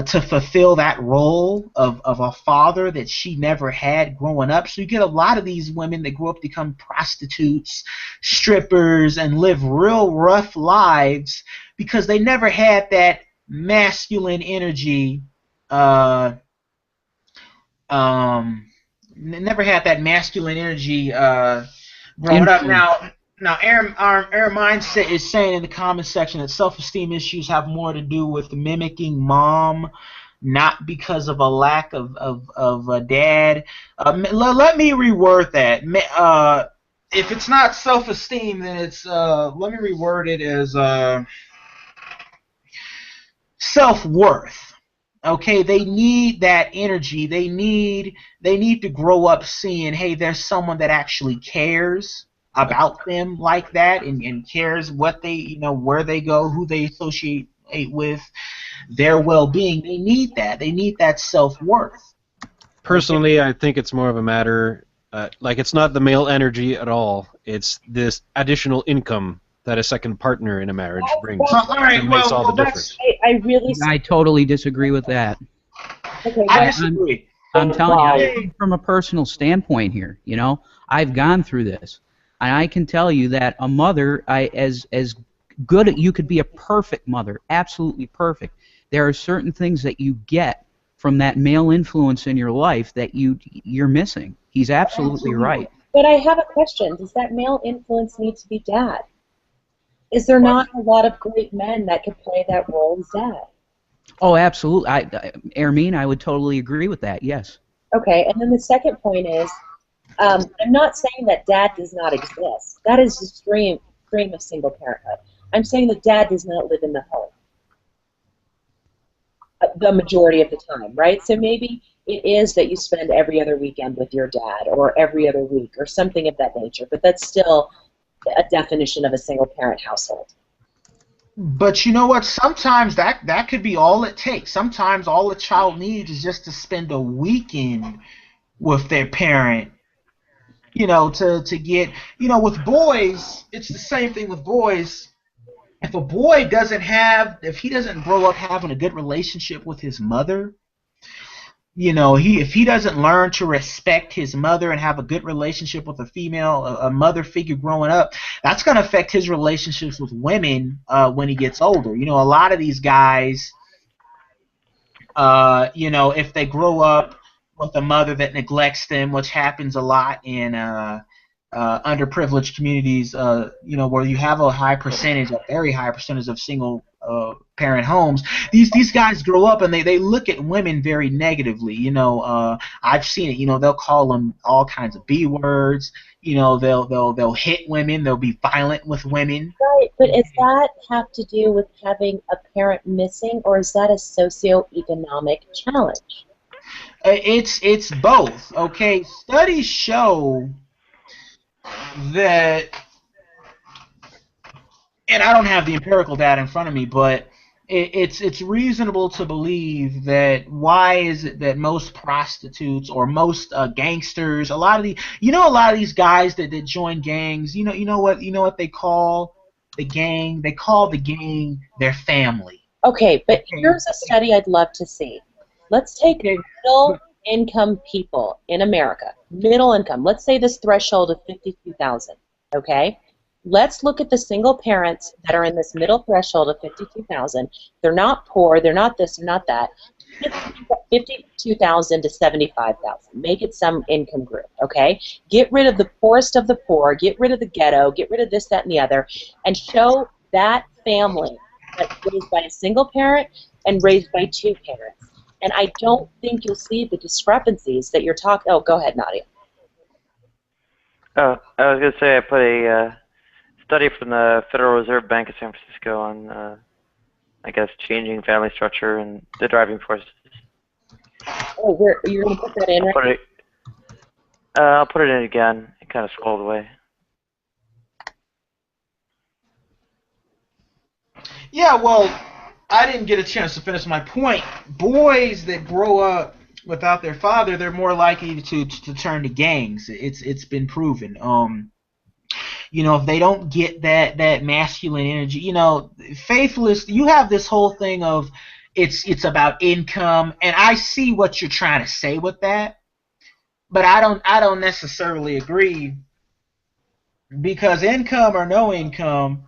to fulfill that role of a father that she never had growing up. So you get a lot of these women that grow up to become prostitutes, strippers, and live real rough lives because they never had that masculine energy. Never had that masculine energy growing up. Now, Air Mindset is saying in the comment section that self-esteem issues have more to do with mimicking mom, not because of a lack of a dad. Let me reword that. If it's not self-esteem, then it's let me reword it as self-worth. Okay, they need that energy. They need to grow up seeing, hey, there's someone that actually cares about them like that, and cares what they, you know, where they go, who they associate with, their well-being. They need that. They need that self-worth. Personally, I think it's more of a matter, like it's not the male energy at all. It's this additional income that a second partner in a marriage brings. It makes all the difference. I totally disagree with that. Okay, I disagree. I'm telling you, I come from a personal standpoint here. You know, I've gone through this. And I can tell you that a mother, as good. You could be a perfect mother, absolutely perfect. There are certain things that you get from that male influence in your life that you're missing. He's absolutely right. But I have a question. Does that male influence need to be dad? Is there not a lot of great men that could play that role as dad? Oh, absolutely. Ermine, I would totally agree with that. Yes. Okay, and then the second point is, I'm not saying that dad does not exist. That is the extreme of single parenthood. I'm saying that dad does not live in the home the majority of the time, right? So maybe it is that you spend every other weekend with your dad or every other week or something of that nature, but that's still a definition of a single parent household. But you know what? Sometimes that could be all it takes. Sometimes all a child needs is just to spend a weekend with their parent. You know, to get, you know, with boys, it's the same thing with boys. If a boy if he doesn't grow up having a good relationship with his mother, you know, if he doesn't learn to respect his mother and have a good relationship with a mother figure growing up, that's going to affect his relationships with women when he gets older. You know, a lot of these guys, you know, if they grow up with a mother that neglects them, which happens a lot in underprivileged communities, you know, where you have a very high percentage of single parent homes. These guys grow up and they look at women very negatively. You know, I've seen it. You know, they'll call them all kinds of B words. You know, they'll hit women. They'll be violent with women. Right, but does that have to do with having a parent missing, or is that a socioeconomic challenge? It's both. Okay, studies show that, and I don't have the empirical data in front of me, but it's reasonable to believe that why is it that most prostitutes or most gangsters, a lot of these guys that join gangs, you know what they call the gang? They call the gang their family. Okay, but here's a study I'd love to see. Let's take middle income people in America. Middle income. Let's say this threshold of 52,000. Okay? Let's look at the single parents that are in this middle threshold of 52,000. They're not poor, they're not this, they're not that. 52,000 to 75,000. Make it some income group, okay? Get rid of the poorest of the poor, get rid of the ghetto, get rid of this, that, and the other, and show that family that's raised by a single parent and raised by two parents. And I don't think you'll see the discrepancies that you're talking. Oh, go ahead, Nadia. Oh, I was going to say I put a study from the Federal Reserve Bank of San Francisco on, I guess, changing family structure and the driving forces. Oh, you're going to put that in? I'll put it in again. It kind of scrolled away. Yeah, well, I didn't get a chance to finish my point. Boys that grow up without their father, they're more likely to turn to gangs. It's been proven. You know, if they don't get that masculine energy, you know, faithless. You have this whole thing of it's about income, and I see what you're trying to say with that, but I don't necessarily agree, because income or no income,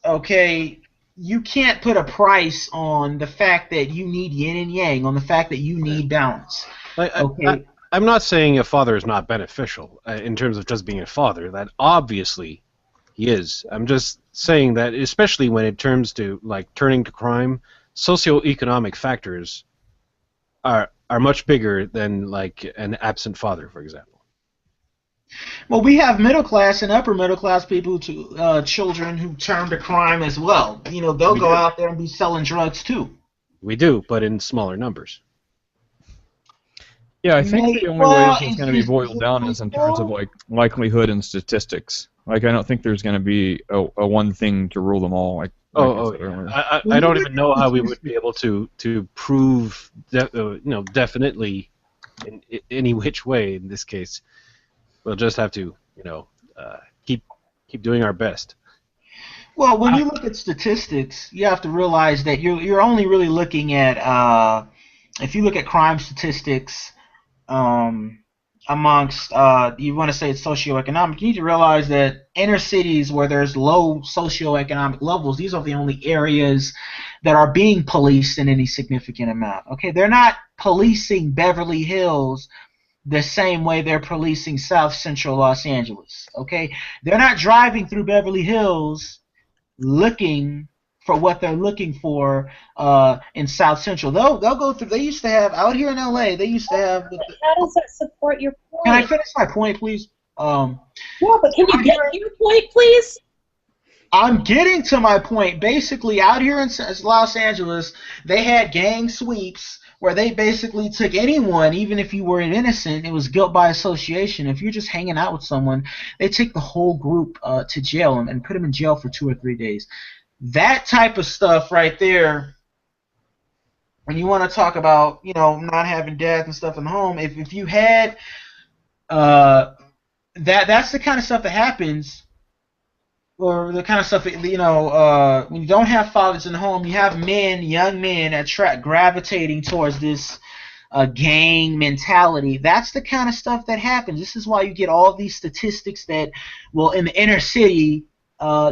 okay, you can't put a price on the fact that you need yin and yang, on the fact that you need balance. Okay. I'm not saying a father is not beneficial in terms of just being a father. That obviously he is. I'm just saying that, especially when it turns to like turning to crime, socioeconomic factors are much bigger than like an absent father, for example. Well, we have middle class and upper middle class people, children who turn to crime as well. You know, they'll go out there and be selling drugs too. We do, but in smaller numbers. Yeah, I think the only way this is going to be boiled down is in terms of like likelihood and statistics. Like, I don't think there's going to be a one thing to rule them all. I don't even know how we would be able to prove definitely in any which way in this case. We'll just have to keep doing our best. Well, when you look at statistics, you have to realize that you're only really looking at if you look at crime statistics, amongst, you want to say it's socioeconomic, you need to realize that inner cities where there's low socioeconomic levels, these are the only areas that are being policed in any significant amount. Okay, they're not policing Beverly Hills the same way they're policing South Central Los Angeles. Okay, they're not driving through Beverly Hills looking for what they're looking for in South Central. They'll go through. They used to have out here in LA. They used to have. How does that support your point? Can I finish my point, please? Yeah, but can you get to your point, please? I'm getting to my point. Basically, out here in Los Angeles, they had gang sweeps where they basically took anyone, even if you were innocent, it was guilt by association. If you're just hanging out with someone, they take the whole group to jail and put them in jail for 2 or 3 days. That type of stuff right there, when you want to talk about, you know, not having dads and stuff in the home, if you had that's the kind of stuff that happens, or the kind of stuff that, you know, when you don't have fathers in the home, you have men, young men, gravitating towards this gang mentality. That's the kind of stuff that happens. This is why you get all these statistics that, well, in the inner city,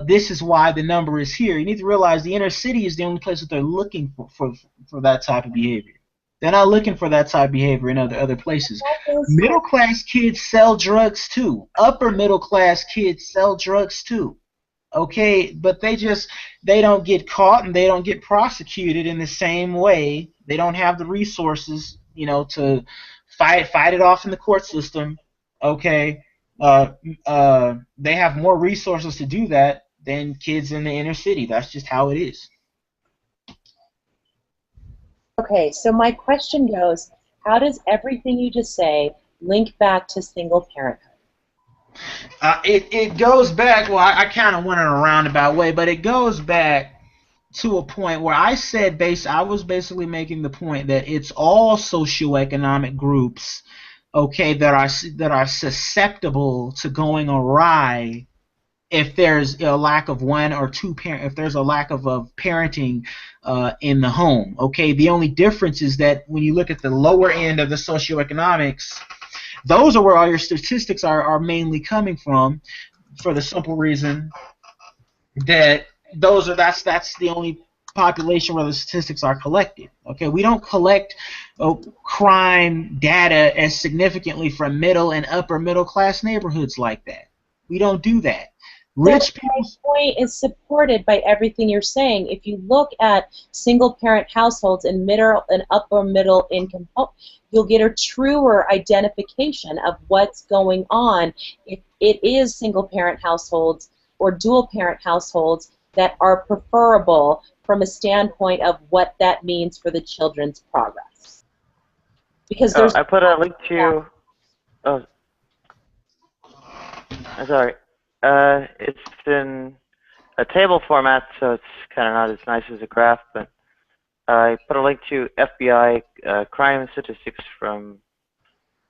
this is why the number is here. You need to realize the inner city is the only place that they're looking for that type of behavior. They're not looking for that type of behavior in other places. Middle class kids sell drugs too. Upper middle class kids sell drugs too. Okay, but they don't get caught and they don't get prosecuted in the same way. They don't have the resources, you know, to fight it off in the court system. Okay, they have more resources to do that than kids in the inner city. That's just how it is. Okay, so my question goes, how does everything you just say link back to single parenthood? It goes back, well, I kind of went in a roundabout way, but it goes back to a point where I said, I was basically making the point that it's all socioeconomic groups, okay, that are susceptible to going awry if there's a lack of one or two if there's a lack of parenting in the home. Okay, the only difference is that when you look at the lower end of the socioeconomics, those are where all your statistics are mainly coming from, for the simple reason that that's the only population where the statistics are collected. Okay, we don't collect crime data as significantly from middle and upper middle class neighborhoods like that. We don't do that. Rich people. My point is supported by everything you're saying. If you look at single-parent households in middle and upper middle income, you'll get a truer identification of what's going on. If it is single-parent households or dual-parent households that are preferable from a standpoint of what that means for the children's progress. Because there's. I put a link to. Oh, I'm sorry. It's in a table format, so it's kind of not as nice as a graph, but I put a link to FBI crime statistics from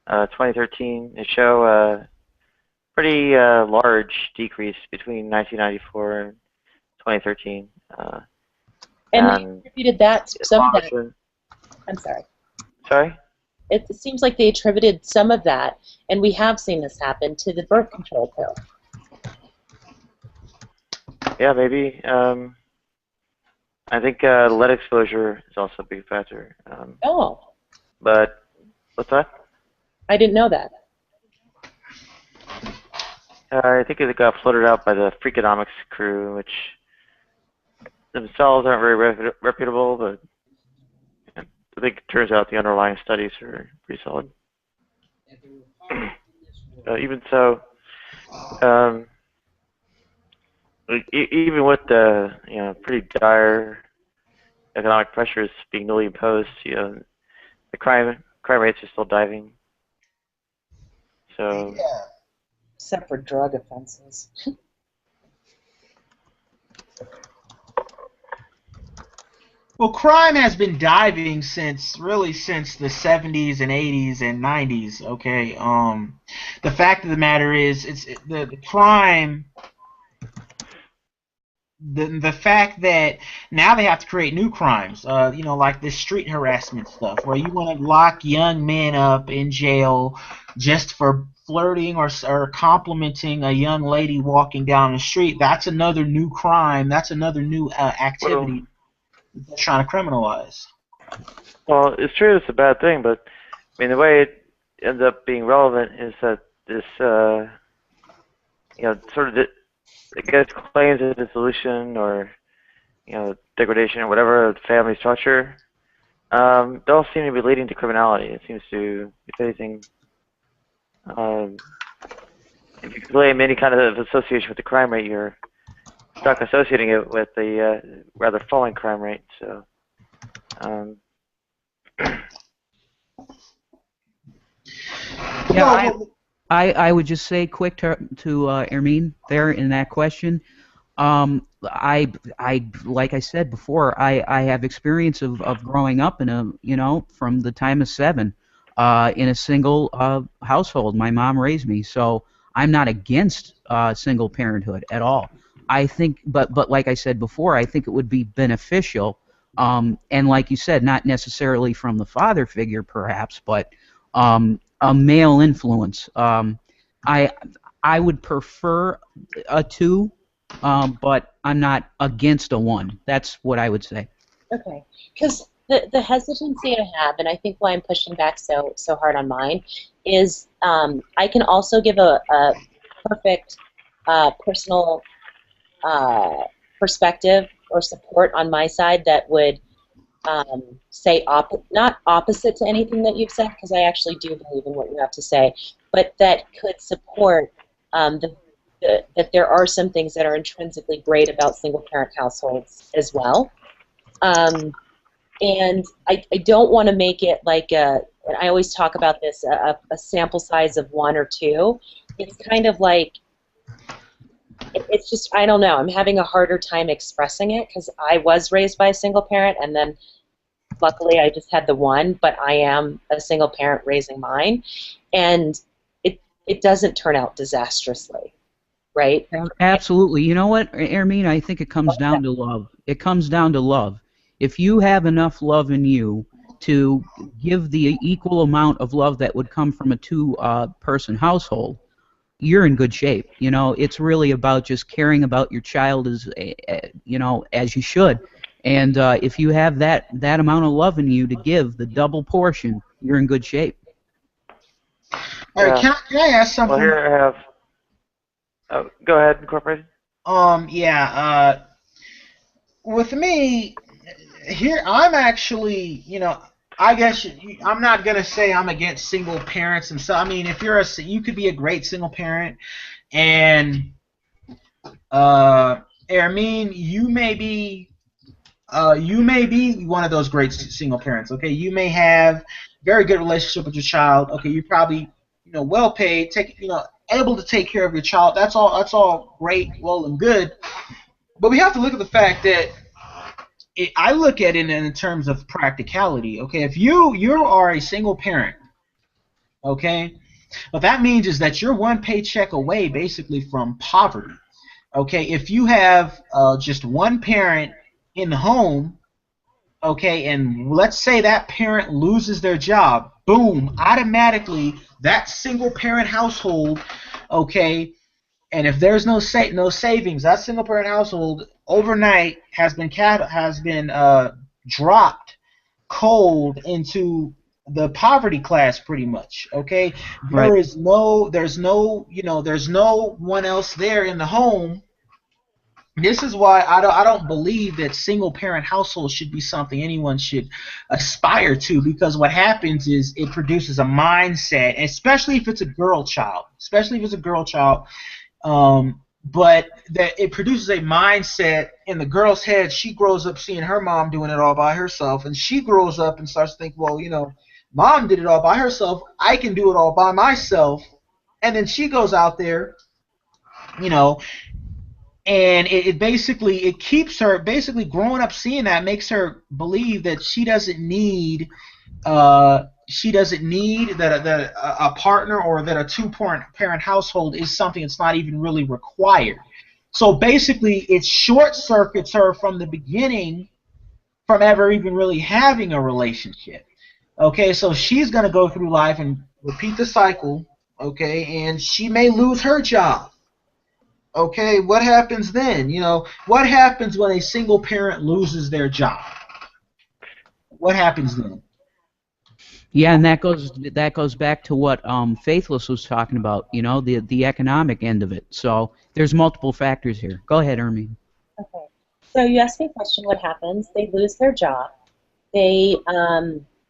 2013. They show a pretty large decrease between 1994 and 2013. And they attributed that, some of that. I'm sorry. Sorry? It seems like they attributed some of that, and we have seen this happen, to the birth control pill. Yeah, maybe. I think lead exposure is also a big factor. But what's that? I didn't know that. I think it got floated out by the Freakonomics crew, which themselves aren't very reputable, but I think it turns out the underlying studies are pretty solid. Even so, even with the pretty dire economic pressures being newly imposed, the crime rates are still diving. So. Yeah. Except for drug offenses. Well, crime has been diving since the 70s and 80s and 90s. Okay. The fact of the matter is, the crime the fact that now they have to create new crimes, like this street harassment stuff, where you want to lock young men up in jail just for flirting or complimenting a young lady walking down the street. That's another new crime. That's another new activity they're trying to criminalize. Well, it's true it's a bad thing, but I mean the way it ends up being relevant is that this, sort of, it gets claims of dissolution or, degradation or whatever of family structure. Don't seem to be leading to criminality. It seems to, if anything, if you claim any kind of association with the crime rate, you're stuck associating it with the rather falling crime rate. So. Yeah, I would just say quick to Ermine there in that question. I like I said before, I have experience of growing up in from the time of 7 in a single household. My mom raised me, so I'm not against single parenthood at all. I think, but like I said before, I think it would be beneficial, and like you said, not necessarily from the father figure perhaps, but a male influence. I would prefer a 2, but I'm not against a 1. That's what I would say. Okay, because the hesitancy I have, and I think why I'm pushing back so hard on mine, is I can also give a perfect personal perspective or support on my side that would say not opposite to anything that you've said, because I actually do believe in what you have to say, but that could support that there are some things that are intrinsically great about single-parent households as well. And I don't want to make it like and I always talk about this, a sample size of 1 or 2. It's kind of like, it's just, I don't know, I'm having a harder time expressing it because I was raised by a single parent, and then luckily I just had the 1, but I am a single parent raising mine, and it doesn't turn out disastrously, right? Absolutely. You know what, Ermine? I think it comes down to love. It comes down to love. If you have enough love in you to give the equal amount of love that would come from a 2-person household, you're in good shape. It's really about just caring about your child as you should. And if you have that amount of love in you to give, the double portion, you're in good shape. All right, can I ask something? Well, here I have. Oh, go ahead, Incorporated. With me, here I'm actually, I guess I'm not gonna say I'm against single parents and so. I mean, if you could be a great single parent, and Ermine, you may be one of those great single parents. Okay, you may have very good relationship with your child. Okay, you're probably well paid, able to take care of your child. That's all great, well and good. But we have to look at the fact that I look at it in terms of practicality. Okay, if you are a single parent, okay, what that means is that you're 1 paycheck away basically from poverty. Okay, if you have just 1 parent in the home, okay, and let's say that parent loses their job, boom, automatically that single parent household, okay, and if there's no savings, that single parent household overnight has been dropped cold into the poverty class pretty much. Okay, Right. there's no one else there in the home. This is why I don't believe that single parent households should be something anyone should aspire to, because what happens is it produces a mindset, especially if it's a girl child. But that it produces a mindset in the girl's head. She grows up seeing her mom doing it all by herself, and she grows up and starts to think, well, mom did it all by herself, I can do it all by myself. And then she goes out there, and it keeps her basically growing up seeing that, makes her believe that she doesn't need that a partner, or that a 2-parent household is something that's not even really required. So basically, it short circuits her from the beginning from ever even really having a relationship. Okay, so she's going to go through life and repeat the cycle, okay, and she may lose her job. Okay, what happens then? You know, what happens when a single parent loses their job? What happens then? Yeah, and that goes back to what Faithless was talking about. You know, the economic end of it. So there's multiple factors here. Go ahead, Ermine. Okay. So you asked me a question, what happens? They lose their job. They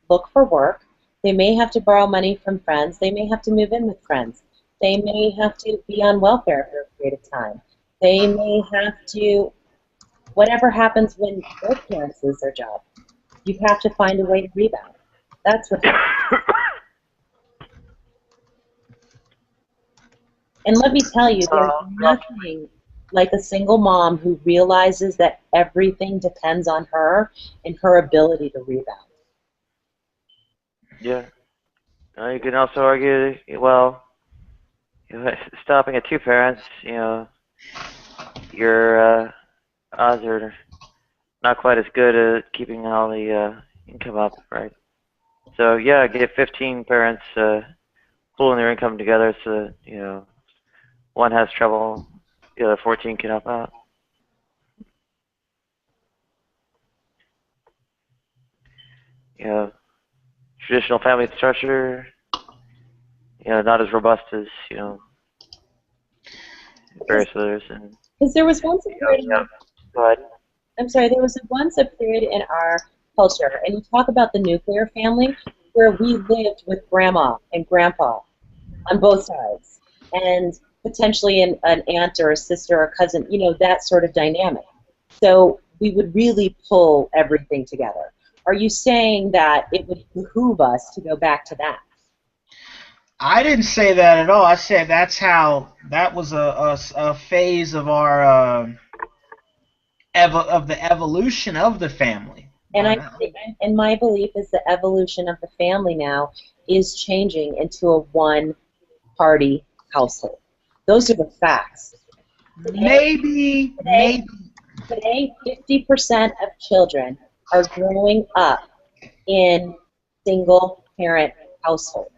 look for work. They may have to borrow money from friends. They may have to move in with friends. They may have to be on welfare for a period of time. They may have to, whatever happens when both parents lose their job, you have to find a way to rebound. That's what happens. And let me tell you, there's nothing like a single mom who realizes that everything depends on her and her ability to rebound. Yeah. You can also argue, well, stopping at two parents, your odds are not quite as good at keeping all the income up, right? So yeah, get 15 parents pooling their income together so that, one has trouble, the other 14 can help out. Traditional family structure, not as robust as, various others. And because there was once a period. Go ahead. I'm sorry. There was once a period in our culture, and you talk about the nuclear family, where we lived with grandma and grandpa on both sides, and potentially an aunt or a sister or a cousin, that sort of dynamic. So we would really pull everything together. Are you saying that it would behoove us to go back to that? I didn't say that at all. I said that was a phase of our of the evolution of the family. And my belief is the evolution of the family now is changing into a one-party household. Those are the facts. Maybe. Today, 50% of children are growing up in single-parent households.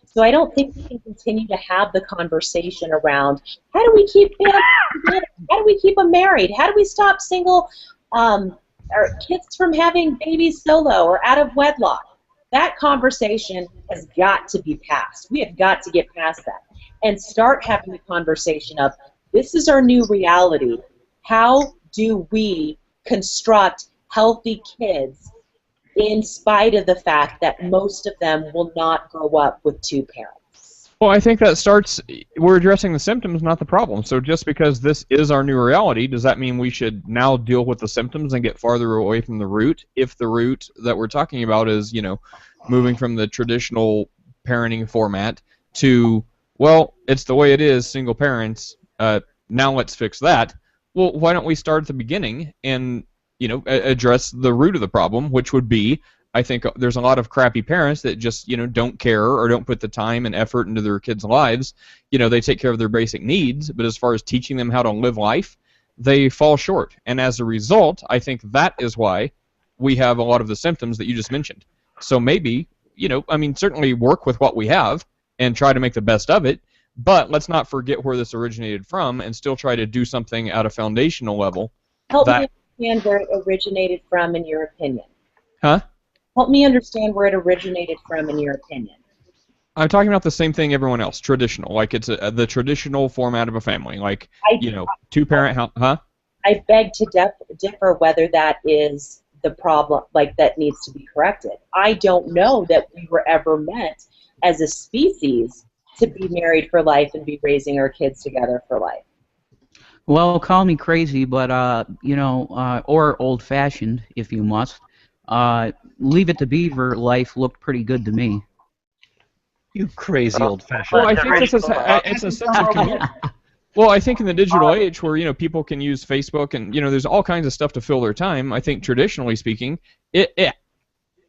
So I don't think we can continue to have the conversation around how do we keep families together? How do we keep them married? How do we stop single or kids from having babies solo or out of wedlock? That conversation has got to be passed. We have got to get past that and start having the conversation of this is our new reality. How do we construct healthy kids in spite of the fact that most of them will not grow up with two parents? Well, I think that starts, we're addressing the symptoms, not the problem. So just because this is our new reality, does that mean we should now deal with the symptoms and get farther away from the root? If the root that we're talking about is, moving from the traditional parenting format to, well, it's the way it is, single parents, now let's fix that. Well, why don't we start at the beginning and, address the root of the problem, which would be, I think there's a lot of crappy parents that just, don't care or don't put the time and effort into their kids' lives. They take care of their basic needs, but as far as teaching them how to live life, they fall short. And as a result, I think that is why we have a lot of the symptoms that you just mentioned. So maybe, certainly work with what we have and try to make the best of it, but let's not forget where this originated from and still try to do something at a foundational level. Help me understand where it originated from in your opinion. Huh? Help me understand where it originated from in your opinion. I'm talking about the same thing everyone else, traditional. Like it's the traditional format of a family. Like, two-parent, huh? I beg to differ whether that is the problem, like that needs to be corrected. I don't know that we were ever meant as a species to be married for life and be raising our kids together for life. Well, call me crazy, but or old-fashioned if you must. Leave It to Beaver life looked pretty good to me. You crazy old-fashioned. Well, I think it's a sense of community. Well, I think in the digital age where, people can use Facebook and, there's all kinds of stuff to fill their time, I think traditionally speaking,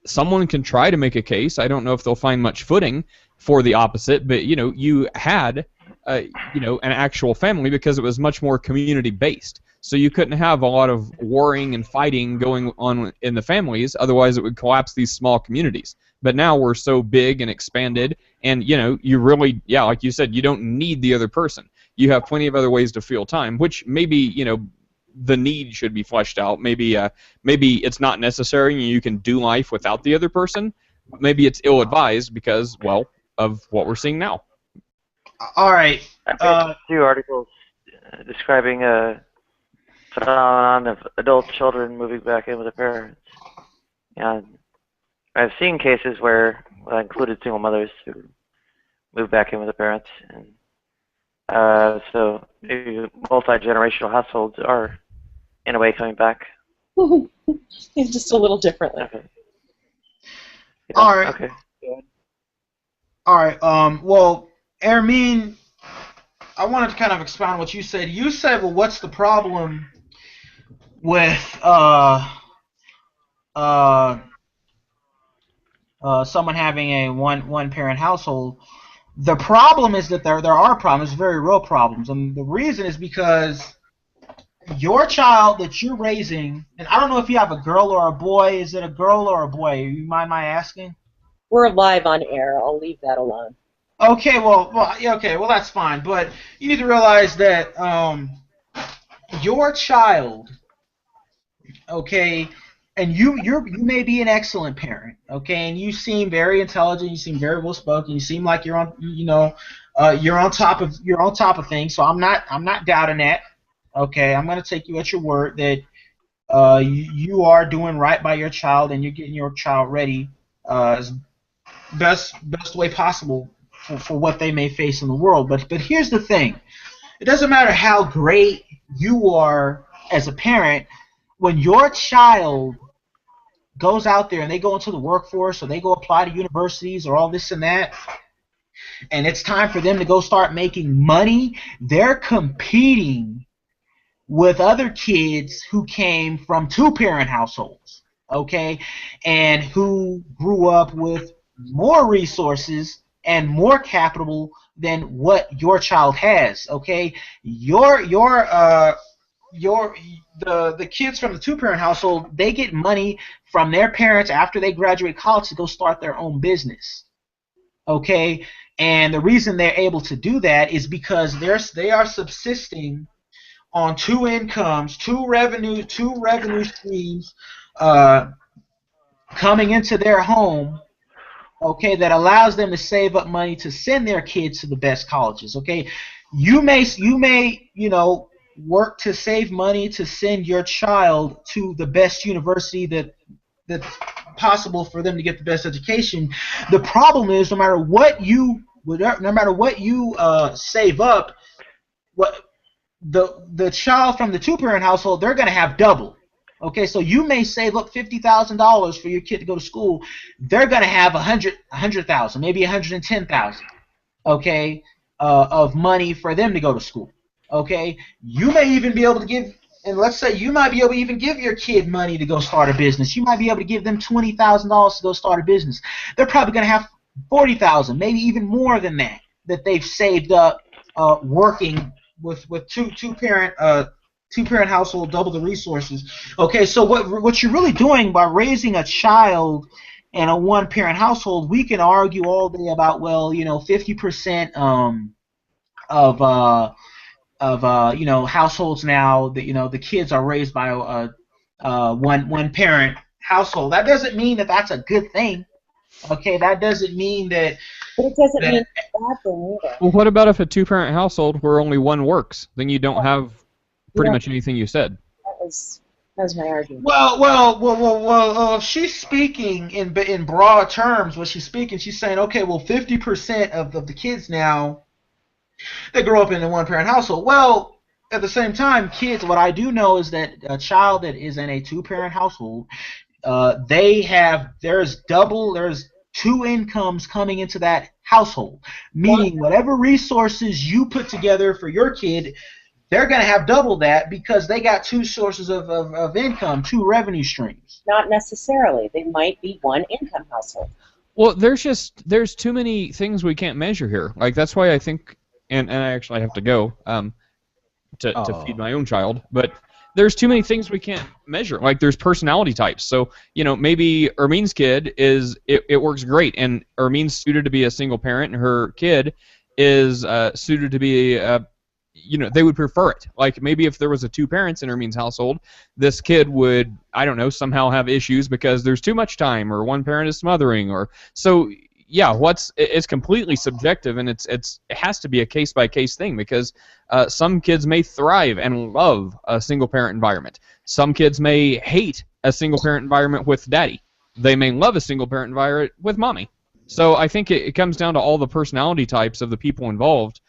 someone can try to make a case. I don't know if they'll find much footing for the opposite, but, you had an actual family because it was much more community based. So you couldn't have a lot of warring and fighting going on in the families, otherwise it would collapse these small communities. But now we're so big and expanded, and you really, like you said, you don't need the other person. You have plenty of other ways to fill time, which maybe the need should be fleshed out. Maybe it's not necessary and you can do life without the other person. Maybe it's ill-advised because, well, of what we're seeing now. All right. I read 2 articles describing a phenomenon of adult children moving back in with their parents. And I've seen cases where I included single mothers who moved back in with their parents. And so maybe multi-generational households are, in a way, coming back. Just a little differently. Okay. Yeah, All right. Okay. All right. Well, Ermine, I wanted to kind of expound on what you said. You said, well, what's the problem with someone having a one parent household? The problem is that there are problems, very real problems, and the reason is because your child that you're raising, and I don't know if you have a girl or a boy. Is it a girl or a boy? You mind my asking? We're live on air. I'll leave that alone. Okay, well, that's fine. But you need to realize that your child, okay, and you may be an excellent parent, okay, and you seem very intelligent, you seem very well spoken, you seem like you're on, you're on top of things. So I'm not doubting that. Okay, I'm gonna take you at your word that you are doing right by your child and you're getting your child ready as best way possible for what they may face in the world. But here's the thing. It doesn't matter how great you are as a parent, when your child goes out there and they go into the workforce or they go apply to universities or all this and that, and it's time for them to go start making money, they're competing with other kids who came from 2-parent households, okay, and who grew up with more resources and more capital than what your child has, okay? The kids from the 2-parent household, they get money from their parents after they graduate college to go start their own business, okay? And the reason they're able to do that is because they are subsisting on 2 incomes, 2 revenue streams coming into their home, okay, that allows them to save up money to send their kids to the best colleges, okay? You may work to save money to send your child to the best university that's possible for them to get the best education. The problem is, no matter what you save up, the child from the 2-parent household, they're going to have double. Okay, so you may save up $50,000 for your kid to go to school. They're going to have $100,000, maybe $110,000, okay, of money for them to go to school. Okay, you may even be able to give, and let's say you might be able to even give your kid money to go start a business. You might be able to give them $20,000 to go start a business. They're probably going to have $40,000, maybe even more than that they've saved up working with two-parent household, double the resources. Okay, so what you're really doing by raising a child in a 1-parent household, we can argue all day about, well, 50% of households now that the kids are raised by a one-parent household. That doesn't mean that that's a good thing. Okay, that doesn't mean that. But it doesn't mean it's a bad thing either. Well, what about if a 2-parent household where only one works? Then you don't have pretty much anything you said. That was my argument. Well, she's speaking in broad terms. What she's speaking, she's saying, okay, well, 50% of the kids now, they grow up in a 1-parent household. Well, at the same time, kids, what I do know is that a child that is in a 2-parent household, there's 2 incomes coming into that household, meaning whatever resources you put together for your kid, they're going to have double that because they got 2 sources of income, 2 revenue streams. Not necessarily. They might be 1 income household. Well, there's too many things we can't measure here. Like, that's why I think and I actually have to go to feed my own child. But there's too many things we can't measure. Like there's personality types. So maybe Ermine's kid it works great, and Ermine's suited to be a single parent, and her kid is suited to be they would prefer it. Like maybe if there was a 2 parents in Ermine's household, this kid would, I don't know, somehow have issues because there's too much time, or one parent is smothering, or so. Yeah, it's completely subjective, and it has to be a case by case thing, because some kids may thrive and love a single parent environment. Some kids may hate a single parent environment with daddy. They may love a single parent environment with mommy. So I think it comes down to all the personality types of the people involved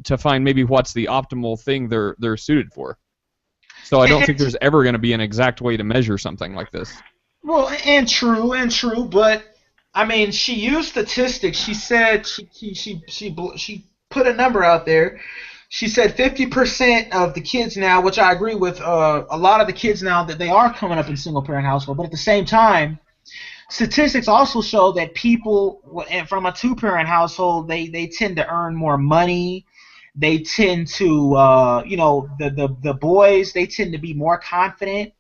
to find maybe what's the optimal thing they're suited for. So I don't think there's ever going to be an exact way to measure something like this. Well, and true, but I mean, she used statistics. She said she put a number out there. She said 50% of the kids now, which I agree with, a lot of the kids now that they are coming up in single parent household. But at the same time, statistics also show that people from a 2-parent household, they tend to earn more money. They tend to, the boys, they tend to be more confident.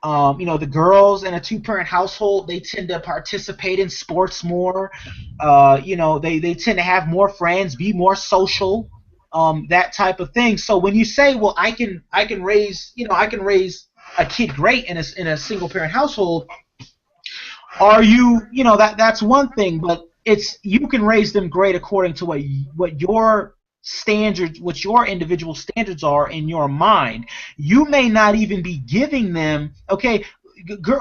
The girls in a 2-parent household, they tend to participate in sports more. They tend to have more friends, be more social, that type of thing. So when you say, well, I can raise a kid great in a single parent household, are you, that's one thing, but you can raise them great according to what your standards, what your individual standards are in your mind. You may not even be giving them, okay,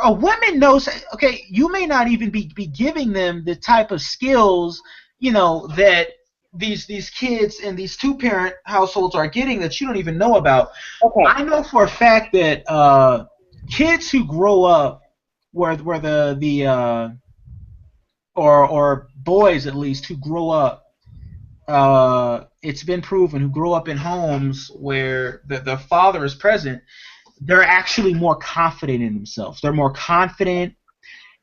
a woman knows, okay, you may not even be giving them the type of skills, that these kids in these 2-parent households are getting that you don't even know about. Okay. I know for a fact that kids who grow up where or boys at least who grow up, it's been proven, who grow up in homes where the father is present, they're actually more confident in themselves. They're more confident,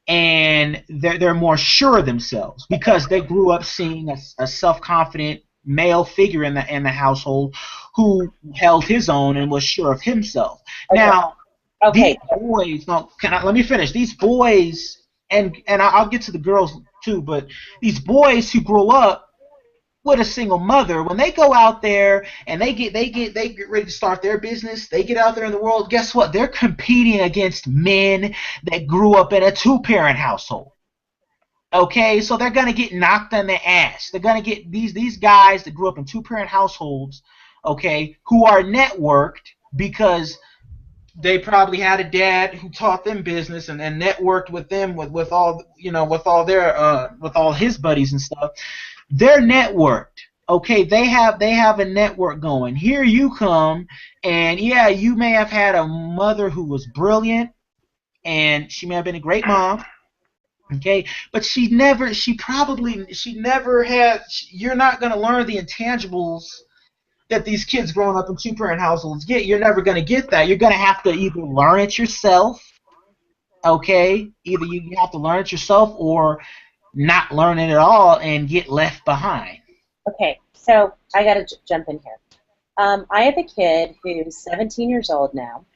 and they're more sure of themselves because they grew up seeing a self-confident male figure in the household who held his own and was sure of himself. Okay. Now, these boys, let me finish. These boys, and I'll get to the girls too, but these boys who grow up with a single mother, when they go out there and they get ready to start their business, they get out there in the world, guess what? They're competing against men that grew up in a 2-parent household. Okay, so they're gonna get knocked on the ass. They're gonna get these guys that grew up in 2-parent households, okay, who are networked because they probably had a dad who taught them business and networked with them with all his buddies and stuff. They're networked, okay? They have a network going. Here you come, and yeah, you may have had a mother who was brilliant, and she may have been a great mom, okay? But you're not going to learn the intangibles that these kids growing up in 2-parent households get. You're never going to get that. You're going to have to either learn it yourself, okay? Either you have to learn it yourself or not learn it at all and get left behind. Okay, so I got to jump in here. I have a kid who's 17 years old now,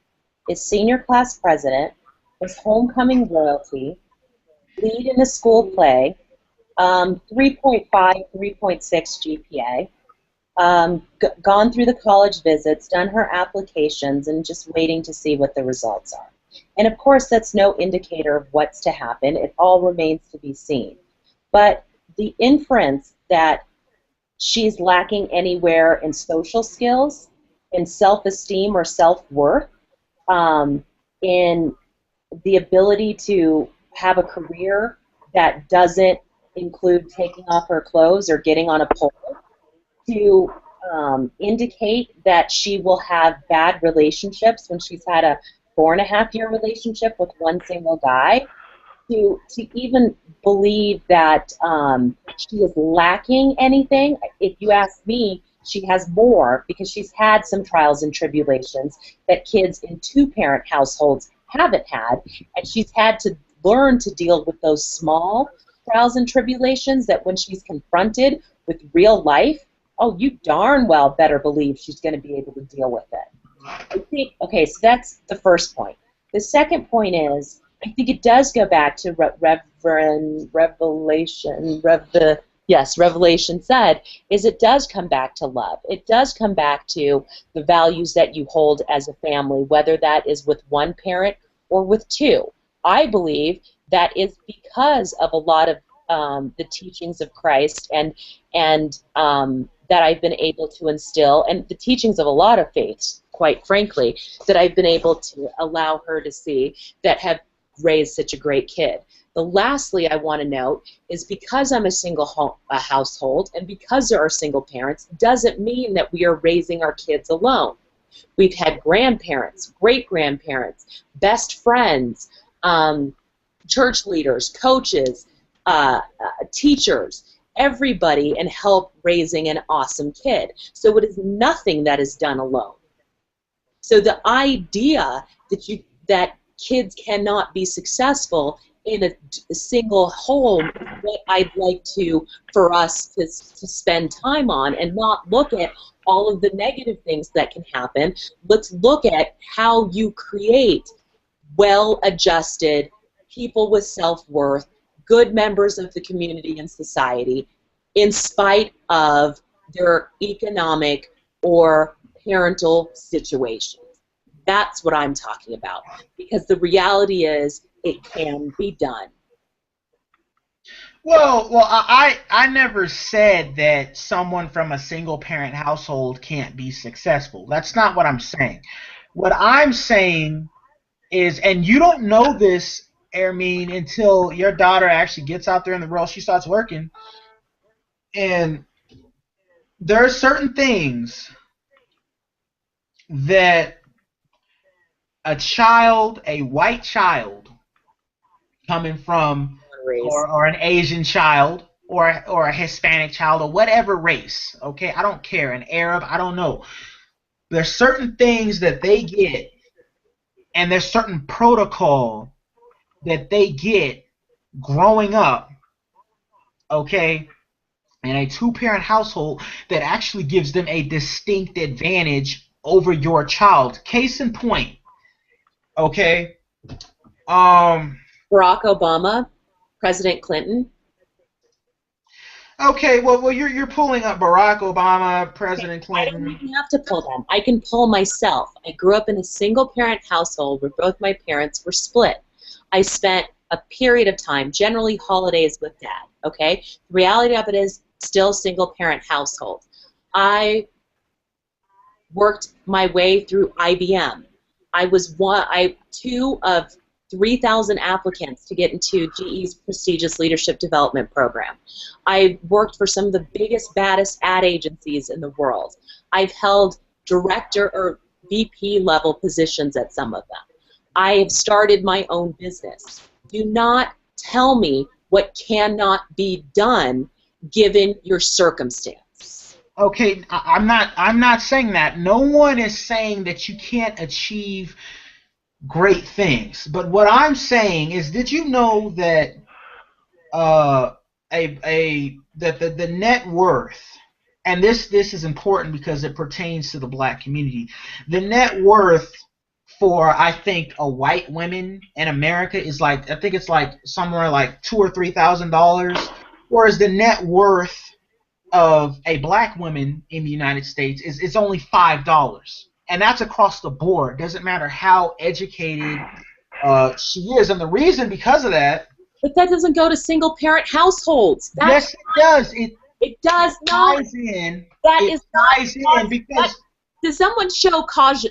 is senior class president, is homecoming royalty, lead in a school play, 3.5, 3.6 GPA, gone through the college visits, done her applications, and just waiting to see what the results are. And of course, that's no indicator of what's to happen. It all remains to be seen. But the inference that she's lacking anywhere in social skills, in self-esteem or self-worth, in the ability to have a career that doesn't include taking off her clothes or getting on a pole, to indicate that she will have bad relationships when she's had a 4.5-year relationship with one single guy, to even believe that she is lacking anything. If you ask me, she has more because she's had some trials and tribulations that kids in 2-parent households haven't had, and she's had to learn to deal with those small trials and tribulations that when she's confronted with real life, oh, you darn well better believe she's going to be able to deal with it. I think, okay, so that's the first point. The second point is, I think it does go back to Revelation said, is it does come back to love. It does come back to the values that you hold as a family, whether that is with one parent or with two. I believe that is because of a lot of the teachings of Christ and that I've been able to instill, and the teachings of a lot of faiths, quite frankly, that I've been able to allow her to see that have raised such a great kid. The lastly I want to note is because I'm a single household and because there are single parents doesn't mean that we are raising our kids alone. We've had grandparents, great-grandparents, best friends, church leaders, coaches, teachers, everybody, and help raising an awesome kid. So it is nothing that is done alone. So the idea that kids cannot be successful in a single home is what I'd like for us to spend time on and not look at all of the negative things that can happen. Let's look at how you create well-adjusted people with self-worth, good members of the community and society, in spite of their economic or parental situations. That's what I'm talking about, because the reality is it can be done. Well, I never said that someone from a single-parent household can't be successful. That's not what I'm saying. What I'm saying is, and you don't know this, Ermine, until your daughter actually gets out there in the world, she starts working, and there are certain things that a white child coming from, or an Asian child, or a Hispanic child, or whatever race, okay, I don't care, an Arab, I don't know. There's certain things that they get, and there's certain protocol that they get growing up, okay, in a two-parent household that actually gives them a distinct advantage over your child. Case in point, okay, Barack Obama, President Clinton. Okay, well, you're pulling up Barack Obama, President Clinton. I don't even have to pull them. I can pull myself. I grew up in a single-parent household where both my parents were split. I spent a period of time, generally holidays, with Dad. Okay, the reality of it is still single-parent household. I worked my way through IBM. I was two of 3,000 applicants to get into GE's prestigious leadership development program. I worked for some of the biggest, baddest ad agencies in the world. I've held director or VP level positions at some of them. I have started my own business. Do not tell me what cannot be done given your circumstance. Okay, I'm not saying that. No one is saying that you can't achieve great things. But what I'm saying is, did you know that the net worth, and this is important because it pertains to the black community, the net worth for, I think, a white woman in America is like, I think it's like somewhere like $2,000 or $3,000, whereas the net worth of a black woman in the United States is only $5. And that's across the board. Doesn't matter how educated she is. And the reason because of that... But that doesn't go to single-parent hauseholds. Yes, it does. It does not. Ties in. That it is ties not, in because... Does someone show causation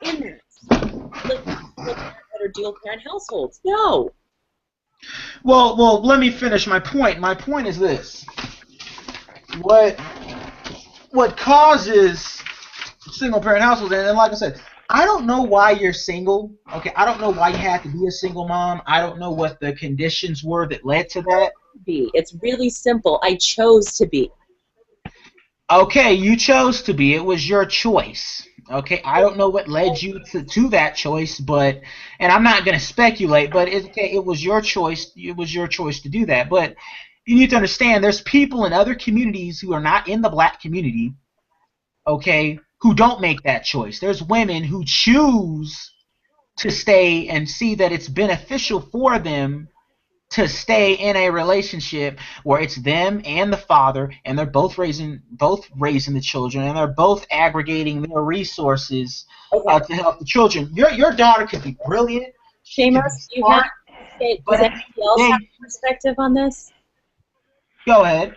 in this? Or dual-parent households? No. Well, let me finish my point. My point is this. What causes single-parent households, and like I said, I don't know why you're single. Okay, I don't know why you had to be a single mom. I don't know what the conditions were that led to that. It's really simple. I chose to be. Okay, you chose to be. It was your choice. Okay, I don't know what led you to that choice, but and I'm not going to speculate, but it was your choice. It was your choice to do that. But you need to understand, there's people in other communities who are not in the black community, okay, who don't make that choice. There's women who choose to stay and see that it's beneficial for them to stay in a relationship where it's them and the father, and they're both raising the children, and they're both aggregating their resources to help the children. Your daughter could be brilliant. Seamus, you have to say, does anybody else have a perspective on this? Go ahead.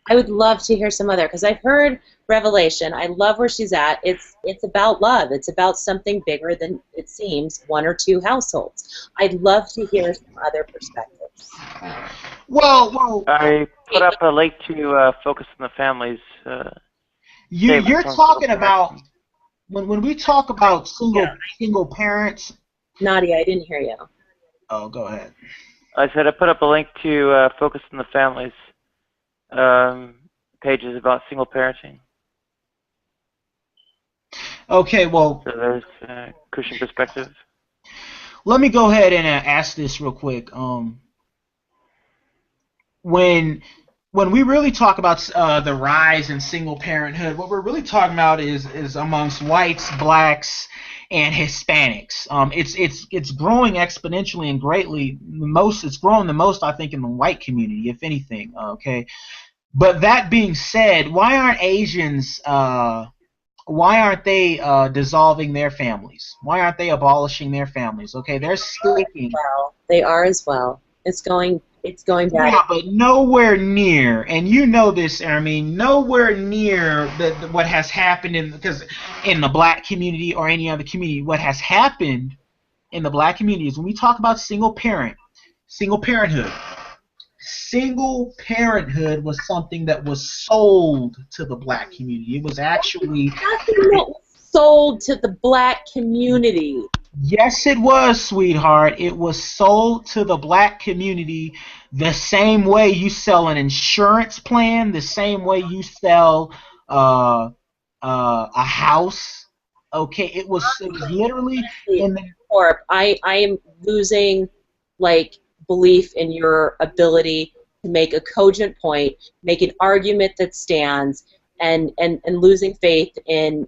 I would love to hear some other, because I've heard Revelation. I love where she's at. It's about love. It's about something bigger than, it seems, one or two households. I'd love to hear some other perspectives. Well, I put up a link to Focus on the Families. You're talking about when we talk about single parents. Nadia, I didn't hear you. Oh, go ahead. I said I put up a link to Focus on the Families pages about single parenting. Okay, well, so there's Christian perspective. Let me go ahead and ask this real quick. When we really talk about the rise in single parenthood, what we're really talking about is amongst whites, blacks, and Hispanics. It's growing exponentially and greatly. It's growing the most, I think, in the white community, if anything. Okay, but that being said, why aren't Asians? Why aren't they dissolving their families? Why aren't they abolishing their families? Okay, they're sticking. Well, they are as well. It's going bad. Yeah, but nowhere near, and you know this, I mean, nowhere near what has happened because in the black community or any other community, what has happened in the black community is when we talk about single parenthood. Single parenthood was something that was sold to the black community. It was actually nothing that was sold to the black community. Yes, it was, sweetheart. It was sold to the black community the same way you sell an insurance plan, the same way you sell a house. Okay, it was literally in the. Or I am losing belief in your ability to make a cogent point, make an argument that stands, and losing faith in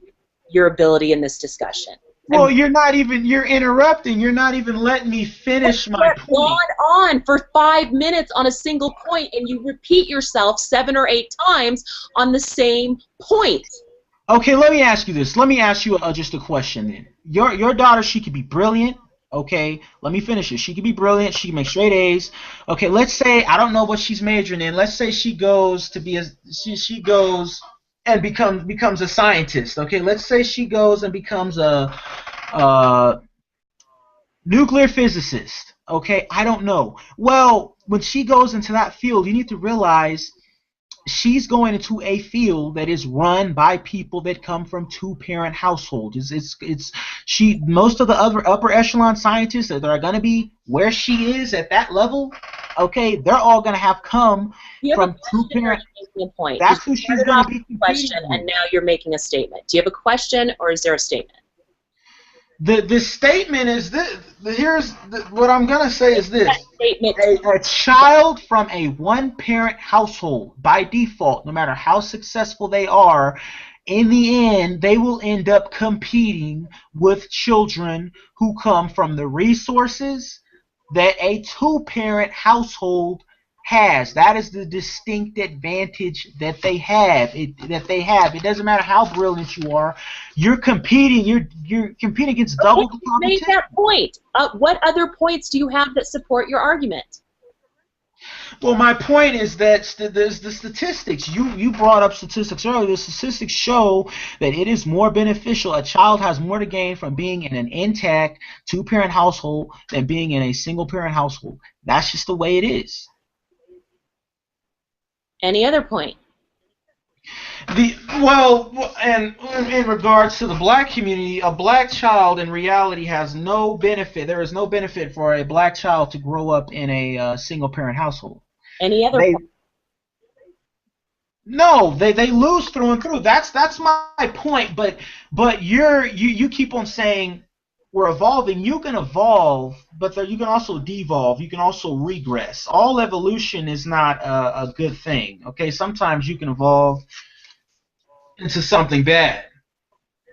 your ability in this discussion. Well, you're interrupting. You're not even letting me finish my point. Gone on for 5 minutes on a single point, and you repeat yourself 7 or 8 times on the same point. Okay, let me ask you this. Let me ask you just a question then. Your daughter, she could be brilliant. Okay, let me finish it. She could be brilliant. She can make straight A's. Okay, let's say, I don't know what she's majoring in. Let's say she goes to be she goes and becomes a scientist. Okay, let's say she goes and becomes a nuclear physicist. Okay, I don't know. Well, when she goes into that field, you need to realize she's going into a field that is run by people that come from two-parent households. Most of the other upper echelon scientists that are going to be where she is at that level, okay, they're all going to have come from two-parent. That's who she's going to be question, and now you're making a statement. Do you have a question, or is there a statement? The statement is this. What I'm going to say is this. A child from a one-parent household, by default, no matter how successful they are, in the end, they will end up competing with children who come from the resources that a two-parent household has. That is the distinct advantage that they have. It doesn't matter how brilliant you are. You're competing. You're competing against double the competition. Make that point. What other points do you have that support your argument? Well, my point is that there's the statistics. You brought up statistics earlier. The statistics show that it is more beneficial. A child has more to gain from being in an intact two-parent household than being in a single-parent household. That's just the way it is. Any other point? And in regards to the black community, a black child in reality has no benefit. There is no benefit for a black child to grow up in a single-parent household. Any other point? No, they lose through and through. That's my point. But you keep on saying we're evolving. You can evolve, but you can also devolve. You can also regress. All evolution is not a good thing. Okay, sometimes you can evolve into something bad,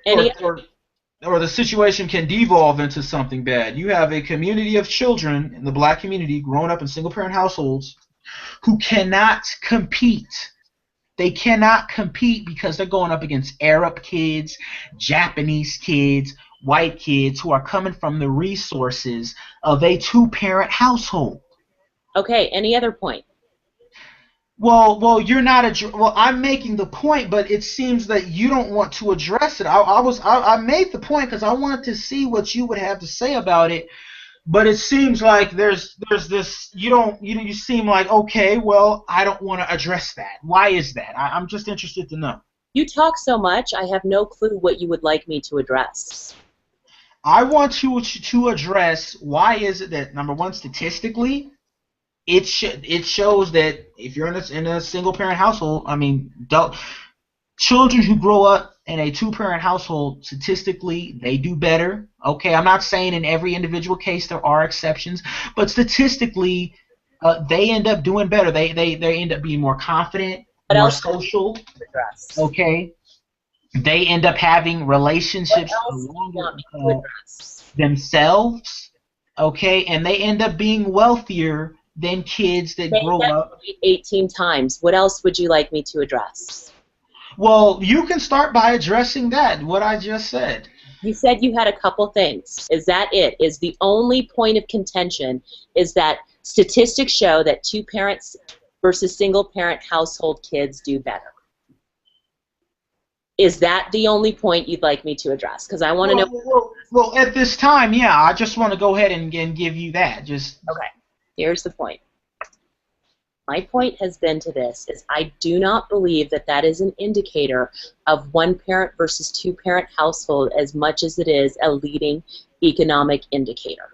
or the situation can devolve into something bad. You have a community of children in the black community growing up in single parent households who cannot compete. They cannot compete because they're going up against Arab kids, Japanese kids, white kids who are coming from the resources of a two-parent household. Okay, any other point? Well, you're not well. I'm making the point, but it seems that you don't want to address it. I made the point because I wanted to see what you would have to say about it. But it seems like there's this you seem like, okay, well, I don't want to address that. Why is that? I'm just interested to know. You talk so much, I have no clue what you would like me to address. I want you to address why is it that, number one, statistically, it shows that if you're in a single parent household, I mean, children who grow up in a two-parent household, statistically, they do better. Okay, I'm not saying in every individual case there are exceptions, but statistically, they end up doing better. They end up being more confident, more social. Okay, they end up having relationships themselves. Okay, and they end up being wealthier than kids that grow up 18 times. What else would you like me to address? Well, you can start by addressing that, what I just said. You said you had a couple things. Is that it? Is the only point of contention is that statistics show that two parents versus single parent household kids do better? Is that the only point you'd like me to address? Because I want to know. Well, at this time, yeah, I just want to go ahead and give you that. Okay. Here's the point. My point has been to this is I do not believe that that is an indicator of one parent versus two parent household as much as it is a leading economic indicator.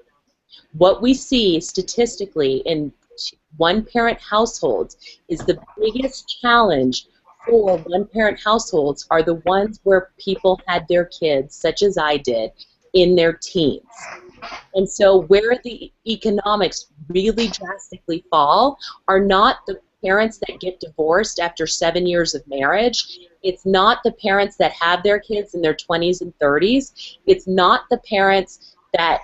What we see statistically in one parent households is the biggest challenge for one parent households are the ones where people had their kids, such as I did, in their teens. And so where the economics really drastically fall are not the parents that get divorced after 7 years of marriage. It's not the parents that have their kids in their 20s and 30s. It's not the parents that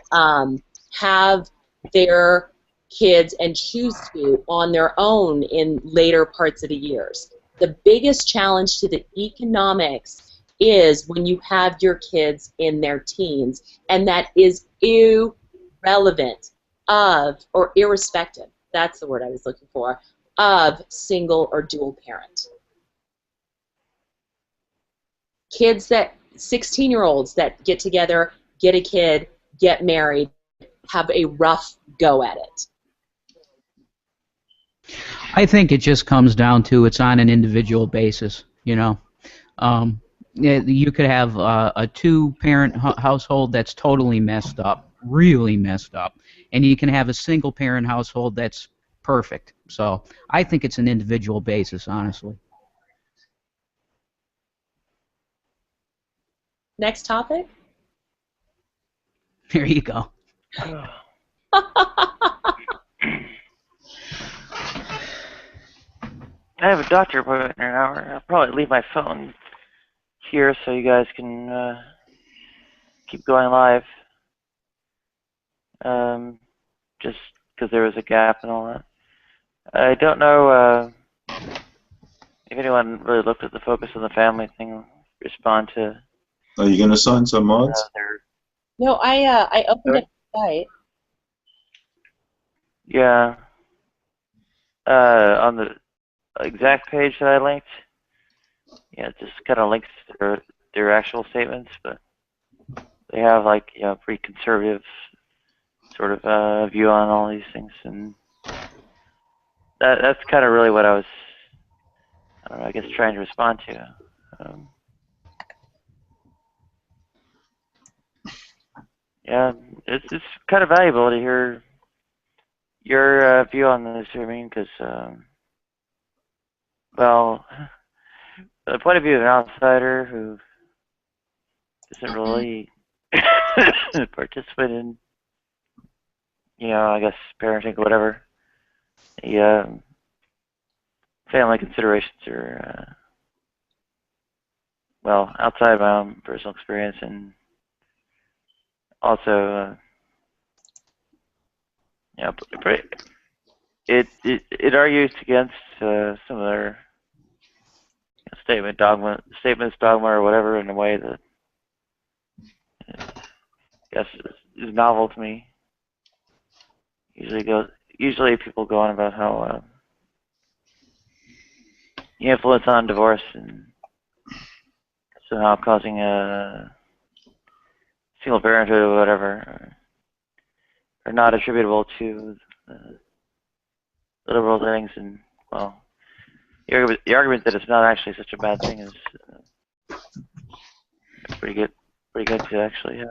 have their kids and choose to on their own in later parts of the years. The biggest challenge to the economics is when you have your kids in their teens, and that is irrelevant of, or irrespective, that's the word I was looking for, of single or dual parent. Kids that, 16-year-olds that get together, get a kid, get married, have a rough go at it. I think it just comes down to it's on an individual basis, you know. You could have a two-parent household that's totally messed up, really messed up, and you can have a single-parent household that's perfect. So I think it's an individual basis, honestly. Next topic? There you go. I have a doctor appointment in an hour. I'll probably leave my phone here so you guys can keep going live. Just because there was a gap and all that. I don't know if anyone really looked at the focus on the family thing. Respond to. Are you going to sign some mods? No, I opened up the site. Yeah. On the exact page that I linked, yeah, it just kind of links their actual statements, but they have like, you know, pretty conservative sort of view on all these things, and that's kind of really what I was, I don't know, I guess trying to respond to. Yeah, it's kind of valuable to hear your view on this, I mean, because well, the point of view of an outsider who doesn't really participate in, I guess parenting or whatever, the family considerations are, well, outside my own personal experience, and also, it argues against some of their statements, dogma, or whatever, in a way that I guess is novel to me. Usually people go on about how the influence on divorce and somehow causing a single parenthood or whatever are not attributable to the liberal things, and well, the argument that it's not actually such a bad thing is pretty good to actually have.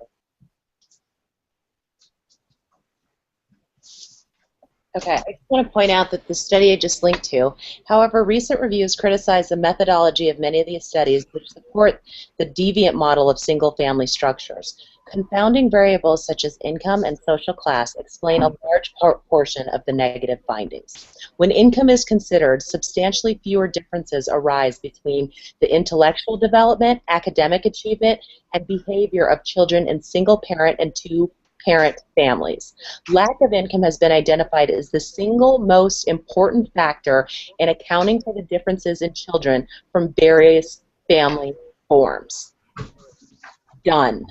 Okay, I just want to point out that the study I just linked to, however, recent reviews criticize the methodology of many of these studies which support the deviant model of single-family structures. Confounding variables such as income and social class explain a large portion of the negative findings. When income is considered, substantially fewer differences arise between the intellectual development, academic achievement, and behavior of children in single-parent and two-parent families. Lack of income has been identified as the single most important factor in accounting for the differences in children from various family forms. Done.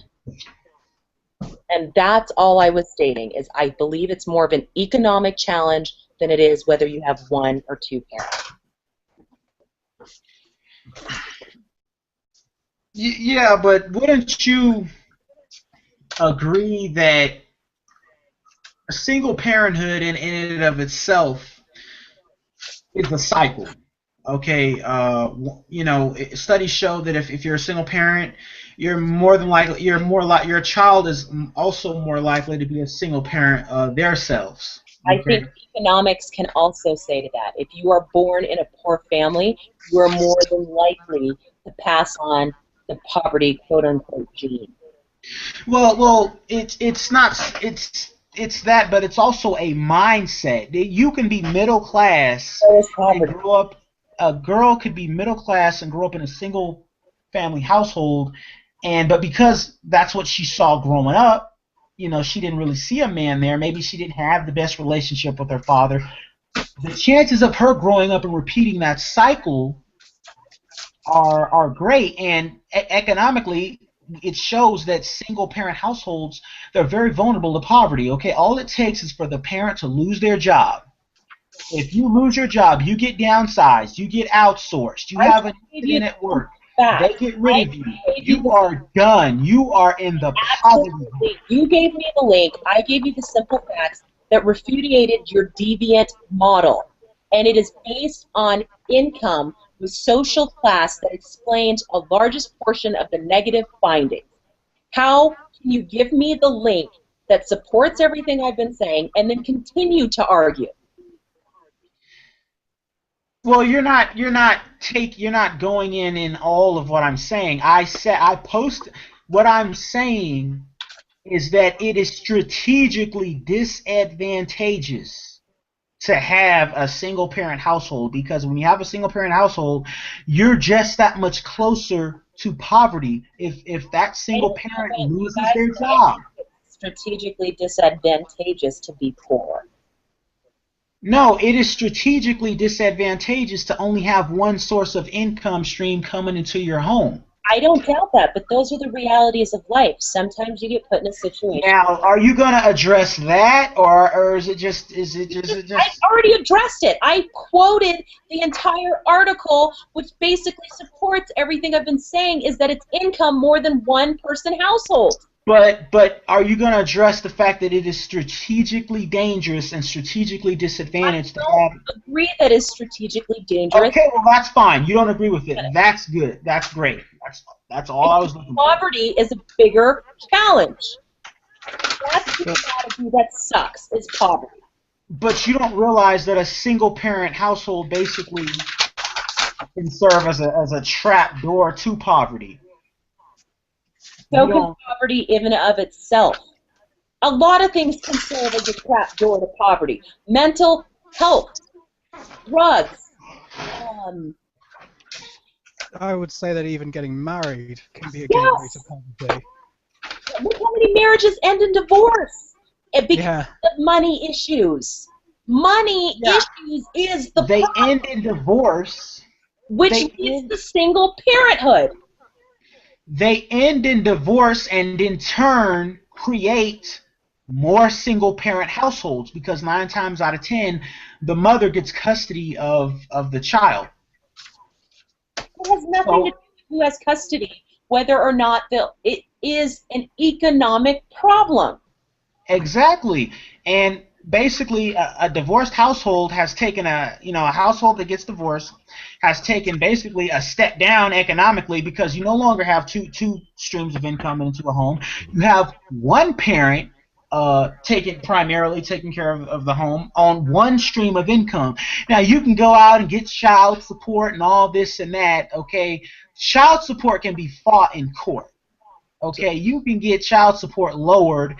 And that's all I was stating, is I believe it's more of an economic challenge than it is whether you have one or two parents. Yeah, but wouldn't you agree that a single parenthood in and of itself is a cycle? Okay, studies show that if you're a single parent, you're more than likely your child is also more likely to be a single parent themselves. Okay? I think economics can also say to that. If you are born in a poor family, you are more than likely to pass on the poverty quote unquote gene. Well, it's that, but it's also a mindset. You can be middle class and grow up. A girl could be middle class and grow up in a single family household, but because that's what she saw growing up, she didn't really see a man there. Maybe she didn't have the best relationship with her father. The chances of her growing up and repeating that cycle are great, and economically, it shows that single-parent households, they're very vulnerable to poverty. Okay, all it takes is for the parent to lose their job. If you lose your job, you get downsized, you get outsourced, you have an incident at work, they get rid of you. You are done. You are in the poverty. Absolutely. You gave me the link. I gave you the simple facts that refuted your deviant model. And it is based on income with social class that explains a largest portion of the negative findings. How can you give me the link that supports everything I've been saying and then continue to argue? Well, you're not going in all of what I'm saying. What I'm saying is that it is strategically disadvantageous to have a single parent household, because when you have a single parent household, you're just that much closer to poverty if that single parent loses their job. It's strategically disadvantageous to be poor. No, it is strategically disadvantageous to only have one source of income stream coming into your home. I don't doubt that, but those are the realities of life. Sometimes you get put in a situation. Now, are you going to address that, or is it just? I already addressed it. I quoted the entire article, which basically supports everything I've been saying, is that it's income more than one person household. But are you going to address the fact that it is strategically dangerous and strategically disadvantaged to have? I don't agree that it's strategically dangerous. Okay, well that's fine. You don't agree with it. That's good. That's great. That's all I was looking for. Poverty is a bigger challenge. That's the strategy that sucks, is poverty. But you don't realize that a single parent household basically can serve as a trap door to poverty. So You can don't. poverty in and of itself. A lot of things can serve as a trap door to poverty. Mental health, drugs. I would say that even getting married can be a gateway Yes. to poverty. Look how many marriages end in divorce. It because Yeah. of money issues. Money issues is the They problem, end in divorce. which they leads to single parenthood. They end in divorce and in turn create more single parent households because 9 times out of 10 the mother gets custody of the child. It has nothing to do with who has custody, whether or not it is an economic problem. Exactly. And basically a divorced household has taken a household that gets divorced has taken basically a step down economically because you no longer have two streams of income into a home. You have one parent primarily taking care of the home on one stream of income. Now you can go out and get child support and all this and that, okay? Child support can be fought in court. Okay, you can get child support lowered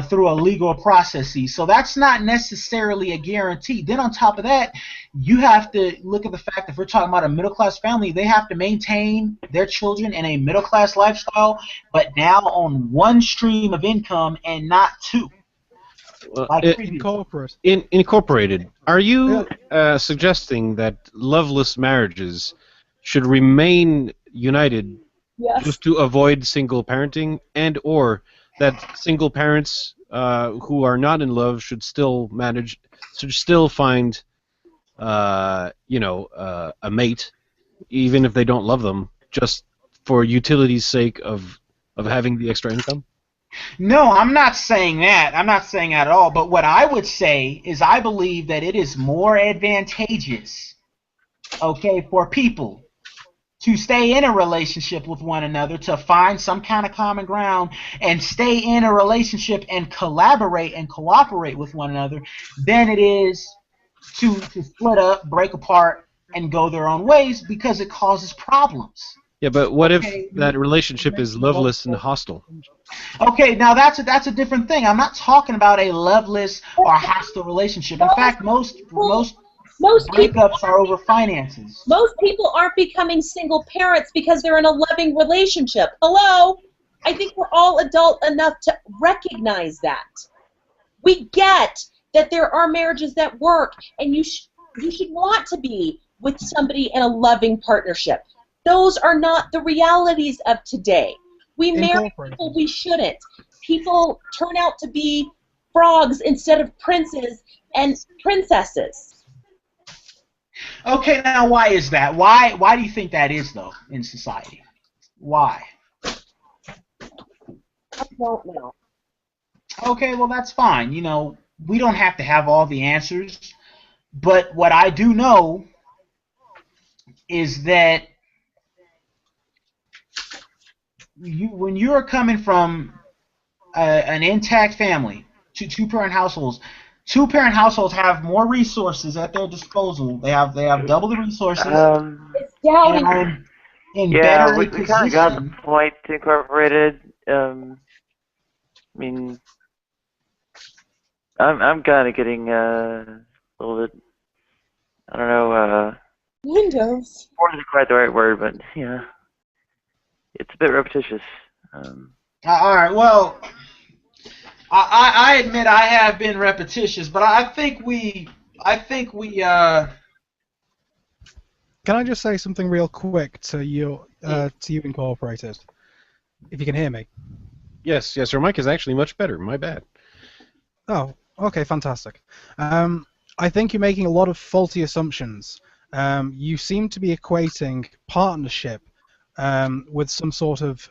through a legal processes. So that's not necessarily a guarantee. Then on top of that, you have to look at the fact if we're talking about a middle class family, they have to maintain their children in a middle class lifestyle, but now on one stream of income and not two. Incorporated. Are you suggesting that loveless marriages should remain united just to avoid single parenting, and or that single parents who are not in love should still find a mate, even if they don't love them, just for utility's sake of having the extra income? No, I'm not saying that. I'm not saying that at all. But what I would say is I believe that it is more advantageous, okay, for people to stay in a relationship with one another, to find some kind of common ground and stay in a relationship and collaborate and cooperate with one another than it is to split up, break apart, and go their own ways because it causes problems. Yeah, but what if that relationship is loveless and hostile? Okay, now that's a different thing. I'm not talking about a loveless or hostile relationship. In fact, most breakups are over finances. Most people aren't becoming single parents because they're in a loving relationship. Hello? I think we're all adult enough to recognize that. We get that there are marriages that work, and you should want to be with somebody in a loving partnership. Those are not the realities of today. We marry people we shouldn't. People turn out to be frogs instead of princes and princesses. Okay, now why is that? Why do you think that is, though, in society? Why? I don't know. Okay, well, that's fine. You know, we don't have to have all the answers. But what I do know is that when you're coming from an intact family, two-parent households, two-parent households have more resources at their disposal. They have double the resources. Yeah, we kind of got the point incorporated. I mean, I'm kind of getting a little bit, I don't know, Windows. more isn't quite the right word, but yeah, it's a bit repetitious. All right, well, I admit I have been repetitious, but I think we. Can I just say something real quick to you Incorporated? If you can hear me. Yes, your mic is actually much better. My bad. Oh, okay, fantastic. I think you're making a lot of faulty assumptions. You seem to be equating partnership with some sort of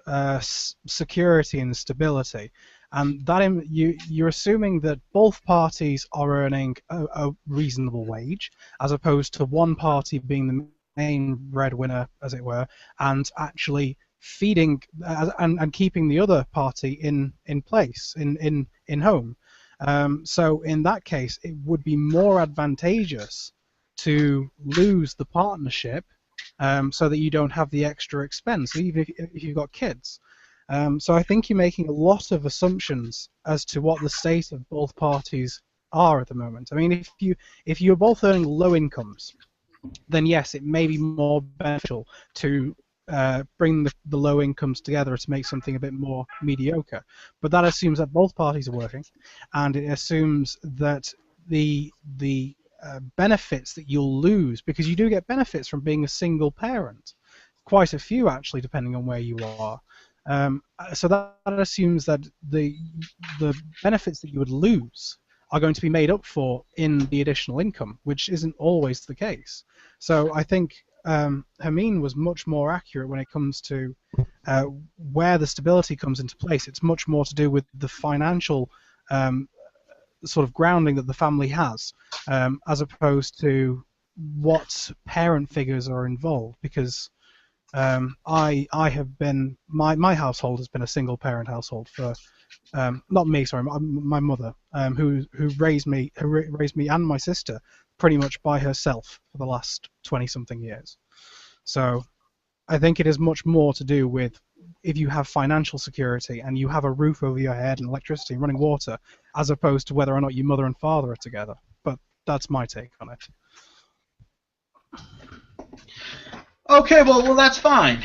security and stability, and that you're assuming that both parties are earning a reasonable wage, as opposed to one party being the main breadwinner, as it were, and actually feeding and keeping the other party in place, in home. So in that case, it would be more advantageous to lose the partnership so that you don't have the extra expense, even if you've got kids. So I think you're making a lot of assumptions as to what the state of both parties are at the moment. I mean, if you're both earning low incomes, then yes, it may be more beneficial to bring the low incomes together to make something a bit more mediocre. But that assumes that both parties are working, and it assumes that the benefits that you'll lose, because you do get benefits from being a single parent, quite a few actually, depending on where you are. So that assumes that the benefits that you would lose are going to be made up for in the additional income, which isn't always the case. So I think Hermine was much more accurate when it comes to where the stability comes into place. It's much more to do with the financial sort of grounding that the family has, as opposed to what parent figures are involved. Because I have been, my household has been a single parent household for not me, sorry, my mother, who raised me and my sister pretty much by herself for the last 20-something years. So I think it is much more to do with if you have financial security and you have a roof over your head and electricity and running water, as opposed to whether or not your mother and father are together. But that's my take on it. Okay, well, that's fine.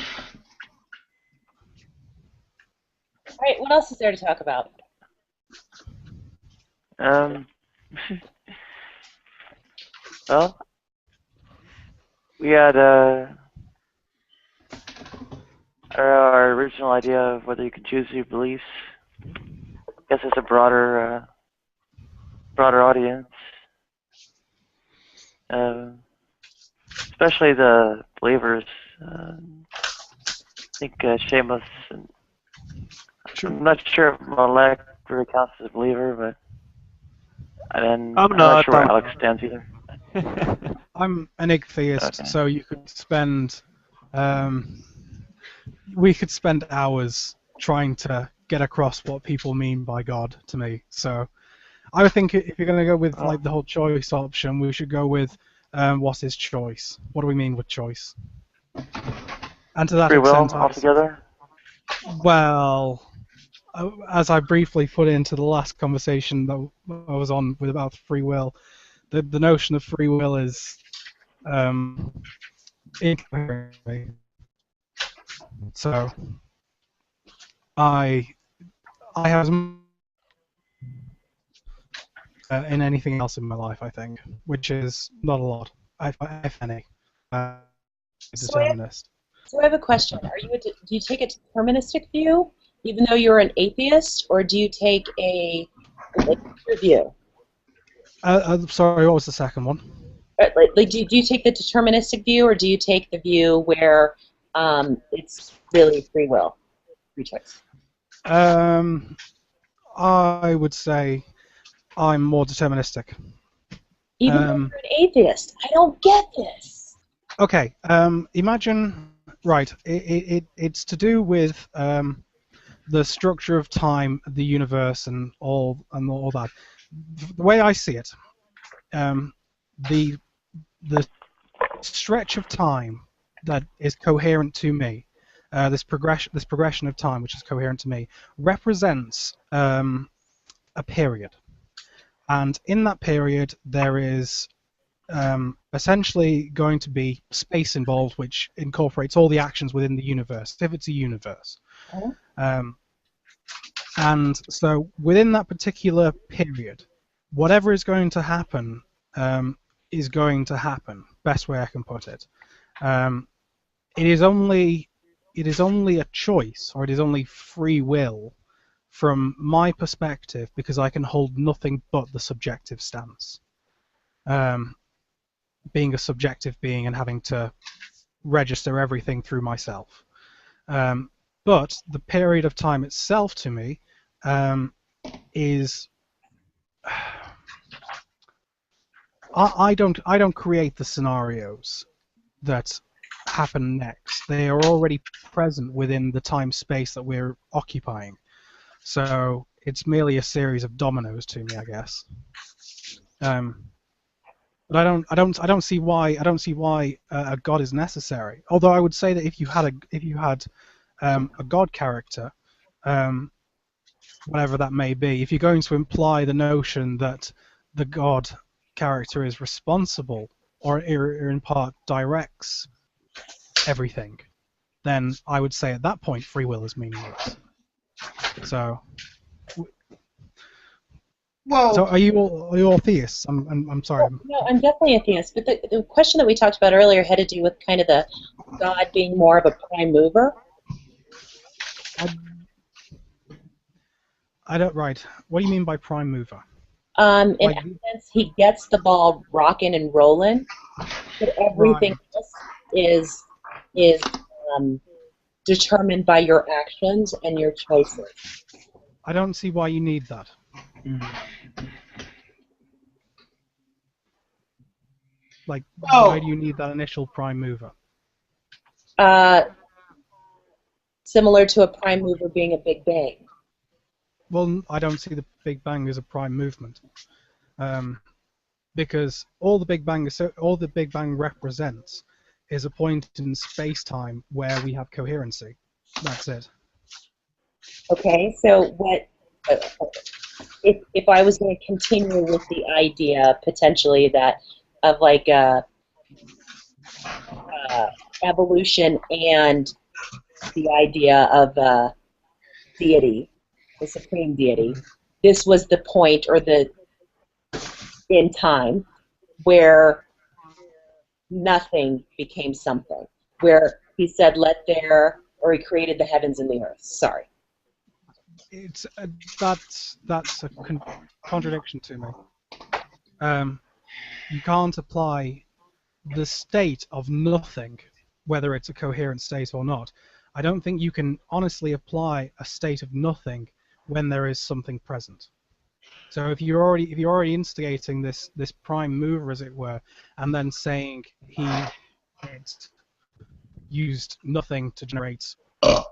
All right, what else is there to talk about? Well, we had our original idea of whether you can choose your beliefs. I guess it's a broader audience, especially the believers. I think Seamus, and I'm not sure if Malek really counts as a believer, but I'm not sure where Alex stands either. I'm an atheist, Okay. so you could spend we could spend hours trying to get across what people mean by God to me. So I would think if you're going to go with like the whole choice option, we should go with what is choice? What do we mean with choice? And to that Free will extent, altogether? well, as I briefly put into the last conversation that I was on with about free will, the notion of free will is incoherent. So I have in anything else in my life, I think, which is not a lot, if any. Determinist. So I have a question. Do you take a deterministic view, even though you're an atheist, or do you take a view? Sorry, what was the second one? Do you take the deterministic view, or do you take the view where it's really free will, free choice? I would say I'm more deterministic. Even though you're an atheist, I don't get this. Okay, imagine, right, it's to do with the structure of time, the universe, and all that. The way I see it, the stretch of time that is coherent to me, this progression of time which is coherent to me, represents a period, and in that period there is essentially going to be space involved, which incorporates all the actions within the universe, if it's a universe. And so within that particular period, whatever is going to happen is going to happen. Best way I can put it. It is only a choice, or it is only free will from my perspective, because I can hold nothing but the subjective stance. Being a subjective being and having to register everything through myself. But the period of time itself to me is I don't create the scenarios that happen next. They are already present within the time space that we're occupying. So it's merely a series of dominoes to me, I guess. But I don't see why a god is necessary. Although I would say that if you had a god character, whatever that may be, if you're going to imply the notion that the god character is responsible or in part directs everything, then I would say at that point free will is meaningless. So are you all theists? I'm sorry. No, I'm definitely a theist, but the question that we talked about earlier had to do with kind of the God being more of a prime mover. I don't. Right. What do you mean by prime mover? In essence, he gets the ball rocking and rolling, but everything else is determined by your actions and your choices. I don't see why you need that. Like, why do you need that initial prime mover? Similar to a prime mover being a Big Bang. Well, I don't see the Big Bang as a prime movement, because all the Big Bang represents is a point in space-time where we have coherency. That's it. Okay, so what? If I was going to continue with the idea potentially that of like evolution and the idea of deity, the supreme deity, this was the point or the in time where nothing became something, where he said, "Let there," or he created the heavens and the earth. Sorry. It's that's a contradiction to me. You can't apply the state of nothing, whether it's a coherent state or not. I don't think you can honestly apply a state of nothing when there is something present. So if you're already instigating this prime mover, as it were, and then saying he used nothing to generate a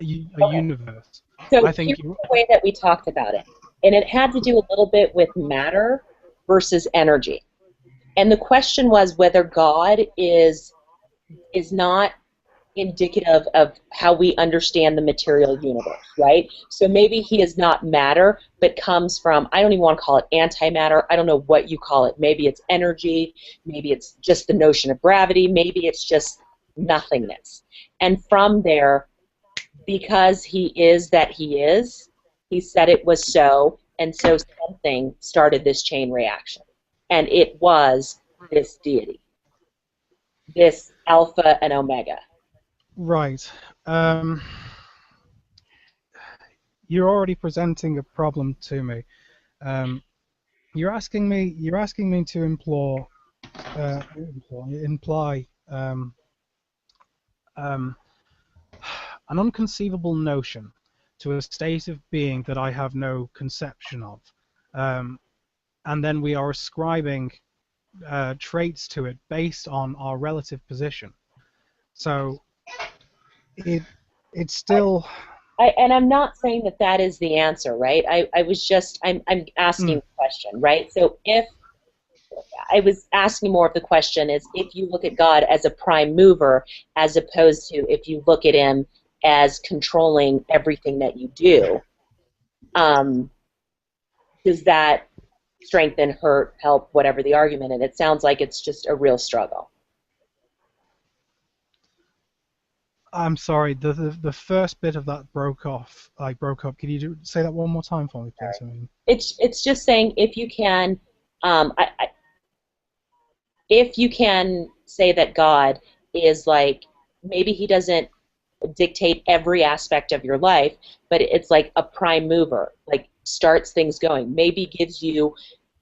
universe, So I think here's the way that we talked about it, and it had to do a little bit with matter versus energy. And the question was whether God is not indicative of how we understand the material universe, right? So maybe he is not matter, but comes from, I don't even want to call it antimatter, I don't know what you call it. Maybe it's energy, maybe it's just the notion of gravity, maybe it's just nothingness. And from there, because he is that he is, he said it was so, and so something started this chain reaction. And it was this deity, this alpha and omega. Right. You're already presenting a problem to me. You're asking me to imply an unconceivable notion to a state of being that I have no conception of, and then we are ascribing traits to it based on our relative position. So it's still. And I'm not saying that that is the answer, right? I'm asking the question, right? So if I was asking more of the question is if you look at God as a prime mover as opposed to if you look at him as controlling everything that you do, does that strengthen, hurt, help, whatever the argument? And it sounds like it's just a real struggle. I'm sorry, the first bit of that broke off. Can you say that one more time for me, please? I mean, it's just saying if you can, if you can say that God is like, maybe he doesn't dictate every aspect of your life, but it's like a prime mover, like starts things going, maybe gives you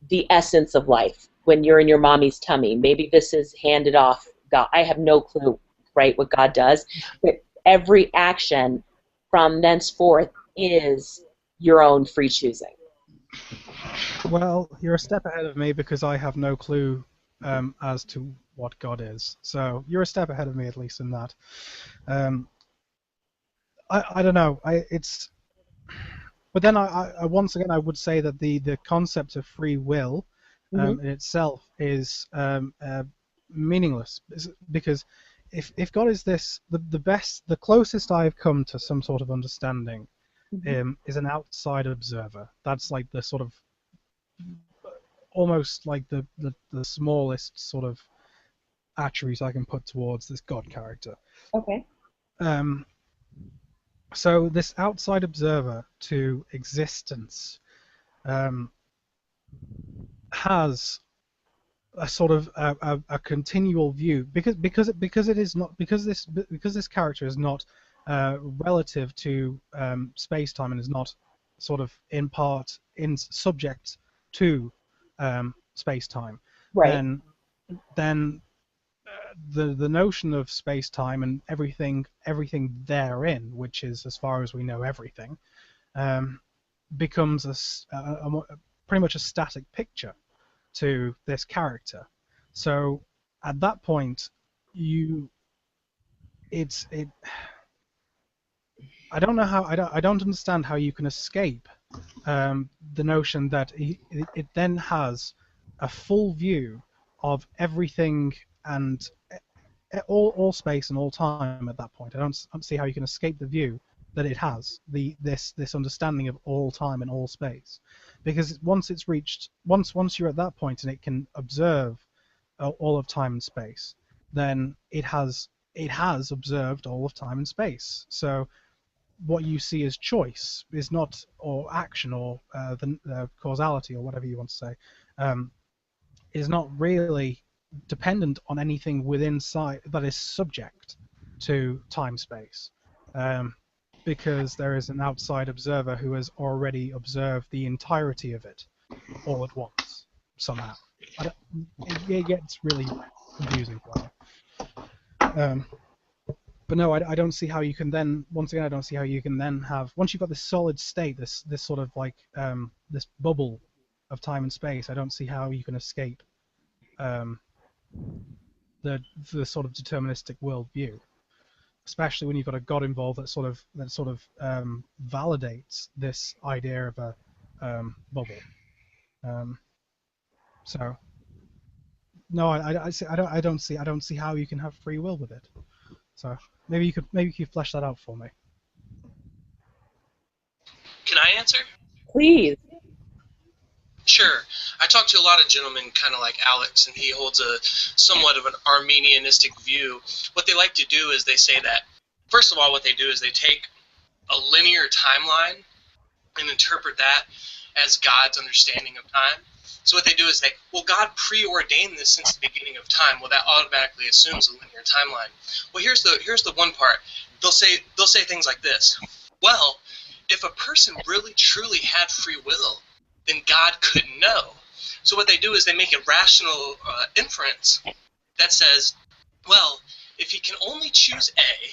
the essence of life when you're in your mommy's tummy. Maybe this is handed off God. I have no clue, right, what God does, but every action from thenceforth is your own free choosing. well, you're a step ahead of me because I have no clue as to what God is. So you're a step ahead of me at least in that. I don't know. But then I once again I would say that the concept of free will in itself is meaningless, because if God is this, the closest I've come to some sort of understanding is an outside observer. That's like the sort of almost like the smallest sort of attribute I can put towards this God character. Okay. So this outside observer to existence has a sort of a continual view, because it is not, because this character is not relative to space-time, and is not sort of in part subject to space-time. Right. Then the notion of space-time and everything therein, which is, as far as we know, everything, becomes pretty much a static picture to this character. So at that point, I don't know how, I don't understand how you can escape the notion that it then has a full view of everything and all space and all time at that point. I don't see how you can escape the view that it has this understanding of all time and all space, because once you're at that point and it can observe all of time and space, then it has observed all of time and space. So what you see as choice is not, or action, or the causality, or whatever you want to say, is not really dependent on anything within sight that is subject to time space, because there is an outside observer who has already observed the entirety of it all at once somehow. It gets really confusing for me. But no, I don't see how you can then, once again, I don't see how you can then have, once you've got this solid state, this sort of like this bubble of time and space, I don't see how you can escape the sort of deterministic worldview, especially when you've got a God involved that sort of validates this idea of a bubble. So no, I don't see how you can have free will with it. So maybe you could flesh that out for me. Can I answer? Please. Sure. I talked to a lot of gentlemen kind of like Alex, and he holds a somewhat of an Arminianistic view. What they like to do is they say that, first of all, what they do is they take a linear timeline and interpret that as God's understanding of time. So what they do is say, well, God preordained this since the beginning of time. Well, that automatically assumes a linear timeline. Well, here's the one part. They'll say things like this. Well, if a person really truly had free will, then God couldn't know. So what they do is they make a rational inference that says, well, if he can only choose A,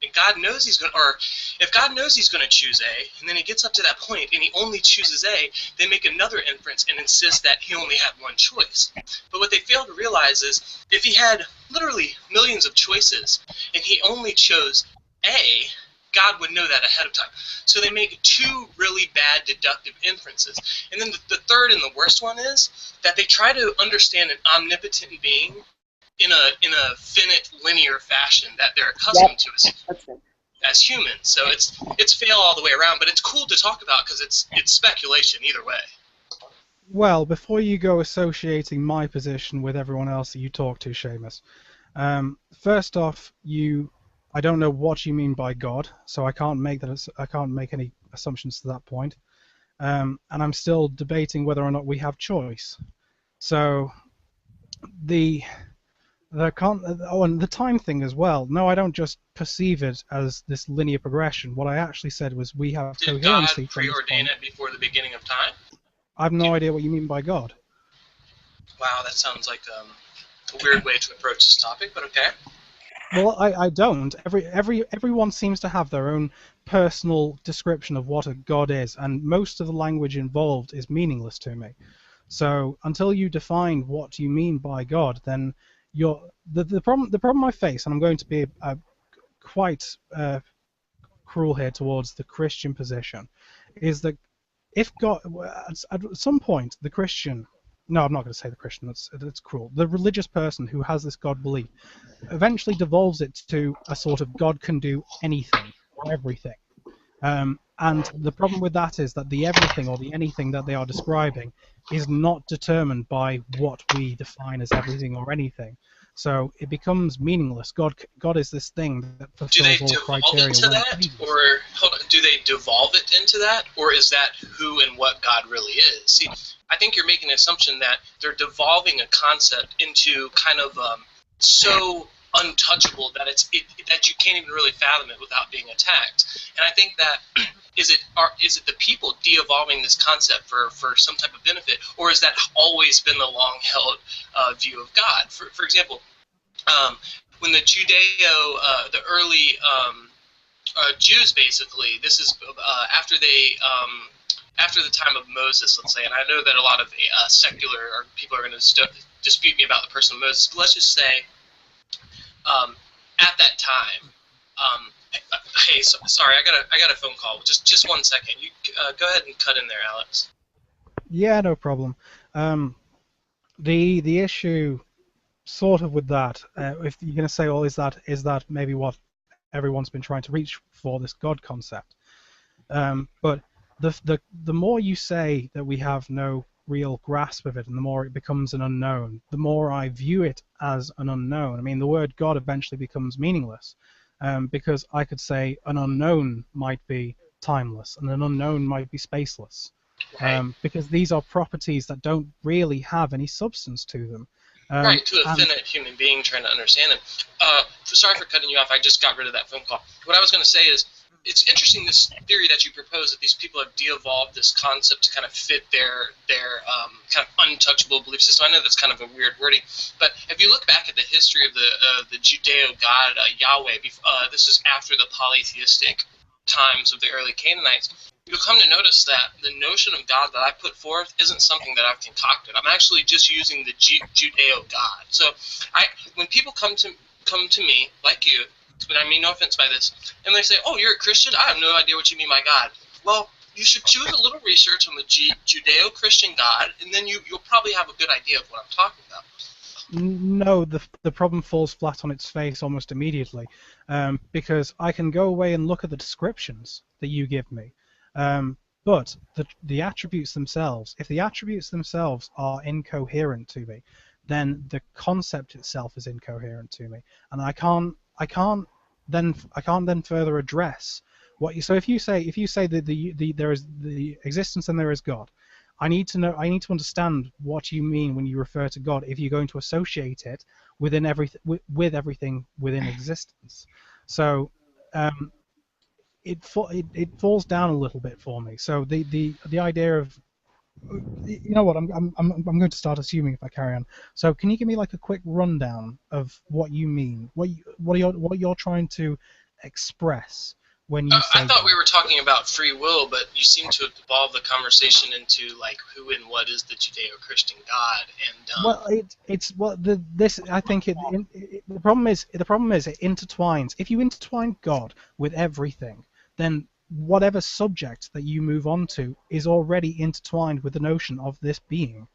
and God knows he's going to, or if God knows he's going to choose A, and then he gets up to that point and he only chooses A, they make another inference and insist that he only had one choice. But what they fail to realize is if he had literally millions of choices and he only chose A, God would know that ahead of time. So they make two really bad deductive inferences. And then the third and the worst one is that they try to understand an omnipotent being in a finite linear fashion that they're accustomed to as humans. So it's fail all the way around, but it's cool to talk about because it's speculation either way. Well, before you go associating my position with everyone else that you talk to, Seamus, first off, I don't know what you mean by God, so I can't make any assumptions to that point, and I'm still debating whether or not we have choice. So and the time thing as well. No, I don't just perceive it as this linear progression. What I actually said was we have coherency. Did God preordain it before the beginning of time? I have no idea what you mean by God. Wow, that sounds like a weird way to approach this topic, but okay. Well, I don't. Everyone seems to have their own personal description of what a god is, and most of the language involved is meaningless to me. So until you define what you mean by God, then the problem I face, and I'm going to be quite cruel here towards the Christian position, is that if God, at some point, the Christian no, I'm not going to say the Christian. That's cruel. The religious person who has this God belief eventually devolves it to a sort of God can do anything or everything. And the problem with that is that the everything or the anything that they are describing is not determined by what we define as everything or anything. So it becomes meaningless. God is this thing that Do they fulfills all devolve criteria. into when it that, pleases. or hold on, do they devolve it into that, or is that who and what God really is? See, I think you're making an assumption that they're devolving a concept into kind of so untouchable that that you can't even really fathom it without being attacked. And I think that is it the people de-evolving this concept for some type of benefit, or has that always been the long-held view of God? For example, when the the early Jews, basically, this is after after the time of Moses, let's say, and I know that a lot of secular people are going to dispute me about the person of Moses, but let's just say at that time, hey, sorry, I got a phone call. Just 1 second. You go ahead and cut in there, Alex. Yeah, no problem. The issue sort of with that, if you're going to say, well, is that maybe what everyone's been trying to reach for, this God concept? But the more you say that we have no real grasp of it, and the more it becomes an unknown, the more I view it as an unknown. I mean, the word God eventually becomes meaningless, because I could say an unknown might be timeless, and an unknown might be spaceless. Because these are properties that don't really have any substance to them. Right, to a finite human being trying to understand them. Sorry for cutting you off. I just got rid of that phone call. What I was going to say is, it's interesting, this theory that you propose, that these people have de-evolved this concept to kind of fit their kind of untouchable belief system. I know that's kind of a weird wording, but if you look back at the history of the Judeo god Yahweh, this is after the polytheistic times of the early Canaanites, you'll come to notice that the notion of God that I put forth isn't something that I've concocted. I'm actually just using the Judeo God. So when people come to me, like you, but I mean no offense by this, and they say, oh, you're a Christian? I have no idea what you mean by God. Well, you should do a little research on the Judeo-Christian God, and then you'll probably have a good idea of what I'm talking about. No, the problem falls flat on its face almost immediately, because I can go away and look at the descriptions that you give me, but the attributes themselves, if the attributes themselves are incoherent to me, then the concept itself is incoherent to me, and I can't then further address what you. So if you say that there is the existence and there is God, I need to understand what you mean when you refer to God, if you're going to associate it within with everything within existence. So it falls down a little bit for me. So the idea of, you know what, I'm going to start assuming if I carry on. So can you give me like a quick rundown of what you mean, what you're trying to express when you say I thought we were talking about free will, but you seem to have evolved the conversation into like who and what is the Judeo-Christian God, and I think the problem is it intertwines. If you intertwine God with everything, then whatever subject that you move on to is already intertwined with the notion of this being.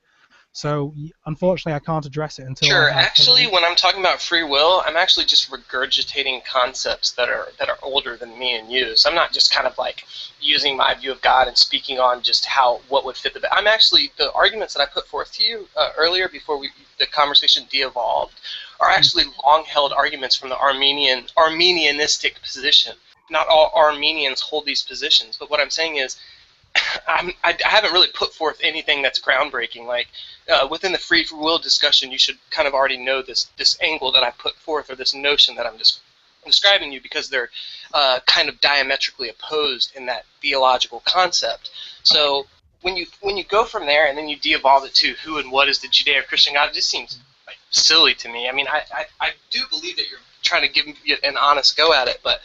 So unfortunately, I can't address it until. Sure. Actually, when I'm talking about free will, I'm actually just regurgitating concepts that are older than me and you. So I'm not just kind of like using my view of God and speaking on just what would fit I'm actually, the arguments that I put forth to you earlier before the conversation de-evolved are actually long-held arguments from the Armenianistic position. Not all Armenians hold these positions, but what I'm saying is, I haven't really put forth anything that's groundbreaking. Like within the free will discussion, you should kind of already know this angle that I put forth, or this notion that I'm describing you, because they're kind of diametrically opposed in that theological concept. So when you go from there and then you de-evolve it to who and what is the Judeo-Christian God, it just seems like silly to me. I mean, I do believe that you're trying to give an honest go at it, but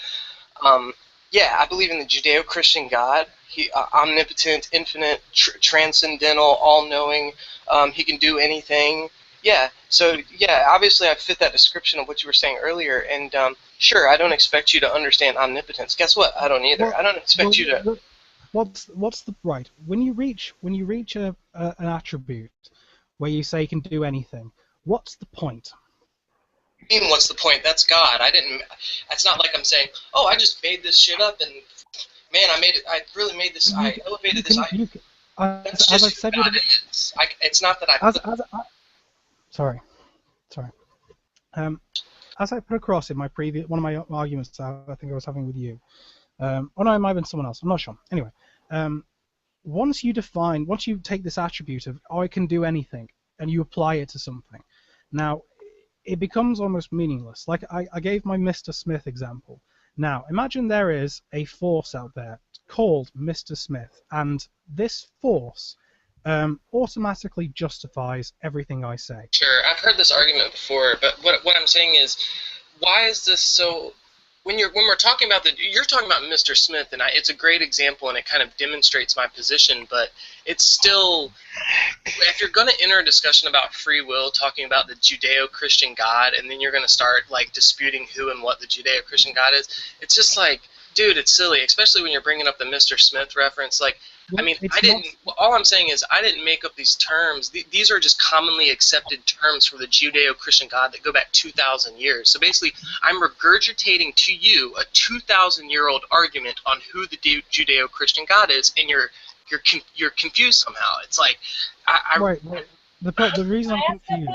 yeah, I believe in the Judeo-Christian God. He omnipotent, infinite, transcendental, all-knowing. He can do anything. Yeah. So yeah, obviously I fit that description of what you were saying earlier. And sure, I don't expect you to understand omnipotence. Guess what? I don't either. I don't expect you to. What's the right when you reach an attribute? where you say you can do anything. What's the point? I mean, what's the point? That's God. I didn't. It's not like I'm saying, oh, I just made this shit up, and man, I made it. I really made this. I elevated this. That's As I just said who God is. It's not that I. Sorry. As I put across in my one of my arguments I think I was having with you, no, it might have been someone else. I'm not sure. Anyway, once you take this attribute of I can do anything, and you apply it to something, now it becomes almost meaningless. Like I gave my Mr. Smith example. Now imagine there is a force out there called Mr. Smith, and this force automatically justifies everything I say. Sure, I've heard this argument before, but what I'm saying is, why is this so? When we're talking about you're talking about Mr. Smith, and it's a great example, and it kind of demonstrates my position. But it's still, if you're going to enter a discussion about free will, talking about the Judeo-Christian God, and then you're going to start like disputing who and what the Judeo-Christian God is, it's just like, dude, it's silly, especially when you're bringing up the Mr. Smith reference. Like, I mean, all I'm saying is I didn't make up these terms. These are just commonly accepted terms for the Judeo-Christian God that go back 2,000 years. So basically, I'm regurgitating to you a 2,000-year-old argument on who the Judeo-Christian God is, and you're confused somehow. It's like, Right. The reason I'm confused.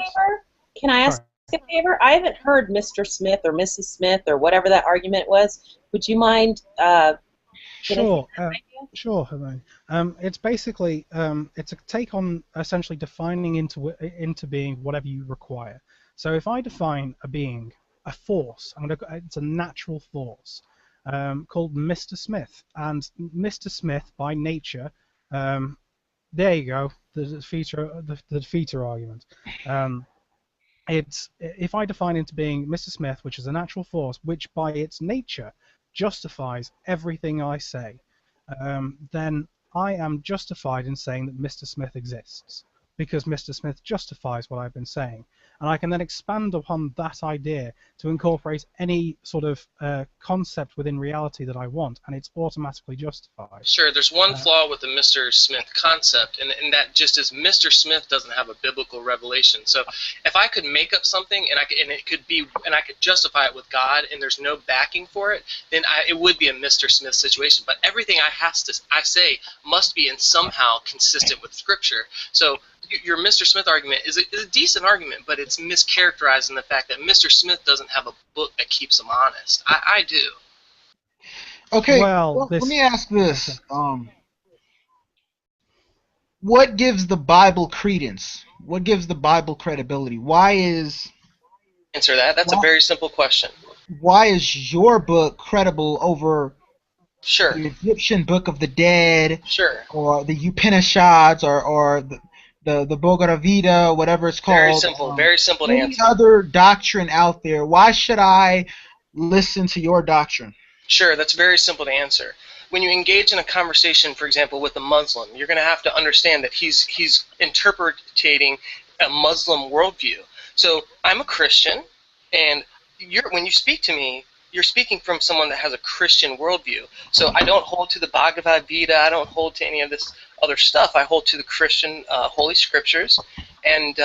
Can I ask a favor? I haven't heard Mr. Smith or Mrs. Smith or whatever that argument was. Would you mind? Sure, Hermione. It's basically it's a take on essentially defining into being whatever you require. So if I define a being, a force, it's a natural force called Mr. Smith, and Mr. Smith by nature, there you go, the defeater argument. It's if I define into being Mr. Smith, which is a natural force, which by its nature justifies everything I say, then I am justified in saying that Mr. Smith exists, because Mr. Smith justifies what I've been saying. And I can then expand upon that idea to incorporate any sort of concept within reality that I want, and it's automatically justified. Sure, there's one flaw with the Mr. Smith concept, and that just is Mr. Smith doesn't have a biblical revelation. So if I could make up something and I could justify it with God, and there's no backing for it, then it would be a Mr. Smith situation. But everything I say must be in somehow consistent with Scripture. So your Mr. Smith argument is a decent argument, but it's mischaracterized in the fact that Mr. Smith doesn't have a book that keeps him honest. I do. Okay, well, let me ask this. What gives the Bible credence? What gives the Bible credibility? Why is... Answer that. That's a very simple question. Why is your book credible over Sure. the Egyptian Book of the Dead, Sure, or the Upanishads, or the Bhagavad Gita, whatever it's called? Very simple to any answer. other doctrine out there? Why should I listen to your doctrine? Sure, that's very simple to answer. When you engage in a conversation, for example, with a Muslim, you're going to have to understand that he's interpreting a Muslim worldview. So I'm a Christian, and when you speak to me, you're speaking from someone that has a Christian worldview. So I don't hold to the Bhagavad Gita. I don't hold to any of this other stuff. I hold to the Christian Holy Scriptures, and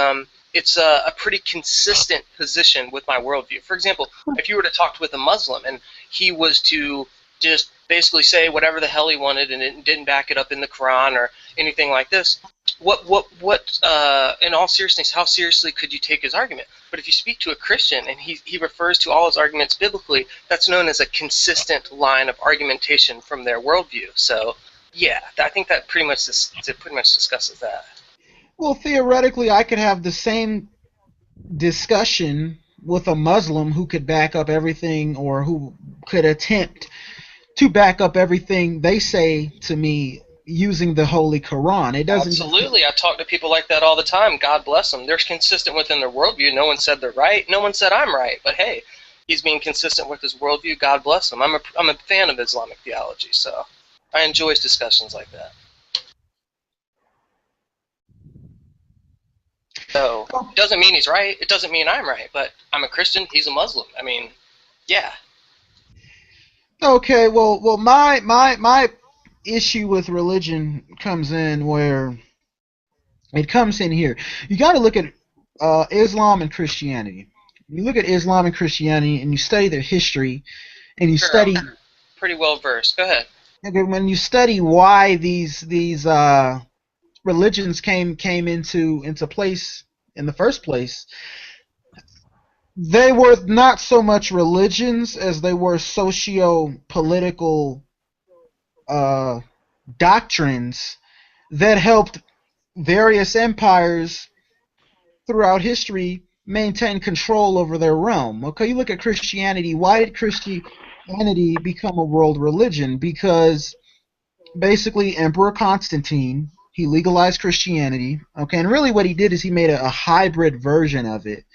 it's a pretty consistent position with my worldview. For example, if you were to talk with a Muslim and he was to just basically say whatever the hell he wanted and it didn't back it up in the Quran or anything like this, in all seriousness, how seriously could you take his argument? But if you speak to a Christian and he refers to all his arguments biblically, that's known as a consistent line of argumentation from their worldview. So, yeah, I think that pretty much discusses that. Well, theoretically, I could have the same discussion with a Muslim who could back up everything, or who could attempt to back up everything they say to me using the Holy Quran. It doesn't. Absolutely, I talk to people like that all the time. God bless them. They're consistent within their worldview. No one said they're right. No one said I'm right. But hey, he's being consistent with his worldview. God bless him. I'm a fan of Islamic theology, so I enjoy discussions like that. So it doesn't mean he's right. It doesn't mean I'm right. But I'm a Christian. He's a Muslim. I mean, yeah. Okay. Well, my issue with religion comes in where It comes in here. You got to look at Islam and Christianity. You look at Islam and Christianity, and you study their history, and you Sure, study. I'm pretty well versed. Go ahead. Okay, when you study why these religions came into place in the first place, they were not so much religions as they were socio-political doctrines that helped various empires throughout history maintain control over their realm. Okay, you look at Christianity. Why did Christianity become a world religion? Because basically Emperor Constantine, he legalized Christianity. Okay, and really what he did is he made a hybrid version of it.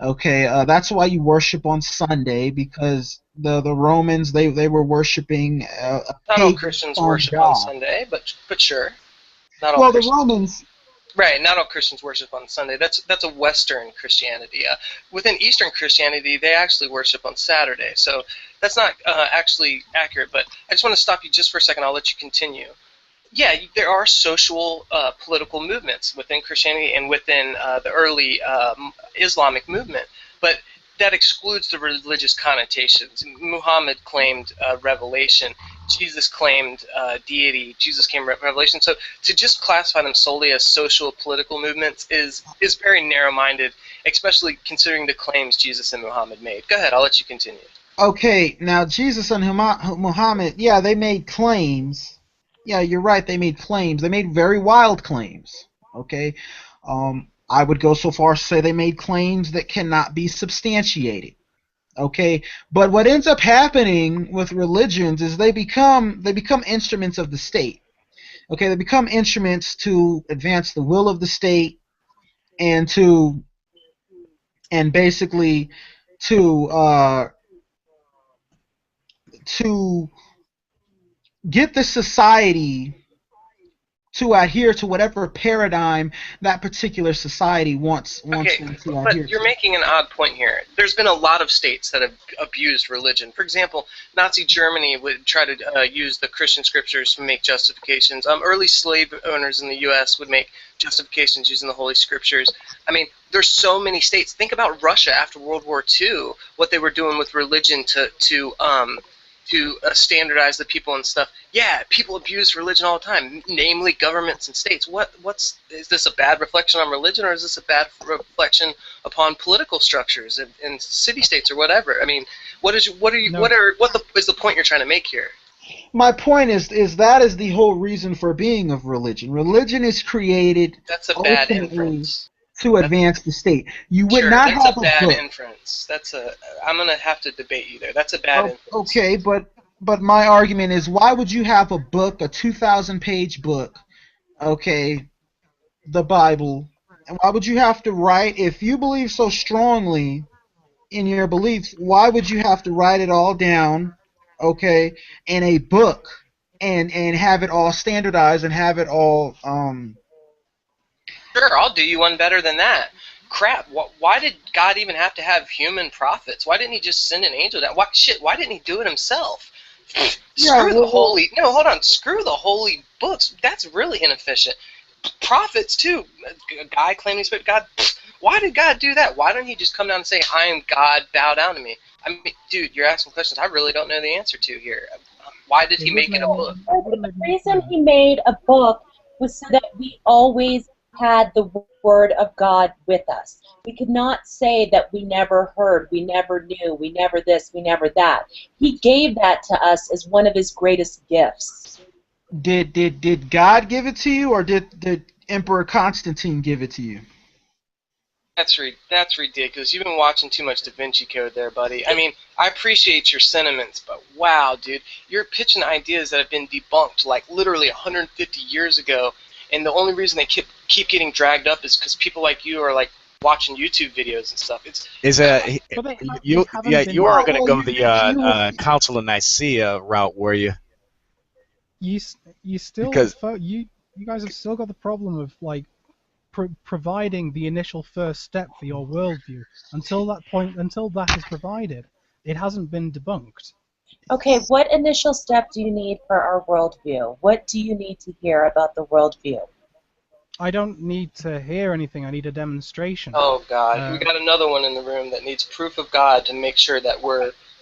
Okay, that's why you worship on Sunday, because the Romans they were worshiping a Not all pagan Christians sun worship on god. Sunday, but sure. Not all Well, the Christians. Romans. Right, not all Christians worship on Sunday. That's a Western Christianity. Within Eastern Christianity, they actually worship on Saturday. So that's not actually accurate. But I just want to stop you just for a second. I'll let you continue. Yeah, there are social, political movements within Christianity and within the early Islamic movement, but that excludes the religious connotations. Muhammad claimed revelation. Jesus claimed deity. Jesus claimed revelation. So to just classify them solely as social, political movements is very narrow-minded, especially considering the claims Jesus and Muhammad made. Go ahead, I'll let you continue. Okay, now Jesus and Muhammad, yeah, they made claims. Yeah, you're right, they made claims. They made very wild claims. Okay, I would go so far as to say they made claims that cannot be substantiated. Okay, but what ends up happening with religions is they become instruments of the state. Okay, they become instruments to advance the will of the state and basically to get the society to adhere to whatever paradigm that particular society wants Okay, them to adhere but you're to. making an odd point here. There's been a lot of states that have abused religion. For example, Nazi Germany would try to use the Christian scriptures to make justifications. Early slave owners in the U.S. would make justifications using the Holy Scriptures. I mean, there's so many states. Think about Russia after World War II, what they were doing with religion to standardize the people and stuff. Yeah, people abuse religion all the time, namely governments and states. Is this a bad reflection on religion, or is this a bad reflection upon political structures and city states or whatever? I mean, is the point you're trying to make here? My point is that is the whole reason for being of religion. Religion is created That's a bad ultimately inference. to advance the state. You would Sure, not that's have a bad book. inference. I'm gonna have to debate you there. That's a bad inference. Okay, but my argument is, why would you have a book, a 2,000-page book, okay, the Bible, and why would you have to write, if you believe so strongly in your beliefs, why would you have to write it all down, okay, in a book and have it all standardized and have it all Sure, I'll do you one better than that. Crap, why did God even have to have human prophets? Why didn't he just send an angel down? Why didn't he do it himself? Screw the holy books. That's really inefficient. Prophets, too. A guy claiming to speak God. Why did God do that? Why don't he just come down and say, I am God, bow down to me? I mean, dude, you're asking questions I really don't know the answer to here. Why did he make it a book? The reason he made a book was so that we always had the word of God with us. We could not say that we never heard, we never knew, we never this, we never that. He gave that to us as one of his greatest gifts. Did God give it to you, or did Emperor Constantine give it to you? That's ridiculous. You've been watching too much Da Vinci Code there, buddy. I mean, I appreciate your sentiments, but wow, dude, you're pitching ideas that have been debunked like literally 150 years ago, and the only reason they keep getting dragged up is because people like you are like watching YouTube videos and stuff. You weren't going to go the Council of Nicaea route, were you? You still Because you guys have still got the problem of like providing the initial first step for your worldview. Until that is provided, it hasn't been debunked. Okay, what initial step do you need for our worldview? What do you need to hear about the worldview? I don't need to hear anything. I need a demonstration. Oh God, we got another one in the room that needs proof of God to make sure that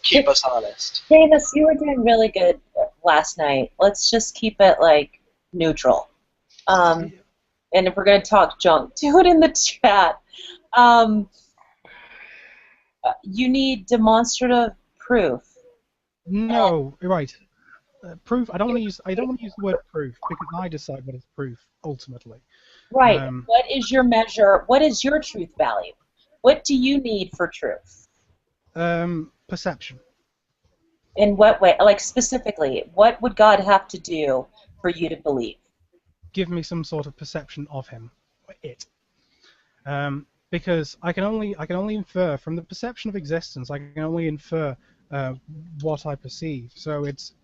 keep us honest. Davis, you were doing really good last night. Let's just keep it like neutral. And if we're gonna talk junk, do it in the chat. You need demonstrative proof. No, you're right. Proof. I don't want to use the word proof because I decide what is proof ultimately. Right. What is your measure? What is your truth value? What do you need for truth? Perception. In what way? Like specifically, what would God have to do for you to believe? Give me some sort of perception of him, it. Because I can only infer from the perception of existence. I can only infer what I perceive. So it's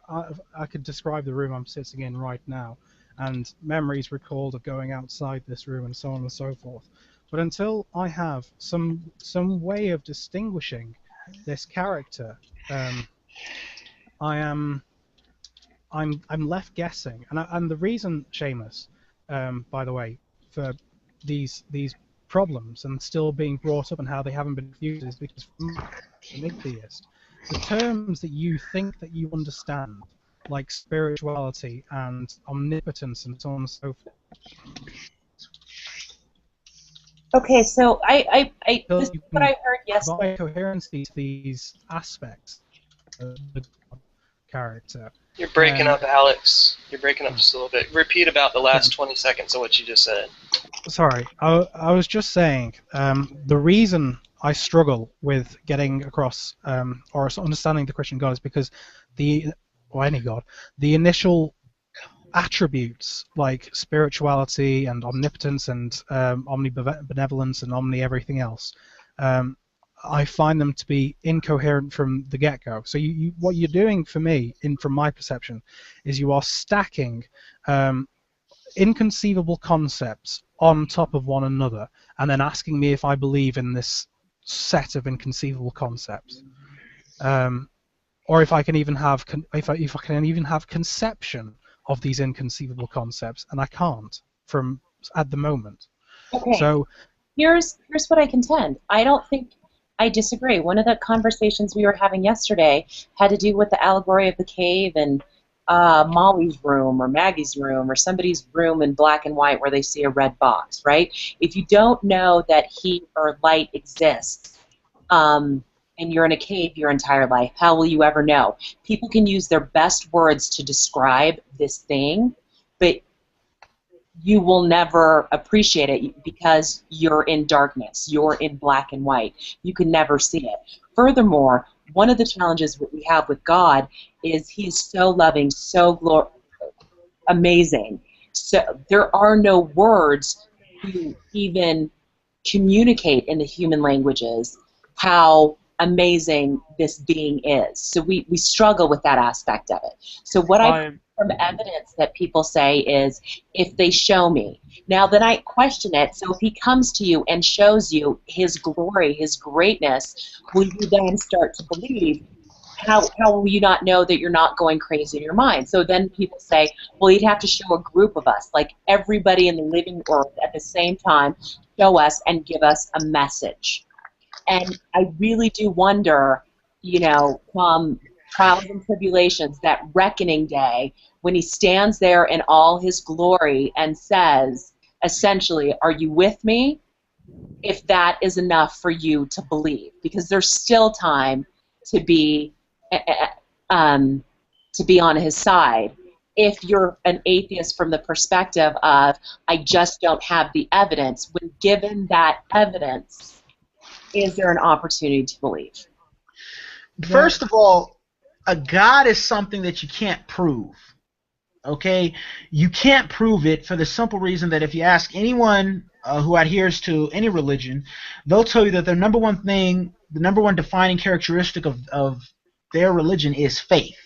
I could describe the room I'm sitting in right now, and memories recalled of going outside this room and so on and so forth. But until I have some way of distinguishing this character, I'm left guessing. And the reason, Seamus, by the way, for these problems and still being brought up and how they haven't been fused is because from an atheist, the terms that you think that you understand, like spirituality and omnipotence and so on and so forth. Okay, so this is what I heard yesterday. Provide coherency to these aspects of the character. You're breaking up, Alex. You're breaking up just a little bit. Repeat about the last 20 seconds of what you just said. Sorry, I was just saying the reason I struggle with getting across or understanding the Christian God is because any God, the initial attributes like spirituality and omnipotence and omnibenevolence and omni-everything else, I find them to be incoherent from the get-go. So what you're doing for me, from my perception, is you are stacking inconceivable concepts on top of one another, and then asking me if I believe in this set of inconceivable concepts, or if I can even have if I can even have conception of these inconceivable concepts, and I can't at the moment. Okay. So here's what I contend. I disagree. One of the conversations we were having yesterday had to do with the allegory of the cave and Molly's room or Maggie's room or somebody's room in black and white where they see a red box, right? If you don't know that heat or light exists, and you're in a cave your entire life, how will you ever know? People can use their best words to describe this thing, but you will never appreciate it because you're in darkness. You're in black and white. You can never see it. Furthermore, one of the challenges that we have with God is He is so loving, so amazing. So there are no words to even communicate in the human languages how amazing this being is. So we struggle with that aspect of it. So what I from evidence that people say is, if they show me. Now then I question it, so if he comes to you and shows you his glory, his greatness, will you then start to believe? How will you not know that you're not going crazy in your mind? So then people say, well, you'd have to show a group of us, like everybody in the living earth at the same time, show us and give us a message. And I really do wonder, from trials and tribulations, that reckoning day, when he stands there in all his glory and says, essentially, are you with me? If that is enough for you to believe, because there's still time to be on his side. If you're an atheist from the perspective of, I just don't have the evidence, when given that evidence, is there an opportunity to believe? First of all, a God is something that you can't prove. Okay? You can't prove it for the simple reason that if you ask anyone who adheres to any religion, they'll tell you that the number one defining characteristic of their religion is faith.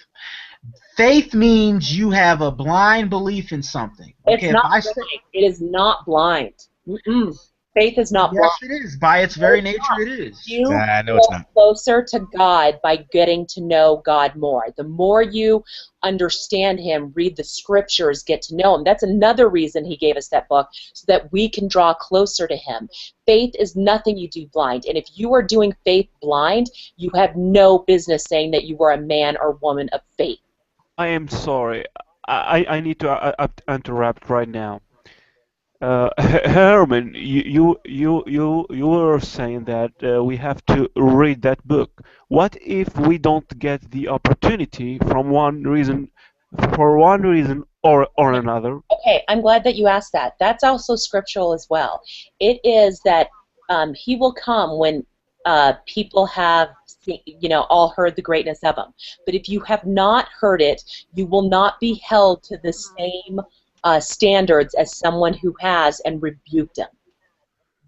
Faith means you have a blind belief in something. Okay, It's not blind. It is not blind. Mm-mm. Faith is not blind. Yes, it is. By its very nature, it is. You Nah, no, it's go not. closer to God by getting to know God more. The more you understand Him, read the scriptures, get to know Him. That's another reason He gave us that book, so that we can draw closer to Him. Faith is nothing you do blind. And if you are doing faith blind, you have no business saying that you are a man or woman of faith. I am sorry. I need to interrupt right now. Herman, you were saying that we have to read that book. What if we don't get the opportunity from one reason, for one reason or another? Okay, I'm glad that you asked that. That's also scriptural as well. It is that He will come when people have, all heard the greatness of Him. But if you have not heard it, you will not be held to the same standards as someone who has and rebuked Him.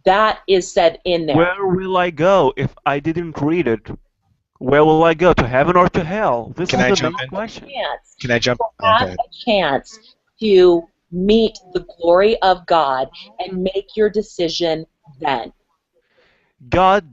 That is said in there. Where will I go if I didn't read it? Where will I go, to heaven or to hell? This Can is I the jump main in? question. Can I jump? Have a chance to meet the glory of God and make your decision then. God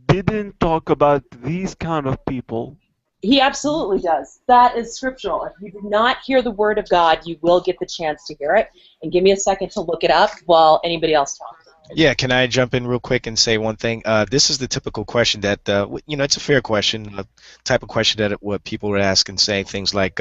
didn't talk about these kind of people. He absolutely does. That is scriptural. If you do not hear the word of God, you will get the chance to hear it. And give me a second to look it up while anybody else talks. Yeah, can I jump in real quick and say one thing? This is the typical question that, it's a fair question, type of question that what people would ask and say things like,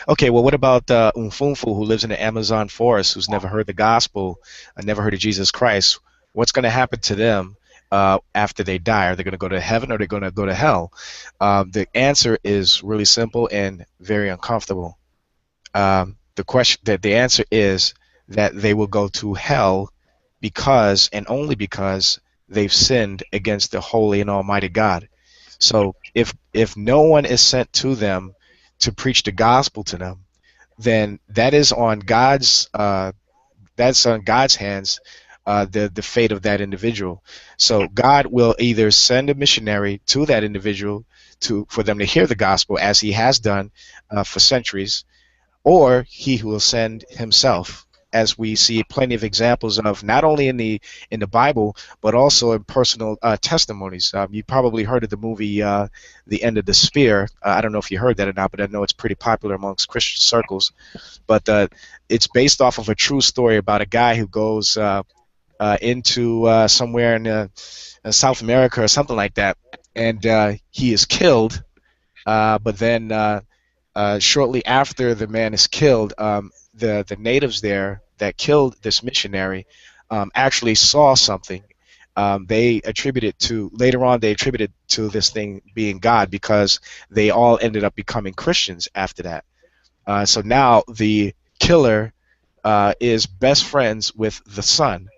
okay, well, what about Umfunfu who lives in the Amazon forest who's never heard the gospel, never heard of Jesus Christ? What's going to happen to them after they die? Are they going to go to heaven or are they going to go to hell? The answer is really simple and very uncomfortable. The answer is that they will go to hell because and only because they've sinned against the holy and almighty God. So if no one is sent to them to preach the gospel to them, then that is on God's hands, the fate of that individual. So God will either send a missionary to that individual for them to hear the gospel, as He has done for centuries, or He will send Himself, as we see plenty of examples of, not only in the Bible, but also in personal testimonies. You probably heard of the movie The End of the Spear. I don't know if you heard that or not, but I know it's pretty popular amongst Christian circles. But it's based off of a true story about a guy who goes into somewhere in South America or something like that, and he is killed, but then shortly after the man is killed, the natives there that killed this missionary actually saw something. They attributed to this thing being God, because they all ended up becoming Christians after that. So now the killer is best friends with the son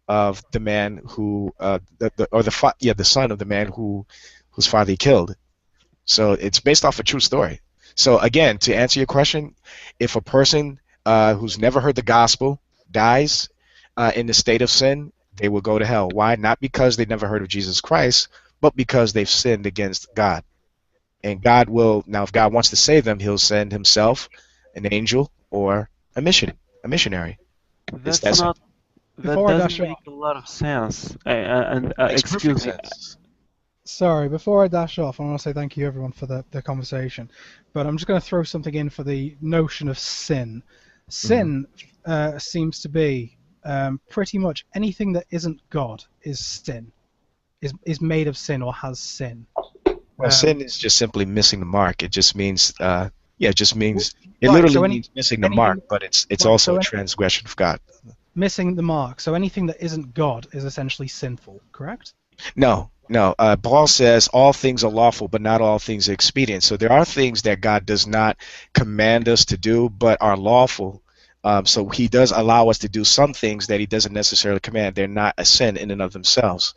of the man who, the son of the man whose father he killed. So it's based off a true story. So again, to answer your question, if a person who's never heard the gospel dies in the state of sin, they will go to hell. Why? Not because they never heard of Jesus Christ, but because they've sinned against God. And God will, now if God wants to save them, He'll send Himself, an angel, or a missionary. That doesn't make a lot of sense. Excuse me. Sorry, before I dash off, I want to say thank you everyone for the conversation. But I'm just going to throw something in for the notion of sin. Sin seems to be pretty much anything that isn't God is sin, is made of sin or has sin. Well, sin is just simply missing the mark. It just means, it Right, literally so means missing the mark, but it's also a transgression of God. Missing the mark. So anything that isn't God is essentially sinful, correct? No. Paul says all things are lawful, but not all things are expedient. So there are things that God does not command us to do, but are lawful. So He does allow us to do some things that He doesn't necessarily command. They're not a sin in and of themselves.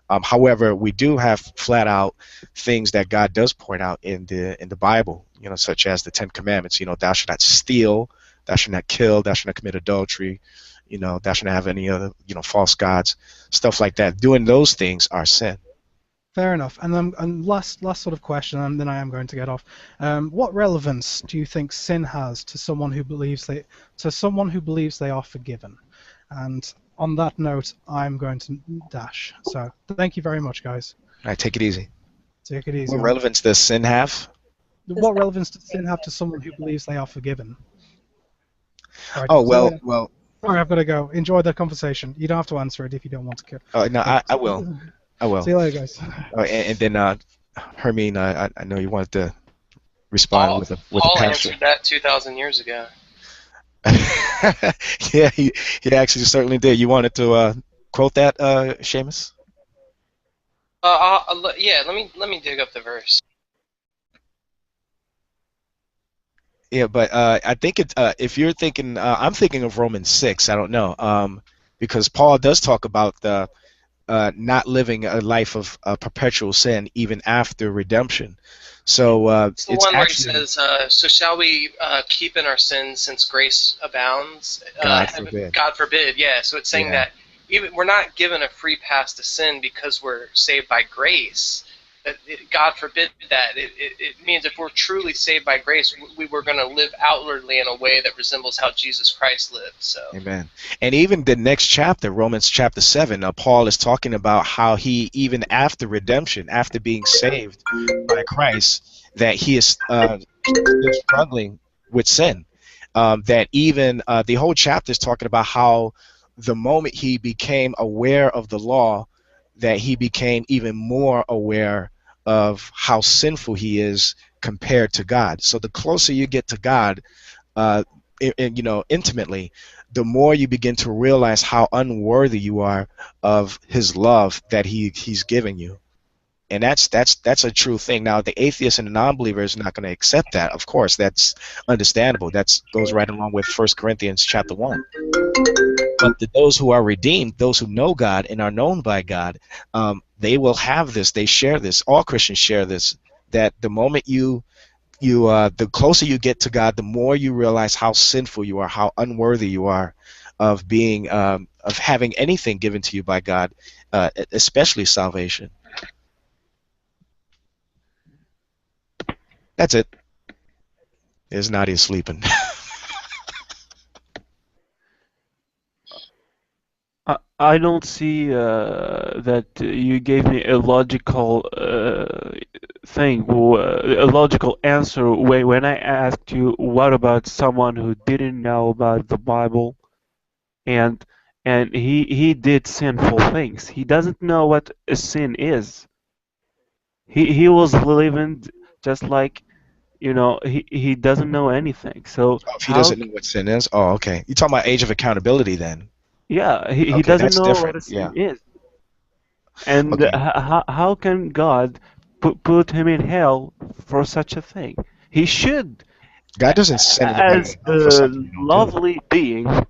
However, we do have flat out things that God does point out in the Bible, such as the 10 Commandments. Thou shalt not steal, thou shalt not kill, thou shalt not commit adultery, thou shalt not have any other, false gods, stuff like that. Doing those things are sin. Fair enough. And then last sort of question, and then I am going to get off. What relevance do you think sin has to someone who believes they are forgiven? And on that note, I'm going to dash. So thank you very much, guys. All right, take it easy. Take it easy. What man. relevance does sin have? What relevance does sin have to someone who believes they are forgiven? All right, Oh see you well, later. well. Sorry, I've got to go. Enjoy the conversation. You don't have to answer it if you don't want to. No, I will. I will. See you later, guys. And then Hermine, I know you wanted to respond with a Paul pastor. answered that 2,000 years ago. Yeah, he actually certainly did. You wanted to quote that, Seamus? Yeah, let me dig up the verse. Yeah, but I think it's if you're thinking, I'm thinking of Romans 6. I don't know, because Paul does talk about the not living a life of perpetual sin even after redemption. So It's the it's one where he actually says, "So shall we keep in our sins since grace abounds?" God forbid. God forbid. Yeah. So it's saying Yeah. that even we're not given a free pass to sin because we're saved by grace. God forbid that. It means if we're truly saved by grace, we were going to live outwardly in a way that resembles how Jesus Christ lived. So. Amen. And even the next chapter, Romans chapter 7, Paul is talking about how he, even after redemption, after being saved by Christ, that he is still struggling with sin. That even the whole chapter is talking about how the moment he became aware of the law, that he became even more aware of how sinful he is compared to God. So the closer you get to God, intimately, the more you begin to realize how unworthy you are of his love that he's giving you. And that's a true thing. Now, the atheist and the non-believer is not going to accept that. Of course, that's understandable. That goes right along with 1 Corinthians chapter 1. But those who are redeemed, those who know God and are known by God, they will have this. They share this. All Christians share this. That the moment the closer you get to God, the more you realize how sinful you are, how unworthy you are of being, of having anything given to you by God, especially salvation. That's it. There's Nadia sleeping. I don't see that you gave me a logical a logical answer when I asked you what about someone who didn't know about the Bible and he did sinful things. He doesn't know what a sin is. He was living just like he doesn't know anything. So If he doesn't know what sin is, oh, okay. You're talking about age of accountability then. yeah, he Okay, doesn't that's know what different. a Yeah. sin is. And Okay. how can God put him in hell for such a thing? He should, God doesn't send anybody as to hell for something a they don't do. lovely being,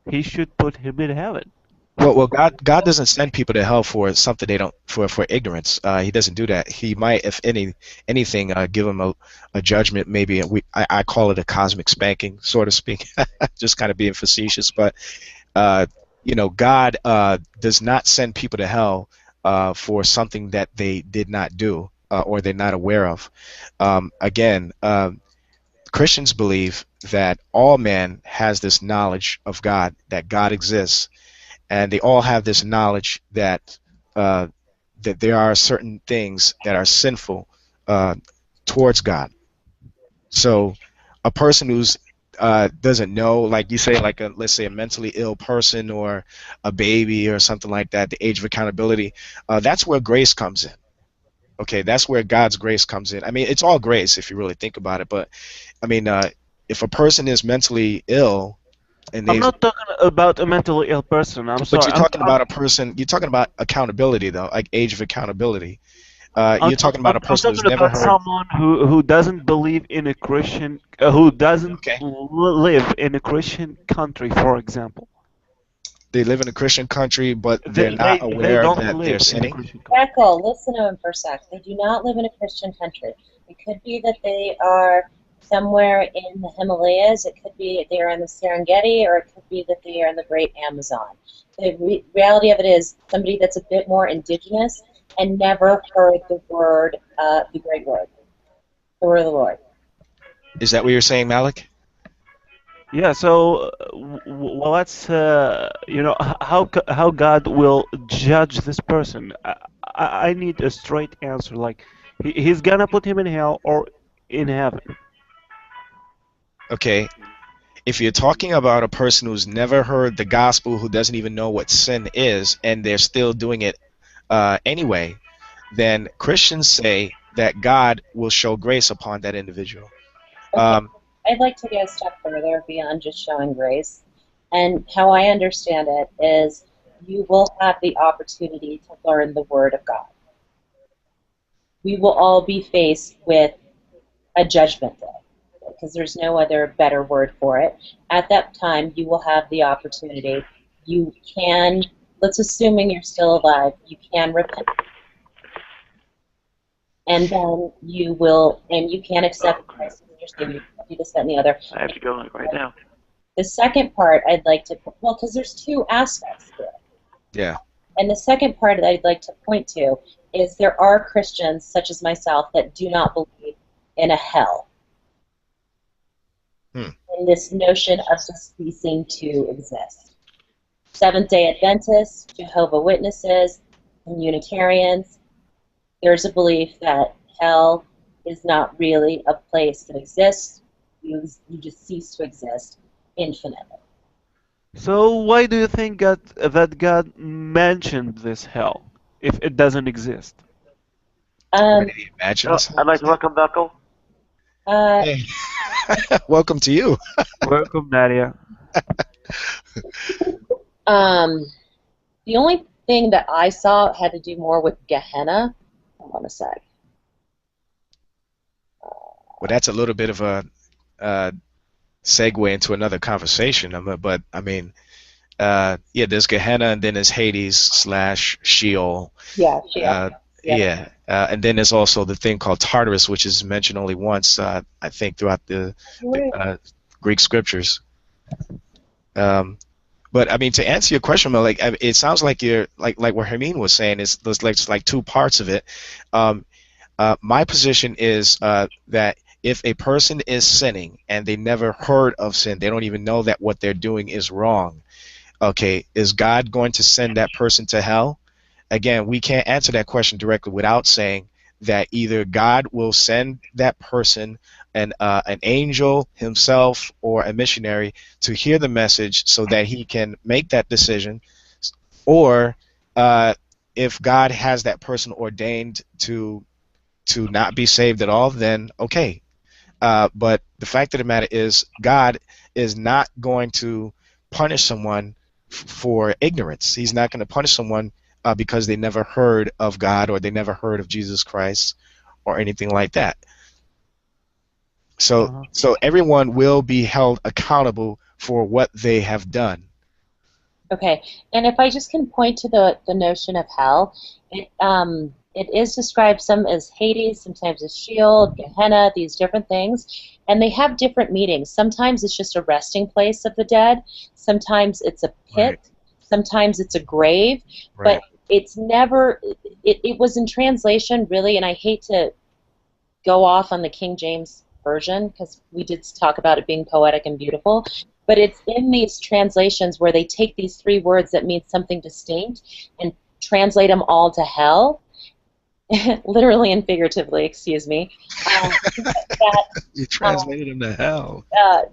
he should put him in heaven. Well, God doesn't send people to hell for something they don't for ignorance. He doesn't do that. He might, if anything, give them a judgment. Maybe I call it a cosmic spanking, so to speak. Just kind of being facetious, but God does not send people to hell for something that they did not do or they're not aware of. Again, Christians believe that all man has this knowledge of God, that God exists. And they all have this knowledge that that there are certain things that are sinful towards God. So a person who's doesn't know, like you say, like let's say a mentally ill person or a baby or something like that, the age of accountability, that's where grace comes in. Okay, that's where God's grace comes in. I mean, it's all grace if you really think about it. But I mean, if a person is mentally ill, and I'm they not talking about a mentally ill person. I'm But sorry. you're talking about a person. You're talking about accountability, though, like age of accountability. You're talking about a I'm person who's talking never about heard. someone who doesn't believe in a Christian, who doesn't live in a Christian country, for example. They live in a Christian country, but they're They not aware don't that they're live in a sinning. Christian country. Echo, listen to him for a sec. They do not live in a Christian country. It could be that they are somewhere in the Himalayas. It could be they are in the Serengeti, or it could be that they are in the Great Amazon. The reality of it is somebody that's a bit more indigenous and never heard the word, the great word, the word of the Lord. Is that what you're saying, Malik? Yeah, so well, let's how God will judge this person. I need a straight answer. Like he's gonna put him in hell or in heaven. Okay, if you're talking about a person who's never heard the gospel, who doesn't even know what sin is, and they're still doing it anyway, then Christians say that God will show grace upon that individual. Okay, I'd like to go a step further beyond just showing grace. And how I understand it is you will have the opportunity to learn the Word of God. We will all be faced with a judgment day, because there's no other better word for it. At that time, you will have the opportunity. You can, let's assuming you're still alive, you can repent. And then you will, and you can accept Christ as your Savior. You can do this, that, and the other. I have to go right now. The second part I'd like to, well, because there's two aspects to it. Yeah. And the second part that I'd like to point to is there are Christians, such as myself, that do not believe in a hell. In this notion of just ceasing to exist. Seventh-day Adventists, Jehovah's Witnesses, and Unitarians, there's a belief that hell is not really a place that exists. You just cease to exist infinitely. So why do you think that God mentioned this hell if it doesn't exist? Why did he imagine this? I'd like to welcome Buckle. Hey. Welcome to you. Welcome, Nadia. The only thing that I saw had to do more with Gehenna. Hold on a sec. Well, that's a little bit of a segue into another conversation. But I mean, yeah, there's Gehenna, and then there's Hades / Sheol. Yeah, Sheol. Yeah, and then there's also the thing called Tartarus, which is mentioned only once, I think, throughout the Greek scriptures. But I mean, to answer your question, like it sounds like you're like what Hermine was saying is there's like two parts of it. My position is that if a person is sinning and they never heard of sin, they don't even know that what they're doing is wrong. Okay, is God going to send that person to hell? Again, we can't answer that question directly without saying that either God will send that person an angel himself or a missionary to hear the message so that he can make that decision, or if God has that person ordained to not be saved at all, then okay. But the fact of the matter is, God is not going to punish someone for ignorance. He's not going to punish someone because they never heard of God or they never heard of Jesus Christ or anything like that. So everyone will be held accountable for what they have done. Okay, and if I just can point to the notion of hell, it is described some as Hades, sometimes as Sheol, Gehenna, these different things, and they have different meanings. Sometimes it's just a resting place of the dead, sometimes it's a pit, sometimes it's a grave, but it's never, it was in translation really, and I hate to go off on the King James Version because we did talk about it being poetic and beautiful, but it's in these translations where they take these three words that mean something distinct and translate them all to hell, literally and figuratively, excuse me. You translated them to hell.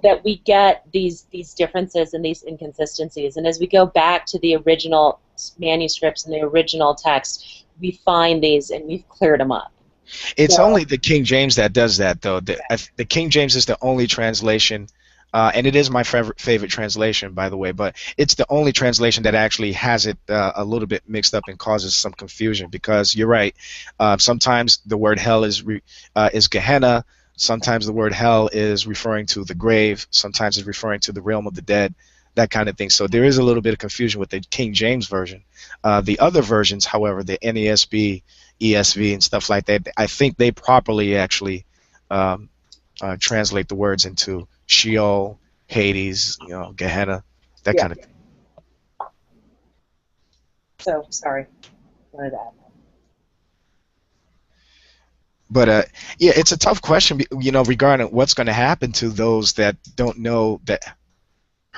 That we get these differences and these inconsistencies, and as we go back to the original manuscripts and the original text, we find these and we've cleared them up. It's only the King James that does that, though. The King James is the only translation, and it is my favorite translation, by the way, but it's the only translation that actually has it a little bit mixed up and causes some confusion, because you're right. Sometimes the word hell is Gehenna. Sometimes the word hell is referring to the grave. Sometimes it's referring to the realm of the dead, that kind of thing. So there is a little bit of confusion with the King James Version. The other versions, however, the NASB, ESV, and stuff like that, I think they properly actually translate the words into Sheol, Hades, Gehenna, that kind of thing. So, sorry. Wanted that. But yeah, it's a tough question, regarding what's going to happen to those that don't know that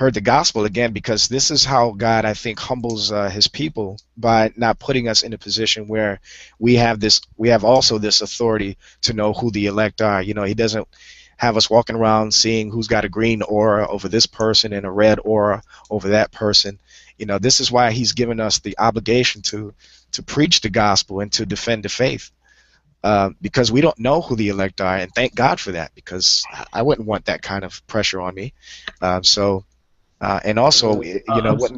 heard the gospel again, because this is how God, I think, humbles his people by not putting us in a position where we have also this authority to know who the elect are. You know, he doesn't have us walking around seeing who's got a green aura over this person and a red aura over that person. You know, this is why he's given us the obligation to preach the gospel and to defend the faith. Because we don't know who the elect are, and thank God for that, because I wouldn't want that kind of pressure on me. And also, you know what?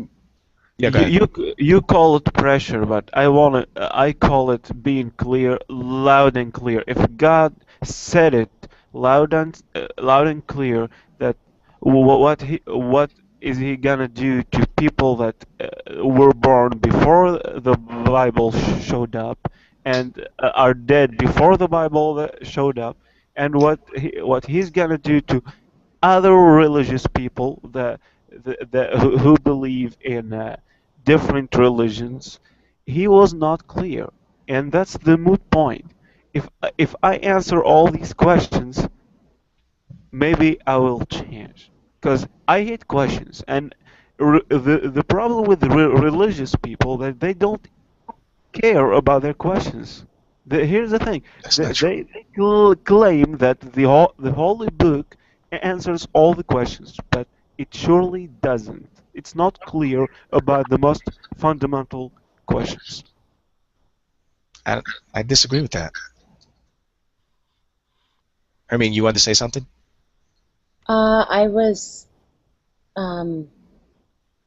Yeah, go ahead. You call it pressure, but I call it being clear, loud and clear. If God said it loud and clear, that what is he gonna do to people that were born before the Bible showed up and are dead before the Bible showed up, and what he's gonna do to other religious people who believe in different religions, he was not clear, and that's the moot point. If I answer all these questions, maybe I will change, because I hate questions, and the problem with religious people that they don't care about their questions. Here's the thing: they claim that the Holy Book answers all the questions, but it surely doesn't. It's not clear about the most fundamental questions. I disagree with that. I mean, you wanted to say something? I was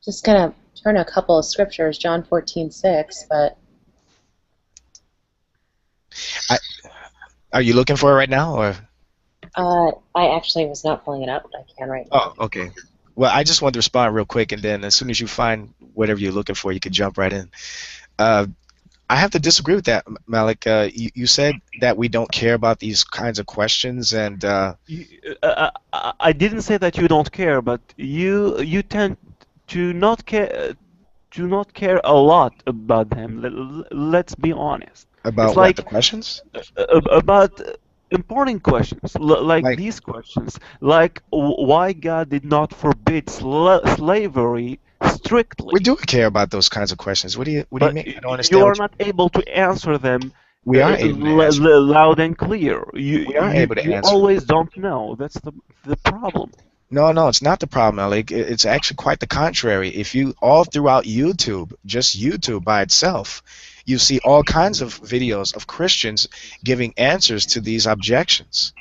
just gonna turn a couple of scriptures, John 14:6, but Are you looking for it right now, or? I actually was not pulling it up, but I can right now. Oh, okay. Well, I just wanted to respond real quick, and then as soon as you find whatever you're looking for, you can jump right in. I have to disagree with that, Malik. You said that we don't care about these kinds of questions, and I didn't say that you don't care, but you tend to not care a lot about them. Let's be honest. about It's what, like the questions? about important questions like these questions, like why God did not forbid slavery strictly. We do care about those kinds of questions. What do you But mean? I don't you understand. are not able to answer them We are able to answer. loud and clear. We are able to You answer. always don't know. That's the problem. No, it's not the problem, Malik. It's actually quite the contrary. If you all throughout YouTube, just YouTube by itself, you see all kinds of videos of Christians giving answers to these objections,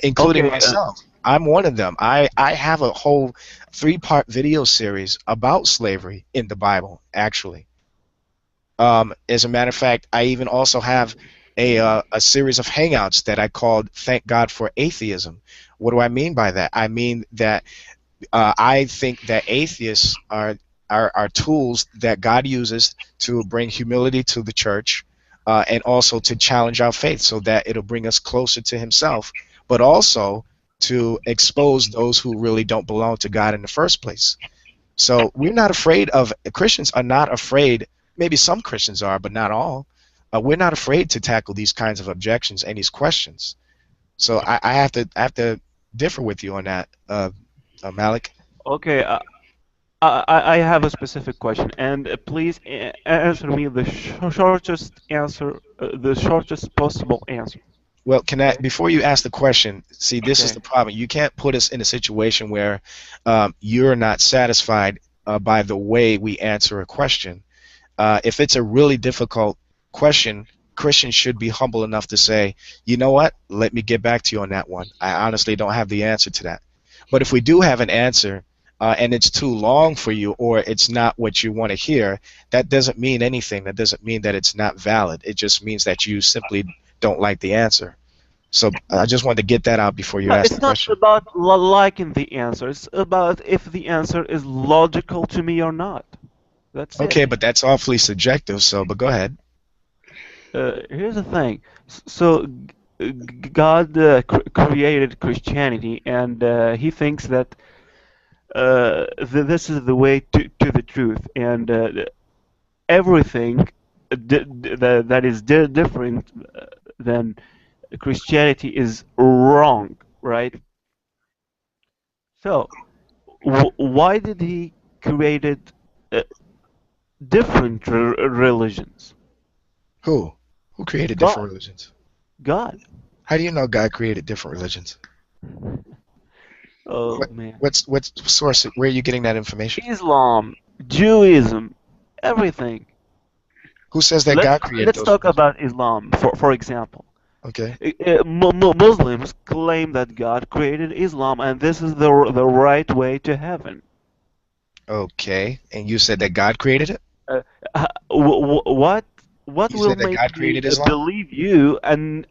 including Okay, myself. I'm one of them. I have a whole 3-part video series about slavery in the Bible, actually. As a matter of fact, I even also have a series of hangouts that I called "Thank God for Atheism." What do I mean by that? I mean that I think that atheists are tools that God uses to bring humility to the church, and also to challenge our faith, so that it'll bring us closer to Himself, but also to expose those who really don't belong to God in the first place. So we're not afraid of, Christians are not afraid. Maybe some Christians are, but not all. We're not afraid to tackle these kinds of objections and these questions. So I have to differ with you on that, Malik. Okay. I have a specific question, and please answer me the shortest answer, the shortest possible answer. Well, can I, before you ask the question, see, this is Okay. the problem. You can't put us in a situation where you're not satisfied by the way we answer a question. If it's a really difficult question, Christians should be humble enough to say, you know what, let me get back to you on that one. I honestly don't have the answer to that. But if we do have an answer, and it's too long for you, or it's not what you want to hear, that doesn't mean anything. That doesn't mean that it's not valid. It just means that you simply don't like the answer. So I just wanted to get that out before you No, ask it's the not question. about liking the answer. It's about if the answer is logical to me or not. That's Okay, it. but that's awfully subjective. So, but go ahead. Here's the thing. So God created Christianity, and He thinks that this is the way to the truth, and everything that is different than Christianity is wrong, right? So why did he created different religions? Who? Who created God. different religions? God. How do you know God created different religions? Oh man. What's source? Where are you getting that information? Islam, Judaism, everything. Who says that God created Let's those talk religions? about Islam, for example. Okay. Muslims claim that God created Islam, and this is the right way to heaven. Okay. And you said that God created it? What You will said that make God me created Islam? believe you and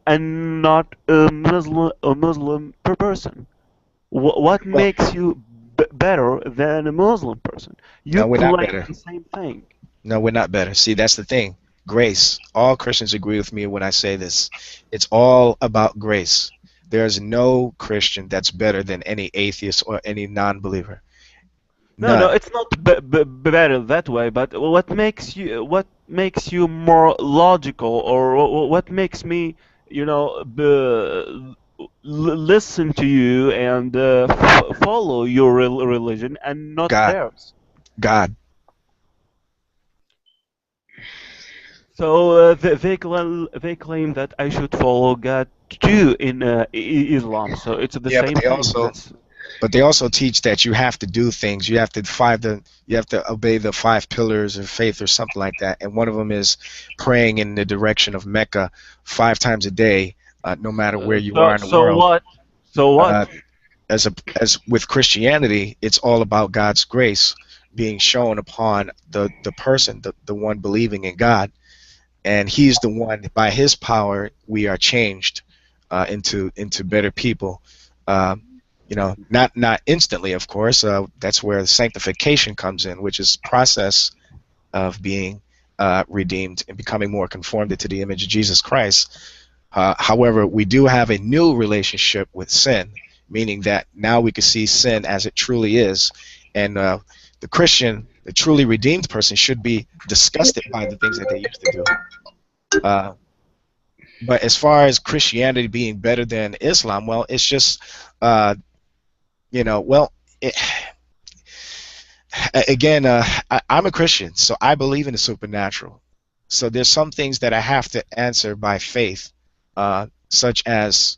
not a Muslim person? What Well, makes you better than a Muslim person? You no, we're not claim better. the same thing. No, we're not better. See, that's the thing. Grace. All Christians agree with me when I say this. It's all about grace. There's no Christian that's better than any atheist or any non-believer. No, None. it's not better that way. But what makes you more logical, or what makes me, listen to you and follow your religion and not God. theirs? God. So they claim that I should follow God too in Islam. So it's the Yeah, but same they thing. also teach that you have to do things. You have to obey the 5 pillars of faith or something like that. And one of them is praying in the direction of Mecca 5 times a day, no matter where you are in the So world. what? So what? As with Christianity, it's all about God's grace being shown upon the person, the one believing in God, and He's the one. By His power, we are changed into better people. Not instantly, of course. That's where sanctification comes in, which is process of being redeemed and becoming more conformed to the image of Jesus Christ. However, we do have a new relationship with sin, meaning that now we can see sin as it truly is, and the Christian, the truly redeemed person, should be disgusted by the things that they used to do. But as far as Christianity being better than Islam, well, it's just, again, I'm a Christian, so I believe in the supernatural. So there's some things that I have to answer by faith, such as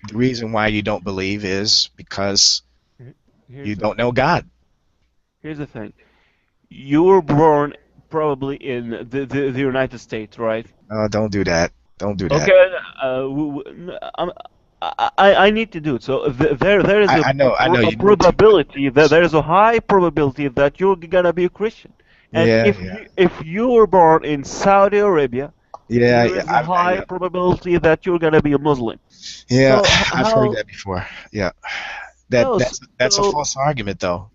the reason why you don't believe is because you don't know God. Here's the thing. You were born probably in the United States, right? Don't do that. Don't do that. Okay. I need to do it. So there is I know a you need to. probability that there is a high probability that you're gonna be a Christian. And if you were born in Saudi Arabia, there is a high probability that you're gonna be a Muslim. Yeah, So I've heard that before. Yeah, that's a so false argument though,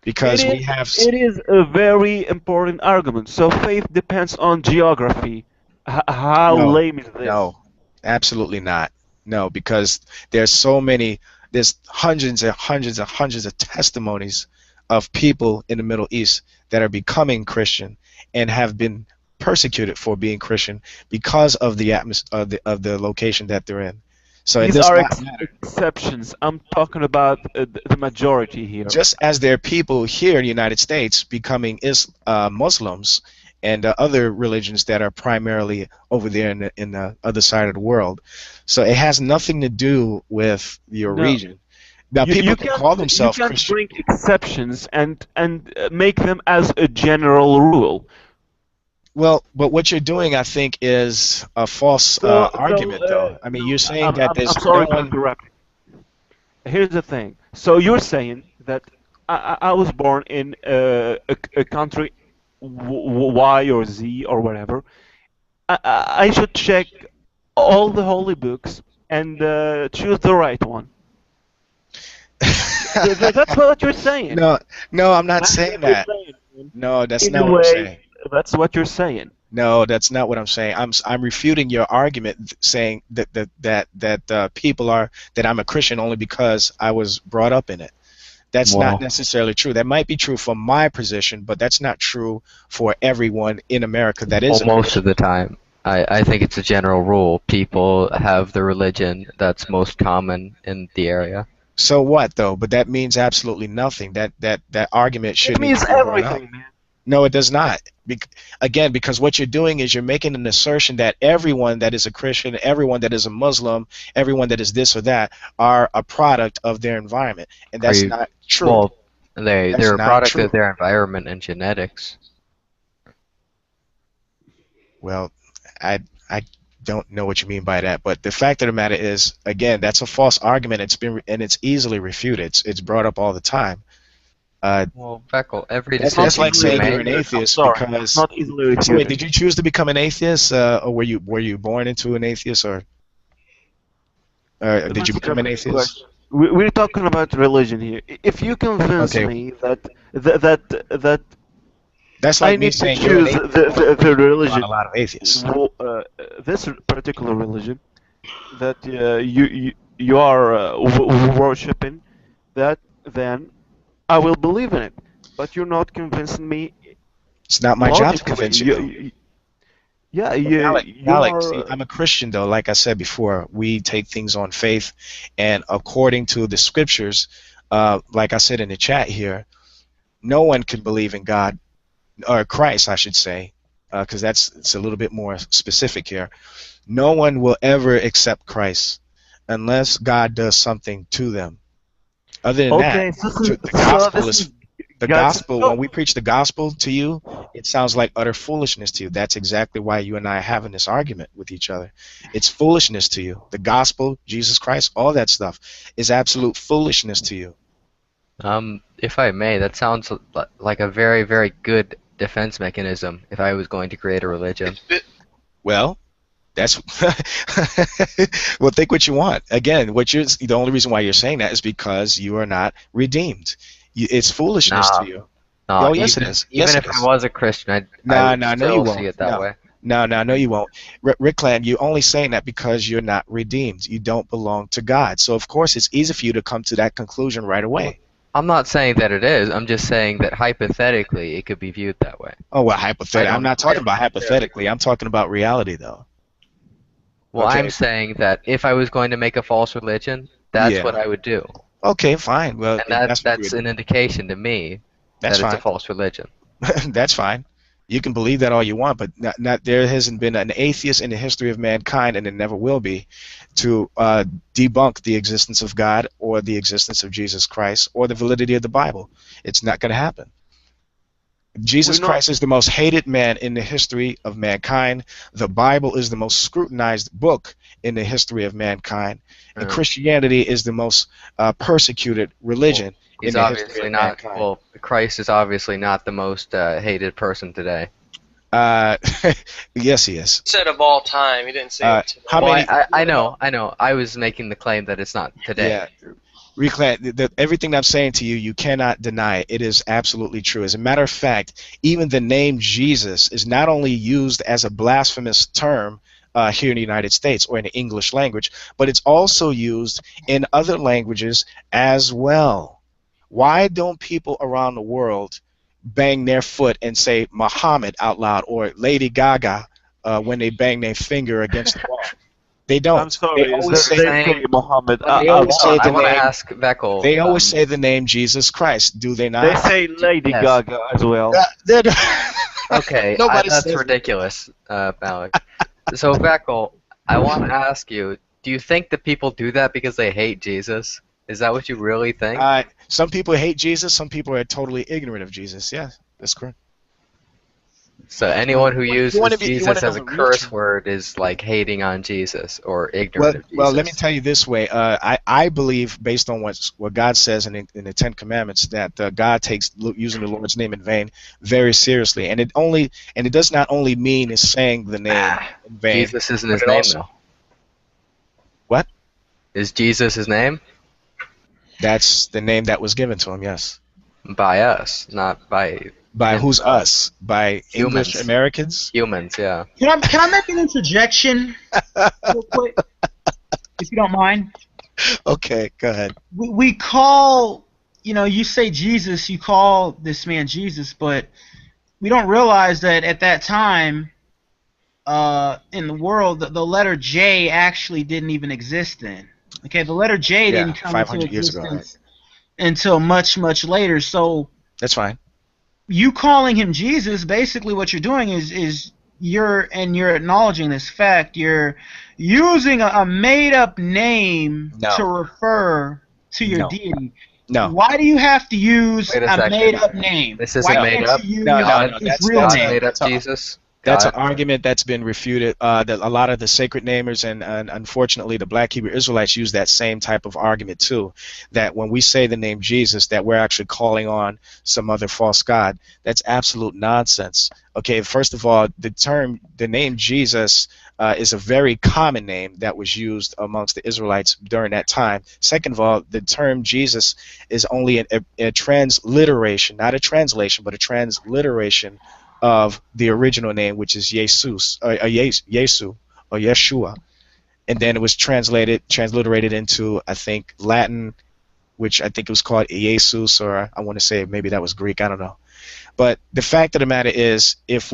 because we have. It is a very important argument. So faith depends on geography. How lame is this? No, absolutely not. No, because there's hundreds and hundreds and hundreds of testimonies of people in the Middle East that are becoming Christian and have been persecuted for being Christian because of the of the location that they're in. So these are exceptions. I'm talking about the majority here. Just as there are people here in the United States becoming Muslims and other religions that are primarily over there in the other side of the world. So it has nothing to do with your region. Now, people can call themselves Christian. You can't bring exceptions and make them as a general rule. Well, but what you're doing, I think, is a false argument, though. I mean, you're saying that there's I'm sorry no to one. interrupt. Here's the thing. So you're saying that I was born in a country Y or Z or whatever. I should check all the holy books and choose the right one. That's what you're saying. No, I'm not saying that. No, that's not what I'm saying. That's what you're saying. No, that's not what I'm saying. I'm refuting your argument, saying that people are that I'm a Christian only because I was brought up in it. That's not necessarily true. That might be true for my position, but that's not true for everyone in America that is. Well, most of the time. I think it's a general rule. People have the religion that's most common in the area. So what though? But that means absolutely nothing. That argument It shouldn't means even be brought up. everything, man. No, it does not. Again, because what you're doing is you're making an assertion that everyone that is a Christian, everyone that is a Muslim, everyone that is this or that are a product of their environment, and that's not true. Well, That's they're a not product true. of their environment and genetics. Well, I don't know what you mean by that, but the fact of the matter is, again, that's a false argument. It's easily refuted. It's brought up all the time. Well, Beckle, every That's like saying decision you're an you make. atheist sorry, because. not easily So wait, refuted. did you choose to become an atheist, or were you born into an atheist, or did you That's a become an different atheist? question. We're talking about religion here. If you convince Okay. me that That's I like me need to saying you're an choose atheist. the religion, A lot of atheists. this particular religion that you are worshiping, that then I will believe in it. But you're not convincing me. It's not my job to Logically, convince you. yeah, you Alec, are. see, I'm a Christian though. Like I said before, we take things on faith, and according to the scriptures, like I said in the chat here, no one can believe in God or Christ, I should say, because it's a little bit more specific here. No one will ever accept Christ unless God does something to them. Other than Okay, that, so the gospel this is is the God's. gospel. When we preach the gospel to you, it sounds like utter foolishness to you. That's exactly why you and I are having this argument with each other. It's foolishness to you. The gospel, Jesus Christ, all that stuff is absolute foolishness to you. If I may, that sounds like a very, very good defense mechanism if I was going to create a religion. Well, that's well, think what you want. Again, the only reason why you're saying that is because you are not redeemed. It's foolishness Nah. to you. No, Oh, yes, it is. Yes, even it if is. I was a Christian, I No, would no, still you see won't. it that way. No, you won't. Rickland, you're only saying that because you're not redeemed. You don't belong to God. So, of course, it's easy for you to come to that conclusion right away. I'm not saying that it is. I'm just saying that hypothetically it could be viewed that way. Oh, well, hypothetically. I'm not talking about hypothetically. I'm talking about reality, though. Well, Okay. I'm saying that if I was going to make a false religion, that's Yeah. what I would do. Okay, fine. Well, And that's that's an indication to me That's that it's fine. a false religion. That's fine. You can believe that all you want, but there hasn't been an atheist in the history of mankind, and there never will be, to debunk the existence of God or the existence of Jesus Christ or the validity of the Bible. It's not going to happen. Jesus Christ is the most hated man in the history of mankind. The Bible is the most scrutinized book in the history of mankind. And Christianity is the most persecuted religion in He's the history obviously of not. mankind. Well, Christ is obviously not the most hated person today. Yes, he is. He said of all time. He didn't say it today. How Well, many? I know. I was making the claim that it's not today. Yeah. Reclaim, everything I'm saying to you, you cannot deny it. It is absolutely true. As a matter of fact, even the name Jesus is not only used as a blasphemous term here in the United States or in the English language, but it's also used in other languages as well. Why don't people around the world bang their foot and say Muhammad out loud, or Lady Gaga when they bang their finger against the wall? They don't. I'm sorry. They always They say Muhammad. They always say the name. Ask Beckel. They always say the name Jesus Christ. Do they not? They say Lady Gaga as well. Okay, Nobody that's says ridiculous, Alec. So Beckel, I want to ask you: do you think that people do that because they hate Jesus? Is that what you really think? Some people hate Jesus. Some people are totally ignorant of Jesus. Yeah, that's correct. So anyone who uses wanna Jesus know as a the real curse truth. word is like hating on Jesus or ignorant of Jesus. Well, let me tell you this way. I believe, based on what God says in the Ten Commandments, that God takes using the Lord's name in vain very seriously, and it does not only mean is saying the name in vain. Jesus isn't but his it name, also- though. What? Is Jesus his name? That's the name that was given to him. Yes. By us, not by. By who's us? By Humans. English Americans? Humans, yeah. Can I make an interjection real quick, if you don't mind? Okay, go ahead. We call, you say Jesus, you call this man Jesus, but we don't realize that at that time, in the world, the letter J actually didn't even exist then. Okay, the letter J Yeah, didn't come into 500 years ago, existence until much, much later. So That's fine. you calling him Jesus, basically what you're doing is you're acknowledging this fact. You're using a made up name No. to refer to your No. deity. No. Why do you have to use Wait a a second. made up name? This isn't Why made can't up. you use No, his real God name? made up Jesus. That's an God. argument that's been refuted. That a lot of the sacred namers and unfortunately the Black Hebrew Israelites use that same type of argument too. That when we say the name Jesus, that we're actually calling on some other false god. That's absolute nonsense. Okay, first of all, the name Jesus is a very common name that was used amongst the Israelites during that time. Second of all, the term Jesus is only a transliteration, not a translation, but a transliteration of the original name, which is Jesus, Yesu, or Yeshua, and then it was transliterated into, I think, Latin, which I think it was called Jesus, or I want to say maybe that was Greek, I don't know. But the fact of the matter is, if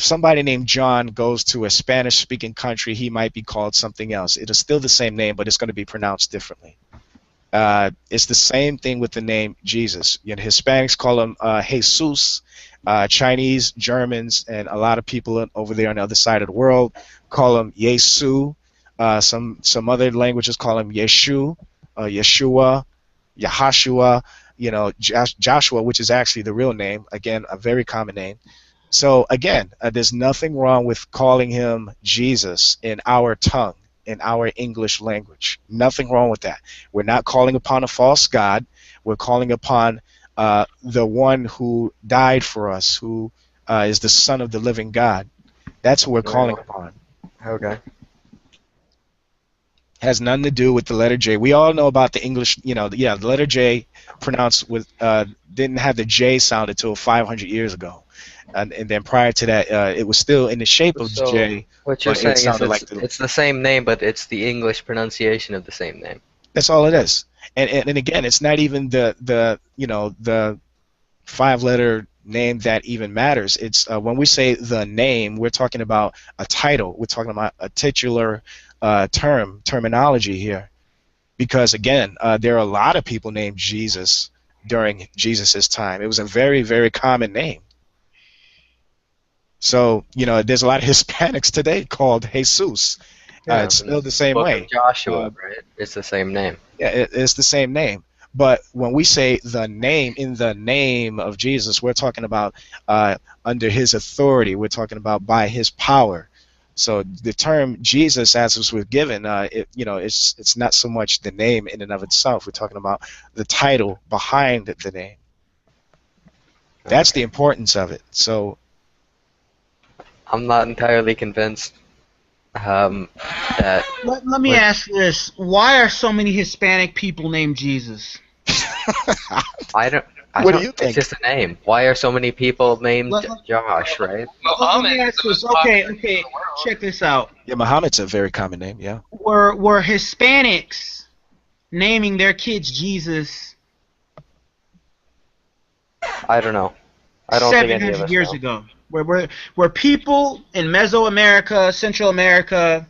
somebody named John goes to a Spanish-speaking country, he might be called something else. It is still the same name, but it's going to be pronounced differently. It's the same thing with the name Jesus. Hispanics call him Jesus. Chinese, Germans, and a lot of people over there on the other side of the world call him Yesu. Some other languages call him Yeshu, Yeshua, Yahashua. Joshua, which is actually the real name. Again, a very common name. So again, there's nothing wrong with calling him Jesus in our tongue, in our English language. Nothing wrong with that. We're not calling upon a false god. We're calling upon the one who died for us, who is the Son of the living God. That's who we're calling upon. Okay. Has nothing to do with the letter J. We all know about the English, the letter J pronounced with didn't have the J sound until 500 years ago, and then prior to that, it was still in the shape of So J. what you're but saying it is sounded like it's the same name, but it's the English pronunciation of the same name. That's all it is. And again, it's not even the 5-letter name that even matters. It's when we say the name, we're talking about a title. We're talking about a titular terminology here. Because again, there are a lot of people named Jesus during Jesus's time. It was a very, very common name. So, there's a lot of Hispanics today called Jesus. It's still the same Book way. of Joshua, right? It's the same name. Yeah, it's the same name. But when we say the name, in the name of Jesus, we're talking about under his authority. We're talking about by his power. So the term Jesus, as it was given, it's not so much the name in and of itself. We're talking about the title behind the name. That's the importance of it. So I'm not entirely convinced that. Let me ask this: why are so many Hispanic people named Jesus? I don't. What do you think? It's just a name. Why are so many people named Josh, right? Let me ask this. Okay, check this out. Yeah, Muhammad's a very common name. Yeah. Were Hispanics naming their kids Jesus? I don't know. I don't think any of 700 us years know. ago, where people in Mesoamerica, Central America,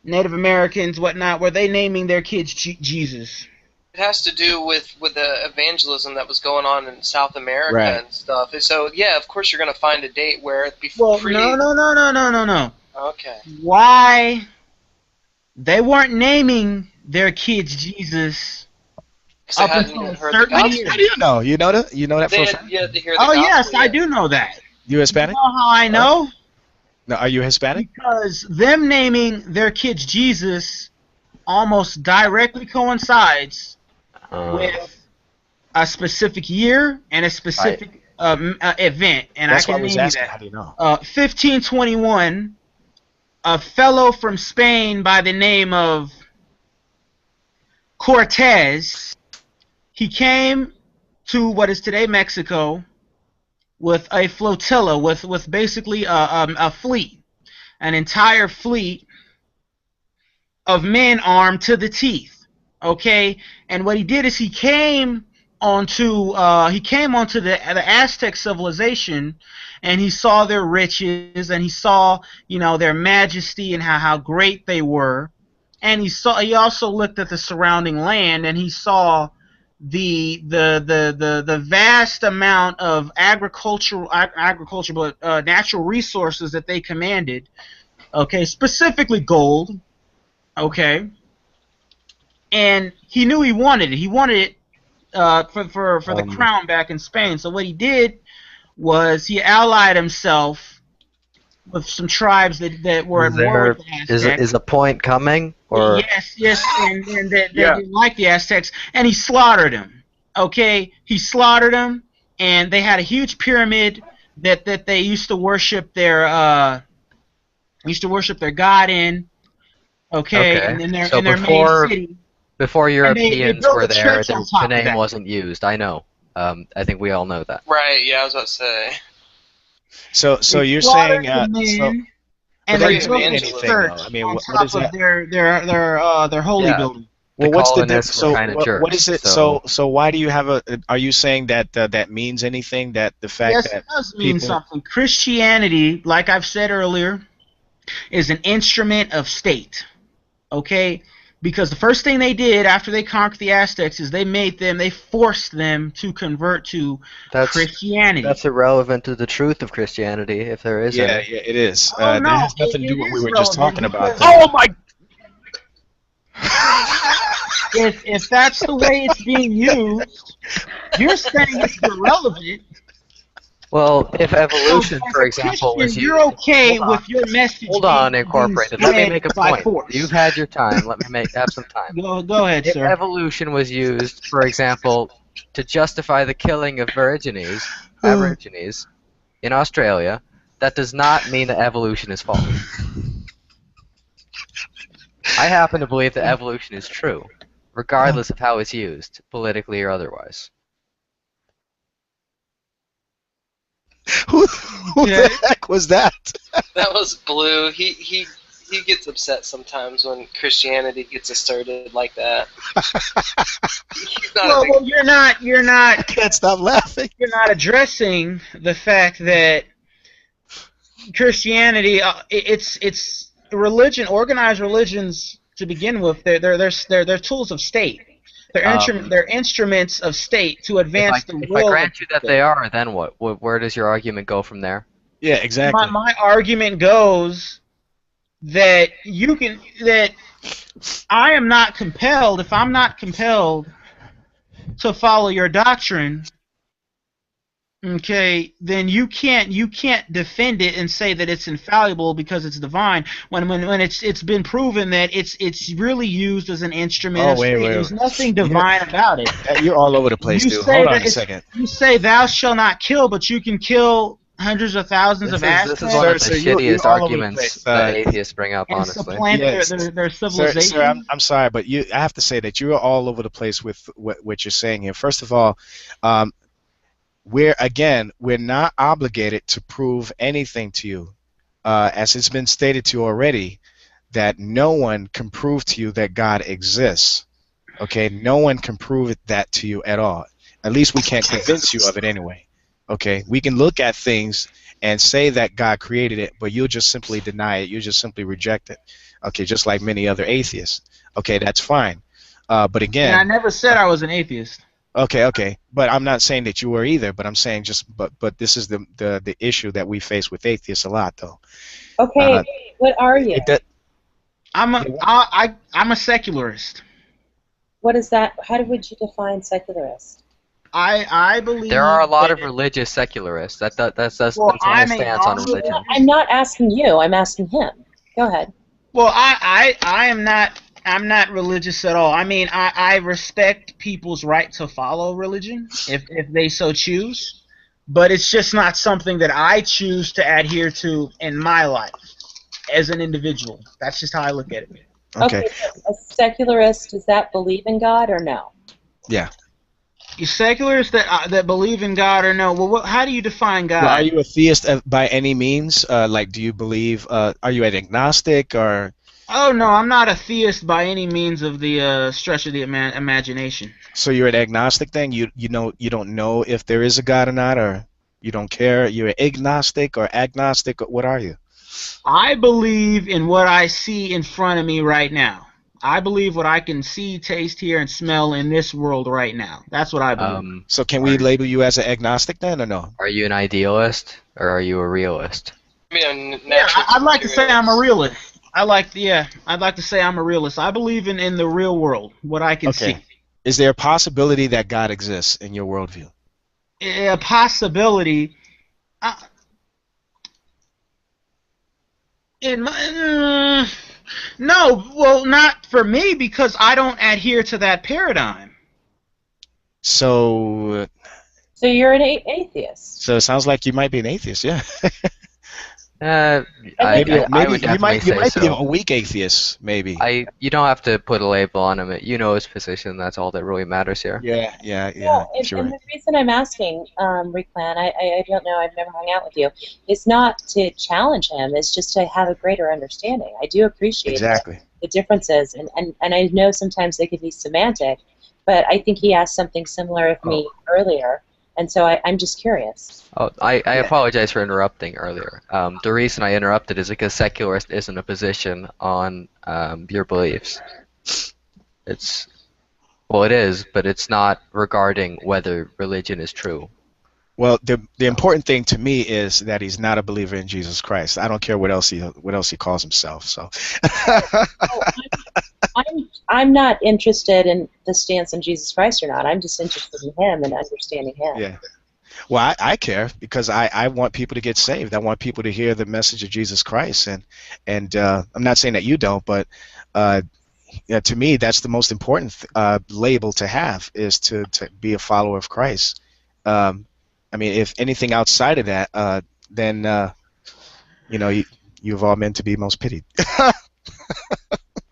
Native Americans, whatnot, were they naming their kids Jesus? It has to do with the evangelism that was going on in South America Right. and stuff. And so, yeah, of course you're going to find a date where before. Well, no. Okay. Why they weren't naming their kids Jesus They up hadn't until even a heard the certain gospel. year? How do you know? You know that? You know that for They a had fact? yet to hear the Oh gospel yes, I yet. do know that. You Hispanic? You know how I know? No, are you Hispanic? Because them naming their kids Jesus almost directly coincides with a specific year and a specific event. And That's I why I can was name you asking. that. How do you know? 1521, a fellow from Spain by the name of Cortez, he came to what is today Mexico with a flotilla, with basically a fleet, an entire fleet of men armed to the teeth. Okay, and what he did is he came onto the Aztec civilization, and he saw their riches, and he saw their majesty and how great they were. and he also looked at the surrounding land, and he saw the vast amount of natural resources that they commanded. Okay, specifically gold. Okay, and he knew he wanted it. He wanted it for the crown back in Spain. So what he did was he allied himself with some tribes that were at war with the Aztecs. Is a point coming? Or Yes, and they didn't like the Aztecs, and he slaughtered them. Okay, he slaughtered them, and they had a huge pyramid that they used to worship their god in. Okay, and in their main city. Before Europeans built were a there, church on top the of name that. wasn't used. I know. I think we all know that. Right, yeah, I was about to say. So They you're slaughtered saying the so. men, But and that they doesn't built mean a anything, church though. I mean, on what top is of that? their holy Yeah. building. Well, what's the colonists difference? were So, kinda what is jerks, it? so- So, why do you have a? Are you saying that that means anything? That the fact Yes, that it does mean people. something. Christianity, like I've said earlier, is an instrument of state. Okay? Because the first thing they did after they conquered the Aztecs is they forced them to convert to Christianity. That's irrelevant to the truth of Christianity, if there is Yeah, any. yeah, it is. Oh, That no, has nothing to do it with what is we were just relevant talking about. because- though. Oh my! If that's the way it's being used, you're saying it's irrelevant. Well, if evolution, So, as for a example, was Christian, used. you're okay Hold on. with your message Hold on, being Incorporated. Let me spread make a by point. force. You've had your time. Let me have some time. Go ahead, If sir. evolution was used, for example, to justify the killing of Aborigines in Australia, that does not mean that evolution is false. I happen to believe that evolution is true, regardless of how it's used, politically or otherwise. Who the heck was that? That was Blue. He gets upset sometimes when Christianity gets asserted like that. He's not a big Well, you're not. I can't stop laughing. You're not addressing the fact that Christianity, it's religion, organized religions to begin with. They're tools of state. They're instruments of state to advance the If will. I grant you that they are, then what? Where does your argument go from there? Yeah, exactly. My argument goes that I am not compelled. If I'm not compelled to follow your doctrine, okay, then you can't defend it and say that it's infallible because it's divine. When it's been proven that it's really used as an instrument. Oh, of wait. state. There's nothing divine about it. You're all over the place, You dude. say Hold on that a second. You say thou shall not kill, but you can kill hundreds of thousands of Aztecs. This is one of the Sir, you're shittiest all over the arguments place. that atheists bring up, and honestly. supplant their civilization. Sir, I'm sorry, but I have to say that you're all over the place with what you're saying here. First of all, we're not obligated to prove anything to you, as it's been stated to you already, that no one can prove to you that God exists. Okay, no one can prove that to you at all. At least we can't convince you of it anyway. Okay, we can look at things and say that God created it, but you'll just simply deny it. You'll just simply reject it. Okay, just like many other atheists. Okay, that's fine. But again, And I never said I was an atheist. Okay, but I'm not saying that you were either. But I'm saying but this is the issue that we face with atheists a lot, though. Okay, what are you? I'm a secularist. What is that? How would you define secularist? I believe There are a lot of religious secularists. That's Well, the whole I'm stance on religion. I'm not asking you. I'm asking him. Go ahead. Well, I am not. I'm not religious at all. I mean, I respect people's right to follow religion if they so choose, but it's just not something that I choose to adhere to in my life as an individual. That's just how I look at it. Okay, so a secularist, does that believe in God or no? Yeah. You secularists that believe in God or no? Well, how do you define God? Well, are you a theist by any means? Like, do you believe? Are you an agnostic or? Oh no, I'm not a theist by any means of the stretch of the imagination. So you're an agnostic then? You don't know if there is a God or not, or you don't care? You're agnostic or agnostic? Or what are you? I believe in what I see in front of me right now. I believe what I can see, taste, hear, and smell in this world right now. That's what I believe. So can we label you as an agnostic then, or no? Are you an idealist or are you a realist? I mean, Yeah, I'd like to say I'm a realist. I'd like to say I'm a realist. I believe in the real world, what I can see. Is there a possibility that God exists in your worldview? A possibility. No, well, not for me because I don't adhere to that paradigm. So you're an atheist. So it sounds like you might be an atheist, yeah. Maybe I would you might definitely say be so. a weak atheist, maybe. You don't have to put a label on him. You know his position. That's all that really matters here. Yeah. No, and the reason I'm asking, Reclan, I don't know, I've never hung out with you, is not to challenge him, it's just to have a greater understanding. I do appreciate the differences, and I know sometimes they could be semantic, but I think he asked something similar of me earlier, and so I'm just curious. Oh, I apologize for interrupting earlier. The reason I interrupted is because secularist isn't a position on your beliefs. Well, it is, but it's not regarding whether religion is true. Well, the important thing to me is that he's not a believer in Jesus Christ. I don't care what else he calls himself. So. I'm not interested in the stance on Jesus Christ or not. I'm just interested in him and understanding him. Yeah. Well, I care because I want people to get saved. I want people to hear the message of Jesus Christ, and I'm not saying that you don't, but to me that's the most important label to have is to be a follower of Christ. I mean, if anything outside of that, then you've all meant to be most pitied.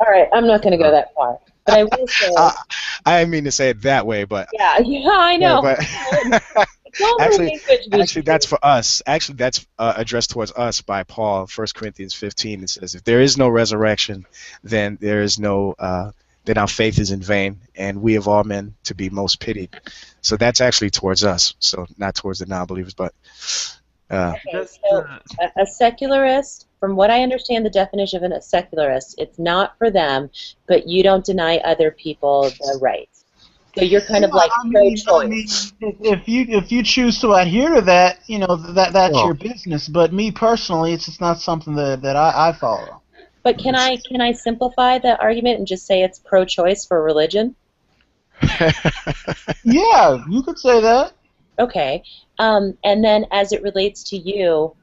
All right, I'm not going to go that far, but I will say. I didn't mean to say it that way, but. Yeah, I know. Yeah, but actually, that's for us. Actually, that's addressed towards us by Paul, 1 Corinthians 15. It says, "If there is no resurrection, then there is no. Then our faith is in vain, and we have all men to be most pitied." So that's actually towards us. So not towards the non-believers, but. Okay, so a secularist, from what I understand the definition of a secularist, it's not for them, but you don't deny other people the rights. So you're kind of like pro-choice. If you choose to adhere to that, that's your business. But me personally, it's just not something that I follow. But can I simplify the argument and just say it's pro-choice for religion? Yeah, you could say that. Okay. And then as it relates to you,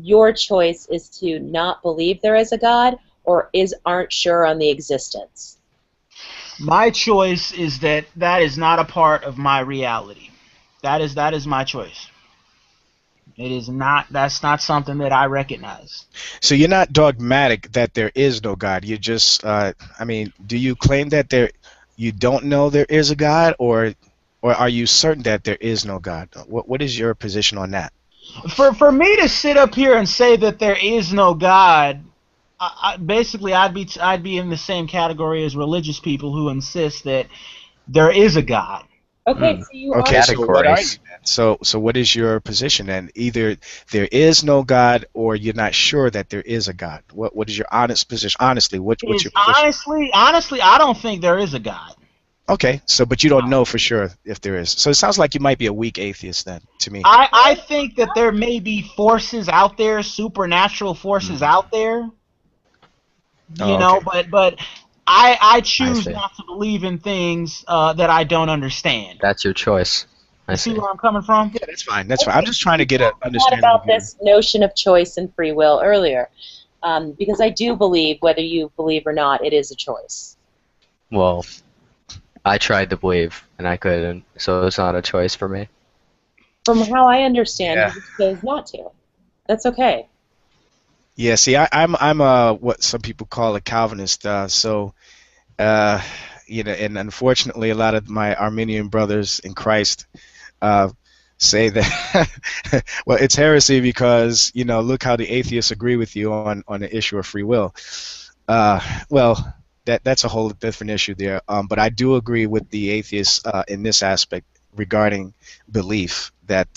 your choice is to not believe there is a God or aren't sure on the existence? My choice is that is not a part of my reality. That is my choice. It is not. That's not something that I recognize. So you're not dogmatic that there is no God. You just, I mean, do you claim that you don't know there is a God, or are you certain that there is no God? What is your position on that? For me to sit up here and say that there is no God, basically I'd be in the same category as religious people who insist that there is a God. Okay, so you are. are. So what are you then? So what is your position then? Either there is no God, or you're not sure that there is a God. What is your honest position? Honestly, what's your position? Honestly, I don't think there is a God. Okay, but you don't know for sure if there is. So it sounds like you might be a weak atheist then, to me. I think that there may be forces out there, supernatural forces out there. But I choose not to believe in things that I don't understand. That's your choice. You see where I'm coming from? Yeah, that's fine. That's fine. I'm just trying to get an understanding. About this notion of choice and free will earlier, because I do believe, whether you believe or not, it is a choice. Well, I tried to believe, and I couldn't, so it's not a choice for me. From how I understand, you just chose not to. That's okay. Yeah, see, I'm what some people call a Calvinist. And unfortunately, a lot of my Armenian brothers in Christ say that well, it's heresy because look how the atheists agree with you on the issue of free will. Well. That's a whole different issue there. But I do agree with the atheists in this aspect regarding belief that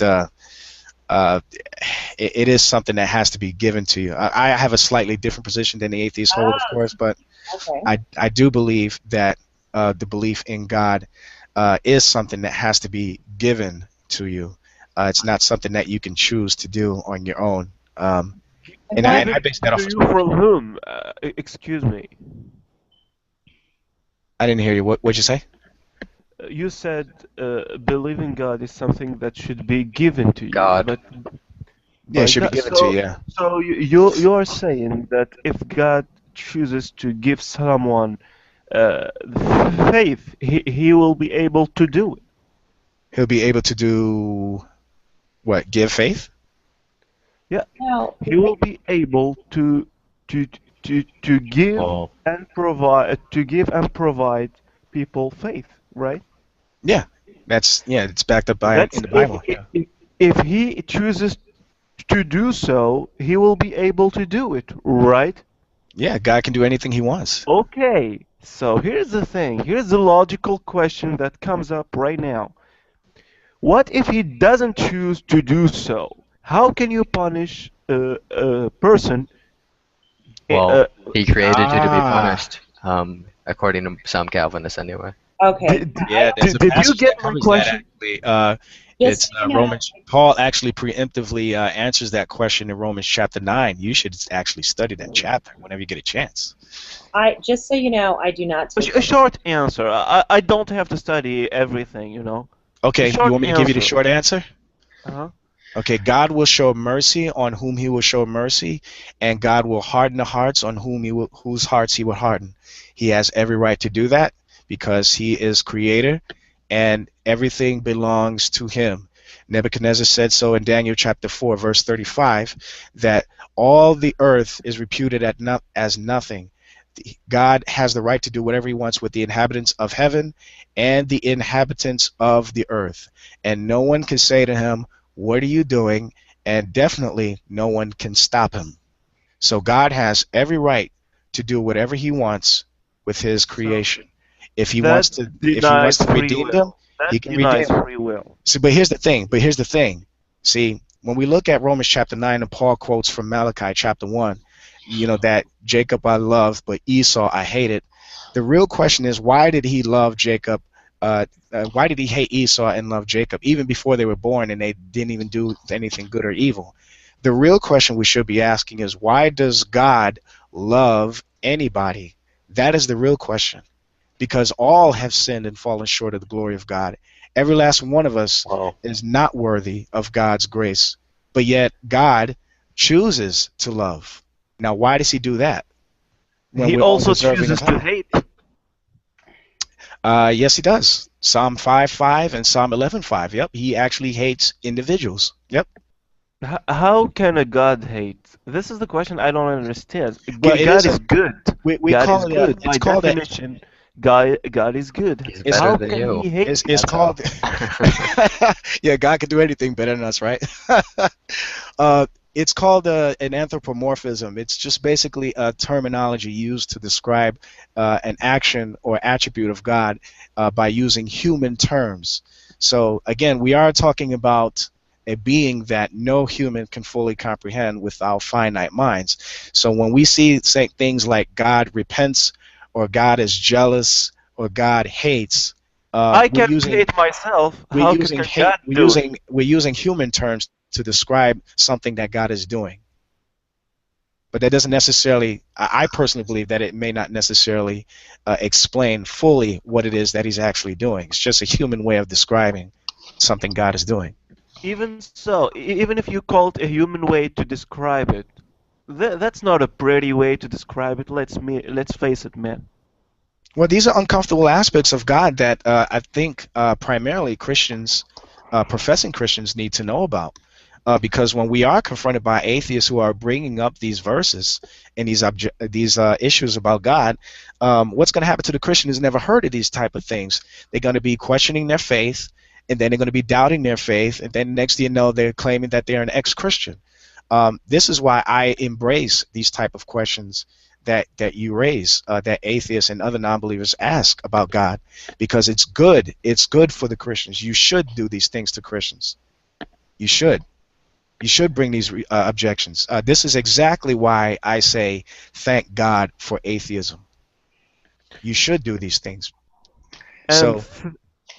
it is something that has to be given to you. I have a slightly different position than the atheists hold, of course, but Okay. I do believe that the belief in God is something that has to be given to you. It's not something that you can choose to do on your own. And I Given base that to off of you Scripture. from whom? Excuse me. I didn't hear you. What'd you say? You said believing God is something that should be given to you, God. but Yeah, it by should be God. given to you. Yeah. So you are saying that if God chooses to give someone faith, he will be able to do it. He'll be able to do what? Give faith? Yeah, Now, he will be able to to give Oh. and provide people faith, right? Yeah. It's backed up by That's in the Bible. if he chooses to do so, he will be able to do it, right? Yeah, God can do anything he wants. Okay, so here's the thing. Here's the logical question that comes up right now. What if he doesn't choose to do so? How can you punish a person? Well, he created you to be Ah. punished, according to some Calvinists anyway. okay. Yeah, there's a Did you passage get that my covers that question? actually. Just It's so you know, Romans. Paul actually preemptively answers that question in Romans chapter 9. You should actually study that chapter whenever you get a chance. just so you know, I do not take A short answer. I don't have to study everything, you know. A Okay, you short want me to give you the answer. short answer? Uh-huh. Okay, God will show mercy on whom he will show mercy, and God will harden the hearts on whose hearts he will harden. He has every right to do that because he is creator and everything belongs to him. Nebuchadnezzar said so in Daniel chapter 4, verse 35, that all the earth is reputed as nothing. God has the right to do whatever he wants with the inhabitants of heaven and the inhabitants of the earth. And no one can say to him, what are you doing? And definitely no one can stop him. So God has every right to do whatever he wants with his creation. If he wants to Denies free redeem them, will. That he can denies redeem them. free will. See, but here's the thing. See, when we look at Romans chapter 9 and Paul quotes from Malachi chapter 1, that Jacob I loved, but Esau I hated. The real question is, why did he love Jacob? Why did he hate Esau and love Jacob even before they were born and they didn't even do anything good or evil? The real question we should be asking is, why does God love anybody? That is the real question. Because all have sinned and fallen short of the glory of God. Every last one of us is not worthy of God's grace, but yet God chooses to love. Now, why does he do that? When He we're also undeserving chooses of to him? hate. Yes, he does. Psalm 5:5 and Psalm 11:5. Yep, he actually hates individuals. Yep. How can a God hate? This is the question I don't understand. Well, it God is is good. we God call is it good. it's By called a definition, God is good. He's It's- better How than can you. he hate? it's That's called yeah, God can do anything better than us, right? It's called an anthropomorphism. It's just basically a terminology used to describe an action or attribute of God by using human terms. So again, we are talking about a being that no human can fully comprehend with our finite minds. So when we say things like God repents or God is jealous or God hates, I we're can using hate myself. we're How using can hate God do it? we're using human terms to describe something that God is doing. But that doesn't necessarily, I personally believe that it may not necessarily explain fully what it is that he's actually doing. It's just a human way of describing something God is doing. Even so, even if you call it a human way to describe it, that's not a pretty way to describe it. Let's face it, man. Well, these are uncomfortable aspects of God that I think primarily Christians, professing Christians, need to know about. Because when we are confronted by atheists who are bringing up these verses and these issues about God, what's going to happen to the Christian who's never heard of these type of things? They're going to be questioning their faith, and then they're going to be doubting their faith, and then next thing you know, they're claiming that they're an ex-Christian. This is why I embrace these type of questions that you raise, that atheists and other non-believers ask about God, because it's good. It's good for the Christians. You should do these things to Christians. You should. You should bring these objections. This is exactly why I say thank God for atheism. You should do these things. And So,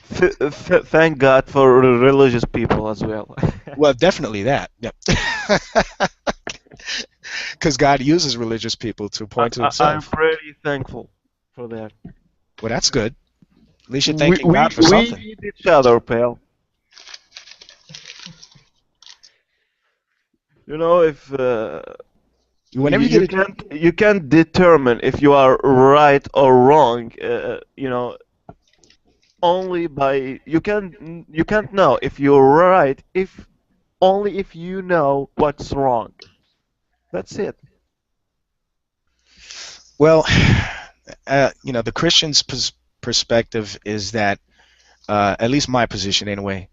thank God for religious people as well. well, definitely that. Yep. Because God uses religious people to point to I'm Himself. pretty thankful for that. Well, that's good. At least you're We thanking God for we something. need each other, pal. You know, if Whenever you get you can't determine if you are right or wrong. You know, only by you can't know if you're right if only if you know what's wrong. That's it. Well, the Christian's perspective is that, at least my position anyway,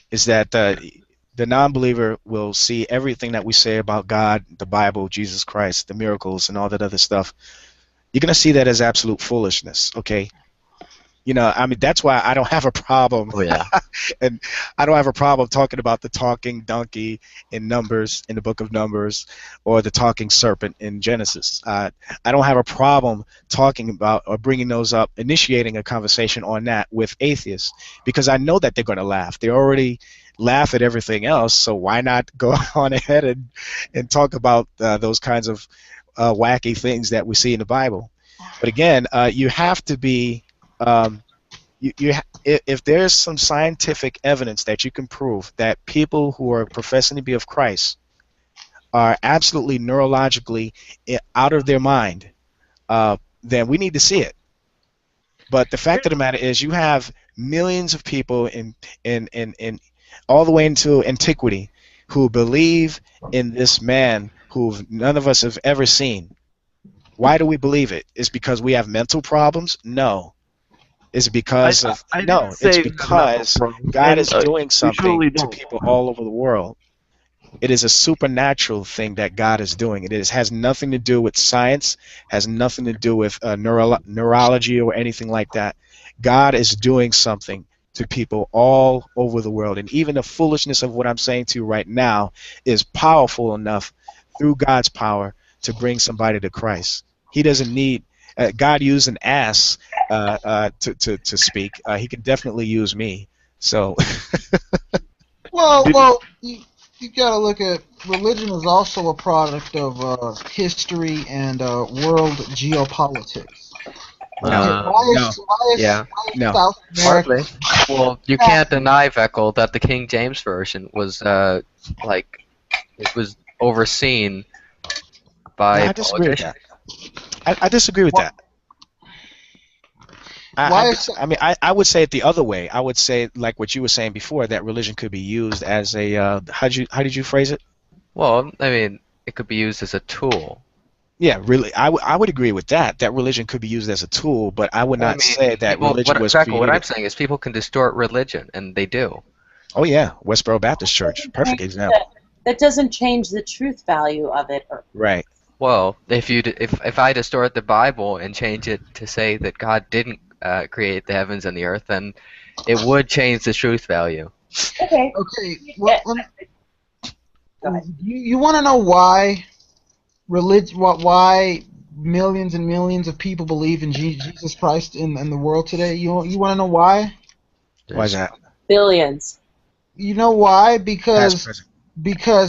is that the non-believer will see everything that we say about God, the Bible, Jesus Christ, the miracles, and all that other stuff. You're gonna see that as absolute foolishness. Okay. I mean, that's why I don't have a problem. Oh yeah. And I don't have a problem talking about the talking donkey in Numbers, in the book of Numbers, or the talking serpent in Genesis. I don't have a problem talking about or bringing those up, initiating a conversation on that with atheists, because I know that they're going to laugh. They already laugh at everything else, so why not go on ahead and talk about those kinds of wacky things that we see in the Bible. But again, you have to be if there's some scientific evidence that you can prove that people who are professing to be of Christ are absolutely neurologically out of their mind, then we need to see it. But the fact of the matter is, you have millions of people in all the way into antiquity who believe in this man who none of us have ever seen. Why do we believe it? Is because we have mental problems? No. Is it because of no? It's because God is doing something to people all over the world. It is a supernatural thing that God is doing. It has nothing to do with science, has nothing to do with neurology or anything like that. God is doing something to people all over the world. And even the foolishness of what I'm saying to you right now is powerful enough through God's power to bring somebody to Christ. He doesn't need God used an ass to speak. He can definitely use me. So. Well, you got to look at religion is also a product of history and world geopolitics. Yeah. South America? Partly. Well, you can't deny, Veckel, that the King James version was it was overseen by I disagree with politicians. that. I disagree with that. I would say it the other way. I would say, like what you were saying before, that religion could be used as a how did you phrase it? Well, I mean, it could be used as a tool. Yeah, really, I would agree with that. That religion could be used as a tool, but I would not say that religion was created. What I'm saying is people can distort religion, and they do. Oh yeah, Westboro Baptist Church, perfect example. That doesn't change the truth value of it. Right. Well, if I distort the Bible and change it to say that God didn't create the heavens and the earth, then it would change the truth value. Okay. Well, you want to know why why millions and millions of people believe in Jesus Christ in the world today? You want to know why? Why is that? Billions. You know why? Because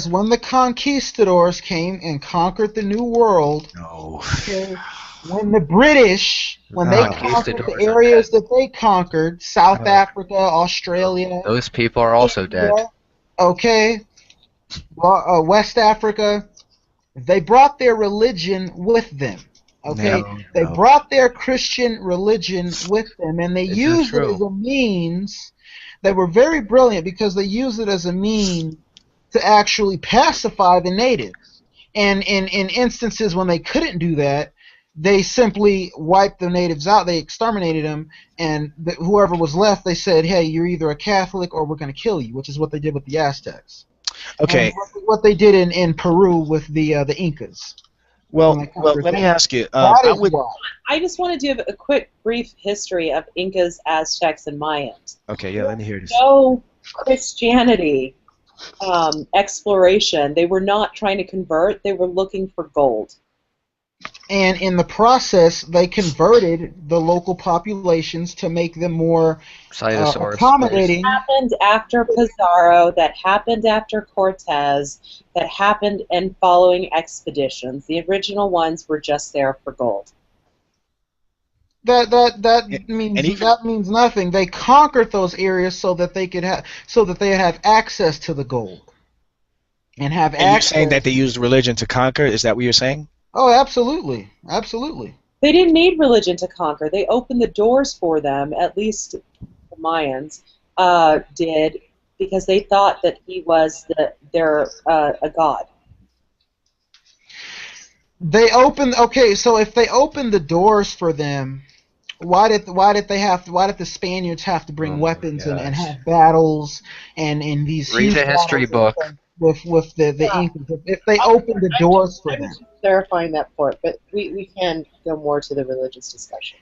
when the conquistadors came and conquered the New World, when the British, when they conquered the areas that they conquered, South Africa, Australia, those people are also dead. Okay, West Africa, they brought their religion with them. Okay, they brought their Christian religion with them, and they used it as a means. They were very brilliant because they used it as a means to actually pacify the natives. And in instances when they couldn't do that, they simply wiped the natives out. They exterminated them, and whoever was left, they said, "Hey, you're either a Catholic or we're going to kill you," which is what they did with the Aztecs. Okay. And what they did in Peru with the Incas. Well, let me ask you. I just want to do a quick, brief history of Incas, Aztecs, and Mayans. Okay, yeah, let me hear this. No Christianity exploration. They were not trying to convert. They were looking for gold. And in the process, they converted the local populations to make them more accommodating. That happened after Pizarro, that happened after Cortez, that happened in following expeditions. The original ones were just there for gold. That means nothing. They conquered those areas so that they have access to the gold. And have And you're access. saying that they used religion to conquer? Is that what you're saying? Oh, absolutely. Absolutely. They didn't need religion to conquer. They opened the doors for them, at least the Mayans did, because they thought that he was a god. They opened. Okay, so if they opened the doors for them, why did the Spaniards have to bring weapons and have battles and these Read huge a history book. with the Incas? If they opened the doors for them. Clarifying that part, but we can go more to the religious discussion.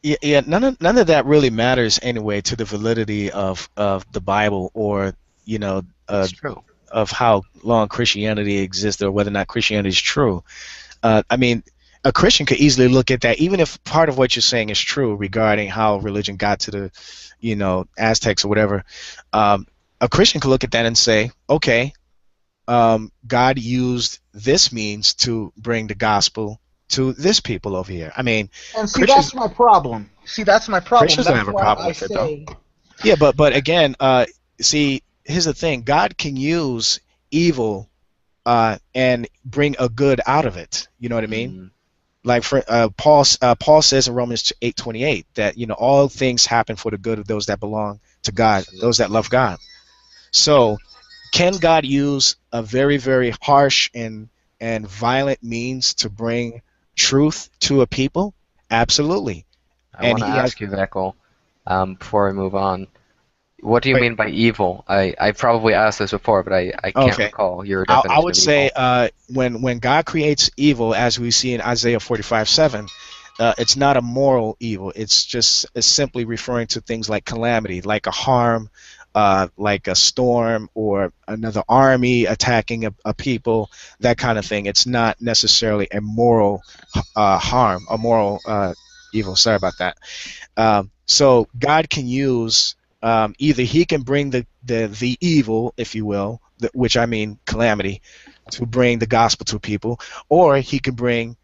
Yeah. None of that really matters anyway to the validity of the Bible, or of how long Christianity exists, or whether or not Christianity is true. I mean, a Christian could easily look at that, even if part of what you're saying is true regarding how religion got to the, Aztecs or whatever. A Christian could look at that and say, okay, God used this means to bring the gospel to this people over here. I mean, And that's my problem. Christians don't have a problem with it, though. Yeah, but again, see, here's the thing: God can use evil and bring a good out of it. You know what I mean? Like Paul says in Romans 8:28 that all things happen for the good of those that belong to God, those that love God. So, can God use a very, very harsh and violent means to bring truth to a people? Absolutely. I want to ask you, Veckel, before we move on. What do you mean by evil? I probably asked this before, but I can't recall your definition. I would of say evil. when God creates evil, as we see in Isaiah 45:7, it's not a moral evil. It's simply referring to things like calamity, like a harm, like a storm or another army attacking a people, that kind of thing. It's not necessarily a moral harm, a moral evil. Sorry about that. So God can use either he can bring the evil, if you will, which I mean calamity, to bring the gospel to people, or he can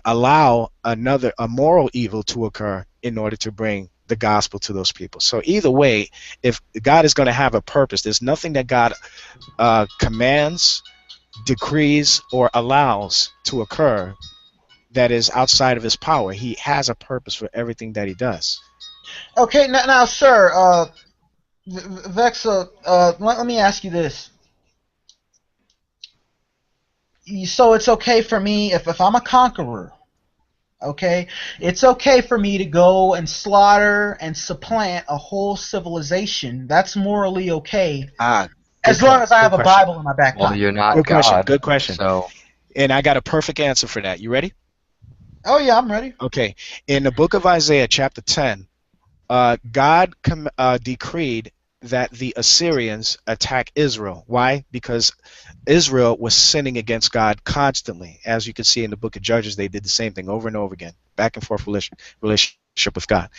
allow a moral evil to occur in order to bring the gospel to those people. So either way, if God is going to have a purpose, there's nothing that God commands, decrees, or allows to occur that is outside of his power. He has a purpose for everything that he does. Okay, now sir, Vexa, let me ask you this. So it's okay for me, if I'm a conqueror, okay, it's okay for me to go and slaughter and supplant a whole civilization. That's morally okay. As long as I have a Bible in my back pocket. Well, you're not Good question. God. Good question. So, and I got a perfect answer for that. You ready? Oh yeah, I'm ready. Okay. In the book of Isaiah, chapter 10, God decreed that the Assyrians attack Israel. Why? Because Israel was sinning against God constantly. As you can see in the book of Judges, they did the same thing over and over again, back and forth relationship with God.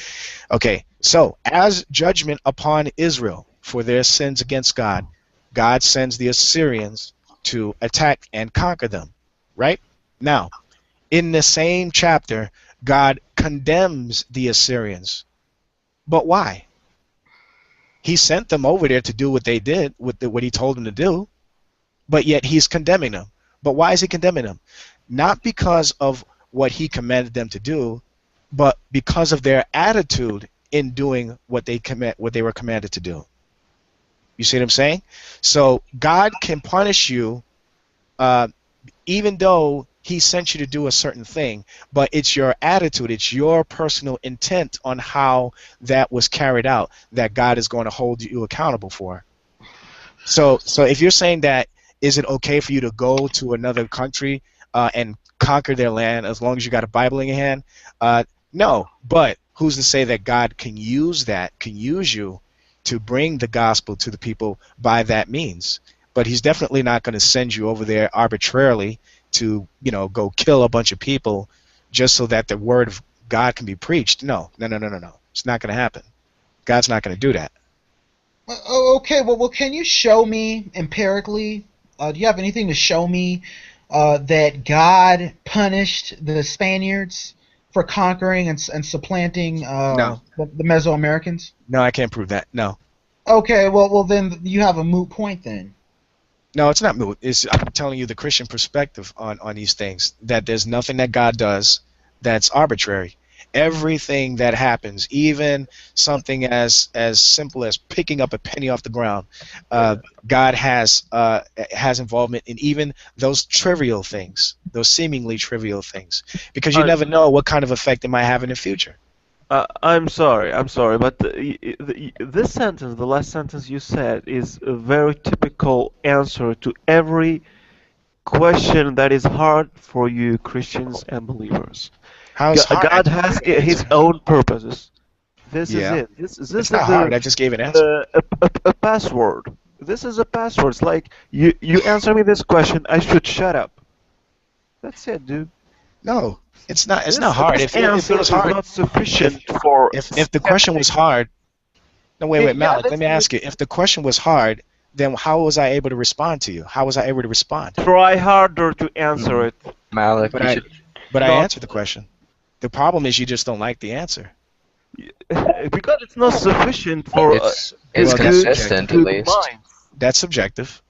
Okay, so as judgment upon Israel for their sins against God, God sends the Assyrians to attack and conquer them, right? Now, in the same chapter, God condemns the Assyrians. But why? He sent them over there to do what they did, what he told them to do, but yet he's condemning them. But why is he condemning them? Not because of what he commanded them to do, but because of their attitude in doing what they were commanded to do. You see what I'm saying? So God can punish you even though he sent you to do a certain thing, but it's your attitude, it's your personal intent on how that was carried out that God is going to hold you accountable for. So if you're saying that, is it okay for you to go to another country and conquer their land as long as you got a Bible in your hand? No, but who's to say that God can use you to bring the gospel to the people by that means? But he's definitely not going to send you over there arbitrarily to, go kill a bunch of people just so that the word of God can be preached. No. It's not going to happen. God's not going to do that. Okay, well, can you show me empirically? Do you have anything to show me that God punished the Spaniards for conquering and supplanting No. the Mesoamericans? No, I can't prove that. No. Okay, well then you have a moot point then. No, it's not moot. I'm telling you the Christian perspective on these things, that there's nothing that God does that's arbitrary. Everything that happens, even something as simple as picking up a penny off the ground, God has involvement in even those trivial things, those seemingly trivial things, because you never know what kind of effect it might have in the future. I'm sorry, but this sentence, the last sentence you said, is a very typical answer to every question that is hard for you Christians and believers. How's hard? God has His own purposes. This is it. This it's is not hard. I just gave an answer. a password. This is a password. It's like you answer me this question, I should shut up. That's it, dude. No, it's not. It's not hard. If it was hard, not sufficient for. If the question was hard, no, wait, Malik. Let me ask you. If the question was hard, then how was I able to respond to you? How was I able to respond? Try harder to answer it, Malik. But I answered the question. The problem is you just don't like the answer. Because it's not sufficient for. It's consistent, at least. That's subjective.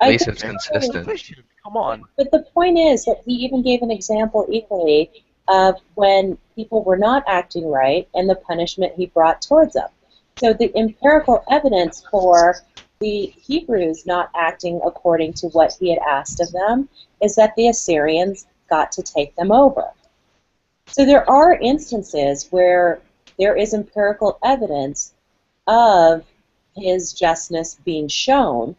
At least it's consistent. Come on. But the point is that he even gave an example equally of when people were not acting right and the punishment he brought towards them. So the empirical evidence for the Hebrews not acting according to what he had asked of them is that the Assyrians got to take them over. So there are instances where there is empirical evidence of his justness being shown.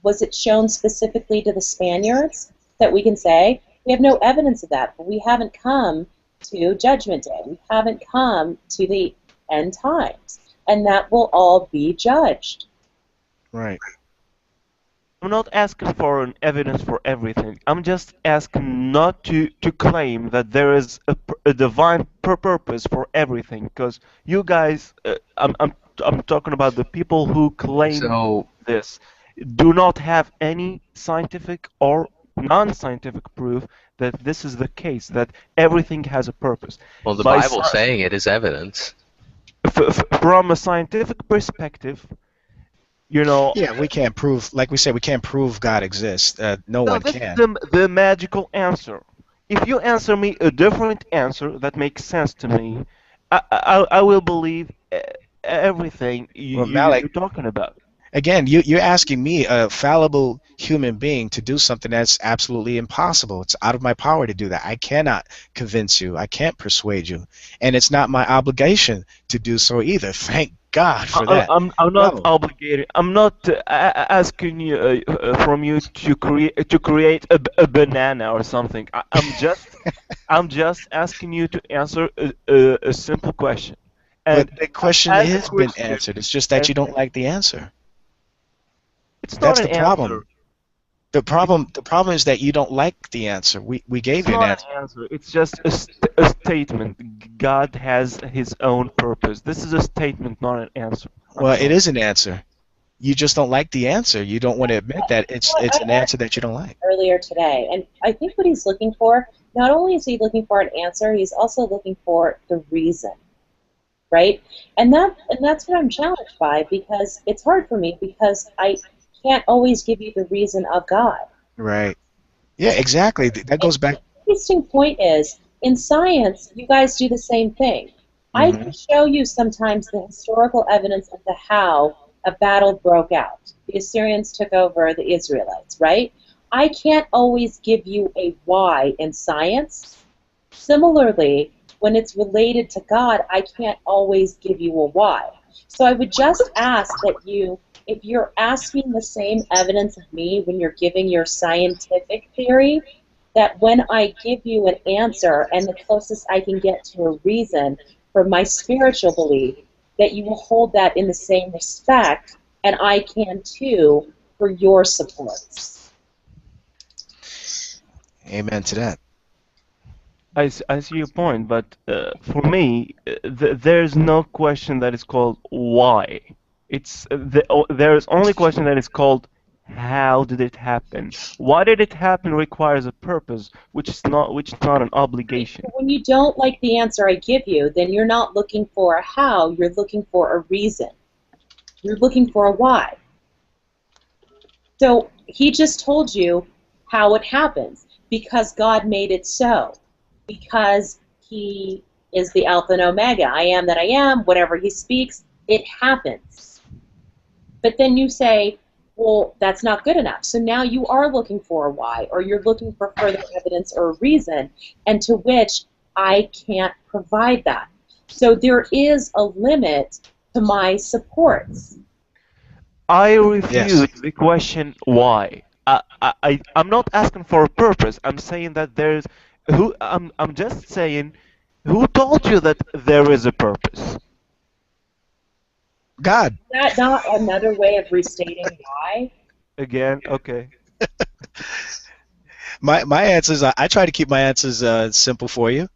Was it shown specifically to the Spaniards that we can say? We have no evidence of that, but we haven't come to Judgment Day. We haven't come to the end times, and that will all be judged. Right. I'm not asking for an evidence for everything. I'm just asking not to claim that there is a divine purpose for everything, because you guys, I'm talking about the people who claim this, do not have any scientific or non-scientific proof that this is the case, that everything has a purpose. Well, the Bible saying it is evidence. From a scientific perspective, Yeah, we can't prove, like we said, we can't prove God exists. No one this can. is the magical answer. If you answer me a different answer that makes sense to me, I will believe everything you're talking about. Again, you're asking me, a fallible human being, to do something that's absolutely impossible. It's out of my power to do that. I cannot convince you. I can't persuade you. And it's not my obligation to do so either. Thank God for that. I'm not obligated. I'm not asking you from you to create a banana or something. I'm just asking you to answer a simple question. And but the question has been answered. It's just that you don't like the answer. That's the problem. The problem is that you don't like the answer. We gave you an answer. It's not an answer. It's just a statement. God has His own purpose. This is a statement, not an answer. Well, it is an answer. You just don't like the answer. You don't want to admit that it's an answer that you don't like. Earlier today, and I think what he's looking for, not only is he looking for an answer, he's also looking for the reason, right? And that's what I'm challenged by, because it's hard for me, because I can't always give you the reason of God. Right. Yeah, exactly. That goes back. The interesting point is, in science, you guys do the same thing. I can show you sometimes the historical evidence of the how a battle broke out. The Assyrians took over the Israelites, right? I can't always give you a why in science. Similarly, when it's related to God, I can't always give you a why. So I would just ask that you, if you're asking the same evidence of me when you're giving your scientific theory, that when I give you an answer and the closest I can get to a reason for my spiritual belief, that you will hold that in the same respect, and I can too for your supports. Amen to that. I see your point, but for me, there's no question that is called why. There is only question that is called how did it happen. Why did it happen requires a purpose, which is not an obligation. When you don't like the answer I give you, then you're not looking for a how, you're looking for a reason. You're looking for a why. So he just told you how it happens, because God made it so, because he is the Alpha and Omega. I am that I am, whatever he speaks, it happens. But then you say, well, that's not good enough. So now you are looking for a why, or you're looking for further evidence or a reason, and to which I can't provide that. So there is a limit to my supports. I refuse the question why. I'm not asking for a purpose. I'm saying that there's I'm just saying who told you that there is a purpose? God. Is that not another way of restating why? Again, okay. My answers. I try to keep my answers simple for you.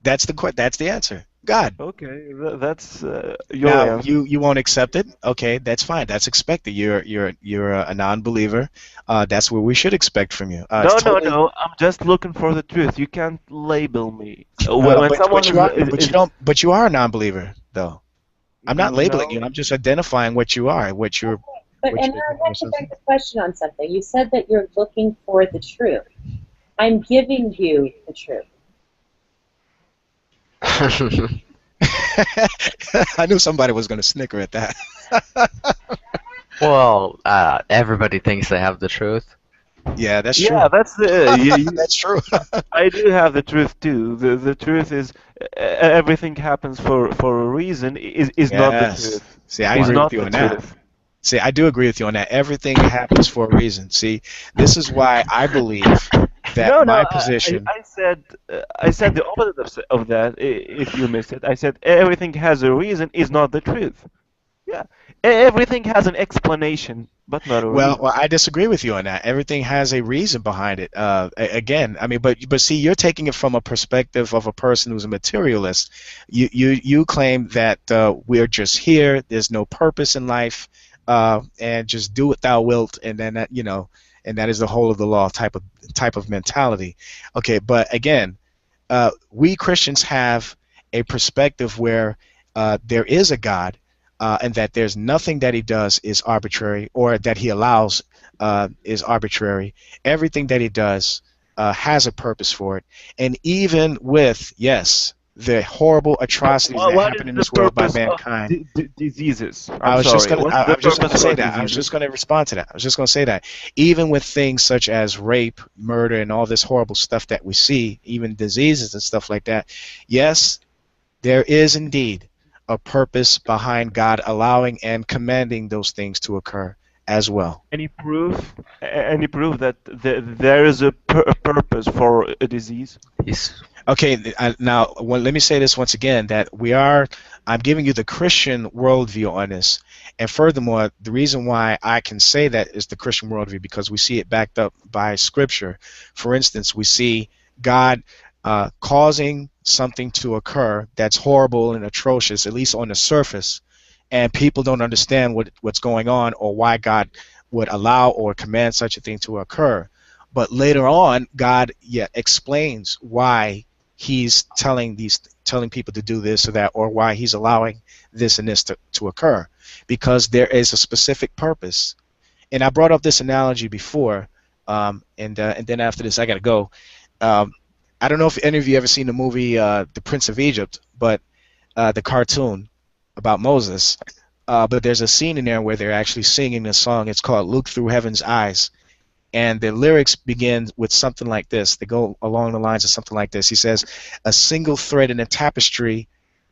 That's the answer. God. Okay, that's your Now answer. you won't accept it. Okay, that's fine. That's expected. You're a non-believer. That's what we should expect from you. No, It's no, totally. no. I'm just looking for the truth. You can't label me. Uh, When but someone but you are is, but you don't but you are a non-believer though. I'm not labeling no. you. I'm just identifying what you are, what you're. But and I have to beg the question on something. You said that you're looking for the truth. I'm giving you the truth. I knew somebody was going to snicker at that. Well, everybody thinks they have the truth. Yeah, that's true. Yeah, that's That's true. I do have the truth too. The truth is everything happens for a reason. Is not the Yes. truth. See, I Is agree with not you the on that. truth. See, I do agree with you on that. Everything happens for a reason. See, this is why I believe that No, no. my position. I said the opposite of that. If you missed it, I said everything has a reason. Is not the truth. Yeah, everything has an explanation, but not a reason. Well, I disagree with you on that. Everything has a reason behind it. Again, I mean, but see, you're taking it from a perspective of a person who's a materialist. You claim that we're just here. There's no purpose in life, and just do what thou wilt, and then that and that is the whole of the law type of mentality. Okay, but again, we Christians have a perspective where there is a God, and that there's nothing that he does is arbitrary, or that he allows is arbitrary. Everything that he does has a purpose for it. And even with, yes, the horrible atrocities that What happen is in the this world by purpose of mankind. diseases? I I'm was just sorry. gonna. What's I the was just gonna purpose say for that. I was diseases? just gonna respond to that. I was just gonna say that. Even with things such as rape, murder, and all this horrible stuff that we see, even diseases and stuff like that, yes, there is indeed a purpose behind God allowing and commanding those things to occur as well. Any proof? Any proof that there is a purpose for a disease? Yes. Okay, now let me say this once again, that I'm giving you the Christian worldview on this. And furthermore, the reason why I can say that is the Christian worldview, because we see it backed up by Scripture. For instance, we see God causing something to occur that's horrible and atrocious, at least on the surface, and people don't understand what's going on or why God would allow or command such a thing to occur. But later on, God explains why he's telling people to do this or that, or why he's allowing this and this to occur, because there is a specific purpose. And I brought up this analogy before, and then after this I gotta go. I don't know if any of you ever seen the movie The Prince of Egypt, but the cartoon about Moses. But there's a scene in there where they're actually singing a song. It's called "Look Through Heaven's Eyes." And the lyrics begin with something like this. They go along the lines of something like this. He says, "A single thread in a tapestry,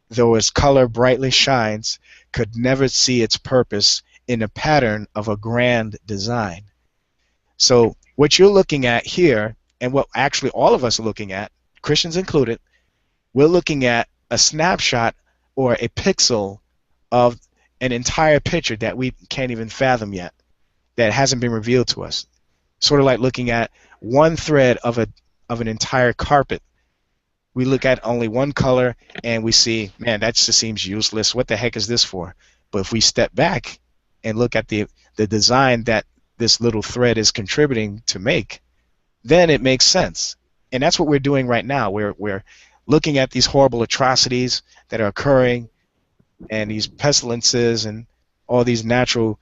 though its color brightly shines, could never see its purpose in a pattern of a grand design." So what you're looking at here, and what actually all of us are looking at, Christians included, we're looking at a snapshot or a pixel of an entire picture that we can't even fathom yet, that hasn't been revealed to us. Sort of like looking at one thread of of an entire carpet. We look at only one color and we see, man, that just seems useless. What the heck is this for? But if we step back and look at the design that this little thread is contributing to make, then it makes sense. And that's what we're doing right now. We're looking at these horrible atrocities that are occurring and these pestilences and all these natural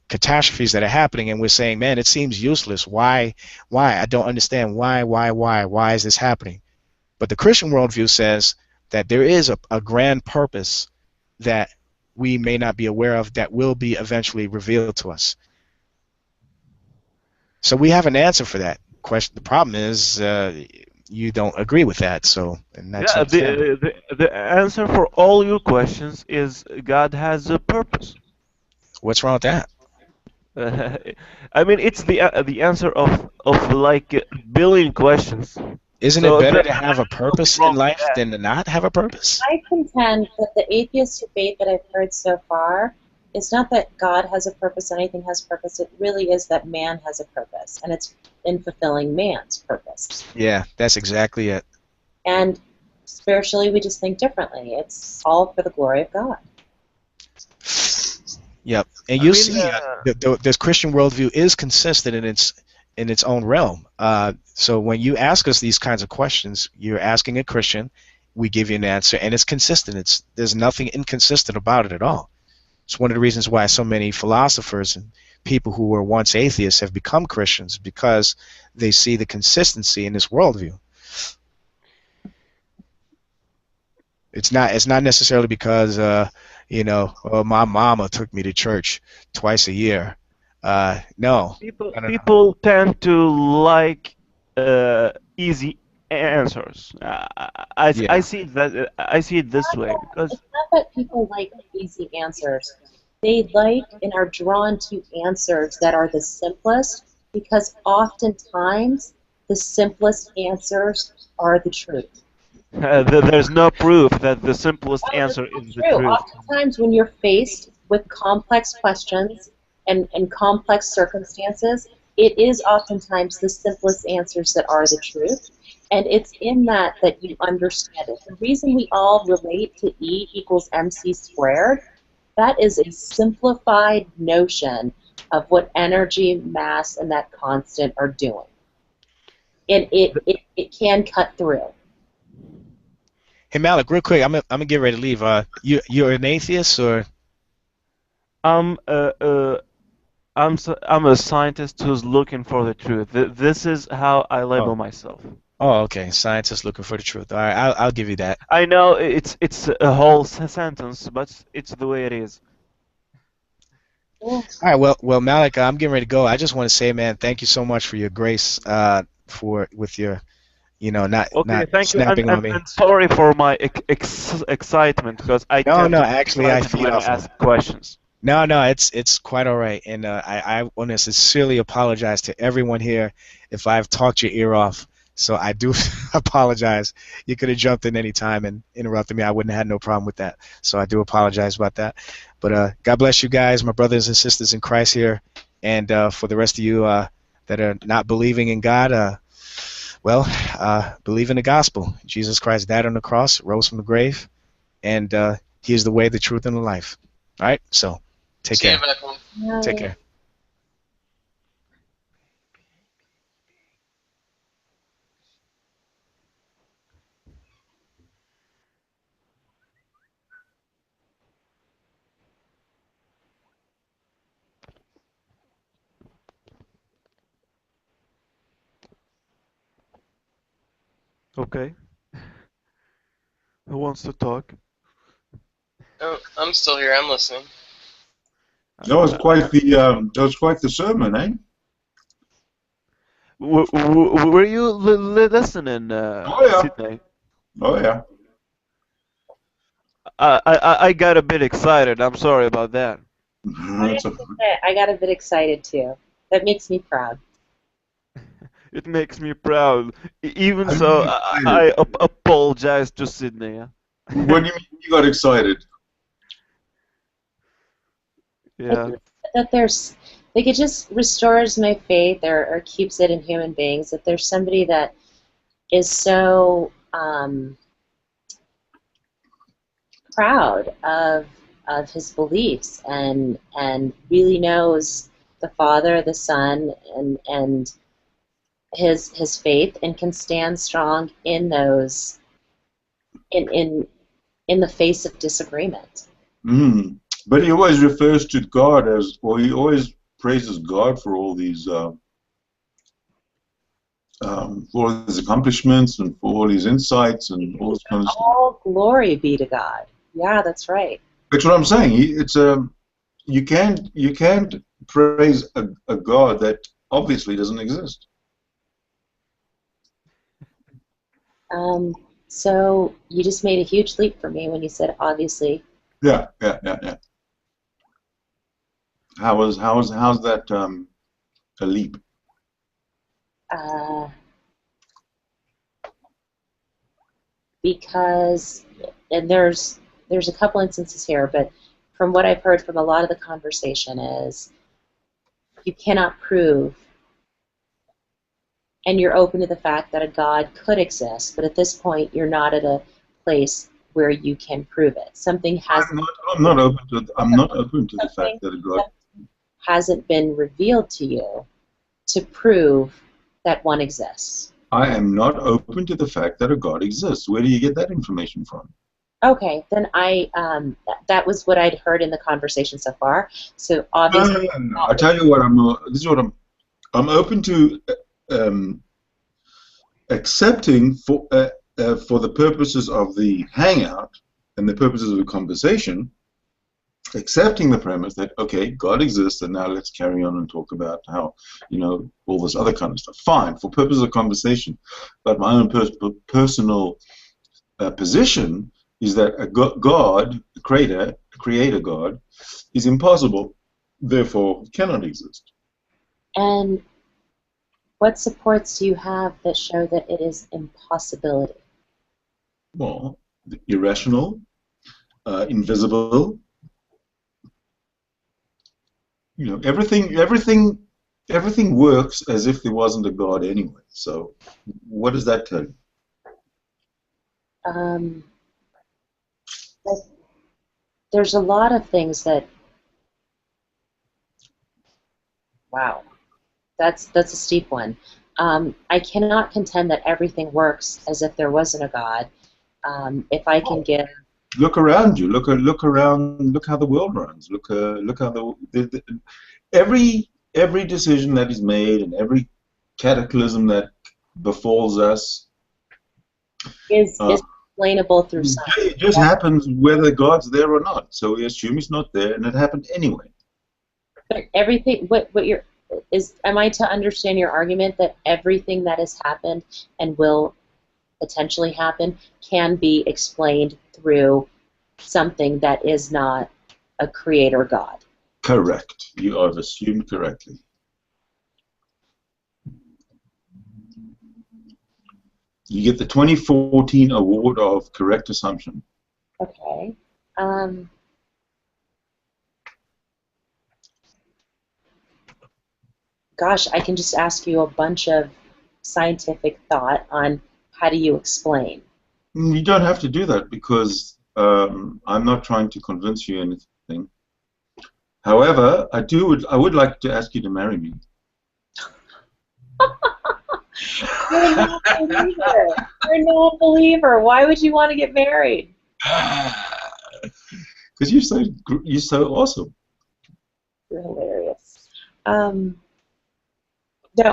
catastrophes that are happening, and we're saying, man, it seems useless. Why? I don't understand. Why is this happening? But the Christian worldview says that there is a grand purpose that we may not be aware of that will be eventually revealed to us. So we have an answer for that question. The problem is you don't agree with that. So, and that's Yeah, the answer for all your questions is God has a purpose. What's wrong with that? I mean, it's the answer of like a billion questions. Isn't it better to have a purpose in life than to not have a purpose? I contend that the atheist debate that I've heard so far is not that God has a purpose, anything has purpose. It really is that man has a purpose, and it's in fulfilling man's purpose. Yeah, that's exactly it. And spiritually, we just think differently. It's all for the glory of God. Yep, and you see, the Christian worldview is consistent in its own realm. So when you ask us these kinds of questions, you're asking a Christian, we give you an answer, and it's consistent. There's nothing inconsistent about it at all. It's one of the reasons why so many philosophers and people who were once atheists have become Christians, because they see the consistency in this worldview. It's not necessarily because my mama took me to church twice a year. No. People tend to like easy answers. I see it this way because it's not that people like easy answers. They like and are drawn to answers that are the simplest, because oftentimes the simplest answers are the truth. There's no proof that the simplest answer is the truth. Oftentimes when you're faced with complex questions and complex circumstances, it is oftentimes the simplest answers that are the truth. And it's in that you understand it. The reason we all relate to E equals MC squared, that is a simplified notion of what energy, mass, and that constant are doing. And it can cut through. Hey Malik, real quick, I'm gonna get ready to leave. You're an atheist, or? I'm a scientist who's looking for the truth. This is how I label myself. Oh, okay. Scientist looking for the truth. All right, I'll give you that. I know it's a whole sentence, but it's the way it is. All right. Well, Malik, I'm getting ready to go. I just want to say, man, thank you so much for your grace, with your, not snapping on me. And sorry for my excitement, because I actually I feed off ask questions. No, it's quite all right, and I want to sincerely apologize to everyone here if I've talked your ear off. So I do apologize. You could have jumped in any time and interrupted me. I wouldn't have had no problem with that. So I do apologize about that. But God bless you guys, my brothers and sisters in Christ here, and for the rest of you that are not believing in God, believe in the gospel. Jesus Christ died on the cross, rose from the grave, and He is the way, the truth, and the life. All right. So take care. Take care. Okay. Who wants to talk? Oh, I'm still here. I'm listening. That was quite the sermon, eh? Were you listening, Sydney? Oh yeah. I got a bit excited. I'm sorry about that. I got a bit excited too. That makes me proud. It makes me proud. Even so, I apologize to Sydney. What do you mean you got excited? Yeah. That there's, it just restores my faith or keeps it in human beings. That there's somebody that is so proud of his beliefs and really knows the Father, the Son, and his faith, and can stand strong in those in the face of disagreement. Mm. But he always refers to God as, or he always praises God for all these accomplishments and for all his insights and all this kind of stuff. All glory be to God. Yeah, that's right. That's what I'm saying. It's you can't praise a God that obviously doesn't exist. So you just made a huge leap for me when you said obviously. Yeah. How's that a leap? Because, and there's a couple instances here, but from what I've heard from a lot of the conversation is you cannot prove, and you're open to the fact that a God could exist, but at this point you're not at a place where you can prove it. Something hasn't. I'm not open to the fact that a God hasn't been revealed to you to prove that one exists. I am not open to the fact that a God exists. Where do you get that information from? Okay, then that was what I'd heard in the conversation so far. So obviously, No. I tell you what, this is what I'm open to accepting for the purposes of the hangout and the purposes of the conversation, accepting the premise that, okay, God exists, and now let's carry on and talk about how, all this other kind of stuff. Fine, for purposes of conversation. But my own personal position is that a God, a creator God, is impossible, therefore cannot exist. And what supports do you have that show that it is impossibility? Well, irrational, invisible. Everything works as if there wasn't a God anyway. So, what does that tell you? There's a lot of things that. Wow, that's a steep one. I cannot contend that everything works as if there wasn't a God. If I can give. Look around you. Look around. Look how the world runs. Look how every decision that is made and every cataclysm that befalls us is explainable through science. It just happens whether God's there or not. So we assume He's not there, and it happened anyway. But everything. What you're is? Am I to understand your argument that everything that has happened and will potentially happen can be explained through something that is not a creator God? Correct. You have assumed correctly. You get the 2014 award of correct assumption. Okay. Gosh, I can just ask you a bunch of scientific thought on how do you explain. You don't have to do that because I'm not trying to convince you anything. However, I would like to ask you to marry me. You're a non-believer. You're a non-believer. Why would you want to get married? Because you're so awesome. You're hilarious. No,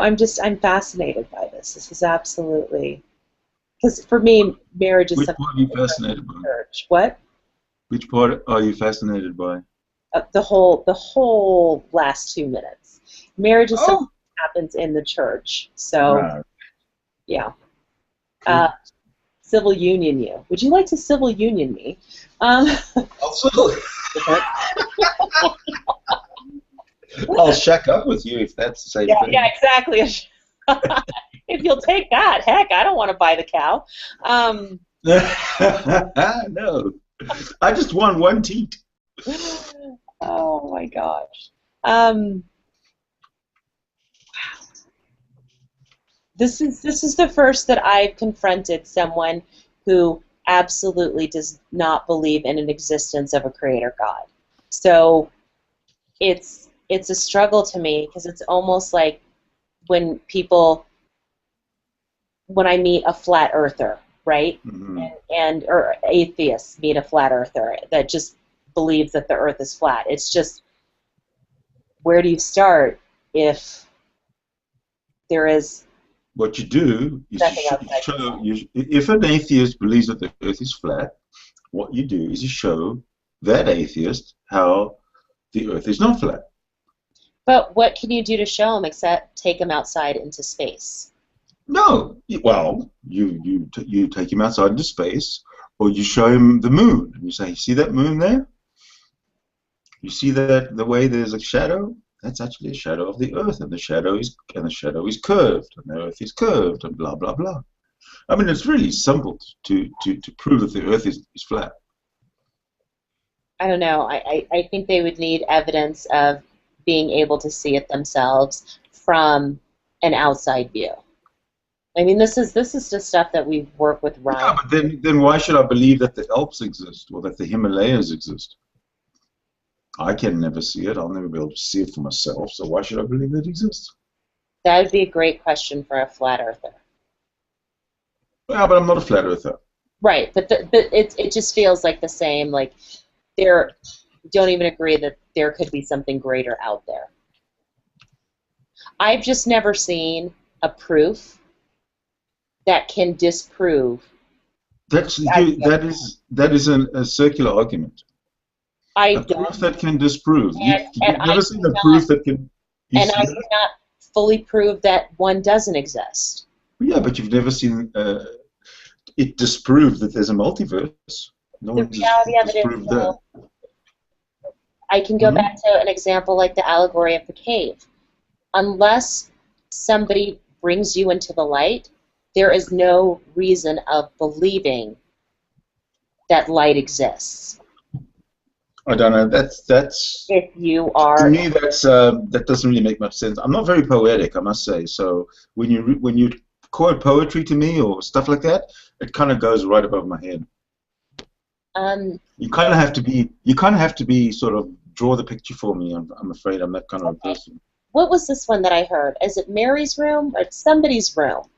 I'm fascinated by this. This is absolutely, because for me, marriage is something. Which part are you fascinated by? Church. What? Which part are you fascinated by? The whole last 2 minutes. Marriage is something that happens in the church. So, Right. Yeah. Civil union you. Would you like to civil union me? Absolutely. I'll shack up with you if that's the same thing. Yeah, exactly. If you'll take that, heck, I don't want to buy the cow. No, I just won one teat. Oh my gosh. This is the first that I've confronted someone who absolutely does not believe in an existence of a creator God. So it's a struggle to me, because it's almost like when I meet a flat earther, right? Or atheists meet a flat earther that just believes that the earth is flat. It's just, where do you start if there is What you do is if an atheist believes that the earth is flat, what you do is you show that atheist how the earth is not flat. But what can you do to show them except take them outside into space? No, well, you take him outside into space, or you show him the moon, and you say, "You see that moon there? You see that the way there's a shadow? That's actually a shadow of the Earth, and the shadow is curved, and the Earth is curved, and blah blah blah." I mean, it's really simple to prove that the Earth is flat. I don't know. I think they would need evidence of being able to see it themselves from an outside view. I mean, this is just stuff that we work with Ryan. Yeah, but then why should I believe that the Alps exist or that the Himalayas exist? I can never see it. I'll never be able to see it for myself. So why should I believe it exists? That would be a great question for a flat earther. Yeah, but I'm not a flat earther. Right, but it just feels like the same. Like don't even agree that there could be something greater out there. I've just never seen a proof that can disprove. That is a circular argument. A proof that can disprove. You've never seen a proof that can. And I cannot fully prove that one doesn't exist. Yeah, but you've never seen it disprove that there's a multiverse. No The one reality of it disproved is, that. I can go back to an example like the allegory of the cave. Unless somebody brings you into the light, there is no reason of believing that light exists. I don't know. That's. If you are. To me, that doesn't really make much sense. I'm not very poetic, I must say. So when you quote poetry to me or stuff like that, it kind of goes right above my head. You kind of have to be sort of draw the picture for me. I'm afraid I'm that kind of a person. What was this one that I heard? Is it Mary's room or somebody's room?